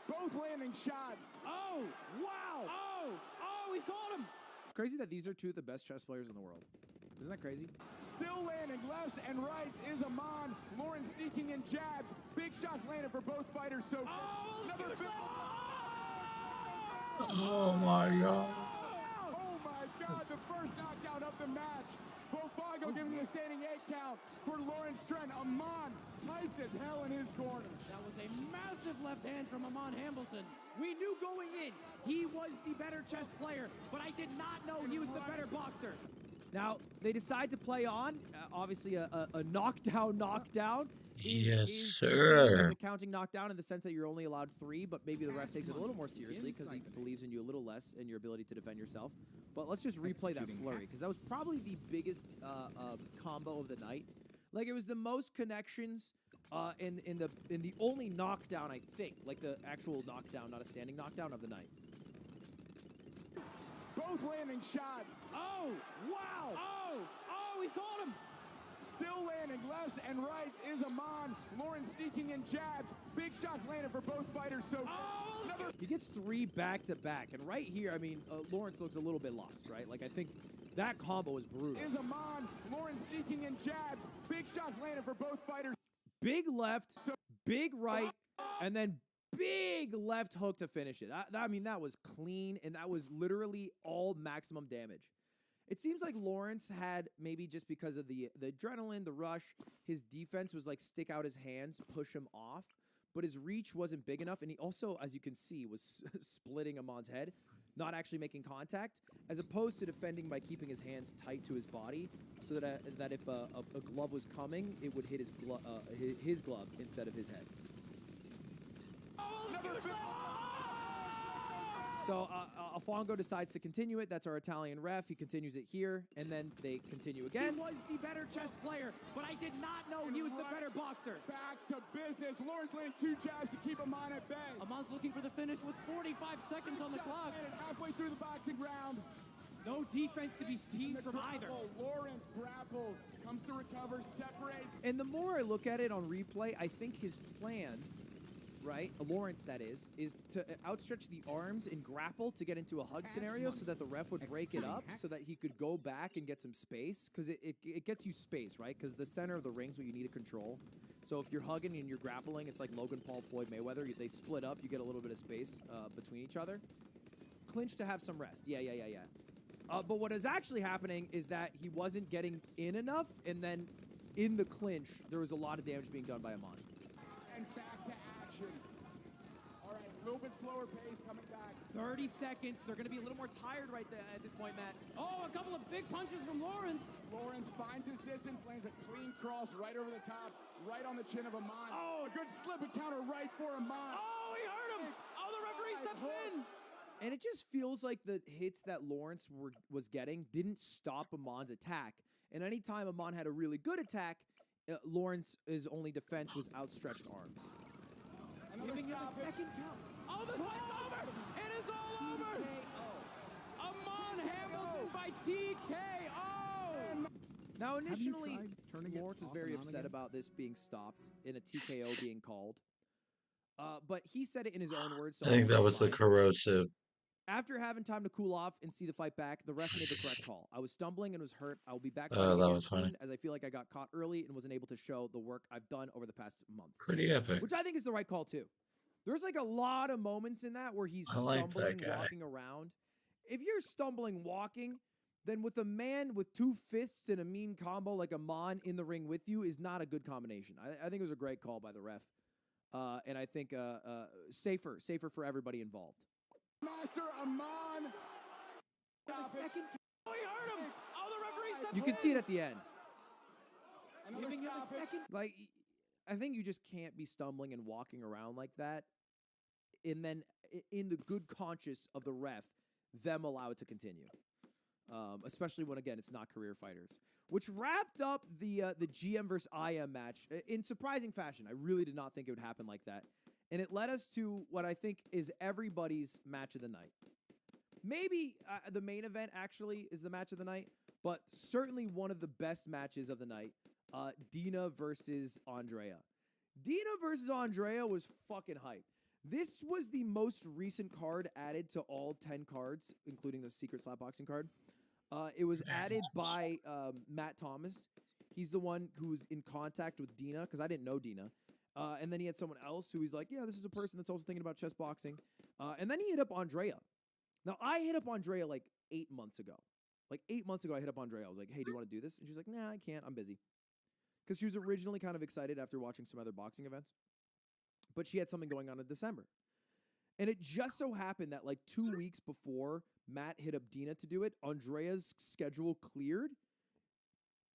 Both landing shots. Oh, wow. Oh, he's caught him. It's crazy that these are two of the best chess players in the world. Isn't that crazy? Still landing left and right is Amon. Lawrence sneaking in jabs. Big shots landed for both fighters. So another big. Oh my God. Oh my God, the first knockout of the match. Bofago giving a standing 8 count for Lawrence Trent. Amon hyped as hell in his corner. That was a massive left hand from Amon Hamilton. We knew going in he was the better chess player, but I did not know he was the better boxer. Now, they decide to play on. Obviously, a knockdown. Yes, is sir. The same as a counting knockdown in the sense that you're only allowed 3, but maybe the ref takes it a little more seriously because he believes in you a little less and your ability to defend yourself. But let's just replay that flurry because that was probably the biggest combo of the night. Like, it was the most connections in the only knockdown, I think, like the actual knockdown, not a standing knockdown of the night. Both landing shots. Oh, wow. Oh, he's caught him. Still landing left and right is Amon. Lawrence sneaking in jabs. Big shots landed for both fighters. So another. He gets 3 back-to-back. And right here, I mean, Lawrence looks a little bit lost, right? Like, I think that combo was brutal. Is Amon. Lawrence sneaking in jabs. Big shots landed for both fighters. Big left, big right, and then big left hook to finish it. I mean, that was clean, and that was literally all maximum damage. It seems like Lawrence had, maybe just because of the adrenaline, the rush, his defense was like stick out his hands, push him off, but his reach wasn't big enough, and he also, as you can see, was splitting Amon's head, not actually making contact, as opposed to defending by keeping his hands tight to his body, so that if a glove was coming, it would hit his glove instead of his head. So Alfonso decides to continue it. That's our Italian ref. He continues it here, and then they continue again. He was the better chess player, but I did not know he was the better boxer. Back to business. Lawrence landed 2 jabs to keep Amon at bay. Amon's looking for the finish with 45 seconds on the clock. Halfway through the boxing round. No defense to be seen from either. Lawrence grapples, comes to recover, separates. And the more I look at it on replay, I think his plan, right, Lawrence that is to outstretch the arms and grapple to get into a hug scenario so that the ref would break it up so that he could go back and get some space, because it gets you space, right? Because the center of the ring's what you need to control. So if you're hugging and you're grappling, it's like Logan Paul, Floyd Mayweather. They split up, you get a little bit of space between each other. Clinch to have some rest. Yeah. But what is actually happening is that he wasn't getting in enough, and then in the clinch, there was a lot of damage being done by Amon. And back to action. All right, a little bit slower pace coming back. 30 seconds. They're going to be a little more tired right there at this point, Matt. Oh, a couple of big punches from Lawrence. Lawrence finds his distance, lands a clean cross right over the top, right on the chin of Amon. Oh, a good slip and counter right for Amon. Oh, he hurt him. Oh, the referee steps in. And it just feels like the hits that Lawrence was getting didn't stop Amon's attack. And anytime Amon had a really good attack, Lawrence's only defense was outstretched arms. Giving him a second count. Oh, the fight's over! It is all over! Amon Hamilton by TKO! Now, initially, Lawrence was very upset about this being stopped and a TKO being called. But he said it in his own words. So I think that was the corrosive. After having time to cool off and see the fight back, the ref made the correct call. I was stumbling and was hurt. I will be back Oh, fighting that again was soon, funny. as I feel like I got caught early and wasn't able to show the work I've done over the past months. Pretty epic. Which I think is the right call, too. There's like a lot of moments in that where he's I like that stumbling, guy. walking around. If you're stumbling, walking, then with a man with 2 fists and a mean combo like Amon in the ring with you is not a good combination. I think it was a great call by the ref. And I think safer for everybody involved. Master Amon. Second. Oh, he hurt him. Oh, the referee stepped You can see it at the end. Giving him a second. Like, I think you just can't be stumbling and walking around like that, and then in the good conscience of the ref, them allow it to continue. Especially when, again, it's not career fighters. Which wrapped up the GM versus IM match in surprising fashion. I really did not think it would happen like that. And it led us to what I think is everybody's match of the night. Maybe the main event actually is the match of the night, but certainly one of the best matches of the night. Dina versus Andrea. Dina versus Andrea was fucking hype. This was the most recent card added to all 10 cards, including the secret slapboxing card. It was added by Matt Thomas. He's the one who's in contact with Dina, because I didn't know Dina. And then he had someone else who he's like, yeah, this is a person that's also thinking about chess boxing. And then he hit up Andrea. Now, I hit up Andrea like 8 months ago. Like 8 months ago, I hit up Andrea. I was like, hey, do you want to do this? And she's like, nah, I can't. I'm busy. Because she was originally kind of excited after watching some other boxing events. But she had something going on in December. And it just so happened that like 2 weeks before Matt hit up Dina to do it, Andrea's schedule cleared.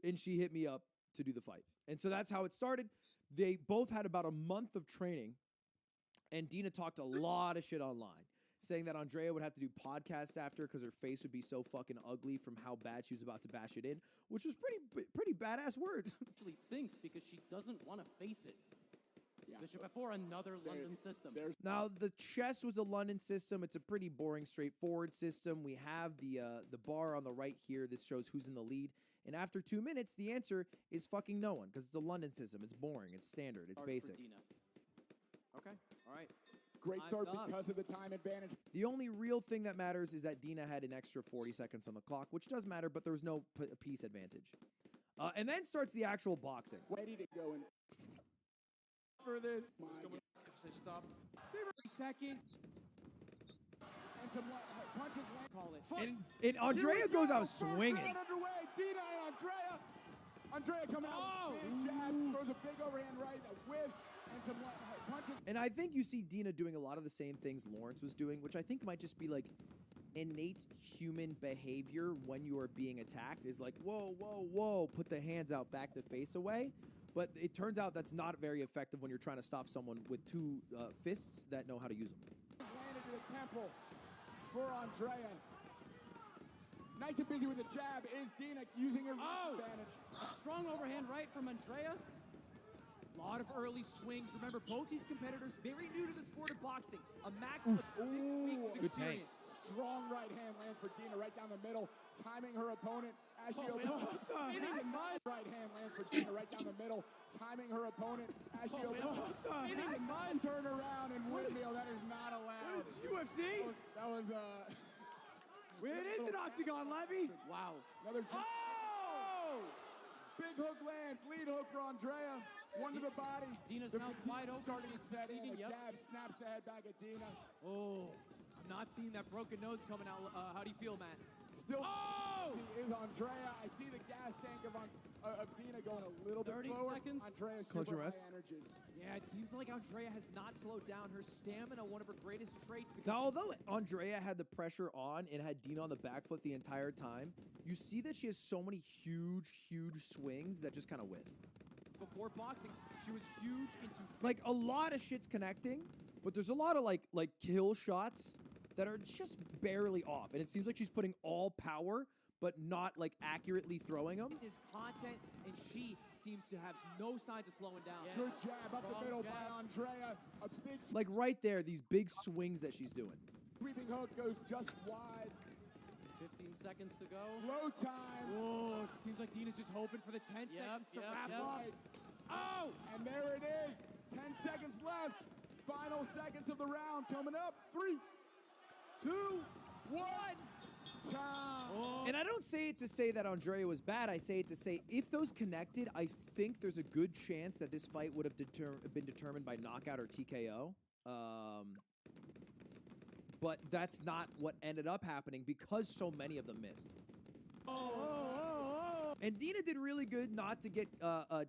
And she hit me up to do the fight. And so that's how it started. They both had about a month of training. And Dina talked a lot of shit online, saying that Andrea would have to do podcasts after because her face would be so fucking ugly from how bad she was about to bash it in, which was pretty badass words. Actually thinks because she doesn't want to face it. Bishop before another London system. Now, the chess was a London system. It's a pretty boring, straightforward system. We have the bar on the right here. This shows who's in the lead. And after 2 minutes, the answer is fucking no one because it's a London system. It's boring. It's standard. It's basic. Okay. All right. Great start because of the time advantage. The only real thing that matters is that Dina had an extra 40 seconds on the clock, which does matter, but there was no piece advantage. And then starts the actual boxing. Ready to go in. For this. Stop. Second. And some punches. Call it. And Andrea goes out swinging. First round underway. Dina and Andrea. Andrea coming out with big jabs, throws a big overhand right, a whiff, and some punches. And I think you see Dina doing a lot of the same things Lawrence was doing, which I think might just be like innate human behavior when you are being attacked is like, whoa, whoa, whoa, put the hands out, back the face away. But it turns out that's not very effective when you're trying to stop someone with 2 fists that know how to use them. Landed to the temple for Andrea. Nice and busy with the jab is Dina using her advantage. A strong overhand right from Andrea. A lot of early swings. Remember, both these competitors very new to the sport of boxing. A max of 6 weeks of experience. Strong right hand lands for Dina right down the middle, timing her opponent as she opens. Right hand lands for Dina right down the middle, timing her opponent as she opens. Turn around and windmill. That is not allowed. What is this, UFC? That was It is an octagon, Levy. Wow. Another jab. Oh! Big hook lands, lead hook for Andrea. One to the body. Dina's mouth wide open. Starting to She's set in. receiving, A jab snaps the head back at Dina. Oh, I'm not seeing that broken nose coming out. How do you feel, Matt? Still is Andrea. I see the gas tank of Dina going a little bit 30 slower. seconds. Andrea's Close your super eyes. high energy. Yeah, it seems like Andrea has not slowed down. Her stamina, one of her greatest traits. Now, although Andrea had the pressure on and had Dina on the back foot the entire time, you see that she has so many huge, huge swings that just kind of whiff. Before boxing, she was huge into Like, a lot of shit's connecting, but there's a lot of, like kill shots that are just barely off. And it seems like she's putting all power, but not, like, accurately throwing them. his content, and she seems to have no signs of slowing down. Good jab up the middle by Andrea. A big Like, right there, these big swings that she's doing. sweeping hook goes just wide. 15 seconds to go. Low time. Whoa, it seems like Dina's just hoping for the 10 seconds to wrap up. Oh! And there it is. 10 seconds left. Final seconds of the round coming up. 3, 2, 1. Time. Oh. And I don't say it to say that Andrea was bad. I say it to say if those connected, I think there's a good chance that this fight would have been determined by knockout or TKO. But that's not what ended up happening because so many of them missed. And Dina did really good not to get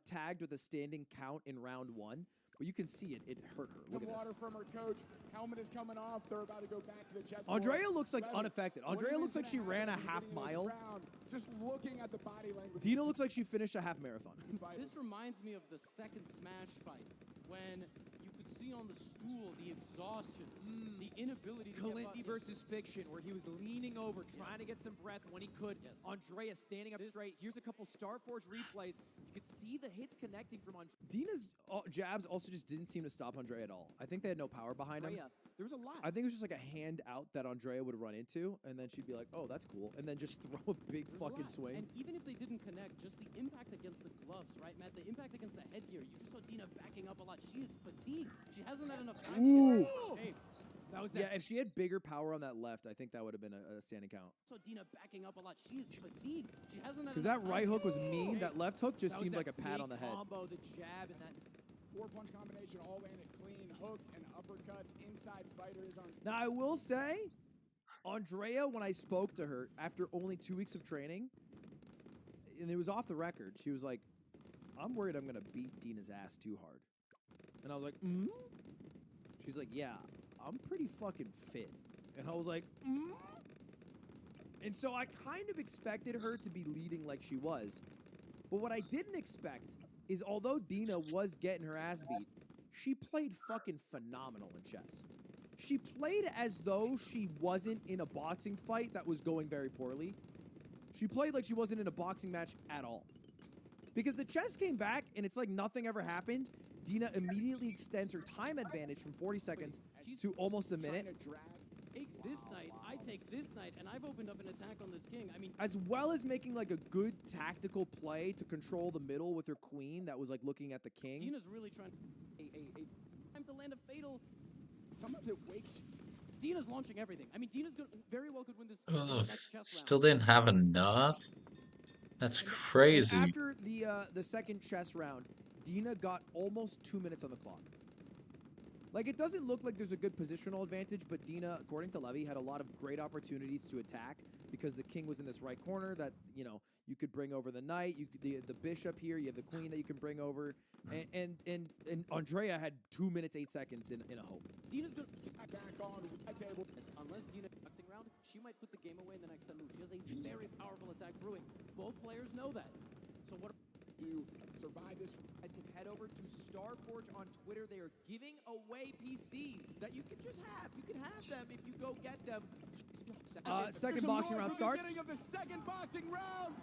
tagged with a standing count in round 1. But you can see it. It hurt her. Look at water this. from her coach. Helmet is coming off. They're about to go back to the chest. Andrea looks like unaffected. Andrea looks like she ran a half mile. Just looking at the body language. Dina looks like she finished a half marathon. This reminds me of the second Smash fight when you could see on the stool the exhaustion, the inability to Kalindi versus Fiction, where he was leaning over, trying to get some breath when he could. Yes. Andrea standing up straight. Here's a couple Starforge replays. You could see the hits connecting from Andrea. Dina's jabs also just didn't seem to stop Andrea at all. I think they had no power behind him. There was a lot. I think it was just like a hand out that Andrea would run into, and then she'd be like, oh, that's cool, and then just throw a big fucking swing. And even if they didn't connect, just the impact against the gloves, right, Matt? The impact against the headgear. You just saw Dina backing up a lot. She is fatigued. She hasn't had enough time Ooh. to get shape. That was Yeah, if she had bigger power on that left, I think that would have been a standing count. So Dina backing up a lot. She is fatigued. She hasn't had Because enough that time right to hook get was mean. That left hook just seemed like a pat on the head. Combo, the jab, and that 4-punch combination all landed clean. Hooks and uppercuts. Inside fighters on. Now, I will say, Andrea, when I spoke to her after only 2 weeks of training, and it was off the record, she was like, I'm worried I'm going to beat Dina's ass too hard. And I was like, She's like, yeah, I'm pretty fucking fit. And I was like, And so I kind of expected her to be leading like she was. But what I didn't expect is although Dina was getting her ass beat, she played fucking phenomenal in chess. She played as though she wasn't in a boxing fight that was going very poorly. She played like she wasn't in a boxing match at all. Because the chess came back, and it's like nothing ever happened. Dina immediately extends her time advantage from 40 seconds to almost a minute. Take this night, I take this night, and I've opened up an attack on this king. I mean, As well as making like a good tactical play to control the middle with her queen that was like looking at the king. Dina's really trying time to land a fatal. Sometimes it wakes. Dina's launching everything. I mean, Dina's very well could win this Ugh, next chess still round. didn't have enough? That's crazy. After the second chess round, Dina got almost 2 minutes on the clock. Like, it doesn't look like there's a good positional advantage, but Dina, according to Levy, had a lot of great opportunities to attack because the king was in this right corner that, you know, you could bring over the knight, you could the bishop here, you have the queen that you can bring over, and Andrea had 2 minutes, 8 seconds in a hope. Dina's going to back on the table. Unless Dina boxing round, she might put the game away in the next 10 moves. She has a very powerful attack brewing. Both players know that. So what do survive this? Guys can head over to Starforge on Twitter. They are giving away PCs that you can just have. You can have them if you go get them. Second boxing round starts. Beginning of the second boxing round.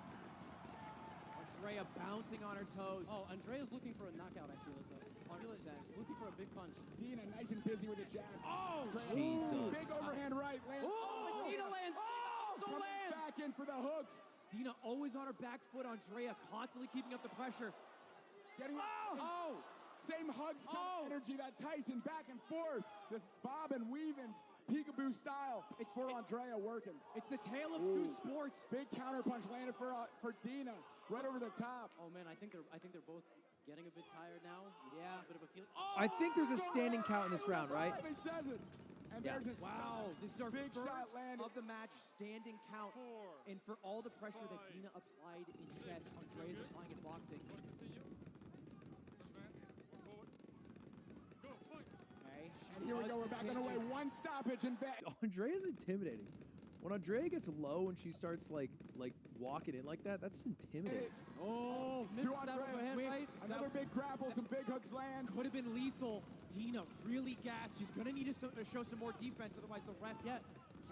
Andrea bouncing on her toes. Oh, Andrea's looking for a knockout, I feel as though. She's looking for a big punch. Dina nice and busy with the jab. Oh, Jesus. Big overhand right. Lands. Oh, Dina lands. Comes back in for the hooks. Dina always on her back foot. Andrea constantly keeping up the pressure. Getting same hugs, energy that Tyson back and forth. This bob and weave and peekaboo style. It's for Andrea working. It's the tale of two sports. Big counter punch landed for Dina right over the top. Oh man, I think they're both getting a bit tired now. Yeah, a bit of a feeling. I think there's a standing count in this round, right? He says it. And Yeah. there's a Wow, this is our big first shot landed. of the match standing count. And for all the pressure that Dina applied in chess, Andrea's applying in boxing. Okay. And here we go. We're back on the way. One stoppage and back. Andrea's intimidating. When Andrea gets low and she starts like walking in like that, that's intimidating. Oh, To Andrea, another big grapple, some big hooks land. Could have been lethal. Dina really gassed. She's gonna need to show some more defense, otherwise the ref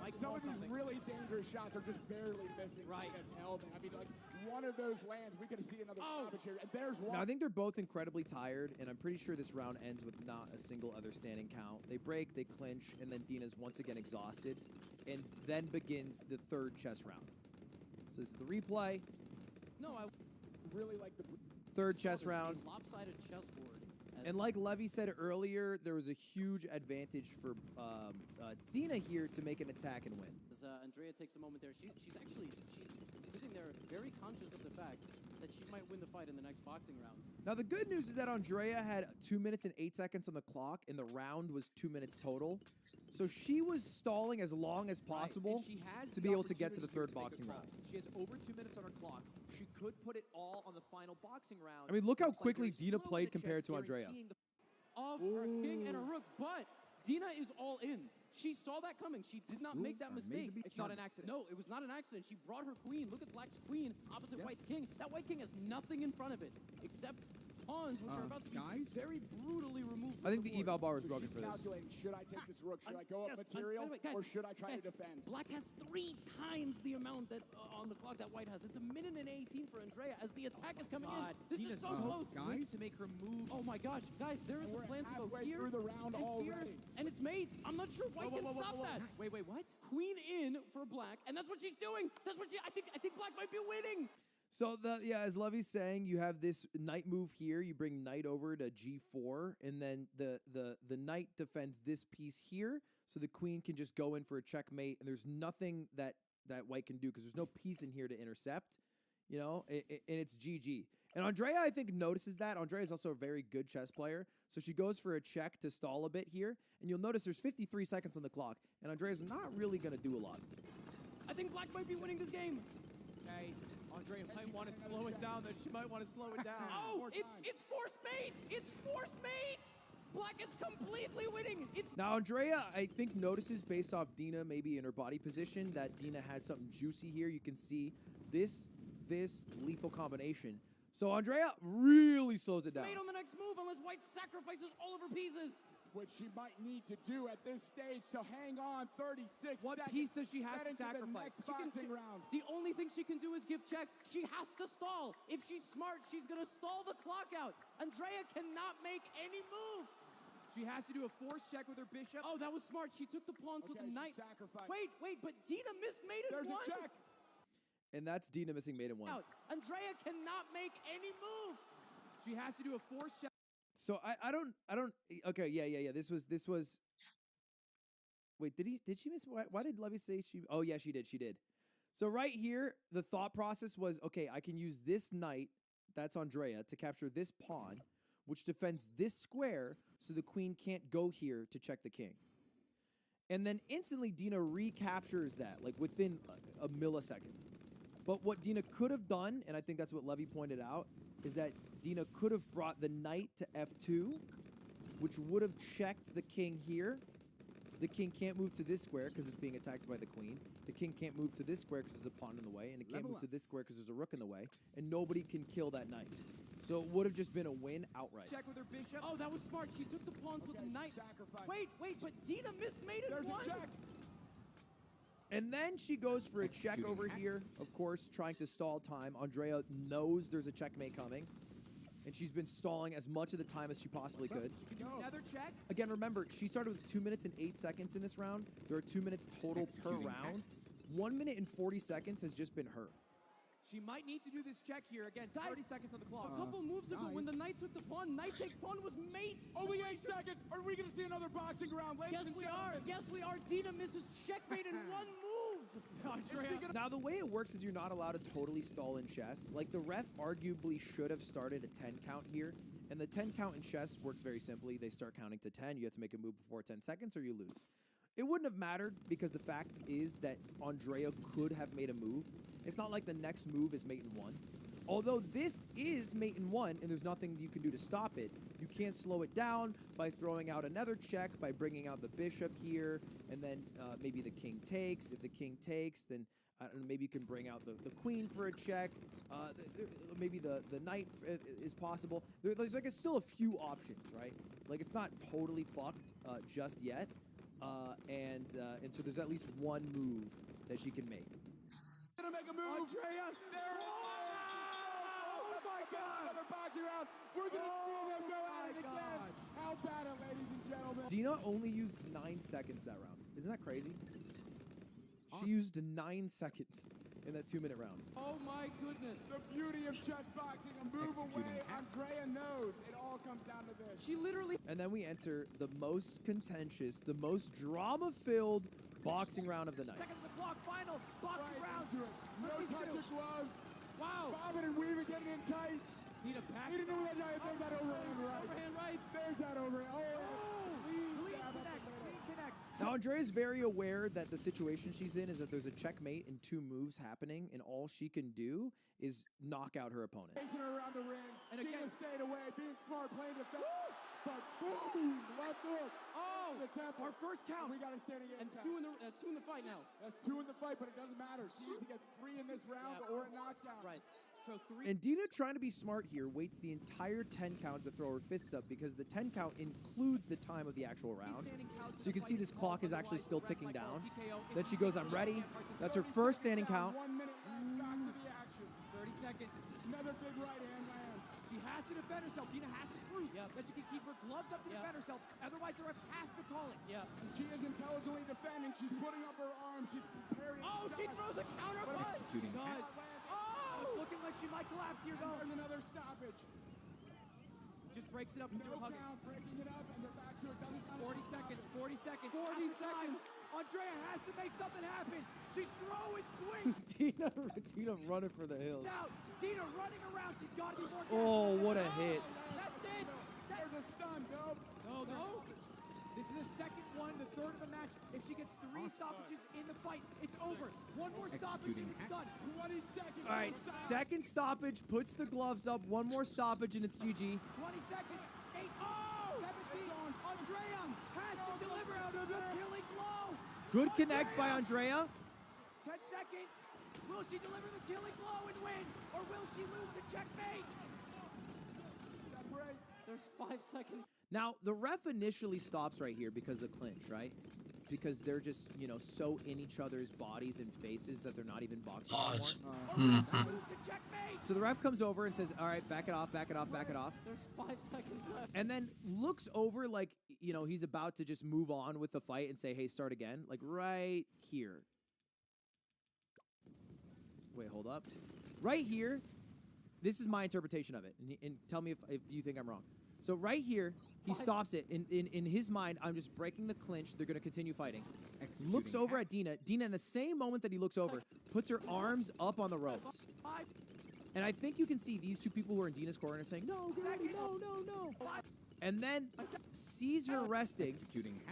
might Some call of these something. really dangerous shots are just barely missing. Right. It's held. I mean, like one of those lands, we could see another stoppage here. And there's one. Now, I think they're both incredibly tired, and I'm pretty sure this round ends with not a single other standing count. They break, they clinch, and then Dina's once again exhausted, and then begins the third chess round. So this is the replay. No, I really like the Third chess a round. lopsided chessboard as And like Levy said earlier, there was a huge advantage for Dina here to make an attack and win. As Andrea takes a moment there, she's sitting there very conscious of the fact that she might win the fight in the next boxing round. Now, the good news is that Andrea had 2 minutes and 8 seconds on the clock, and the round was 2 minutes total. So she was stalling as long as possible to be able to get to the third boxing round. She has over 2 minutes on her clock. She could put it all on the final boxing round. I mean, look how quickly Dina played compared to Andrea. Of her king and her rook, but Dina is all in. She saw that coming. She did not make that mistake. It's not an accident. No, it was not an accident. She brought her queen. Look at Black's queen opposite White's king. That White king has nothing in front of it except pawns, which are about to be very brutally removed. I think the eval bar is broken for this. Calculating, should I take this rook? Should I go up material? By the way, guys, or should I try to defend? Black has 3 times the amount that on the clock that White has. It's 1 minute and 18 for Andrea as the attack is coming in. This is so close. Guys, to make her move. Oh my gosh, guys, there is a plan to go here through the round and already. here, and it's mates. I'm not sure White can stop that. Wait, what? Queen in for Black, and that's what she's doing. That's what I think Black might be winning. So as Levy's saying, you have this knight move here. You bring knight over to g4, and then the knight defends this piece here, so the queen can just go in for a checkmate, and there's nothing that White can do because there's no piece in here to intercept, you know, and it's GG. And Andrea, I think, notices that. Andrea is also a very good chess player, so she goes for a check to stall a bit here, and you'll notice there's 53 seconds on the clock, and Andrea's not really going to do a lot. I think Black might be winning this game. Okay. Andrea might want to slow it down, though. She might want to slow it down. Oh, it's force mate! It's force mate! Black is completely winning! Now, Andrea, I think, notices based off Dina, maybe in her body position, that Dina has something juicy here. You can see this lethal combination. So Andrea really slows it down. Mate on the next move unless White sacrifices all of her pieces. Which she might need to do at this stage to hang on 36 What seconds. piece does she have to Get into sacrifice? The next boxing round. The only thing she can do is give checks. She has to stall. If she's smart, she's going to stall the clock out. Andrea cannot make any move. She has to do a force check with her bishop. Oh, that was smart. She took the pawn to the knight. Wait, but Dina missed mate in one. There's a check. And that's Dina missing mate in one. Andrea cannot make any move. She has to do a force check. So I don't. Okay, yeah. This was. Wait, did she miss? Why did Levy say she? Oh yeah, she did. So right here, the thought process was, okay, I can use this knight, that's Andrea, to capture this pawn, which defends this square, so the queen can't go here to check the king. And then instantly Dina recaptures that, like within a millisecond. But what Dina could have done, and I think that's what Levy pointed out, is that Dina could have brought the knight to f2, which would have checked the king here. The king can't move to this square because it's being attacked by the queen. The king can't move to this square because there's a pawn in the way, and it can't move to this square because there's a rook in the way, and nobody can kill that knight. So it would have just been a win outright. Check with her bishop. Oh, that was smart. She took the pawn to the knight. Wait, but Dina missed mate in one. There's a check. And then she goes for a check over here, of course, trying to stall time. Andrea knows there's a checkmate coming, and she's been stalling as much of the time as she possibly could. She can do another check. Again, remember, she started with 2 minutes and 8 seconds in this round. There are 2 minutes total per round. 1 minute and 40 seconds has just been her. She might need to do this check here. Again, 30 seconds on the clock. A couple moves ago, when the knight took the pawn, knight takes pawn was mate. Only 8 seconds. Are we going to see another boxing round, ladies and gentlemen? Yes, we are. Dina misses checkmate in one move. Now, the way it works is you're not allowed to totally stall in chess. Like, the ref arguably should have started a 10 count here. And the 10 count in chess works very simply. They start counting to 10. You have to make a move before 10 seconds or you lose. It wouldn't have mattered because the fact is that Andrea could have made a move. It's not like the next move is mate in one. Although this is mate in one and there's nothing you can do to stop it, you can't slow it down by throwing out another check, by bringing out the bishop here, and then maybe the king takes. If the king takes, then I don't know, maybe you can bring out the queen for a check. Maybe the knight is possible. There's like still a few options, right? Like it's not totally fucked just yet. And so there's at least one move that she can make. Gonna make a move. Andrea, there. Oh my God! Another boxing round. We're gonna see them go at it again. How about it, ladies and gentlemen? Dina only used 9 seconds that round. Isn't that crazy? Awesome. She used 9 seconds. in that 2-minute round. Oh my goodness. The beauty of chess boxing. A move away, Andrea knows. It all comes down to this. She literally. And then we enter the most contentious, the most drama-filled boxing round of the night. Seconds of the clock, final boxing round. No touch of gloves. Wow. Bobbing and weaving, getting in tight. Dina back. He didn't know that guy. There's that overhand right. Overhand right. There's that overhand. Oh, Clean connect. Clean connect. Now, Andrea is very aware that the situation she's in is that there's a checkmate and 2 moves happening, and all she can do is knock out her opponent. Chasing her around the ring. And again, stayed away, being smart, playing defense. But boom, left hook. Oh, the tempo. our first count. We got a standing And count. 2 in the fight now. That's 2 in the fight, but it doesn't matter. She needs to get 3 in this round or a knockdown. Right. So 3. And Dina, trying to be smart here, waits the entire 10 count to throw her fists up because the 10 count includes the time of the actual round. So you can see this clock is actually still ticking down. Then she goes, I'm ready. That's her first standing count. 1 minute left. Back to the action. 30 seconds. Another big right hand lands. She has to defend herself. Dina has to prove that she can keep her gloves up to defend herself. Otherwise, the ref has to call it. Yeah. And she is intelligently defending. She's putting up her arms. She's preparing. Oh, she throws a counter punch. Executing. She does. Oh, looking like she might collapse here, though. There's another stoppage. Just breaks it up into a hug. Count, breaking it up, and they're back to it. Doesn't count. 40 seconds. 40 seconds. 40 seconds. Andrea has to make something happen. She's throwing swings. Dina running for the hills. Now, Dina running around. She's got to be more. Oh, what a hit. That's it. There's a stun, Dope. No. This is the second one, the third of the match. If she gets 3 stoppages in the fight, it's over. One more stoppage and it's done. 20 seconds. All right, second stoppage, puts the gloves up. One more stoppage, and it's GG. 20 seconds. 18. 17. Andrea has to deliver the killing blow. Good connect by Andrea. 10 seconds. Will she deliver the killing blow and win, or will she lose to checkmate? Separate. There's 5 seconds. Now, the ref initially stops right here because of the clinch, right? Because they're just, so in each other's bodies and faces that they're not even boxing anymore. So the ref comes over and says, all right, back it off, back it off, back it off. There's 5 seconds left. And then looks over like, he's about to just move on with the fight and say, hey, start again. Like right here. Wait, hold up. Right here, this is my interpretation of it. And tell me if you think I'm wrong. So right here, he stops it. In his mind, I'm just breaking the clinch. They're going to continue fighting. Looks over at Dina. Dina, in the same moment that he looks over, puts her arms up on the ropes. And I think you can see these 2 people who are in Dina's corner saying, no, no. And then sees her resting,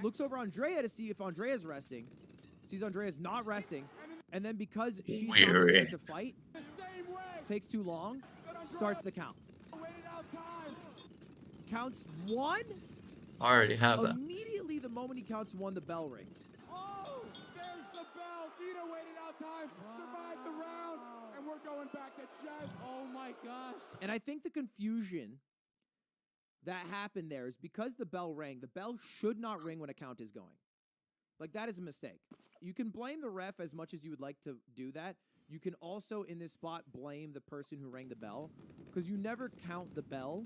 looks over Andrea to see if Andrea's resting, sees Andrea's not resting, and then because she's not prepared to fight, takes too long, starts the count. Counts 1. I already have that. Immediately, the moment he counts 1, the bell rings. Oh, there's the bell. Dina waited out time, survived the round, and we're going back to chess. Oh my gosh. And I think the confusion that happened there is because the bell rang. The bell should not ring when a count is going. Like, that is a mistake. You can blame the ref as much as you would like to do that. You can also, in this spot, blame the person who rang the bell, because you never count the bell.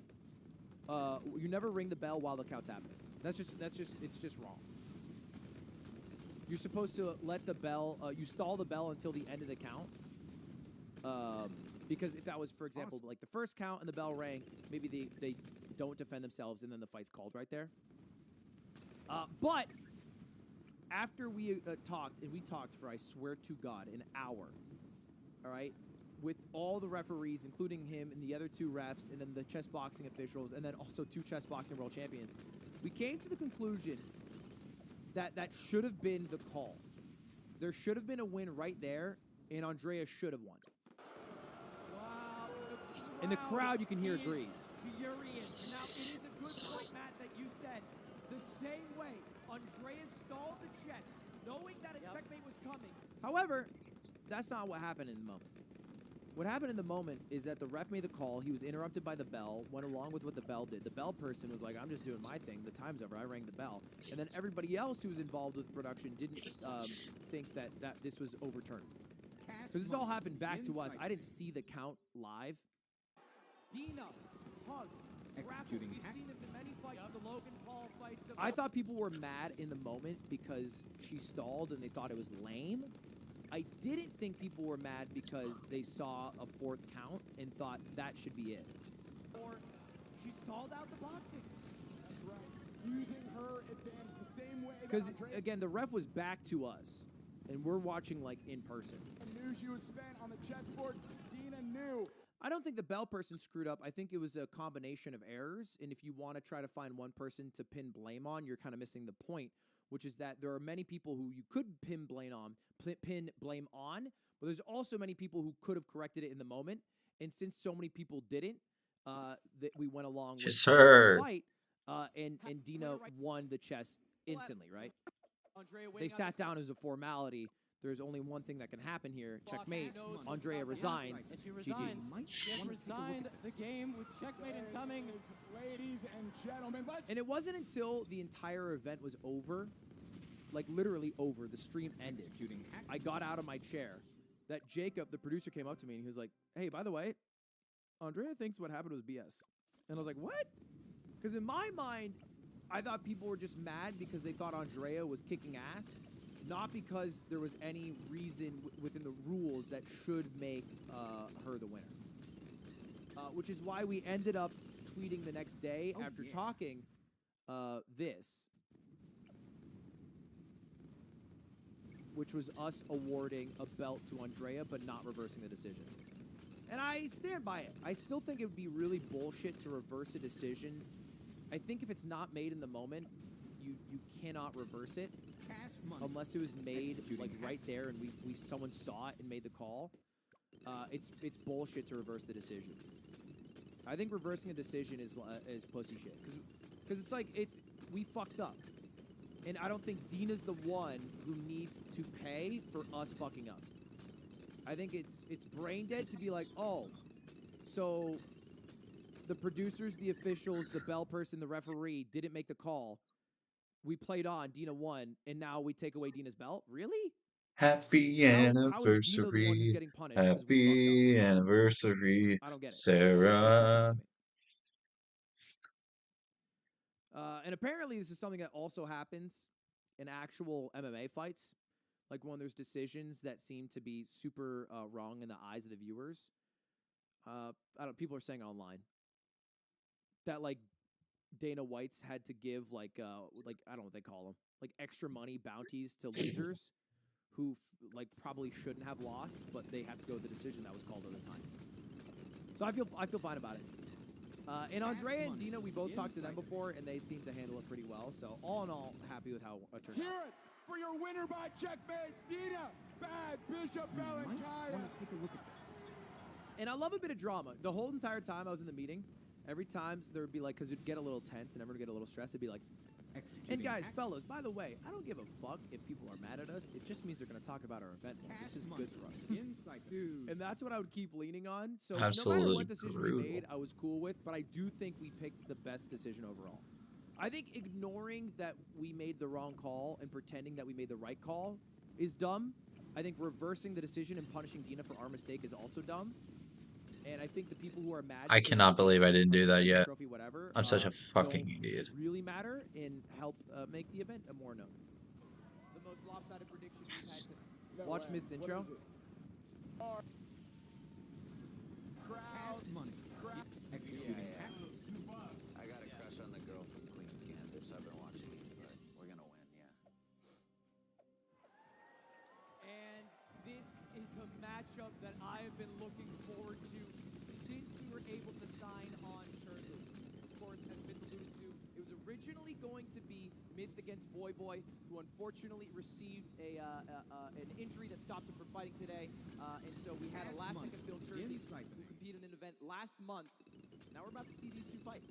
You never ring the bell while the count's happening. It's just wrong. You're supposed to let the bell, you stall the bell until the end of the count. Because if that was, for example, like the first count and the bell rang, maybe they don't defend themselves and then the fight's called right there. But after we talked, and we talked for, I swear to God, an hour, all right? With all the referees, including him and the other 2 refs, and then the chess boxing officials, and then also 2 chess boxing world champions, we came to the conclusion that that should have been the call. There should have been a win right there, and Andrea should have won. Wow. In the crowd, you can hear agrees. Furious. Now, it is a good point, Matt, that you said. The same way Andrea stalled the chess, knowing that a checkmate was coming. However, that's not what happened in the moment. What happened in the moment is that the ref made the call. He was interrupted by the bell, went along with what the bell did. The bell person was like, I'm just doing my thing. The time's over. I rang the bell. And then everybody else who was involved with the production didn't think that this was overturned. Because this all happened back to us. I didn't see the count live. Dina, hug, grapple. We've seen this in many fights. The Logan Paul fights. I thought people were mad in the moment because she stalled and they thought it was lame. I didn't think people were mad because they saw a 4th count and thought that should be it. Or she stalled out the boxing. That's right. Using her advantage the same way. Because, again, the ref was back to us, and we're watching, like, in person. Knew she was spent on the chessboard. Dina knew. I don't think the bell person screwed up. I think it was a combination of errors, and if you want to try to find one person to pin blame on, you're kind of missing the point, which is that there are many people who you could pin blame on, but there's also many people who could have corrected it in the moment, and since so many people didn't, that we went along with the fight, and Dina won the chess instantly, right? They sat down as a formality. There's only one thing that can happen here. Checkmate. Andrea resigns. And she resigns. She has resigned the game with checkmate incoming. Ladies and gentlemen, let's... And it wasn't until the entire event was over, like literally over, the stream ended. I got out of my chair, that Jacob, the producer, came up to me and he was like, hey, by the way, Andrea thinks what happened was BS. And I was like, what? Because in my mind, I thought people were just mad because they thought Andrea was kicking ass. Not because there was any reason within the rules that should make her the winner. Which is why we ended up tweeting the next day after talking this. Which was us awarding a belt to Andrea, but not reversing the decision. And I stand by it. I still think it would be really bullshit to reverse a decision. I think if it's not made in the moment, you cannot reverse it. Unless it was made like right there and someone saw it and made the call. It's bullshit to reverse the decision. I think reversing a decision is pussy shit because it's like we fucked up, and I don't think Dina's the one who needs to pay for us fucking up. I think it's brain dead to be like, oh, so the producers, the officials, the bell person, the referee didn't make the call. We played on, Dina won, and now we take away Dina's belt? Really? Happy anniversary. How is Dina the one who's getting punished? Happy anniversary, I don't get it. Sarah. And apparently this is something that also happens in actual MMA fights. Like when there's decisions that seem to be super wrong in the eyes of the viewers. I don't. People are saying online that like Dana White's had to give like I don't know what they call them, like extra money bounties to losers who like probably shouldn't have lost, but they have to go with the decision that was called at the time. So I feel fine about it. And Andrea and Dina, we both talked to them before, and they seem to handle it pretty well. So all in all, happy with how it turned out. Hear it for your winner by checkmate, Dina Bad Bishop Balankaya. Want to take a look at this? And I love a bit of drama. The whole entire time I was in the meeting, every time there would be like, because it'd get a little tense and everyone would get a little stressed, it'd be like, and guys, fellas, by the way, I don't give a fuck if people are mad at us. It just means they're going to talk about our event more. This is good for us. Insight, dude. And that's what I would keep leaning on. So Absolutely no matter what decision brutal. we made, I was cool with, but I do think we picked the best decision overall. I think ignoring that we made the wrong call and pretending that we made the right call is dumb. I think reversing the decision and punishing Dina for our mistake is also dumb. And I think the people who are mad, I cannot believe I didn't do that yet. trophy, whatever, I'm such a fucking don't idiot. really matter and help make the event a more known. The most lopsided prediction we've had today. Watch Myth's intro. Crowd money. Executing hacks. I got a crush on the girl from Queen's Gambit, so I've been watching it, but we're gonna win, yeah. And this is a matchup that I have been looking forward to since we were able to sign on Chilllll. Of course, as Myth alluded to, it was originally going to be Myth against Boy, who unfortunately received an injury that stopped him from fighting today. And so we had a last-second Phil Chilllll who competed in an event last month. Now we're about to see these two fight.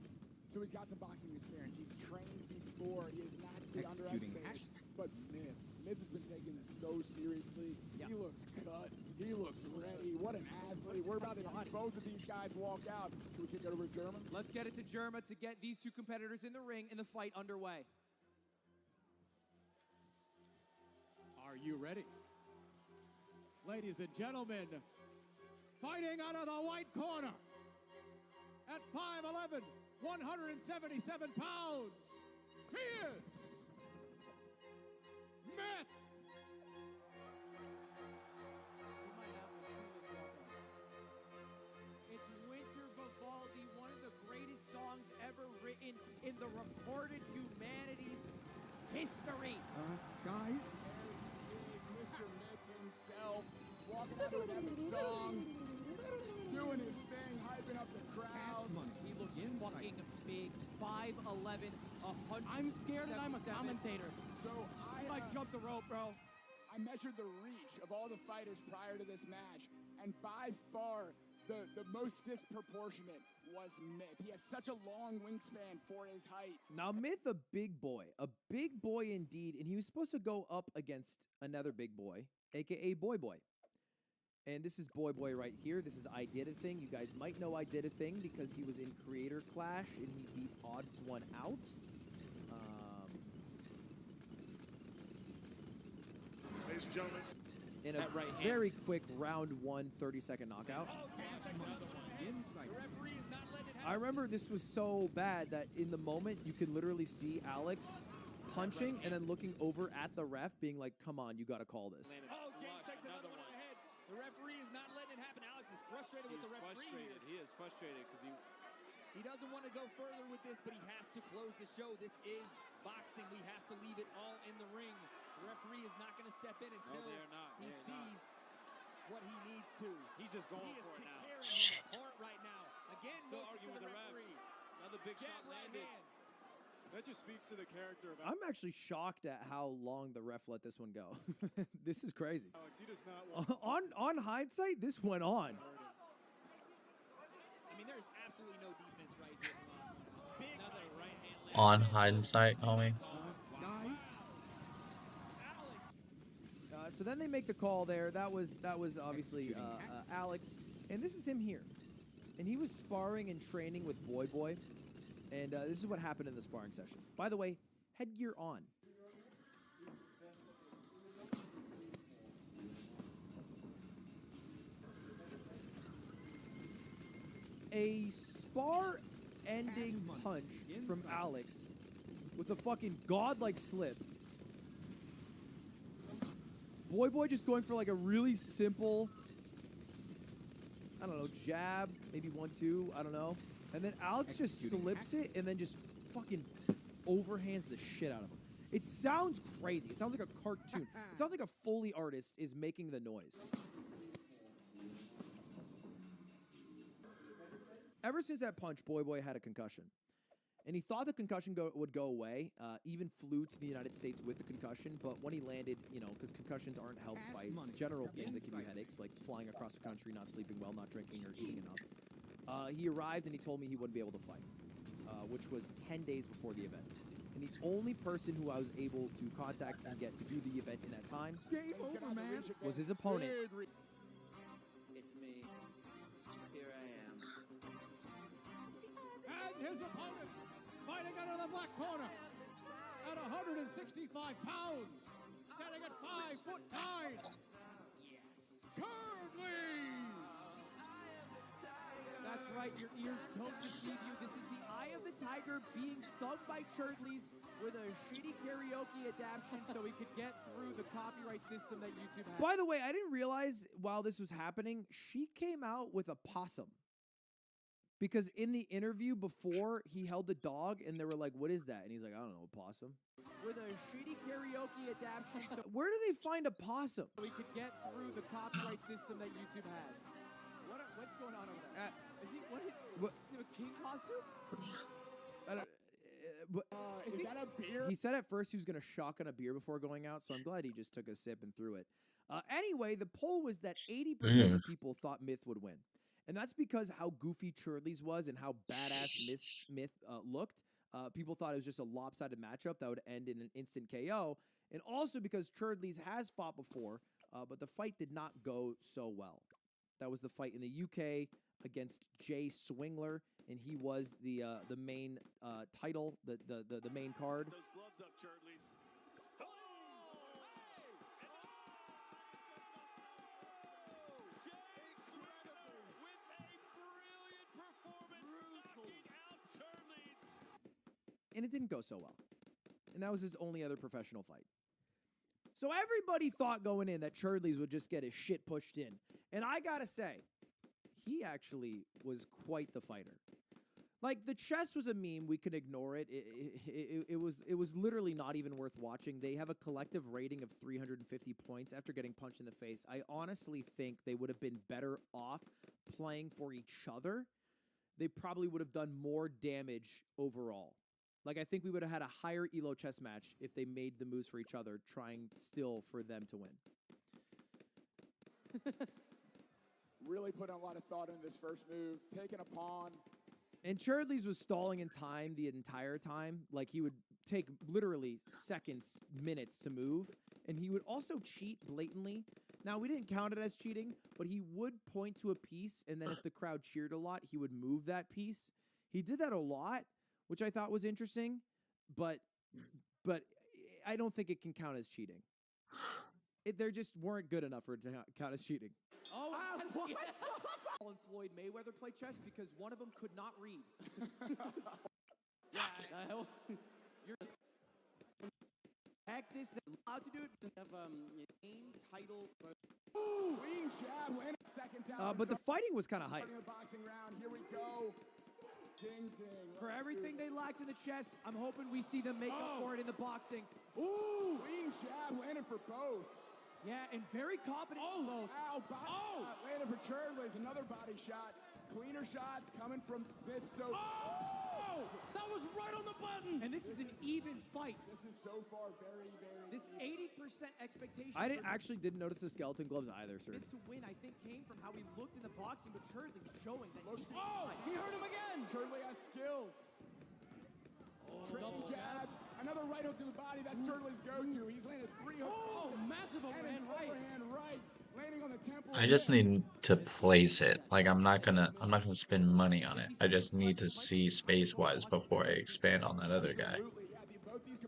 So he's got some boxing experience. He's trained before. He is not to be underestimated. But Myth has been taking this so seriously. He looks cut. He looks ready. What an athlete. We're about to see both of these guys walk out. Can we kick it over to German? Let's get it to Germa to get these two competitors in the ring and the fight underway. Are you ready? Ladies and gentlemen, fighting out of the white corner at 5'11", 177 pounds, he is Myth. the recorded humanity's history. Guys? Mr. Myth himself, walking out with an epic song, doing his thing, hyping up the crowd. He looks fucking big. 5'11", 100. I'm scared that I'm a commentator. So I jumped the rope, bro. I measured the reach of all the fighters prior to this match, and by far the most disproportionate was Myth. He has such a long wingspan for his height. Now, Myth, a big boy indeed, and he was supposed to go up against another big boy, aka Boy Boy. And this is Boy Boy right here. This is I Did a Thing. You guys might know I Did a Thing because he was in Creator Clash and he beat Odds One out. Ladies and gentlemen. In a very quick round 1 30-second knockout. I remember this was so bad that in the moment you could literally see Alex punching and then looking over at the ref being like, come on, you got to call this. Oh, James takes another one on the head. The referee is not letting it happen. Alex is frustrated with the referee here. He is frustrated because He doesn't want to go further with this, but he has to close the show. This is boxing. We have to leave it all in the ring. The referee is not going to step in until he sees what he needs to. He's just going for it now. Shit. Apart right now. Again, Still goes arguing to with the ref. referee. Another big shot landed. That just speaks to the character of I'm actually shocked at how long the ref let this one go. This is crazy. Alex. He does not want On hindsight, this went on. I mean, there's absolutely no defense right here. Another right hand On hindsight, homie. Guys? So then they make the call there. That was obviously Alex, and this is him here, and he was sparring and training with Boy Boy, and this is what happened in the sparring session. By the way, headgear on. A spar-ending punch from Alex with a fucking godlike slip. Boy Boy just going for like a really simple, I don't know, jab, maybe 1-2, I don't know. And then Alex just slips it and then just fucking overhands the shit out of him. It sounds crazy. It sounds like a cartoon. It sounds like a Foley artist is making the noise. Ever since that punch, Boy Boy had a concussion. And he thought the concussion would go away, even flew to the United States with the concussion, but when he landed, you know, because concussions aren't helped by general things that give you headaches, like flying across the country, not sleeping well, not drinking or eating enough. He arrived and he told me he wouldn't be able to fight, which was 10 days before the event. And the only person who I was able to contact and get to do the event in that time was his opponent. It's me. Here I am. And his opponent, fighting out of the black corner, at 165 pounds, standing at 5'9", Chilllll. That's right, your ears don't deceive you. This is the Eye of the Tiger being sung by Chilllll with a shitty karaoke adaptation so we could get through the copyright system that YouTube has. By the way, I didn't realize while this was happening, she came out with a possum. Because in the interview before, he held the dog, and they were like, what is that? And he's like, I don't know, a possum. With a shitty karaoke adaptation so Where do they find a possum? we could get through the copyright system that YouTube has. What's going on over there? Is he a king costume? I don't, Is that a beer? He said at first he was going to shotgun a beer before going out, so I'm glad he just took a sip and threw it. Anyway, the poll was that 80% of people thought Myth would win. And that's because how goofy Chilll's was and how badass Myth looked. People thought it was just a lopsided matchup that would end in an instant KO. And also because Chilll's has fought before, but the fight did not go so well. That was the fight in the UK against Jay Swingler, and he was the main title, the main card. Those gloves up, Chilll's. And it didn't go so well. And that was his only other professional fight. So everybody thought going in that Chilll's would just get his shit pushed in. And I gotta say, he actually was quite the fighter. Like the chess was a meme, we could ignore it. It was literally not even worth watching. They have a collective rating of 350 points after getting punched in the face. I honestly think they would have been better off playing for each other. They probably would have done more damage overall. Like I think we would have had a higher elo chess match if they made the moves for each other, trying still for them to win. Really putting a lot of thought into this first move, taking a pawn. And Chilll's was stalling in time the entire time. Like he would take literally seconds, minutes to move. And he would also cheat blatantly. Now, we didn't count it as cheating, but he would point to a piece. And then if the crowd cheered a lot, he would move that piece. He did that a lot, which I thought was interesting. But I don't think it can count as cheating. They just weren't good enough for it to count as cheating. Oh, what? And Floyd Mayweather play chess because one of them could not read. You're heck this is allowed to do it. Have name title. Ooh, clean jab, win second down. But the fighting was kind of hype. Boxing round, here we go. Ding ding. For everything they lacked in the chess, I'm hoping we see them make up for it in the boxing. Ooh, clean jab, landed for both. Yeah, and very competent. Ow, landed for Chilllll. Another body shot. Cleaner shots coming from this. So. Oh! That was right on the button. And this is an even fight. This is so far very, very. This 80% expectation. I didn't notice the skeleton gloves either, sir. To win, I think, came from how he looked in the boxing, but Chilll's showing that. He hurt him again. Chilllll has skills. Triple jabs. Another right hook to the body. That's Chilll's go-to. He's landed 3 hooks. Oh, massive overhand right. Landing on the temple. I just need to place it. Like I'm not gonna spend money on it. I just need to see space-wise before I expand on that other guy.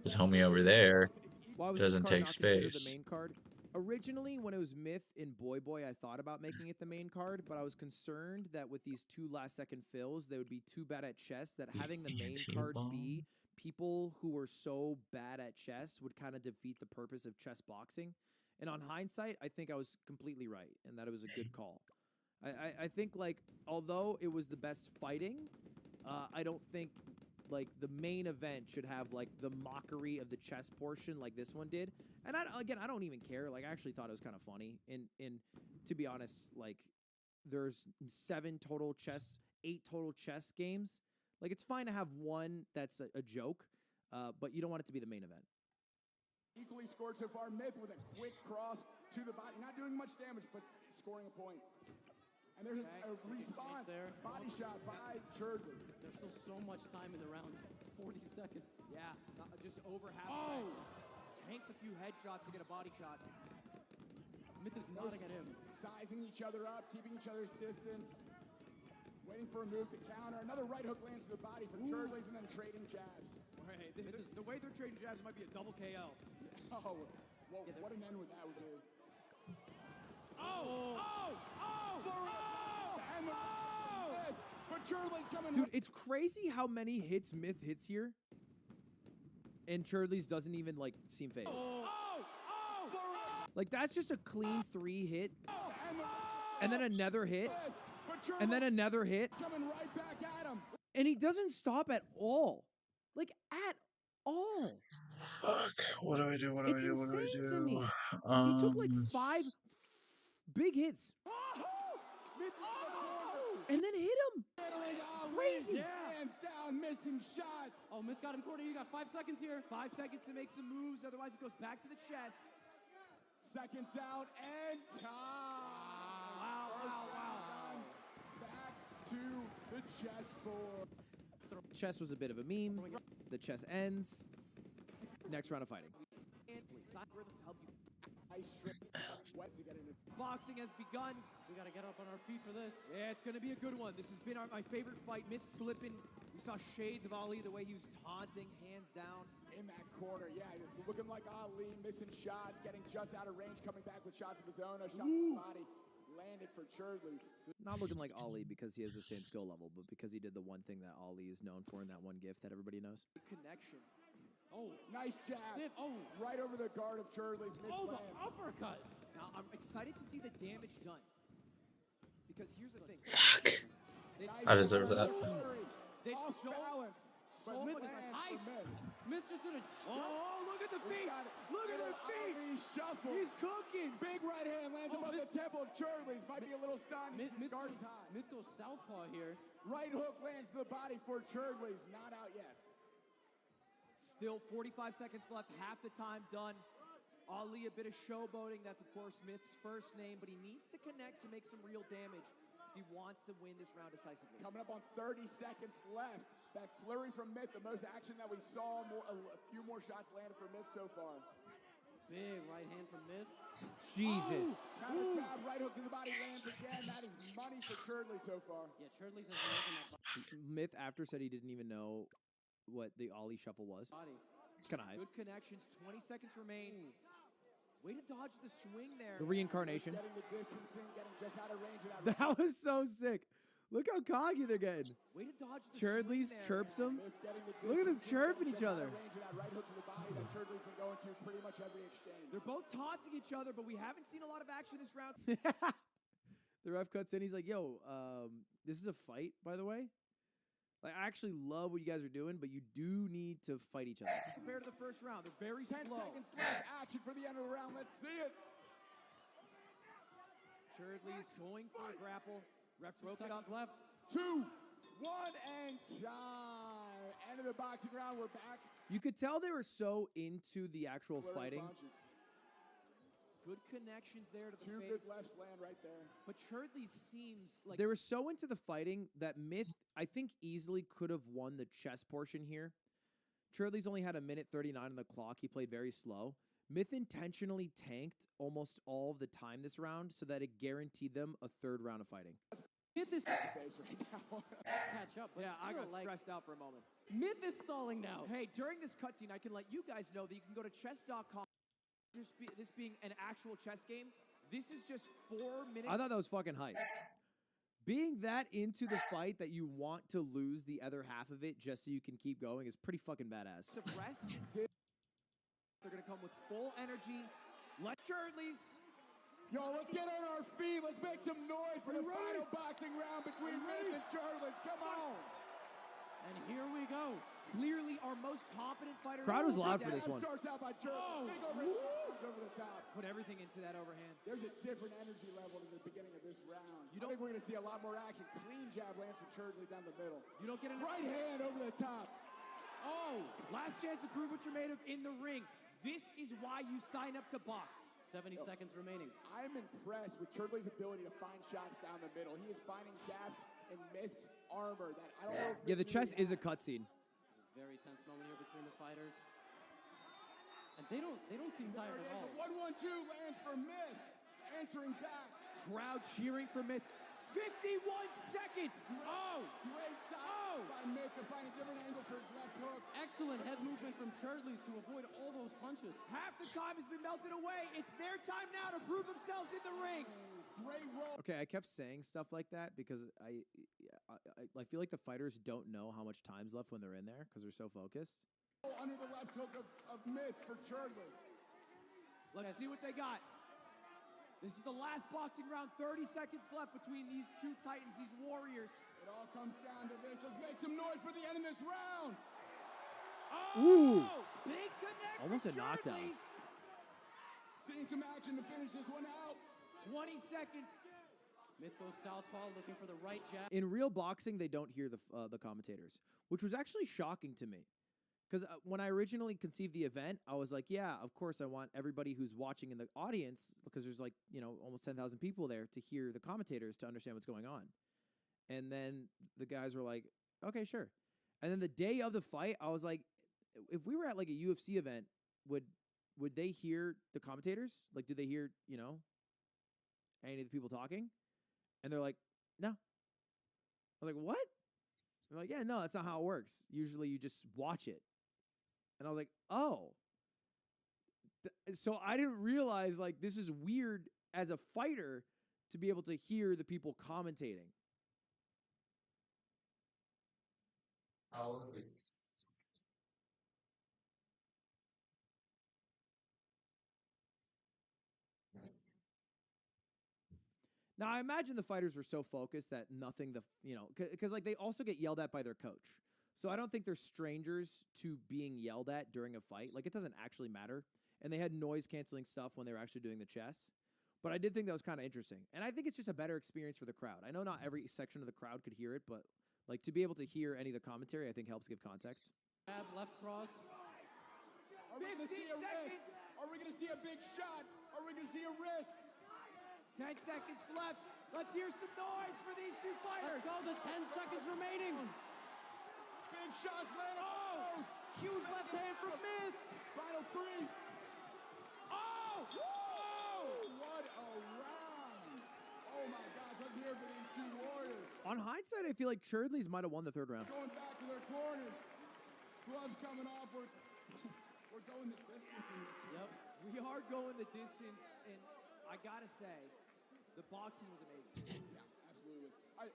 This homie over there doesn't take space. The main card? Originally, when it was Myth in Boy Boy, I thought about making it the main card, but I was concerned that with these 2 last-second fills, they would be too bad at chess, that having the main card be people who were so bad at chess would kind of defeat the purpose of chess boxing. And on hindsight, I think I was completely right, and that it was a good call. I think, like, although it was the best fighting, I don't think, like, the main event should have, like, the mockery of the chess portion like this one did. And, I don't even care. Like, I actually thought it was kind of funny. And to be honest, like, there's 8 total chess games. Like, it's fine to have one that's a joke, but you don't want it to be the main event. Equally scored so far. Myth with a quick cross to the body. Not doing much damage, but scoring a point. And there's a response. There. Body shot by Chilll. There's still so much time in the round. 40 seconds. Yeah, just over half. Tanks a few headshots to get a body shot. Myth is nodding at him. Sizing each other up, keeping each other's distance. Waiting for a move to counter. Another right hook lands to the body for Chilll, and then trading jabs. Right, the way they're trading jabs might be a double KO. Oh, well, what an end with that would be. But Chilll's coming. Dude, it's crazy how many hits Myth hits here. And Chilll's doesn't even, like, seem phased. Like, that's just a clean 3 hit. And then another hit. And then another hit. Coming right back at him. And he doesn't stop at all. Like, at all. Fuck. What do I do? What do I do? What do I do? It's insane to me. He took, like, 5 big hits. And then hit him. Crazy. Hands down, missing shots. Oh, Myth got him cornered. You got 5 seconds here. 5 seconds to make some moves. Otherwise, it goes back to the chess. Seconds out and time. Wow. Back to the chessboard. Chess was a bit of a meme. The chess ends. Next round of fighting. Rhythm to help you. To get into boxing has begun. We got to get up on our feet for this. Yeah, it's going to be a good one. This has been my favorite fight. Myth slipping. We saw shades of Ali, the way he was taunting, hands down. In that corner, yeah, looking like Ali, missing shots, getting just out of range, coming back with shots of his own. A shot to the body. Landed for Chilll. Not looking like Ali because he has the same skill level, but because he did the one thing that Ali is known for in that one gift that everybody knows. Connection. Oh, nice jab. Stiff. Oh, right over the guard of Chilll's mid-plan. Oh, the uppercut. Now, I'm excited to see the damage done. Because here's the thing. Fuck. I deserve that. They off so, balance. so But much land hyped. for Myth. Myth just did a jump. Oh, look at the feet! Look at their feet! Shuffle. He's cooking! Big right hand lands above the temple of Chilll's. Might be a little stunned. Myth Guards goes, high. Myth goes southpaw here. Right hook lands to the body for Chilll's. Not out yet. Still 45 seconds left, half the time done. Ali a bit of showboating. That's, of course, Myth's first name, but he needs to connect to make some real damage if he wants to win this round decisively. Coming up on 30 seconds left. That flurry from Myth, the most action that we saw. A few more shots landed for Myth so far. Big right hand from Myth. Jesus. Grab, right hook to the body lands again. That is money for Chilll so far. Yeah, Chilll's has been working that body. Myth after said he didn't even know what the Ollie shuffle was. It's kind of hype. Good connections. 20 seconds remain. Way to dodge the swing there. The reincarnation. Getting the distancing, getting just out of range of that. That was so sick. Look how cocky they're getting. Way to dodge the Chilll's chirps them. Look at them chirping each other. Range of that right hook to the body that Chilll's been going to pretty much every exchange. They're both taunting each other, but we haven't seen a lot of action this round. The ref cuts in. He's like, yo, this is a fight, by the way. Like, I actually love what you guys are doing, but you do need to fight each other. Compared to the first round, they're very 10 slow. seconds left. Action for the end of the round. Let's see it. Chilll's going for a grapple. Ref broke it up. Left. 2, 1, and time. End of the boxing round. We're back. You could tell they were so into the actual Flurry fighting. punches. Good connections there to the Two face. big lefts land right there. But Chilll seems like they were so into the fighting that Myth, I think, easily could have won the chess portion here. Chill's only had 1:39 on the clock. He played very slow. Myth intentionally tanked almost all of the time this round so that it guaranteed them a third round of fighting. Myth is Face right now. catch up. But Yeah, I still, got like, stressed out for a moment. Myth is stalling now. Hey, during this cutscene, I can let you guys know that you can go to chess.com. This being an actual chess game, this is just 4 minutes. I thought that was fucking hype. Being that into the fight that you want to lose the other half of it just so you can keep going is pretty fucking badass. Suppressed. They're going to come with full energy. Let's Chilll's. Yo, let's get on our feet. Let's make some noise for the final boxing round between Myth and Chilll. Come on. And here we go. Clearly our most competent fighter. Crowd was loud for this one. Starts out by Chilll. Big over the top. Put everything into that overhand. There's a different energy level in the beginning of this round. I think we're going to see a lot more action. Clean jab lands from Chilll down the middle. You don't get a right hand over the top. Oh, last chance to prove what you're made of in the ring. This is why you sign up to box. 70 seconds remaining. I'm impressed with Chilll's ability to find shots down the middle. He is finding gaps in Myth's armor that I don't know. If Yeah, the chess is a cutscene. It's a very tense moment here between the fighters. And they don't seem tired at all. 1-1-2 lands for Myth. Answering back. Crowd cheering for Myth. 51 seconds. Oh! Great side by Myth to find a different angle for his left hook. Excellent head movement from Chilll's to avoid all those punches. Half the time has been melted away. It's their time now to prove themselves in the ring. Great roll. Okay, I kept saying stuff like that because I feel like the fighters don't know how much time's left when they're in there because they're so focused. Under the left hook of Myth for Chilll. Let's see what they got. This is the last boxing round. 30 seconds left between these two titans, these warriors. It all comes down to this. Let's make some noise for the end of this round. Oh! Ooh! Big connect. Almost a knockdown. Seeing some action to finish this one out. 20 seconds. Myth goes southpaw, looking for the right jab. In real boxing, they don't hear the commentators, which was actually shocking to me. Because when I originally conceived the event, I was like, yeah, of course I want everybody who's watching in the audience, because there's like, almost 10,000 people there, to hear the commentators to understand what's going on. And then the guys were like, okay, sure. And then the day of the fight, I was like, if we were at like a UFC event, would they hear the commentators? Like, do they hear, any of the people talking? And they're like, no. I was like, what? They're like, yeah, no, that's not how it works. Usually you just watch it. And I was like, oh. So I didn't realize, like, this is weird as a fighter to be able to hear the people commentating. Now, I imagine the fighters were so focused that nothing, because like they also get yelled at by their coach. So I don't think they're strangers to being yelled at during a fight. Like, it doesn't actually matter. And they had noise-canceling stuff when they were actually doing the chess. But I did think that was kind of interesting. And I think it's just a better experience for the crowd. I know not every section of the crowd could hear it, but like to be able to hear any of the commentary, I think helps give context. Left cross. Are we going to see a risk? Are we going to see a big shot? Are we going to see a risk? 10 seconds left. Let's hear some noise for these two fighters. Let's go, the 10 seconds remaining. Big shots landing. Oh, huge left hand from Myth. Final 3. Oh, whoa! What a round. Oh my gosh, let's hear for these two warriors. On hindsight, I feel like Chilll's might have won the third round. Going back to their corners. Gloves coming off. We're going the distance in this one. Yep, we are going the distance, and I gotta say, the boxing was amazing. Yeah, absolutely. I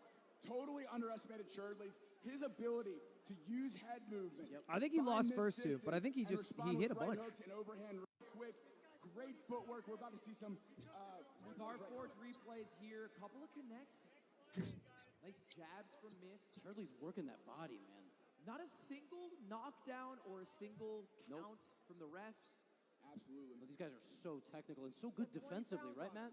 totally underestimated Chilll's. His ability to use head movement. Yep. I think he lost first two, but I think he hit a bunch. Hooks and overhand quick. Great footwork. We're about to see some Starforge replays here. A couple of connects. Nice jabs from Myth. Chilll's working that body, man. Not a single knockdown or a single count from the refs. Absolutely. But these guys are so technical and so good defensively, right, Matt?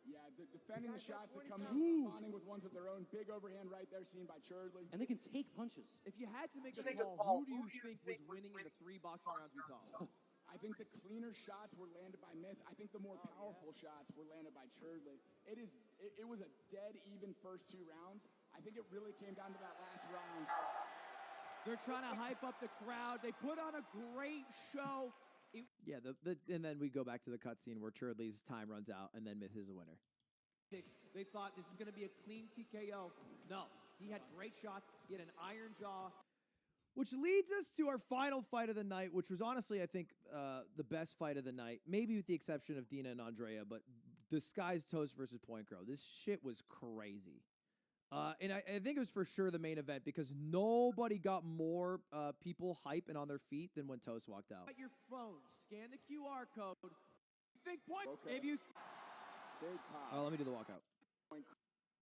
Yeah, defending the shots that come in, responding with ones of their own. Big overhand right there, seen by Chilll. And they can take punches. If you had to make a call, who do you think was winning in the 3 boxing rounds we saw? I think the cleaner shots were landed by Myth. I think the more powerful shots were landed by Chilll. It was a dead even first 2 rounds. I think it really came down to that last round. They're trying to hype up the crowd. They put on a great show. Yeah, and then we go back to the cutscene where Chilll's time runs out, and then Myth is the winner. They thought this is going to be a clean TKO. No, he had great shots. He had an iron jaw. Which leads us to our final fight of the night, which was honestly, I think, the best fight of the night, maybe with the exception of Dina and Andrea, but Disguised Toast versus Point Crow. This shit was crazy. And I think it was for sure the main event because nobody got more people hype and on their feet than when Toast walked out. At your phone, scan the QR code. Think Point. Okay. If you. Big pop. Oh, let me do the walkout.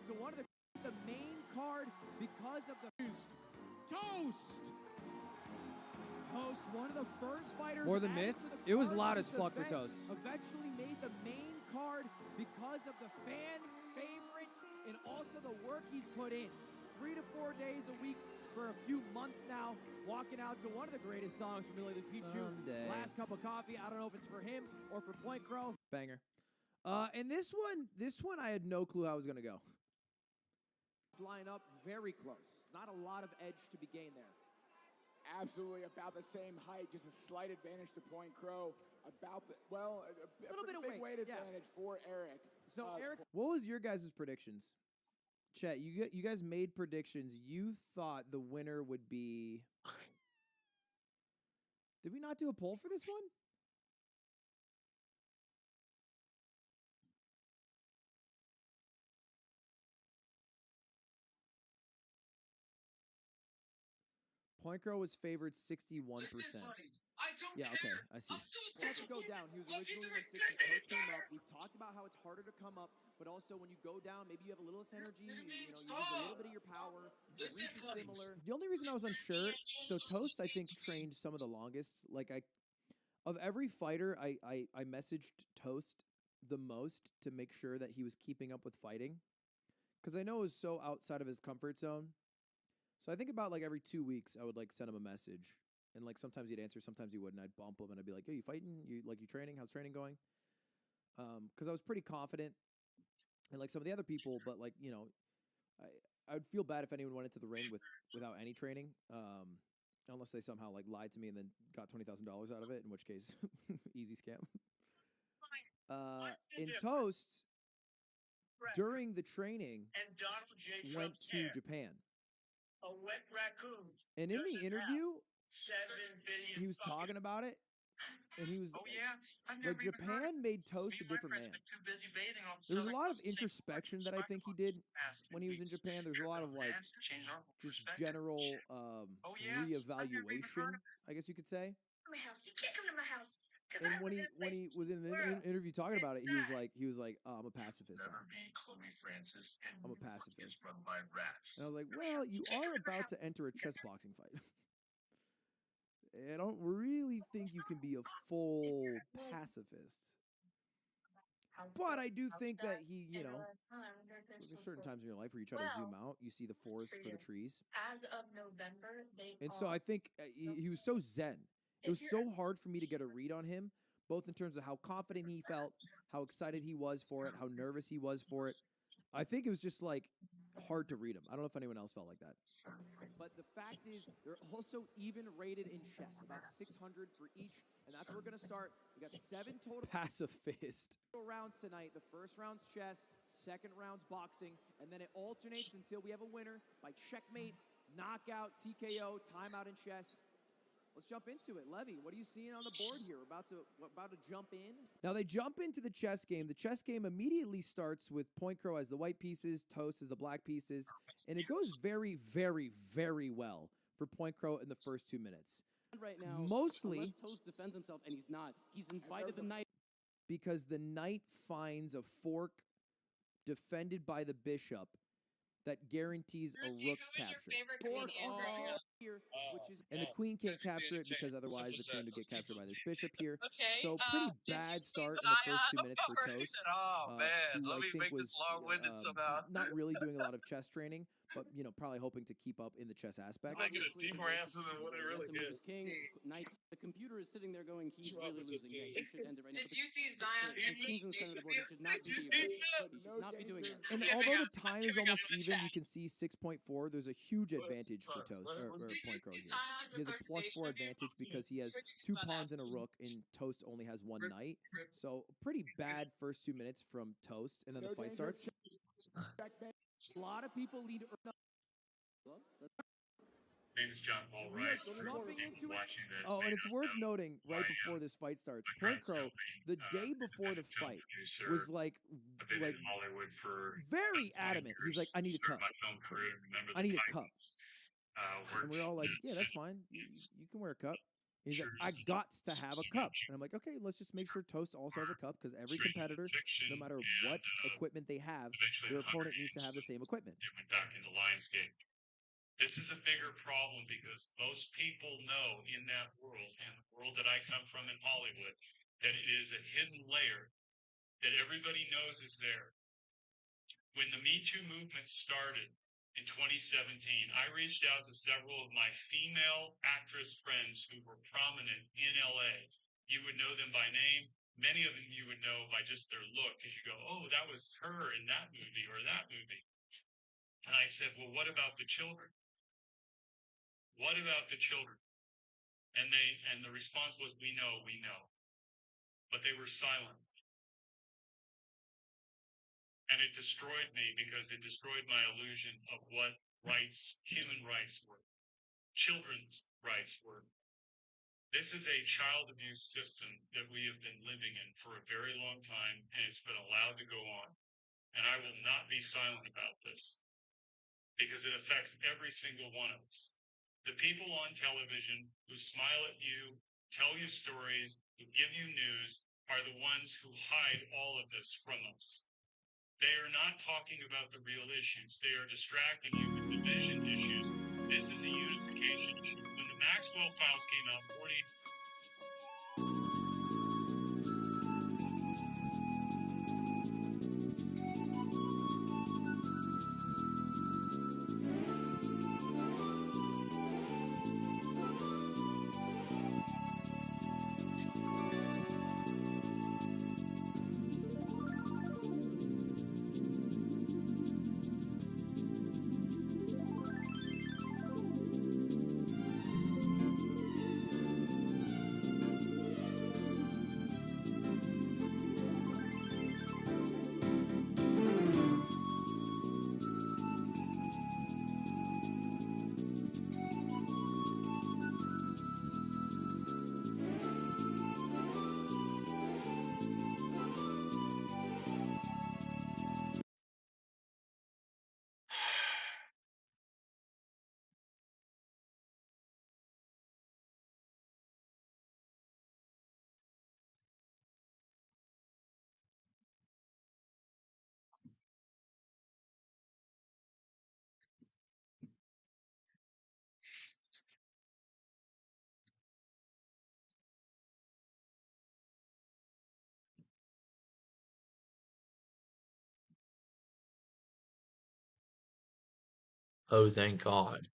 So one of the main card because of the Toast, one of the first fighters. More than Myth? It was loud as fuck for Toast. Eventually made the main card because of the fan favorite and also the work he's put in. 3 to 4 days a week for a few months now, walking out to one of the greatest songs from Millie the Pichu, Last Cup of Coffee. I don't know if it's for him or for Point Crow. Banger. And this one I had no clue how it was going to go. Line up very close. Not a lot of edge to be gained there. Absolutely about the same height, just a slight advantage to Point Crow. About the a little bit of big weight yeah. advantage for Eric. So Eric, what was your guys' predictions? Chet, you guys made predictions. You thought the winner would be. Did we not do a poll for this one? Point Crow was favored 61%. Yeah, okay, I see. He had to go down. He was originally 160. Toast came up. We've talked about how it's harder to come up, but also when you go down, maybe you have a little less energy. You use a little bit of your power. The reach is similar. The only reason I was unsure, so Toast I think trained some of the longest. Like of every fighter, I messaged Toast the most to make sure that he was keeping up with fighting, because I know it was so outside of his comfort zone. So I think about like every 2 weeks, I would like send him a message, and like sometimes he'd answer, sometimes he wouldn't. I'd bump him and I'd be like, "Yo, you fighting? You training? How's training going?" Because I was pretty confident, and like some of the other people, but like I would feel bad if anyone went into the ring without any training, unless they somehow like lied to me and then got $20,000 out of it, in which case, easy scam. In Toast, during the training, went to Japan. A wet raccoon. And in the interview, 7 billion he was talking about it, and he was like, Japan made Toast a different man. There was a lot of introspection that I think he did when he was in Japan. There's a lot of like just general reevaluation, I guess you could say. My house. You can't come to my house. And when he was in an interview talking about it, he was like, oh, I'm a pacifist. Never be Chloe Francis and I'm a gets pacifist. run by rats. And I was like, well, you are about to enter a chess boxing fight. I don't really think you can be a full pacifist. But I do think that he, you know, there's certain times in your life where you try to zoom out, you see the forest for the trees. As of November, they And so I think he was so zen. It was so hard for me to get a read on him, both in terms of how confident he felt, how excited he was for it, how nervous he was for it. I think it was just like hard to read him. I don't know if anyone else felt like that. But the fact is, they're also even rated in chess, about 600 for each, and that's where we're going to start. We got 7 total Pacifist. rounds tonight. The first round's chess, second round's boxing, and then it alternates until we have a winner by checkmate, knockout, TKO, timeout in chess. Let's jump into it. Levy, what are you seeing on the board here? We're about to jump in. Now they jump into the chess game. The chess game immediately starts with Point Crow as the white pieces, Toast as the black pieces, and it goes very, very, very well for Point Crow in the first 2 minutes. Right now, Mostly unless Toast defends himself, and he's not. He's invited the knight. because the knight finds a fork defended by the bishop that guarantees a rook capture. And the queen can't capture it because otherwise the queen would get captured by this bishop here. So pretty bad start in the first 2 minutes for Toast, who I think was not really doing a lot of chess training, but you know probably hoping to keep up in the chess aspect. Make it a deeper answer than what it really is. King, knight. The computer is sitting there going, he's really losing. Yeah, he should end it right now. Did you see Zion? His king's in the center of the board. He should not be doing that. He should not be doing that. And although the time is almost even, you can see 6.4. There's a huge advantage for Toast or Point Crow here. He has a +4 advantage because he has 2 pawns and a rook, and Toast only has 1 knight. So pretty bad first 2 minutes from Toast, and then the fight starts. A lot of people lead. Name is John Paul Rice. Oh, and it's worth noting right before this fight starts, Point Crow, the day before the fight, was like very adamant. He's like, I need a cup. I need a cup. And we're all like, yeah, that's fine. You can wear a cup. He's like, I got to have a cup. And I'm like, okay, let's just make sure Toast also has a cup because every competitor, no matter what equipment they have, their opponent needs to have the same equipment. It went back into Lionsgate. This is a bigger problem because most people know in that world, and the world that I come from in Hollywood, that it is a hidden layer that everybody knows is there. When the Me Too movement started in 2017, I reached out to several of my female actress friends who were prominent in LA. You would know them by name. Many of them you would know by just their look because you go, oh, that was her in that movie or that movie. And I said, well, what about the children? What about the children? And the response was, we know. But they were silent. And it destroyed me because it destroyed my illusion of what rights, human rights were, children's rights were. This is a child abuse system that we have been living in for a very long time, and it's been allowed to go on. And I will not be silent about this because it affects every single one of us. The people on television who smile at you, tell you stories, who give you news, are the ones who hide all of this from us. They are not talking about the real issues. They are distracting you with division issues. This is a unification issue. When the Maxwell files came out, 40 Oh, thank God.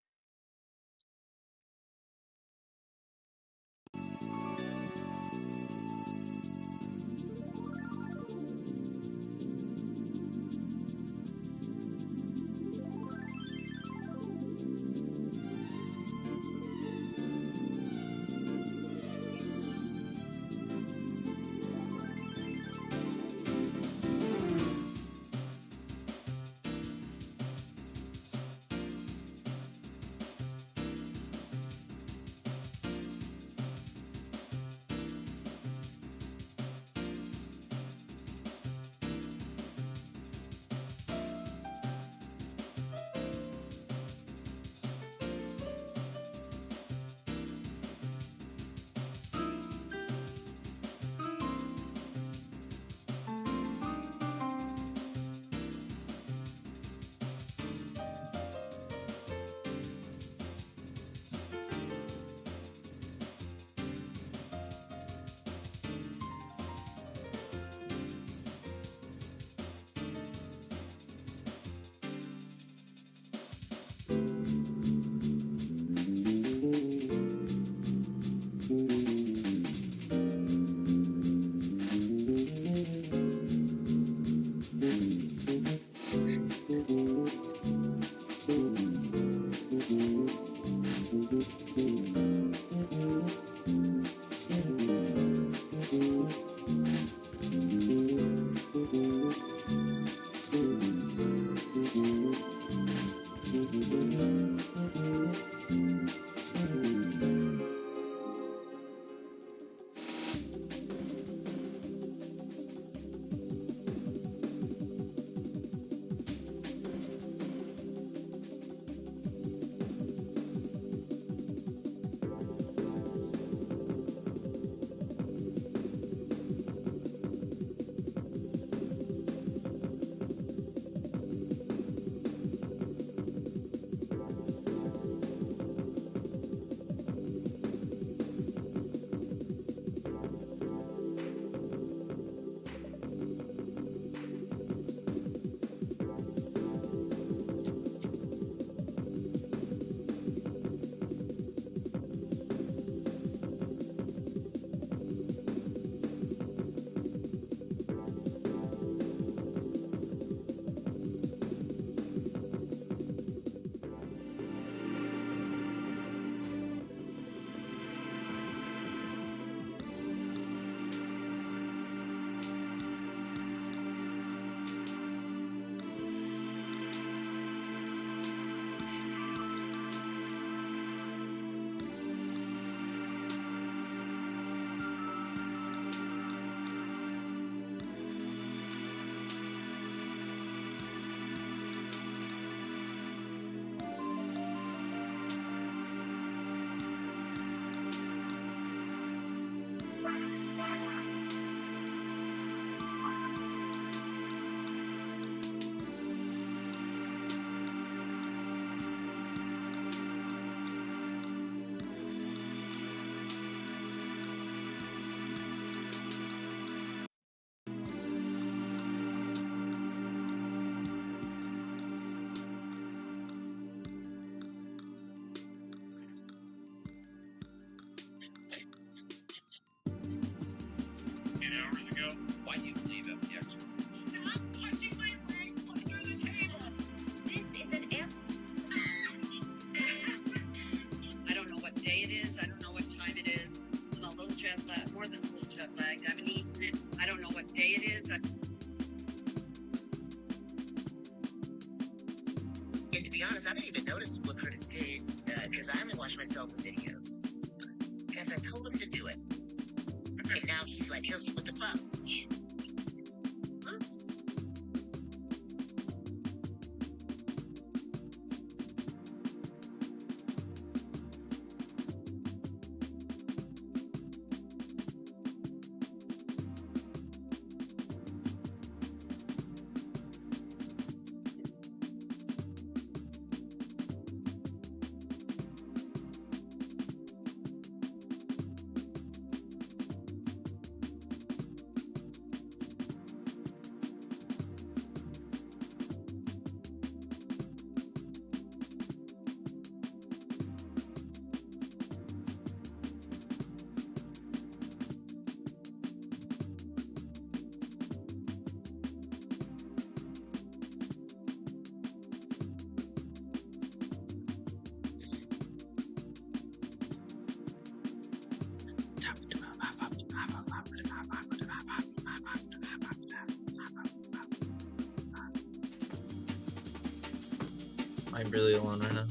I'm really alone right now.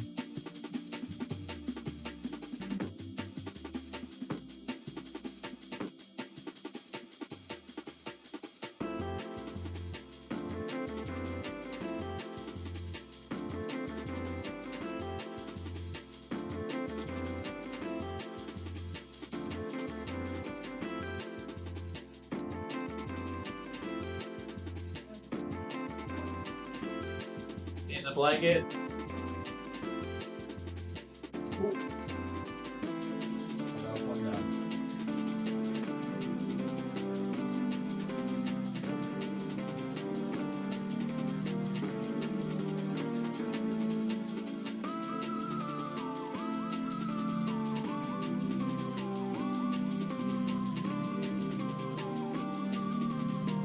In the blanket.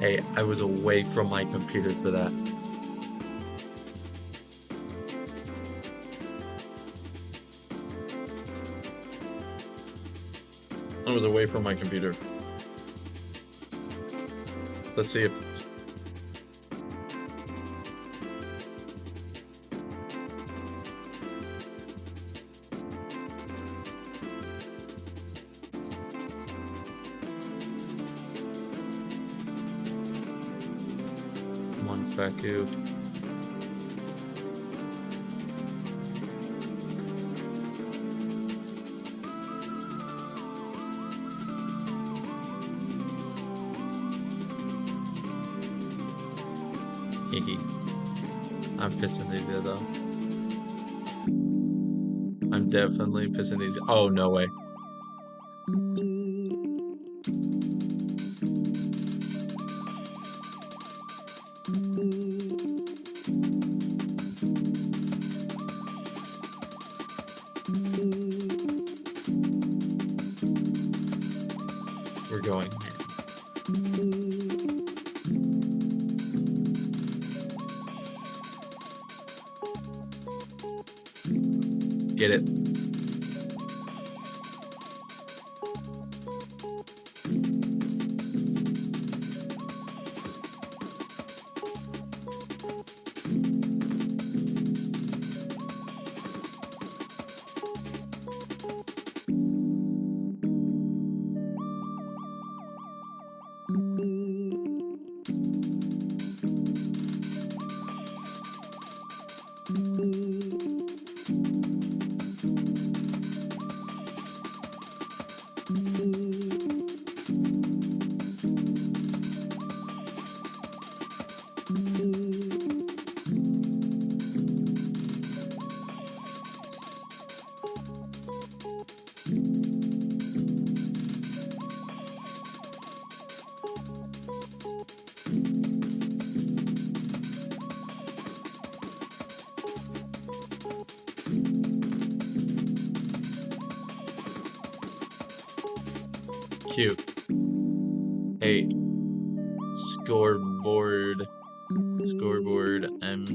Hey, I was away from my computer for that. I was away from my computer. Let's see if... Come on, fat dude. I'm pissing these guys off. I'm definitely pissing these. Oh, no way. We're going here. Get it. Cute. Hey, scoreboard. Scoreboard. I'm.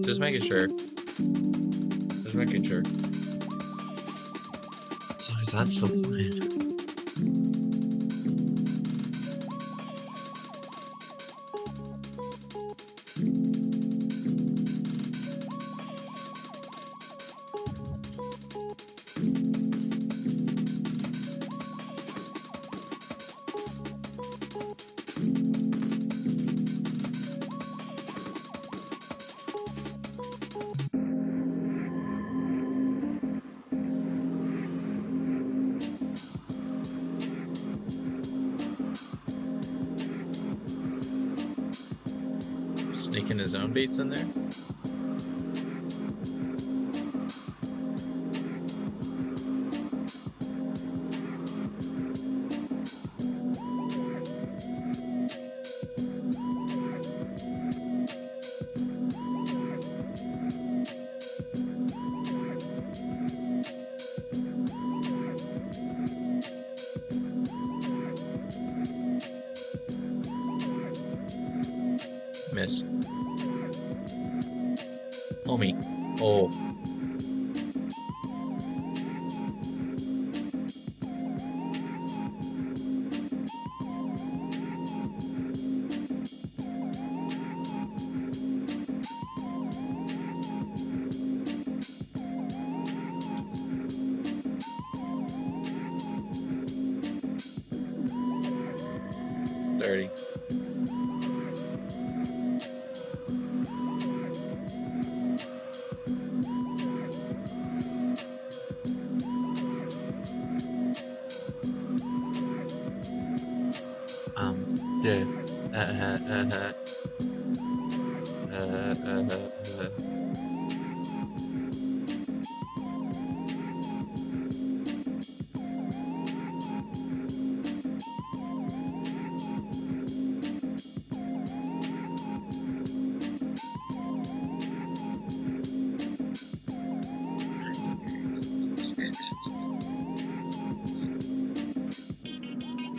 Just making sure. Just making sure. So is that still playing? Sneaking his own beats in there? Miss. Homie. Oh. 30.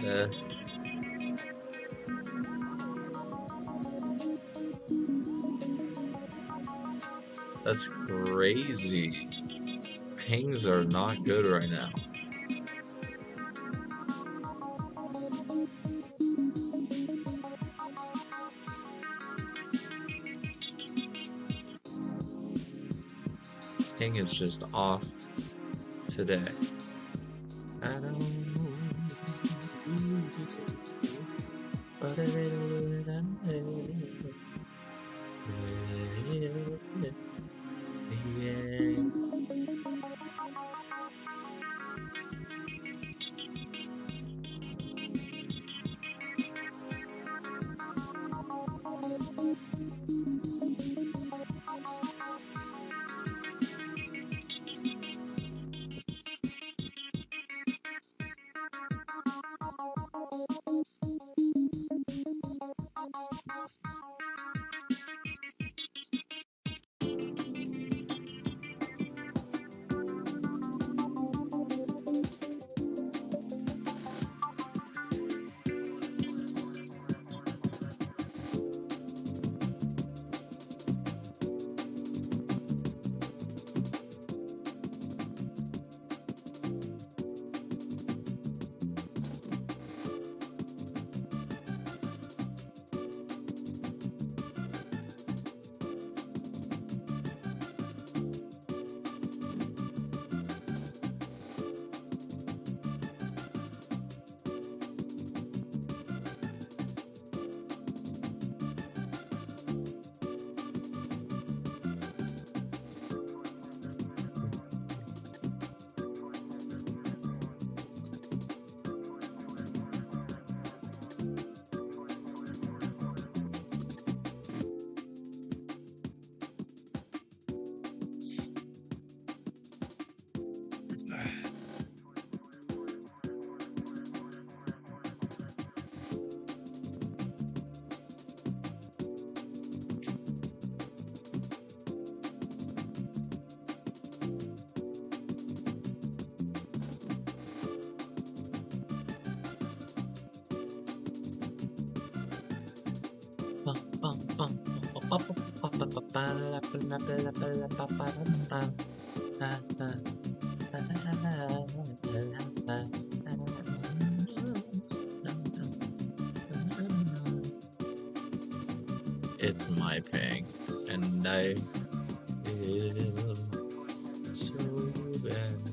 Yeah. That's crazy. Pings are not good right now. Ping is just off today. I don't know. But a little bit It's my ping, and I feel so bad.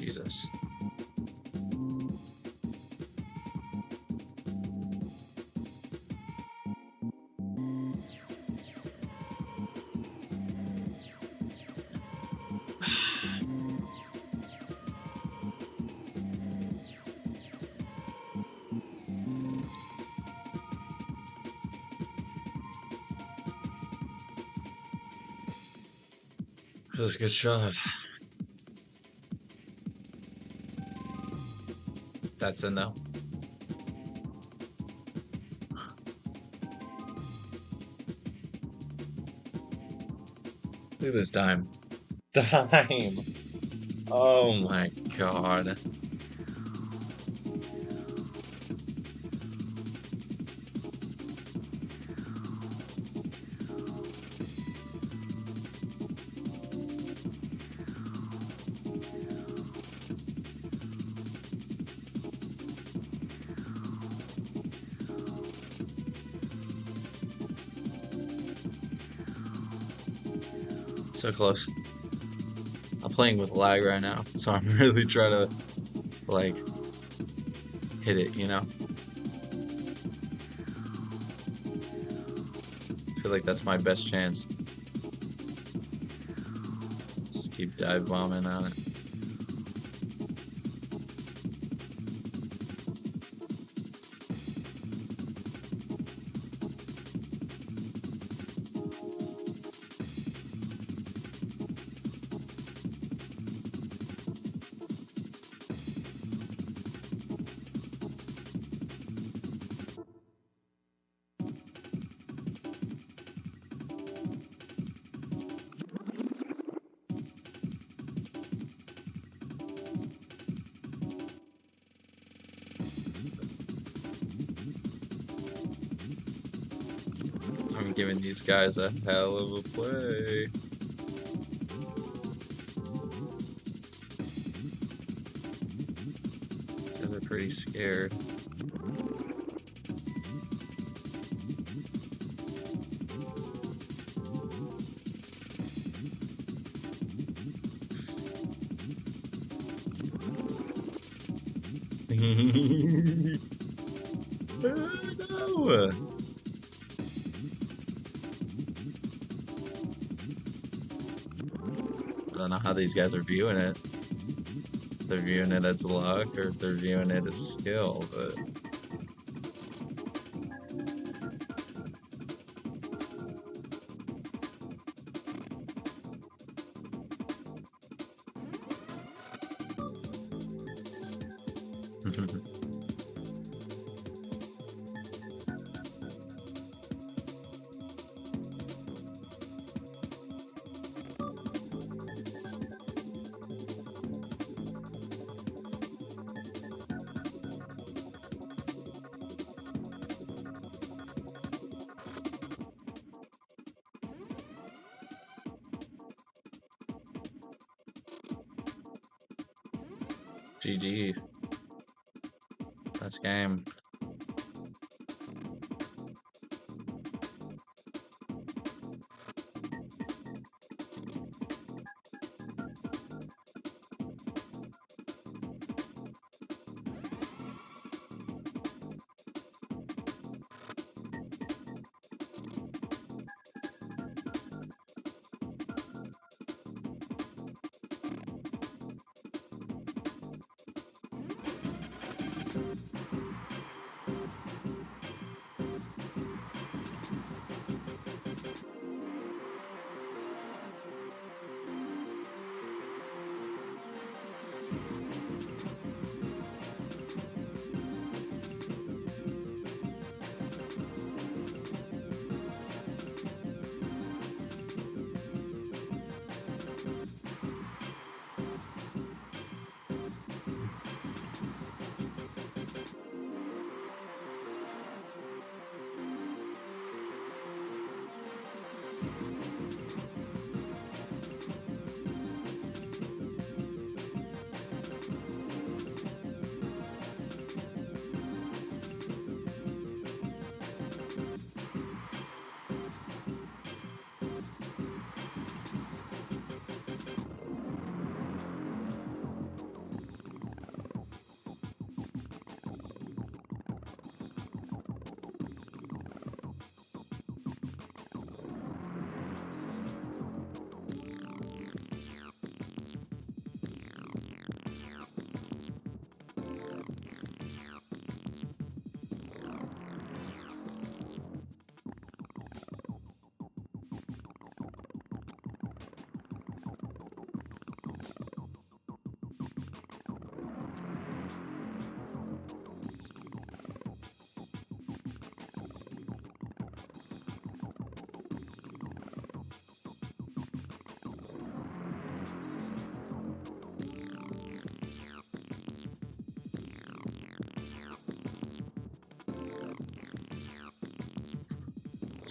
Jesus. That was a good shot. That's a no. Look at this dime. Dime! Oh my god. So close. I'm playing with lag right now, so I'm really trying to, like, hit it, you know? I feel like that's my best chance. Just keep dive bombing on it. I'm giving these guys a hell of a play. They're pretty scared. No. I don't know how these guys are viewing it. If they're viewing it as luck or if they're viewing it as skill, but GG. That's game.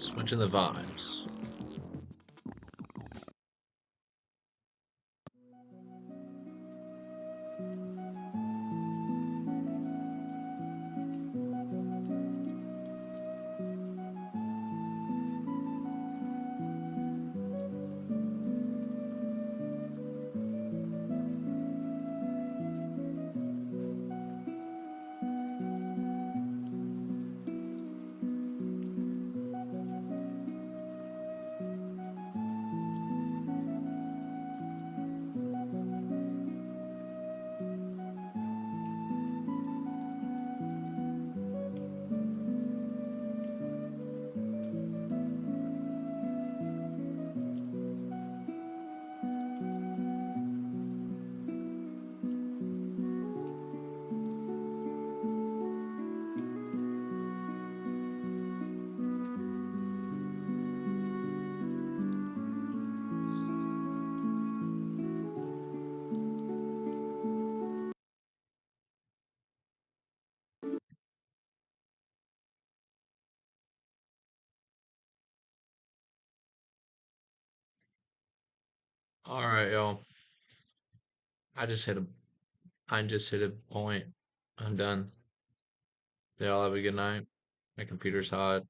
Switching the vibes. All right, y'all. I just hit a point. I'm done. Y'all have a good night. My computer's hot.